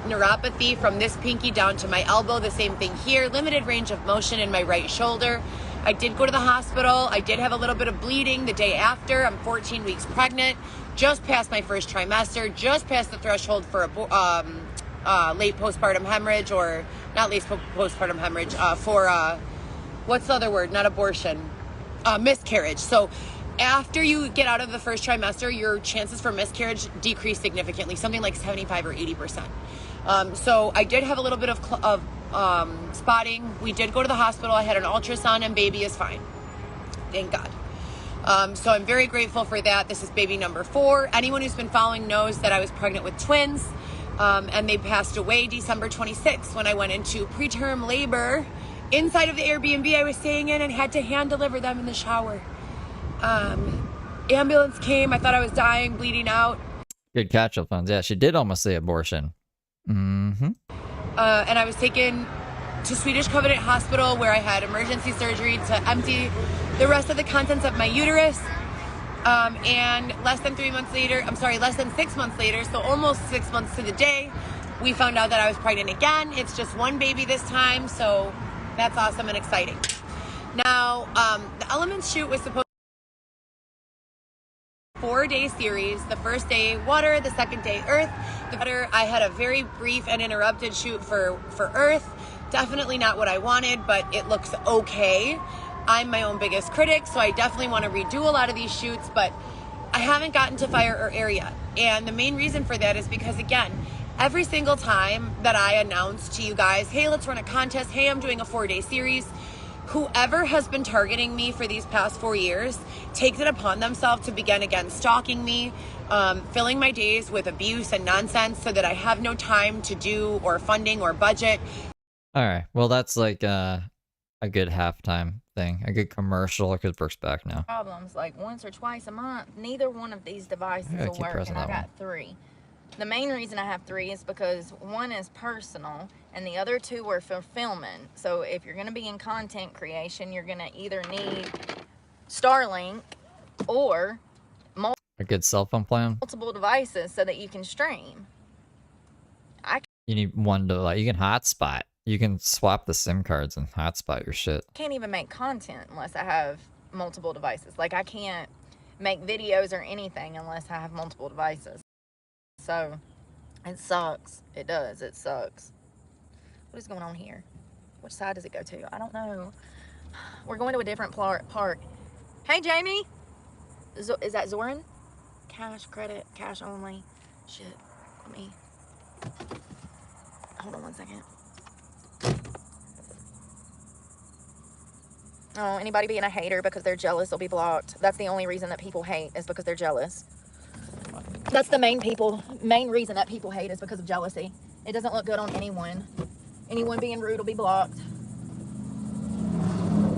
Neuropathy from this pinky down to my elbow. The same thing here. Limited range of motion in my right shoulder. I did go to the hospital. I did have a little bit of bleeding the day after. I'm 14 weeks pregnant. Just passed my first trimester. Just passed the threshold for late postpartum hemorrhage, or not late postpartum hemorrhage, for what's the other word? Not abortion. Miscarriage. So after you get out of the first trimester, your chances for miscarriage decrease significantly, something like 75 or 80%. So I did have a little bit of spotting. We did go to the hospital. I had an ultrasound and baby is fine. Thank God. So I'm very grateful for that. This is baby number 4. Anyone who's been following knows that I was pregnant with twins, and they passed away December 26th when I went into preterm labor inside of the Airbnb I was staying in and had to hand deliver them in the shower. Ambulance came. I thought I was dying, bleeding out.
Good catch up, Fonz. Yeah, she did almost say abortion. Mm-hmm.
And I was taken to Swedish Covenant Hospital, where I had emergency surgery to empty the rest of the contents of my uterus. And less than 6 months later, so almost 6 months to the day, we found out that I was pregnant again. It's just one baby this time, so that's awesome and exciting. Now, the Elements shoot was supposed to be a 4-day series. The first day, water. The second day, earth. The water, I had a very brief and interrupted shoot for earth. Definitely not what I wanted, but it looks okay. I'm my own biggest critic, so I definitely want to redo a lot of these shoots, but I haven't gotten to fire or air yet. And the main reason for that is because, again, every single time that I announce to you guys, hey, let's run a contest, hey, I'm doing a 4-day series, whoever has been targeting me for these past 4 years takes it upon themselves to begin again stalking me, filling my days with abuse and nonsense so that I have no time to do or funding or budget.
All right. Well, that's like a good halftime thing, a good commercial, because Brooke's back now.
Problems like once or twice a month. Neither one of these devices
Yeah,
will
keep
work,
pressing
and I
that
got 3. The main reason I have 3 is because one is personal and the other 2 are fulfillment. So if you're going to be in content creation, you're going to either need Starlink or
A good cell phone plan.
multiple devices so that you can stream.
You need one to, like, you can hotspot. You can swap the SIM cards and hotspot your shit.
Can't even make content unless I have multiple devices. Like, I can't make videos or anything unless I have multiple devices. So it sucks. It does. It sucks. What is going on here? Which side does it go to? I don't know. We're going to a different park. Hey, Jamie. Is that Zoran? Cash, credit, cash only. Shit. Let me. Hold on one second. Oh, anybody being a hater because they're jealous will be blocked. That's the only reason that people hate, is because they're jealous. That's the main reason that people hate is because of jealousy. It doesn't look good on anyone. Anyone being rude will be blocked.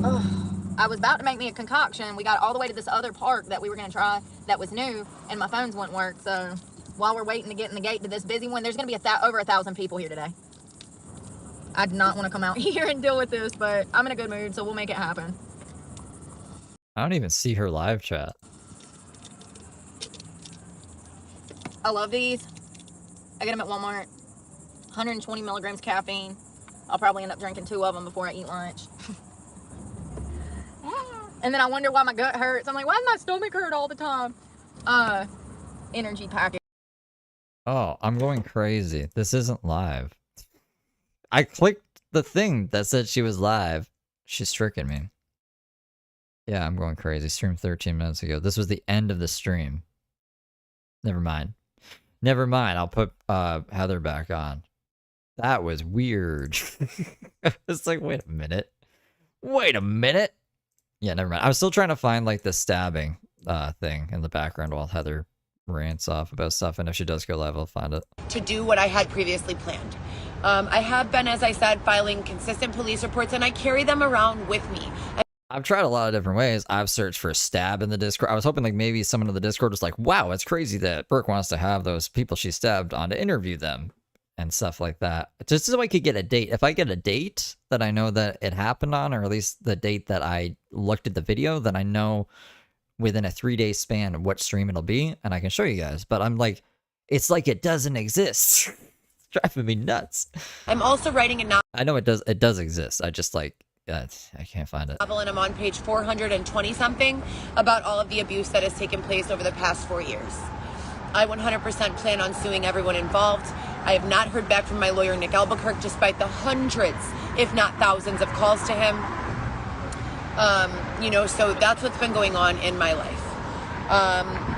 Oh, I was about to make me a concoction. We got all the way to this other park that we were going to try that was new, and my phones wouldn't work, so while we're waiting to get in the gate to this busy one. There's going to be over 1,000 people here today. I do not want to come out here and deal with this, but I'm in a good mood, so we'll make it happen.
I don't even see her live chat.
I love these. I get them at Walmart. 120 milligrams caffeine. I'll probably end up drinking 2 of them before I eat lunch. And then I wonder why my gut hurts. I'm like, why does my stomach hurt all the time? Energy packet.
Oh, I'm going crazy. This isn't live. I clicked the thing that said she was live. She's tricking me. Yeah, I'm going crazy. Stream 13 minutes ago. This was the end of the stream. Never mind. Never mind. I'll put Heather back on. That was weird. It's like, wait a minute. Wait a minute. Yeah, never mind. I was still trying to find like the stabbing thing in the background while Heather rants off about stuff, and if she does go live, I'll find it.
To do what I had previously planned. I have been, as I said, filing consistent police reports, and I carry them around with me.
I've tried a lot of different ways. I've searched for a stab in the Discord. I was hoping like maybe someone in the Discord was like, wow, it's crazy that Brooke wants to have those people she stabbed on to interview them and stuff like that. Just so I could get a date. If I get a date that I know that it happened on, or at least the date that I looked at the video, then I know within a 3-day span what stream it'll be, and I can show you guys. But I'm like, it's like it doesn't exist. It's driving me nuts.
I'm also writing a novel.
I know it does exist. I just like, I can't find it.
And I'm on page 420 something about all of the abuse that has taken place over the past 4 years. I 100% plan on suing everyone involved. I have not heard back from my lawyer, Nick Albuquerque, despite the hundreds, if not thousands, of calls to him. So that's what's been going on in my life.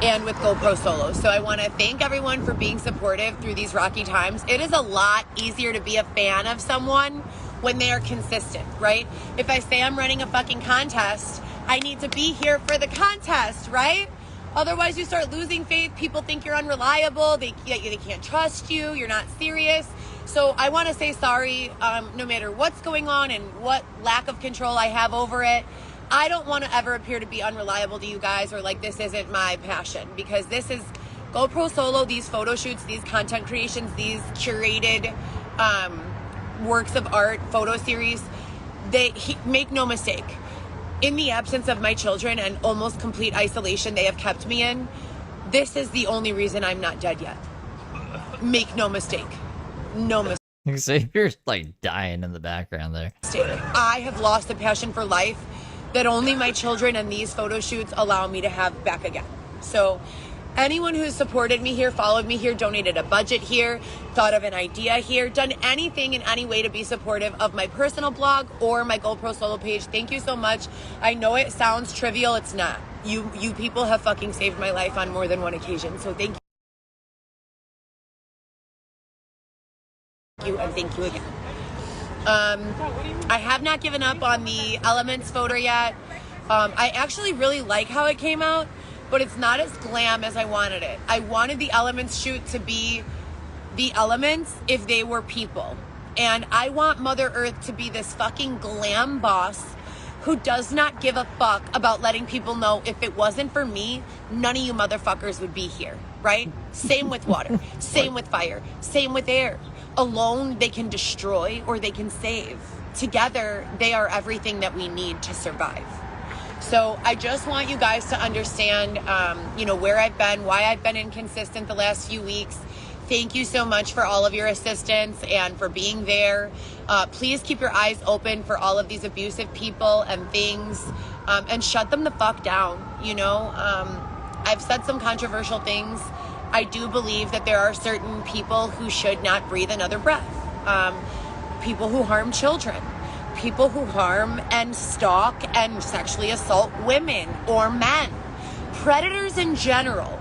And with GoPro Solo. So I want to thank everyone for being supportive through these rocky times. It is a lot easier to be a fan of someone when they are consistent, right? If I say I'm running a fucking contest, I need to be here for the contest, right? Otherwise, you start losing faith. People think you're unreliable. They can't trust you. You're not serious. So I want to say sorry, no matter what's going on and what lack of control I have over it. I don't want to ever appear to be unreliable to you guys, or like this isn't my passion, because this is GoPro Solo, these photo shoots, these content creations, these curated works of art, photo series. Make no mistake. In the absence of my children and almost complete isolation they have kept me in, this is the only reason I'm not dead yet. Make no mistake. No mistake.
So you're like dying in the background there.
I have lost a passion for life that only my children and these photo shoots allow me to have back again. So anyone who's supported me here, followed me here, donated a budget here, thought of an idea here, done anything in any way to be supportive of my personal blog or my GoPro Solo page, thank you so much. I know it sounds trivial, it's not. You people have fucking saved my life on more than one occasion, so thank you, and thank you again. I have not given up on the Elements photo yet. I actually really like how it came out, but it's not as glam as I wanted it. I wanted the Elements shoot to be the Elements if they were people. And I want Mother Earth to be this fucking glam boss who does not give a fuck about letting people know if it wasn't for me, none of you motherfuckers would be here, right? Same with water, same with fire, same with air. Alone, they can destroy or they can save. Together, they are everything that we need to survive. So I just want you guys to understand, where I've been, why I've been inconsistent the last few weeks. Thank you so much for all of your assistance and for being there. Please keep your eyes open for all of these abusive people and things, and shut them the fuck down. I've said some controversial things. I do believe that there are certain people who should not breathe another breath. People who harm children. People who harm and stalk and sexually assault women or men. Predators in general.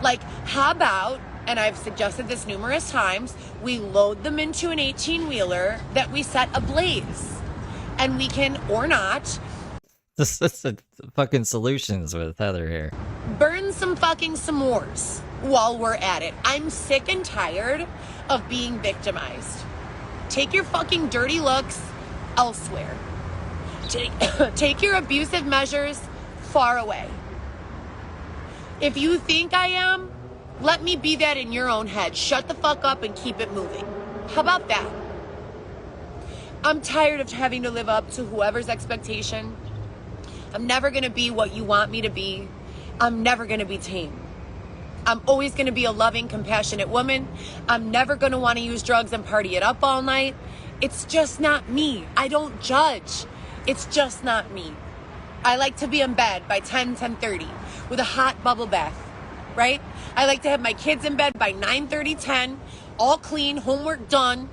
Like, how about, and I've suggested this numerous times, we load them into an 18-wheeler that we set ablaze. And we can, or not,
This is fucking solutions with Heather here.
burn some fucking s'mores while we're at it. I'm sick and tired of being victimized. Take your fucking dirty looks elsewhere. Take your abusive measures far away. If you think I am, Let me be that in your own head. Shut the fuck up and keep it moving. How about that? I'm tired of having to live up to whoever's expectation. I'm never gonna be what you want me to be. I'm never gonna be tame. I'm always gonna be a loving, compassionate woman. I'm never gonna wanna use drugs and party it up all night. It's just not me. I don't judge. It's just not me. I like to be in bed by 10:30 with a hot bubble bath, right? I like to have my kids in bed by 9:30, 10, all clean, homework done,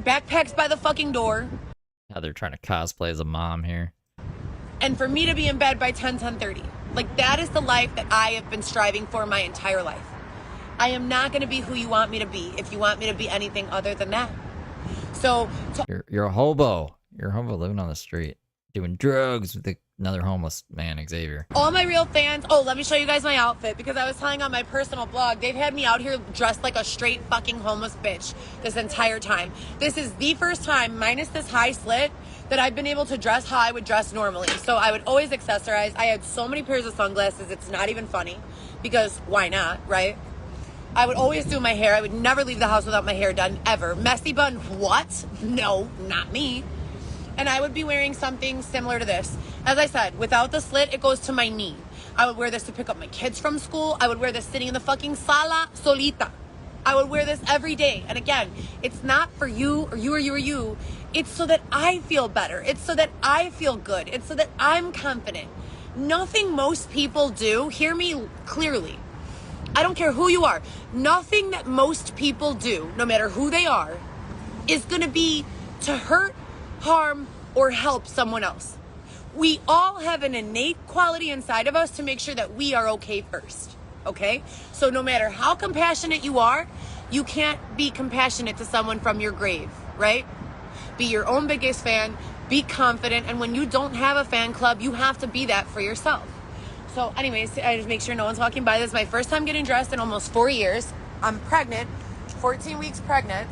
backpacks by the fucking door.
Now they're trying to cosplay as a mom here.
And for me to be in bed by 10:30. Like, that is the life that I have been striving for my entire life. I am not going to be who you want me to be if you want me to be anything other than that. So
You're a hobo. You're a hobo living on the street, doing drugs with another homeless man, Xavier.
all my real fans, oh, let me show you guys my outfit, because I was telling on my personal blog, they've had me out here dressed like a straight fucking homeless bitch this entire time. This is the first time, minus this high slit, that I've been able to dress how I would dress normally. So I would always accessorize. I had so many pairs of sunglasses, it's not even funny, because why not, right? I would always do my hair. I would never leave the house without my hair done, ever. Messy bun, what? No, not me. And I would be wearing something similar to this. As I said, without the slit, it goes to my knee. I would wear this to pick up my kids from school. I would wear this sitting in the fucking sala solita. I would wear this every day. And again, it's not for you or you or you or you. It's so that I feel better. It's so that I feel good. It's so that I'm confident. Nothing most people do, hear me clearly, I don't care who you are, nothing that most people do, no matter who they are, is gonna be to hurt, harm, or help someone else. We all have an innate quality inside of us to make sure that we are okay first, okay? So no matter how compassionate you are, you can't be compassionate to someone from your grave, right? Be your own biggest fan, be confident, and when you don't have a fan club, you have to be that for yourself. So anyways, I just make sure no one's walking by. This is my first time getting dressed in almost 4 years. I'm pregnant, 14 weeks pregnant.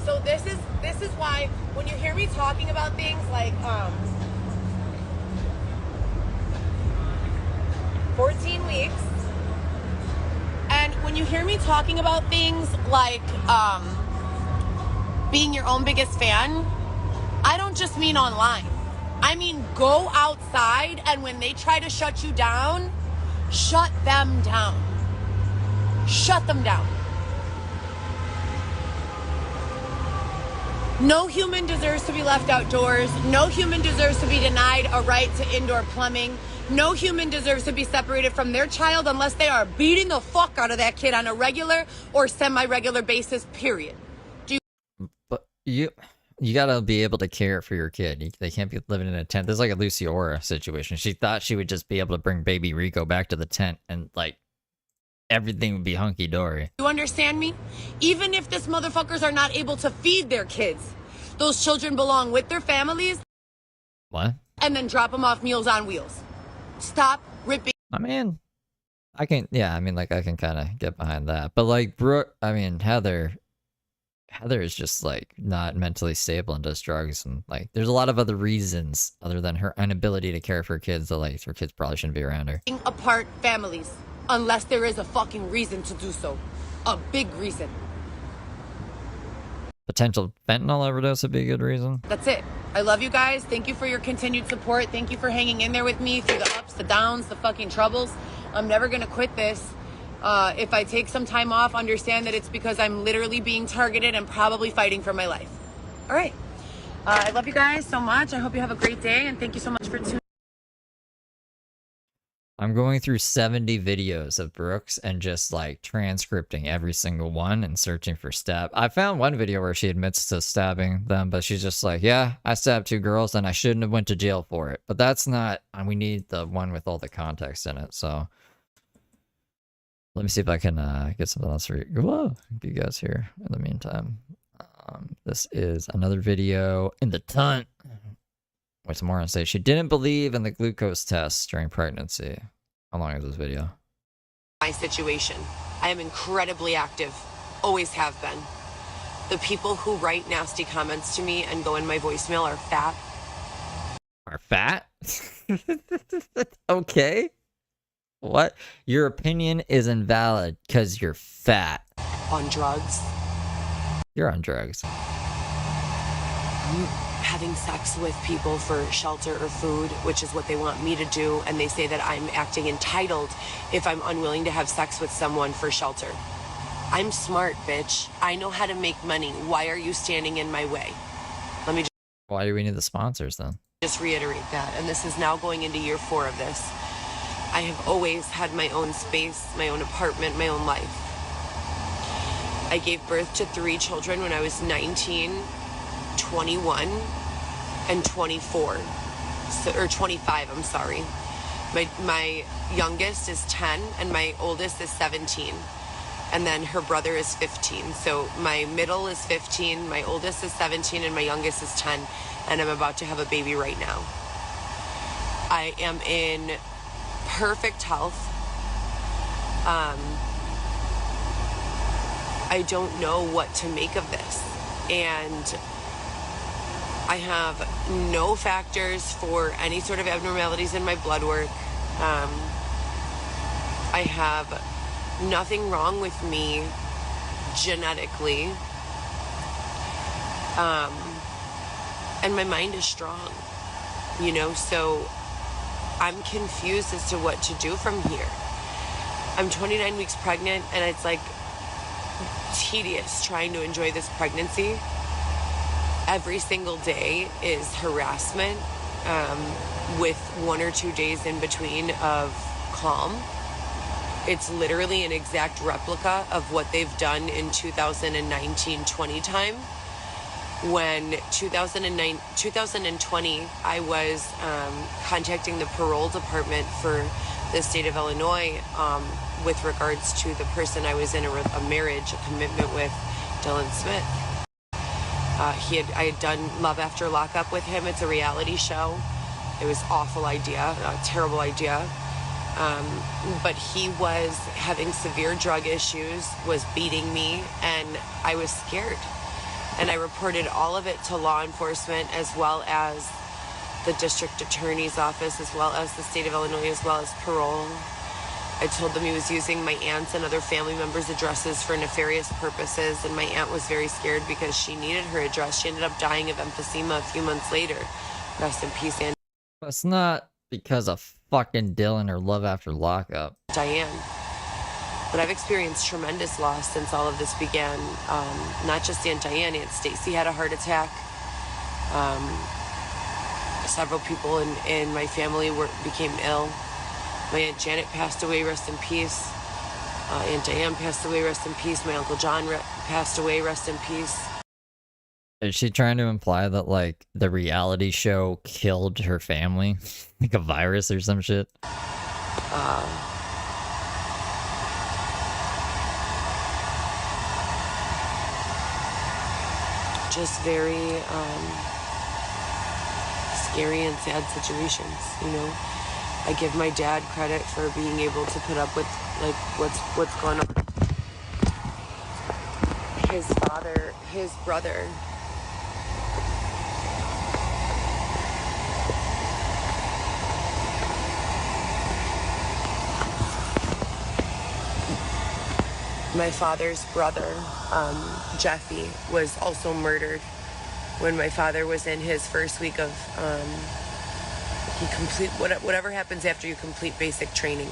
So this is why when you hear me talking about things like 14 weeks, and when you hear me talking about things like being your own biggest fan, I don't just mean online. I mean, go outside, and when they try to shut you down, shut them down. Shut them down. No human deserves to be left outdoors. No human deserves to be denied a right to indoor plumbing. No human deserves to be separated from their child unless they are beating the fuck out of that kid on a regular or semi-regular basis, period.
But you gotta be able to care for your kid. They can't be living in a tent. There's like a Luciora situation. She thought she would just be able to bring baby Rico back to the tent and like everything would be hunky-dory.
You understand me? Even if this motherfuckers are not able to feed their kids, those children belong with their families.
What?
And then drop them off Meals on Wheels. Stop ripping.
I mean, I can kind of get behind that. But like Brooke, Heather is just like not mentally stable and does drugs, and like there's a lot of other reasons other than her inability to care for kids that like her kids probably shouldn't be around her.
Apart families, unless there is a fucking reason to do so. A big reason.
Potential fentanyl overdose would be a good reason.
That's it. I love you guys. Thank you for your continued support. Thank you for hanging in there with me through the ups, the downs, the fucking troubles. I'm never gonna quit this. If I take some time off, understand that it's because I'm literally being targeted and probably fighting for my life. All right. I love you guys so much. I hope you have a great day, and thank you so much for tuning.
I'm going through 70 videos of Brooks and just like transcripting every single one and searching for stab. I found one video where she admits to stabbing them, but she's just like, yeah, I stabbed 2 girls and I shouldn't have went to jail for it. But that's not, we need the one with all the context in it. So let me see if I can get something else for you guys here in the meantime. This is another video in the tunt. Wait, some more on say she didn't believe in the glucose test during pregnancy. How long is this video?
My situation. I am incredibly active. Always have been. The people who write nasty comments to me and go in my voicemail are fat.
Are fat? Okay. What? Your opinion is invalid because you're fat.
On drugs.
You're on drugs.
Having sex with people for shelter or food, which is what they want me to do, and they say that I'm acting entitled if I'm unwilling to have sex with someone for shelter. I'm smart, bitch. I know how to make money. Why are you standing in my way? Let me
Why do we need the sponsors then?
just reiterate that. And this is now going into year 4 of this. I have always had my own space, my own apartment, my own life. I gave birth to 3 children when I was 19, 21, and 24. Or 25, I'm sorry. My youngest is 10 and my oldest is 17. And then her brother is 15. So my middle is 15, my oldest is 17, and my youngest is 10. And I'm about to have a baby right now. I am in perfect health. I don't know what to make of this. And I have no factors for any sort of abnormalities in my blood work. I have nothing wrong with me genetically. And my mind is strong, you know, so I'm confused as to what to do from here. I'm 29 weeks pregnant, and it's like tedious trying to enjoy this pregnancy. Every single day is harassment, with 1 or 2 days in between of calm. It's literally an exact replica of what they've done in 2019-20 time. When 2020, I was contacting the parole department for the state of Illinois with regards to the person I was in a marriage, a commitment with, Dylan Smith. I had done Love After Lockup with him. It's a reality show. It was an awful idea, a terrible idea. But he was having severe drug issues, was beating me, and I was scared. And I reported all of it to law enforcement, as well as the district attorney's office, as well as the state of Illinois, as well as parole. I told them he was using my aunt's and other family members' addresses for nefarious purposes, and my aunt was very scared because she needed her address. She ended up dying of emphysema a few months later. Rest in peace, Aunt.
It's not because of fucking Dylan or Love After Lockup.
Diane. But I've experienced tremendous loss since all of this began. Not just Aunt Diane, Aunt Stacy had a heart attack. Several people in my family became ill. My Aunt Janet passed away, rest in peace. Aunt Diane passed away, rest in peace. My Uncle John passed away, rest in peace.
Is she trying to imply that, like, the reality show killed her family? Like a virus or some shit?
Just very scary and sad situations, you know. I give my dad credit for being able to put up with, like, what's going on. His father, his brother, my father's brother, Jeffy, was also murdered when my father was in his first week of, whatever happens after you complete basic training.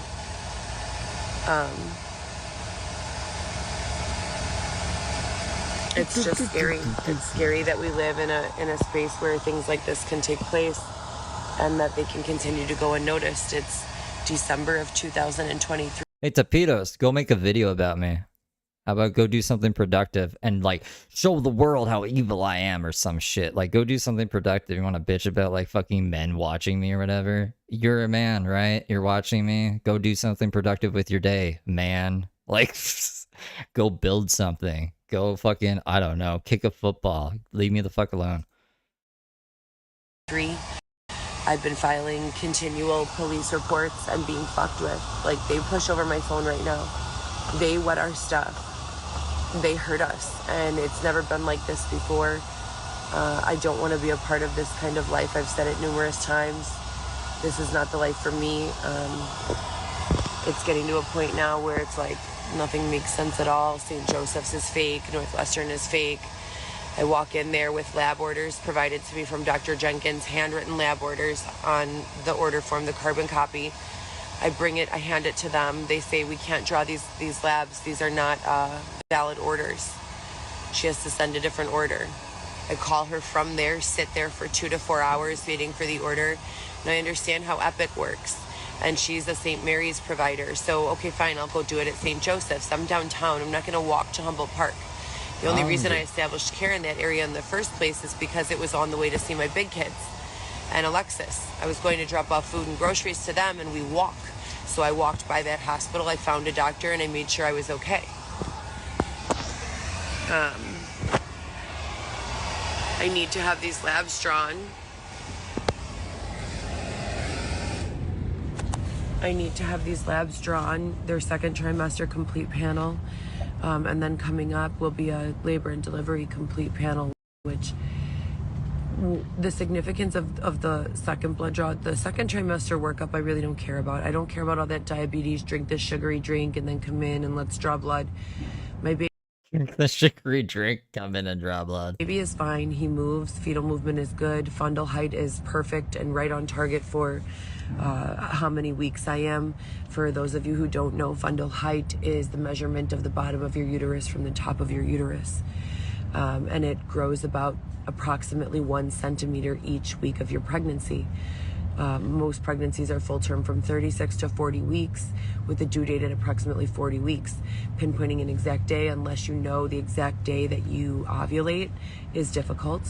It's just scary. It's scary that we live in a space where things like this can take place and that they can continue to go unnoticed. It's December of 2023.
Hey, Tapitos, go make a video about me. How about go do something productive and, like, show the world how evil I am or some shit. Like, go do something productive. You want to bitch about, like, fucking men watching me or whatever? You're a man, right? You're watching me. Go do something productive with your day, man. Like, go build something. Go fucking, I don't know, kick a football. Leave me the fuck alone.
I've been filing continual police reports and being fucked with. Like, they push over my phone right now. They wet our stuff. They hurt us, and it's never been like this before. I don't want to be a part of this kind of life. I've said it numerous times. This is not the life for me. It's getting to a point now where it's like nothing makes sense at all. St. Joseph's is fake, Northwestern is fake. I walk in there with lab orders provided to me from Dr. Jenkins, handwritten lab orders on the order form, the carbon copy. I bring it, I hand it to them. They say we can't draw these labs. These are not valid orders. She has to send a different order. I call her from there, sit there for 2 to 4 hours waiting for the order. And I understand how Epic works. And she's a St. Mary's provider. So, okay, fine, I'll go do it at St. Joseph's. I'm downtown. I'm not going to walk to Humboldt Park. The only reason I established care in that area in the first place is because it was on the way to see my big kids and Alexis. I was going to drop off food and groceries to them, and we walk. So I walked by that hospital. I found a doctor, and I made sure I was okay. I need to have these labs drawn. Their second trimester complete panel. And then coming up will be a labor and delivery complete panel, which the significance of the second blood draw, the second trimester workup, I really don't care about. I don't care about all that diabetes, drink this sugary drink, and then come in and let's draw blood. My baby.
The sugary drink, come in and draw blood.
Baby is fine. He moves. Fetal movement is good. Fundal height is perfect and right on target for how many weeks I am. For those of you who don't know, fundal height is the measurement of the bottom of your uterus from the top of your uterus. And it grows about approximately 1 centimeter each week of your pregnancy. Most pregnancies are full term from 36 to 40 weeks with a due date at approximately 40 weeks. Pinpointing an exact day, unless you know the exact day that you ovulate, is difficult,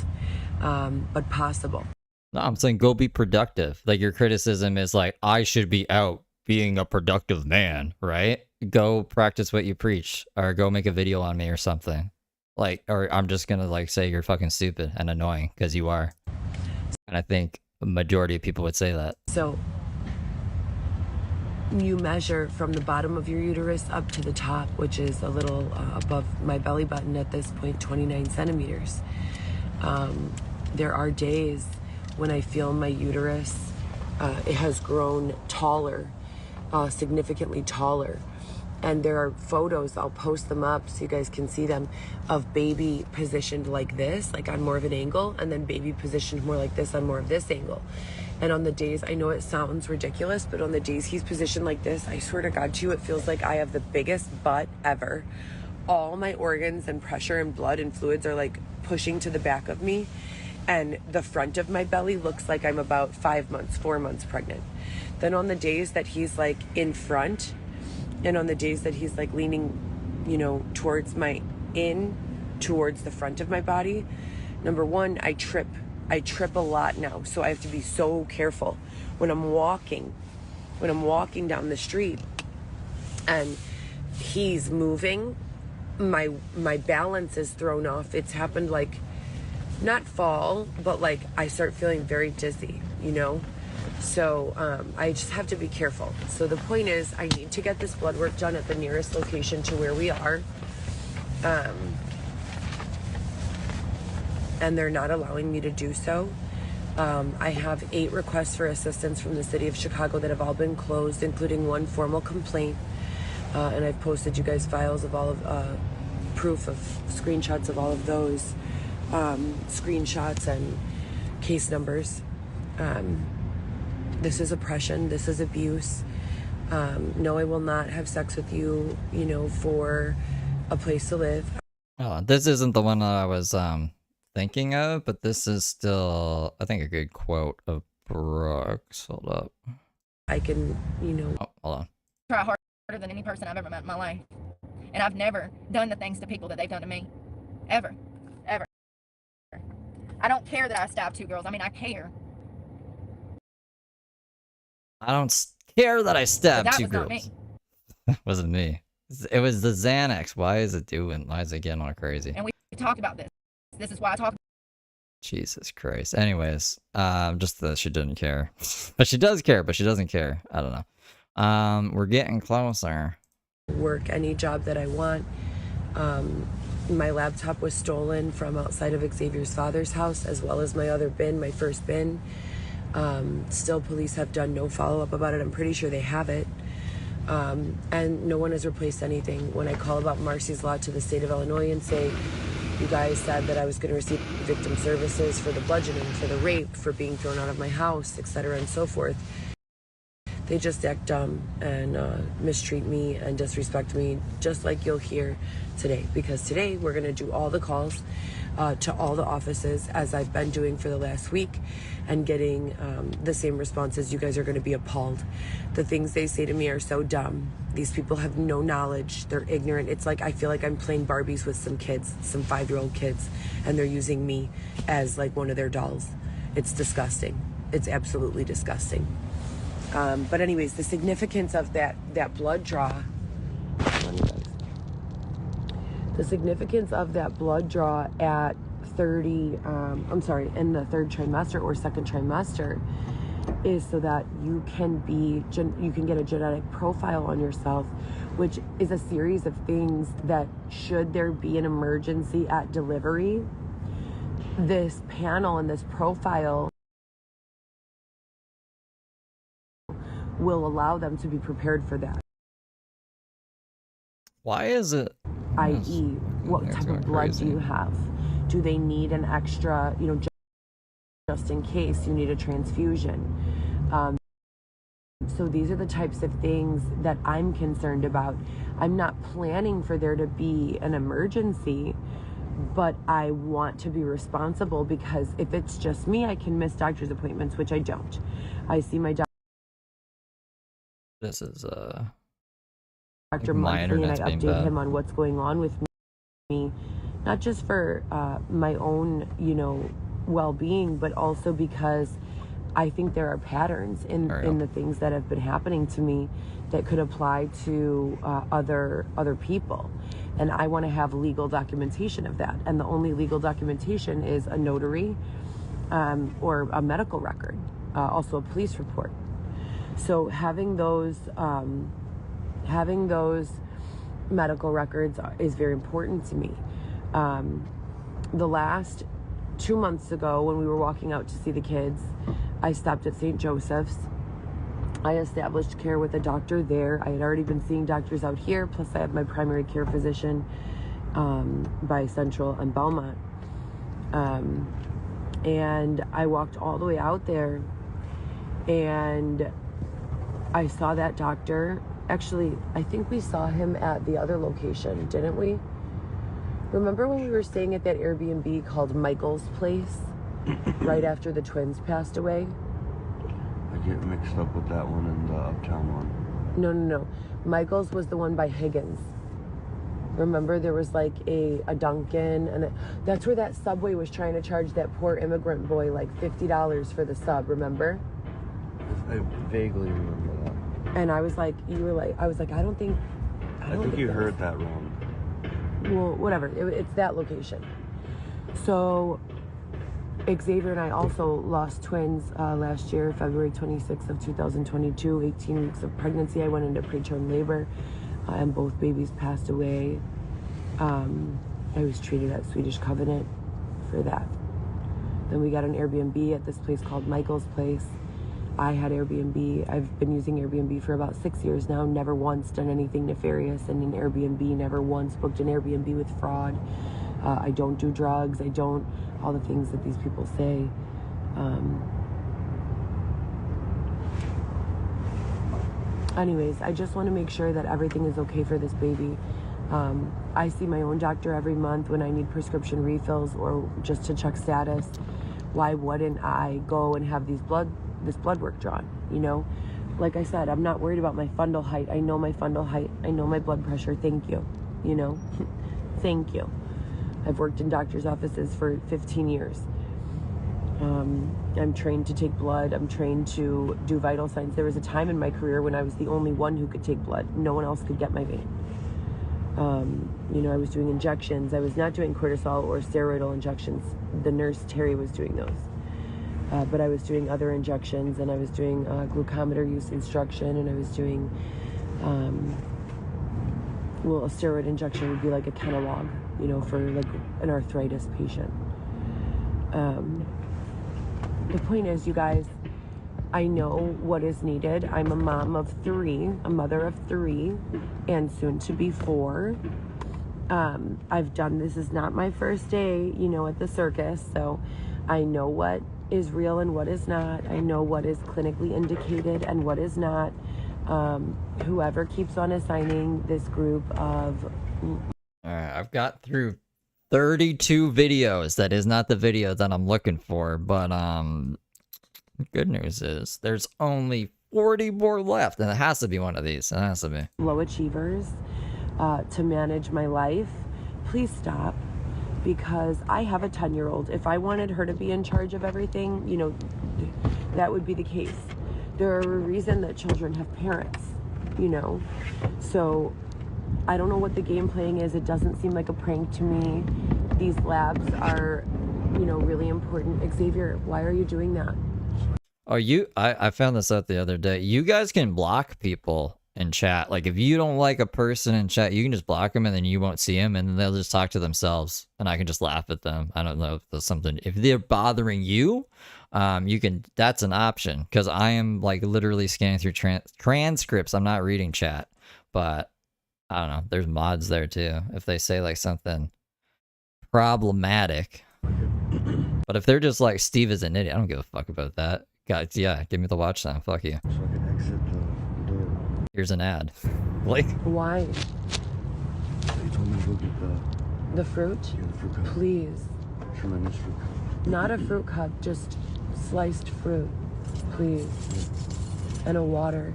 but possible.
No, I'm saying go be productive. Like, your criticism is like, I should be out being a productive man, right? Go practice what you preach, or go make a video on me or something. Like, or I'm just gonna like say you're fucking stupid and annoying, because you are. And I think the majority of people would say that.
So you measure from the bottom of your uterus up to the top, which is a little above my belly button at this point, 29 centimeters. There are days when I feel my uterus, it has grown taller, significantly taller. And there are photos, I'll post them up so you guys can see them, of baby positioned like this, like on more of an angle, and then baby positioned more like this on more of this angle. And on the days, I know it sounds ridiculous, but on the days he's positioned like this, I swear to God to you, it feels like I have the biggest butt ever. All my organs and pressure and blood and fluids are like pushing to the back of me. And the front of my belly looks like I'm about 5 months, 4 months pregnant. Then on the days that he's like in front, and on the days that he's like leaning, you know, towards the front of my body, number one, I trip a lot now. So I have to be so careful when I'm walking down the street and he's moving, my balance is thrown off. It's happened, like, not fall, but like I start feeling very dizzy, you know? So I just have to be careful. So the point is, I need to get this blood work done at the nearest location to where we are. And they're not allowing me to do so. I have 8 requests for assistance from the city of Chicago that have all been closed, including 1 formal complaint. And I've posted you guys files of all of proof of screenshots of all of those screenshots and case numbers. This is oppression. This is abuse. No, I will not have sex with you, you know, for a place to live.
Oh, this isn't the one that I was thinking of, but this is still, I think, a good quote of Brooke's. Hold up.
I can, you know.
Oh, hold on.
Try harder than any person I've ever met in my life. And I've never done the things to people that they've done to me. Ever. Ever. I don't care that I stabbed 2 girls. I mean, I care.
I don't care that I stabbed
That
2
was
girls.
not me.
That wasn't me. It was the Xanax. Why is it getting all crazy?
And we talked about this. This is why I talk.
Jesus Christ. Anyways, just that she didn't care. But she does care, but she doesn't care. I don't know. We're getting closer.
Work any job that I want. My laptop was stolen from outside of Xavier's father's house, as well as my other bin, my first bin. Still, police have done no follow-up about it. I'm pretty sure they have it. And no one has replaced anything. When I call about Marcy's Law to the state of Illinois and say, you guys said that I was going to receive victim services for the bludgeoning, for the rape, for being thrown out of my house, etc. and so forth, they just act dumb and mistreat me and disrespect me, just like you'll hear today. Because today we're going to do all the calls to all the offices, as I've been doing for the last week, and getting the same responses. You guys are going to be appalled. The things they say to me are so dumb. These people have no knowledge. They're ignorant. It's like I feel like I'm playing Barbies with some kids, some 5-year-old kids, and they're using me as like one of their dolls. It's disgusting. It's absolutely disgusting. But anyways, the significance of that blood draw, the significance of that blood draw at 30, in the third trimester or second trimester, is so that you can get a genetic profile on yourself, which is a series of things that, should there be an emergency at delivery, this panel and this profile will allow them to be prepared for that.
Why is it?
I.e., what type of blood do you have? Do they need an extra, just in case you need a transfusion? So these are the types of things that I'm concerned about. I'm not planning for there to be an emergency, but I want to be responsible, because if it's just me, I can miss doctor's appointments, which I don't. I see my doctor.
This is
Dr. monthly, and I update him on what's going on with me, not just for my own, well-being, but also because I think there are patterns in the things that have been happening to me that could apply to other people, and I want to have legal documentation of that. And the only legal documentation is a notary or a medical record, also a police report. So having those medical records is very important to me. The last 2 months ago, when we were walking out to see the kids, I stopped at St. Joseph's. I established care with a doctor there. I had already been seeing doctors out here, plus I have my primary care physician by Central and Belmont. And I walked all the way out there, and I saw that doctor. Actually, I think we saw him at the other location, didn't we? Remember when we were staying at that Airbnb called Michael's Place right after the twins passed away?
I get mixed up with that one and the Uptown one.
No. Michael's was the one by Higgins. Remember, there was like a Dunkin', and that's where that Subway was trying to charge that poor immigrant boy like $50 for the sub, remember?
I vaguely remember that.
And I was like, I don't think
you heard that wrong.
Well, whatever. It's that location. So Xavier and I also lost twins last year, February 26th of 2022, 18 weeks of pregnancy. I went into preterm labor, and both babies passed away. I was treated at Swedish Covenant for that. Then we got an Airbnb at this place called Michael's Place. I had Airbnb. I've been using Airbnb for about 6 years now, never once done anything nefarious in an Airbnb, never once booked an Airbnb with fraud. I don't do drugs. I don't, all the things that these people say. Anyways, I just want to make sure that everything is okay for this baby. I see my own doctor every month when I need prescription refills or just to check status. Why wouldn't I go and have this blood work drawn, Like I said, I'm not worried about my fundal height. I know my fundal height. I know my blood pressure. Thank you. Thank you. I've worked in doctor's offices for 15 years. I'm trained to take blood. I'm trained to do vital signs. There was a time in my career when I was the only one who could take blood. No one else could get my vein. I was doing injections. I was not doing cortisol or steroidal injections. The nurse, Terry, was doing those. But I was doing other injections, and I was doing glucometer use instruction, and I was doing, a steroid injection would be like a Kenalog, for like an arthritis patient. The point is, you guys, I know what is needed. I'm a mom of 3, a mother of 3, and soon to be 4. I've done, this is not my first day, you know, at the circus, so I know what is real and what is not. I know what is clinically indicated and what is not. Whoever keeps on assigning this group of...
Alright, I've got through 32 videos. That is not the video that I'm looking for, but good news is there's only 40 more left, and it has to be one of these. It has to be.
Low achievers to manage my life. Please stop, because I have a 10-year-old. If I wanted her to be in charge of everything, you know, that would be the case. There are a reason that children have parents, you know. So I don't know what the game playing is. It doesn't seem like a prank to me. These labs are, you know, really important. Xavier, why are you doing that?
Oh, I found this out the other day. You guys can block people in chat. Like, if you don't like a person in chat, you can just block them and then you won't see them and then they'll just talk to themselves and I can just laugh at them. I don't know if there's something, if they're bothering you, you can, that's an option, because I am like literally scanning through transcripts. I'm not reading chat, but I don't know. There's mods there too. If they say like something problematic, but if they're just like, Steve is an idiot, I don't give a fuck about that. Guys, yeah, give me the watch time. Fuck you.
So I can exit the door.
Here's an ad. Like,
why?
You told me to go get
the fruit?
Yeah, the fruit cup.
Please.
Tremendous fruit cup.
Not a fruit cup, just sliced fruit, please. And a water.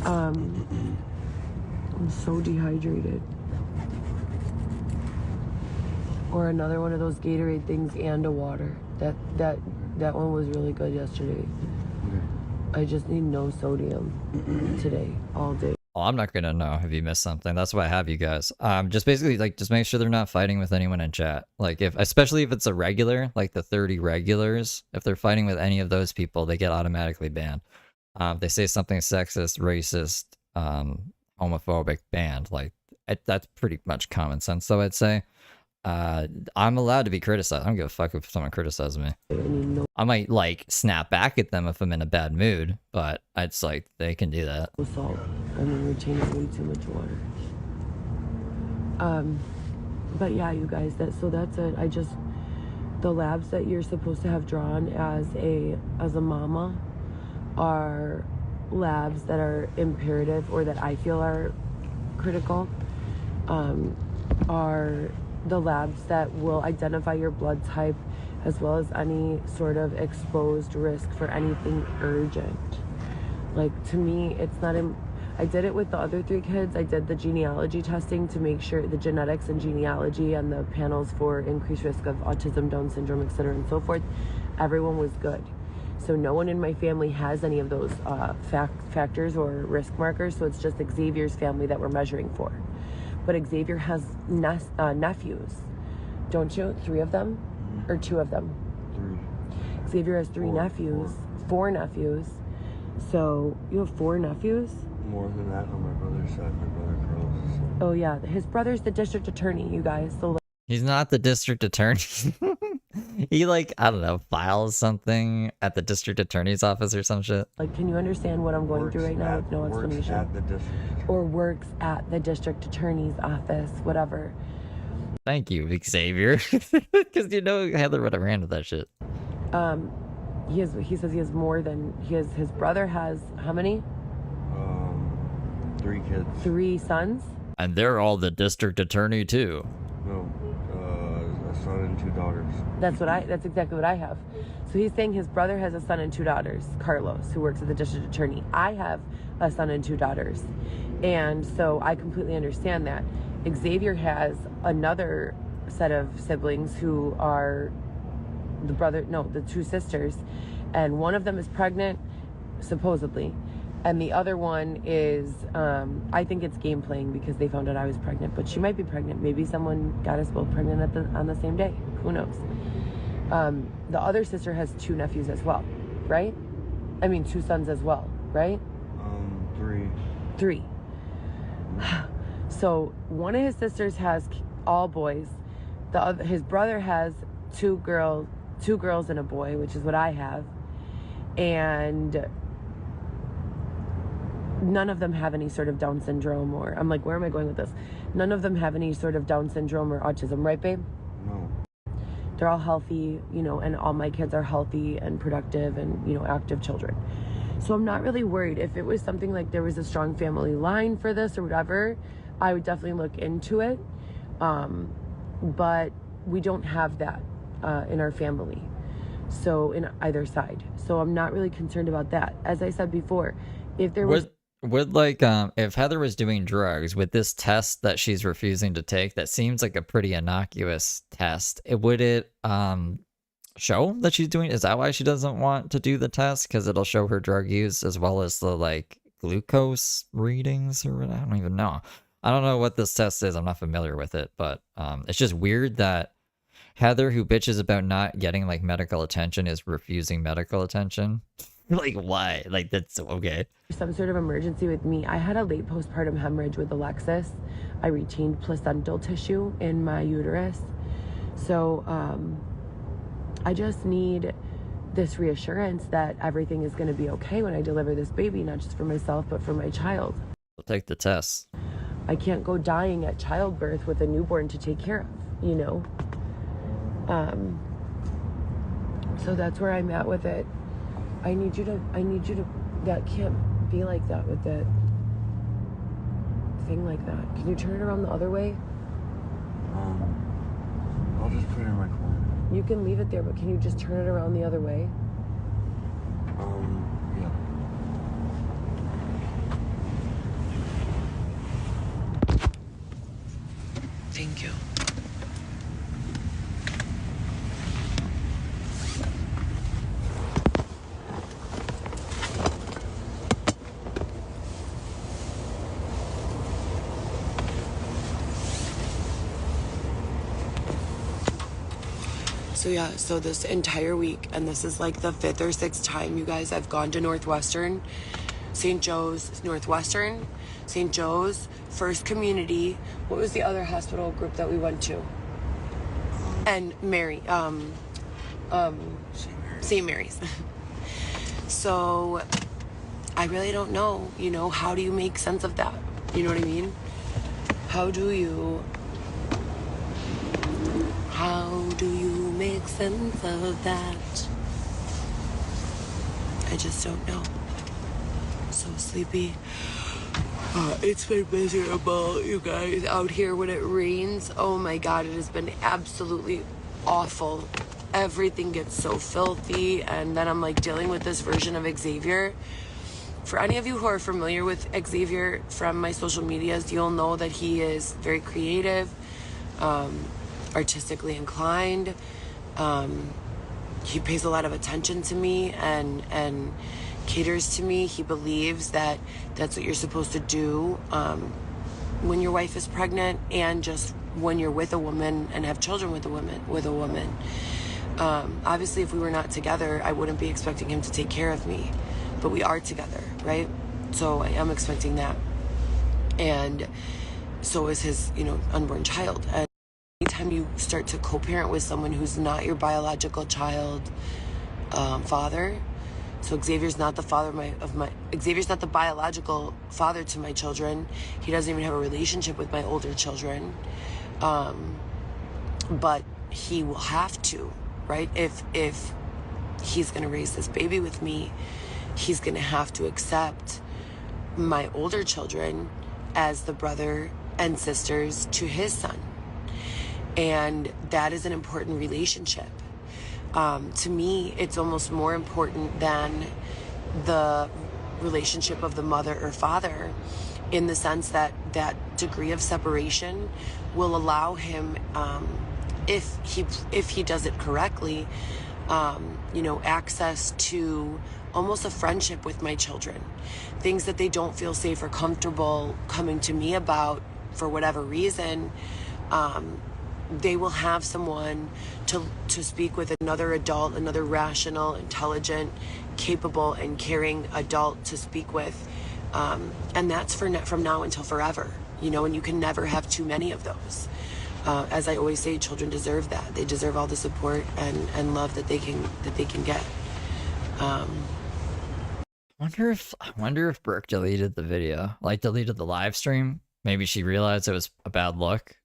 I'm so dehydrated. Or another one of those Gatorade things and a water. That one was really good yesterday.
Okay.
I just need no sodium today, all day.
oh, I'm not gonna know if you missed something. That's why I have you guys. Just basically like, just make sure they're not fighting with anyone in chat. Like, especially if it's a regular, like the 30 regulars, if they're fighting with any of those people, they get automatically banned. If they say something sexist, racist, homophobic, banned. Like, that's pretty much common sense. So I'd say, I'm allowed to be criticized. I don't give a fuck if someone criticizes me. I might like snap back at them if I'm in a bad mood, but it's like they can do that.
Salt. I mean, we're taking way too much water. But yeah, you guys, that's it. The labs that you're supposed to have drawn as a mama are labs that are imperative, or that I feel are critical, are the labs that will identify your blood type, as well as any sort of exposed risk for anything urgent. Like, to me, it's not I did it with the other 3 kids. I did the genealogy testing to make sure the genetics and genealogy and the panels for increased risk of autism, Down syndrome, etc., and so forth. Everyone was good. So no one in my family has any of those factors or risk markers. So it's just Xavier's family that we're measuring for. But Xavier has nephews, don't you? 3 of them? Or 2 of them?
3.
Xavier has 3 nephews, 4 nephews. So you have 4 nephews?
More than that on my brother's side. My brother Carlos.
Oh yeah, his brother's the district attorney, you guys. So
He's not the district attorney. He like, I don't know, files something at the district attorney's office or some shit.
like, can you understand what I'm going through right now with no explanation?
Works at the district.
Or works at the district attorney's office, whatever.
Thank you, Xavier. Because you know Heather would have handled that shit.
He says he has more than his brother has how many?
3 kids.
3 sons?
And they're all the district attorney too.
No, a son and 2 daughters.
That's exactly what I have. So he's saying his brother has a son and 2 daughters, Carlos, who works at the district attorney. I have a son and 2 daughters. And so I completely understand that. Xavier has another set of siblings who are the 2 sisters. And one of them is pregnant, supposedly. And the other one is, I think it's game playing because they found out I was pregnant, but she might be pregnant. Maybe someone got us both pregnant on the same day. Who knows? The other sister has 2 nephews as well, right? I mean, 2 sons as well, right?
3.
3. So one of his sisters has all boys. His brother has 2 girls and a boy, which is what I have. and none of them have any sort of Down syndrome, or I'm like, where am I going with this? None of them have any sort of Down syndrome or autism, right, babe?
No.
They're all healthy, you know, and all my kids are healthy and productive and, you know, active children. So I'm not really worried. If it was something like there was a strong family line for this or whatever, I would definitely look into it. But we don't have that in our family. So in either side. So I'm not really concerned about that. As I said before, if there was...
Would like if Heather was doing drugs with this test that she's refusing to take, that seems like a pretty innocuous test. Would it show that she's doing? Is that why she doesn't want to do the test? Because it'll show her drug use as well as the like glucose readings, or I don't even know. I don't know what this test is. I'm not familiar with it, but it's just weird that Heather, who bitches about not getting like medical attention, is refusing medical attention. Like, why? Like, that's okay.
Some sort of emergency with me. I had a late postpartum hemorrhage with Alexis. I retained placental tissue in my uterus. So I just need this reassurance that everything is going to be okay when I deliver this baby, not just for myself, but for my child.
We'll take the test.
I can't go dying at childbirth with a newborn to take care of, you know? So that's where I'm at with it. I need you to, that can't be like that with that thing like that. Can you turn it around the other way?
I'll just put it in my car.
You can leave it there, but can you just turn it around the other way?
Yeah.
Thank you. So yeah, so this entire week, and this is like the 5th or 6th time, you guys, I've gone to Northwestern, St. Joe's, Northwestern, St. Joe's, First Community. What was the other hospital group that we went to? And St. Mary's. So I really don't know, you know, how do you make sense of that? You know what I mean? How do you make sense of that? I just don't know. So sleepy. It's been miserable, you guys, out here when it rains. Oh my God, it has been absolutely awful. Everything gets so filthy, and then I'm like dealing with this version of Xavier. For any of you who are familiar with Xavier from my social medias, you'll know that he is very creative, artistically inclined. He pays a lot of attention to me and caters to me. He believes that that's what you're supposed to do when your wife is pregnant, and just when you're with a woman and have children with a woman. Obviously, if we were not together, I wouldn't be expecting him to take care of me, but we are together, right? So I am expecting that, and so is his, you know, unborn child. And anytime you start to co-parent with someone who's not your biological child father, so Xavier's not the father Xavier's not the biological father to my children. He doesn't even have a relationship with my older children, but he will have to, right? If he's gonna raise this baby with me, he's gonna have to accept my older children as the brother and sisters to his son. And that is an important relationship. To me, it's almost more important than the relationship of the mother or father, in the sense that that degree of separation will allow him, if he does it correctly, you know, access to almost a friendship with my children. Things that they don't feel safe or comfortable coming to me about for whatever reason, they will have someone to speak with, another adult, another rational, intelligent, capable, and caring adult to speak with. And that's from now until forever, you know, and you can never have too many of those. As I always say, children deserve that. They deserve all the support and love that they can get.
I wonder if Brooke deleted the video, like deleted the live stream. Maybe she realized it was a bad look.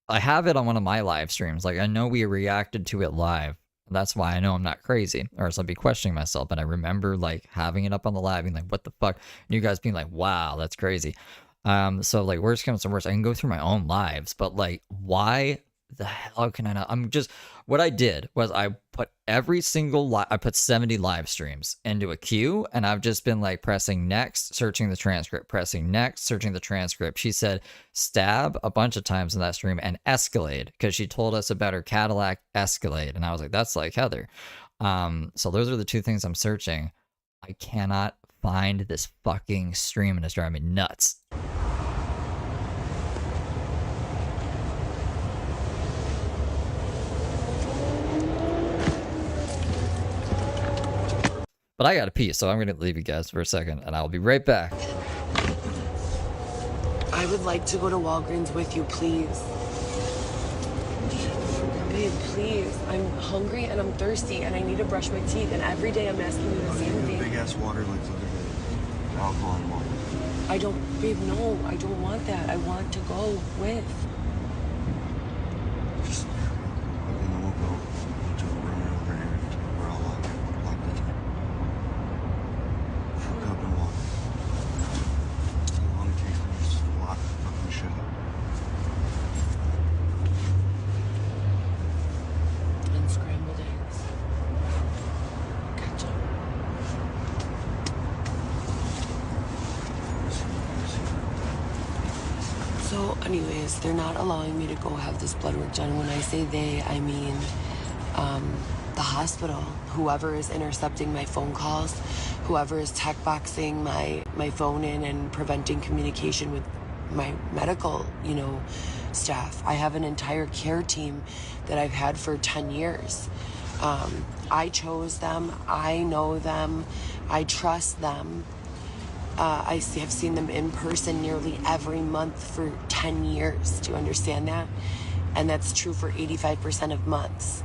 I have it on one of my live streams. Like I know we reacted to it live. That's why I know I'm not crazy, or else I'd be questioning myself. But I remember like having it up on the live, being like, "What the fuck?" And you guys being like, "Wow, that's crazy." So like, worst comes to worst, I can go through my own lives, but like, why the hell can I not? What I did was I put every single I put 70 live streams into a queue, and I've just been like pressing next, searching the transcript, pressing next, searching the transcript. She said stab a bunch of times in that stream and Escalade because she told us about her Cadillac Escalade, and I was like, that's like Heather. So those are the two things I'm searching. I cannot find this fucking stream, and it's driving me nuts. But I gotta pee, so I'm gonna leave you guys for a second, and I'll be right back.
I would like to go to Walgreens with you, please. Babe, please. I'm hungry and I'm thirsty and I need to brush my teeth, and every day I'm asking you the same thing.
Big ass water like the other day. Alcohol and water.
I don't, babe, no, I don't want that. I want to go with.
Just, and then we'll go to a room over here. We're all locked the door. For cup and water. How long it takes me to just lock the fucking shit up.
And scrambled eggs. Ketchup. So anyways, they're not allowing me to go have this blood work done. When I say they, I mean the hospital, whoever is intercepting my phone calls, whoever is tech boxing my phone in and preventing communication with my medical, staff. I have an entire care team that I've had for 10 years. I chose them. I know them. I trust them. I have seen them in person nearly every month for 10 years. Do you understand that? And that's true for 85% of months.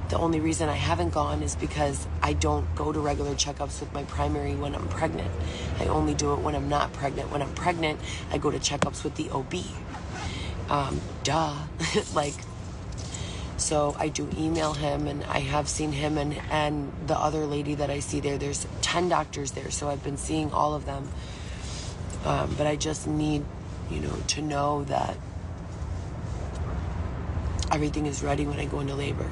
The only reason I haven't gone is because I don't go to regular checkups with my primary when I'm pregnant. I only do it when I'm not pregnant. When I'm pregnant, I go to checkups with the OB. So I do email him, and I have seen him and the other lady that I see there. There's 10 doctors there, so I've been seeing all of them. But I just need, to know that everything is ready when I go into labor.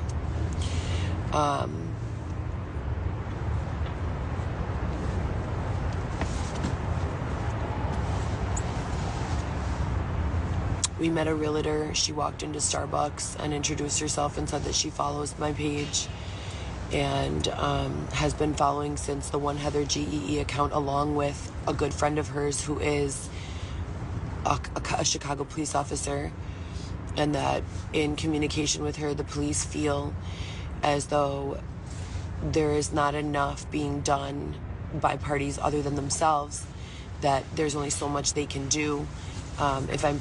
We met a realtor. She walked into Starbucks and introduced herself and said that she follows my page and has been following since the One Heather GEE account, along with a good friend of hers who is a Chicago police officer, and that in communication with her, the police feel as though there is not enough being done by parties other than themselves, that there's only so much they can do. If I'm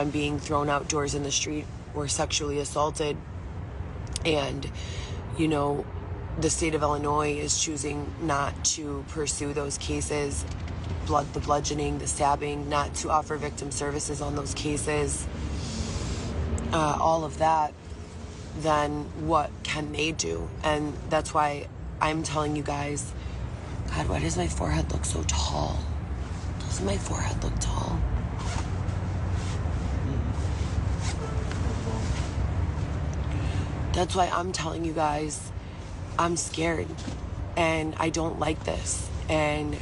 being thrown outdoors in the street or sexually assaulted, and the state of Illinois is choosing not to pursue those cases, the bludgeoning, the stabbing, not to offer victim services on those cases, all of that, then what can they do? And that's why I'm telling you guys, God, why does my forehead look so tall? Doesn't my forehead look tall? That's why I'm telling you guys, I'm scared and I don't like this. And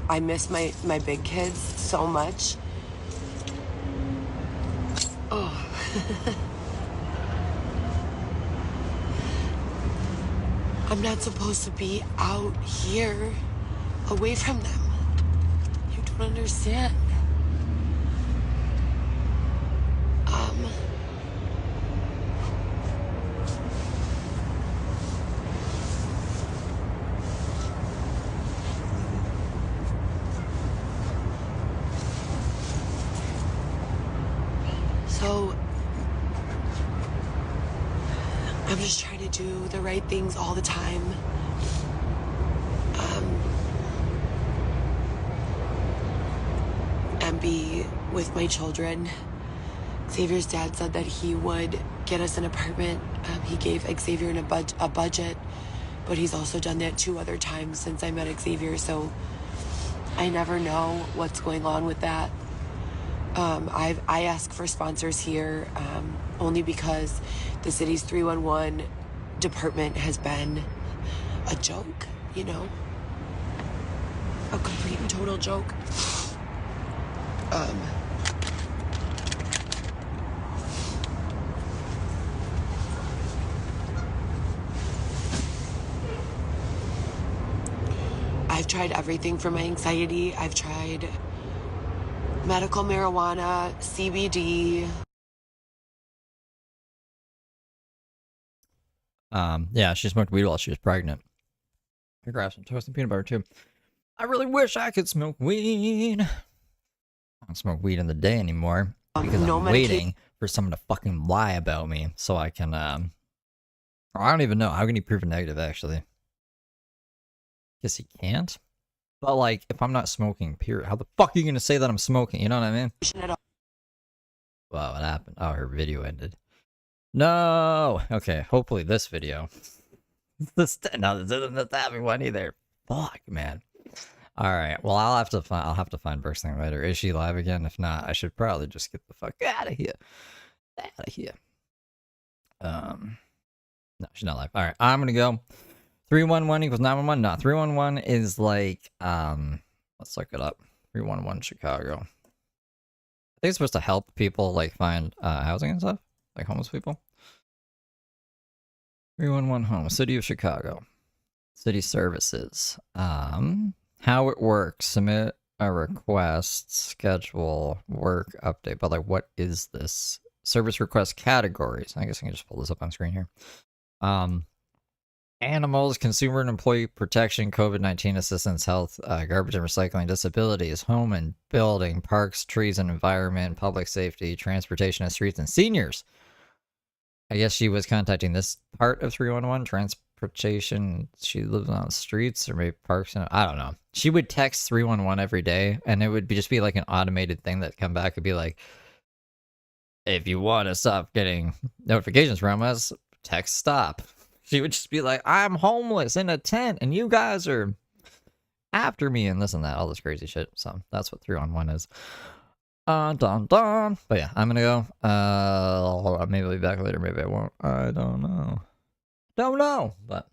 I miss my big kids so much. Oh. I'm not supposed to be out here away from them. You don't understand. So I'm just trying to do the right things all the time. can't be with my children. Xavier's dad said that he would get us an apartment. He gave Xavier a budget, but he's also done that 2 other times since I met Xavier, so I never know what's going on with that. I ask for sponsors here only because the city's 311 department has been a joke, you know, a complete and total joke. I've tried everything for my anxiety. I've tried medical marijuana, CBD.
Yeah, she smoked weed while she was pregnant. I grabbed some toast and peanut butter too. I really wish I could smoke weed. I don't smoke weed in the day anymore because I'm waiting for someone to fucking lie about me so I can, I don't even know. How can you prove a negative, actually? Guess you can't. But, like, if I'm not smoking, period, how the fuck are you gonna say that I'm smoking? You know what I mean? Wow, what happened? Oh, her video ended. No! Okay, hopefully this video. No, this isn't the tapping one either. Fuck, man. Alright, well, I'll have to find Brooke's thing later. Is she live again? If not, I should probably just get the fuck out of here. Out of here. No, she's not live. Alright, I'm gonna go. 311 equals 911? No, 311 is like, let's look it up. 311 Chicago. I think it's supposed to help people, like, find, housing and stuff. Like, homeless people. 311 home, City of Chicago. City services. How it works. Submit a request, schedule, work, update. But, like, what is this? Service request categories. I guess I can just pull this up on screen here. Animals, consumer and employee protection, COVID-19 assistance, health, garbage and recycling, disabilities, home and building, parks, trees and environment, public safety, transportation and streets, and seniors. I guess she was contacting this part of 311, transportation. She lives on the streets or maybe parks. And I don't know. She would text 311 every day, and it would just be like an automated thing that come back and be like, if you want to stop getting notifications from us, text stop. She would just be like, I'm homeless in a tent, and you guys are after me, and this and that, all this crazy shit. So that's what 311 is. Dun. But yeah, I'm gonna go. Hold on, maybe I'll be back later, maybe I won't. I don't know. But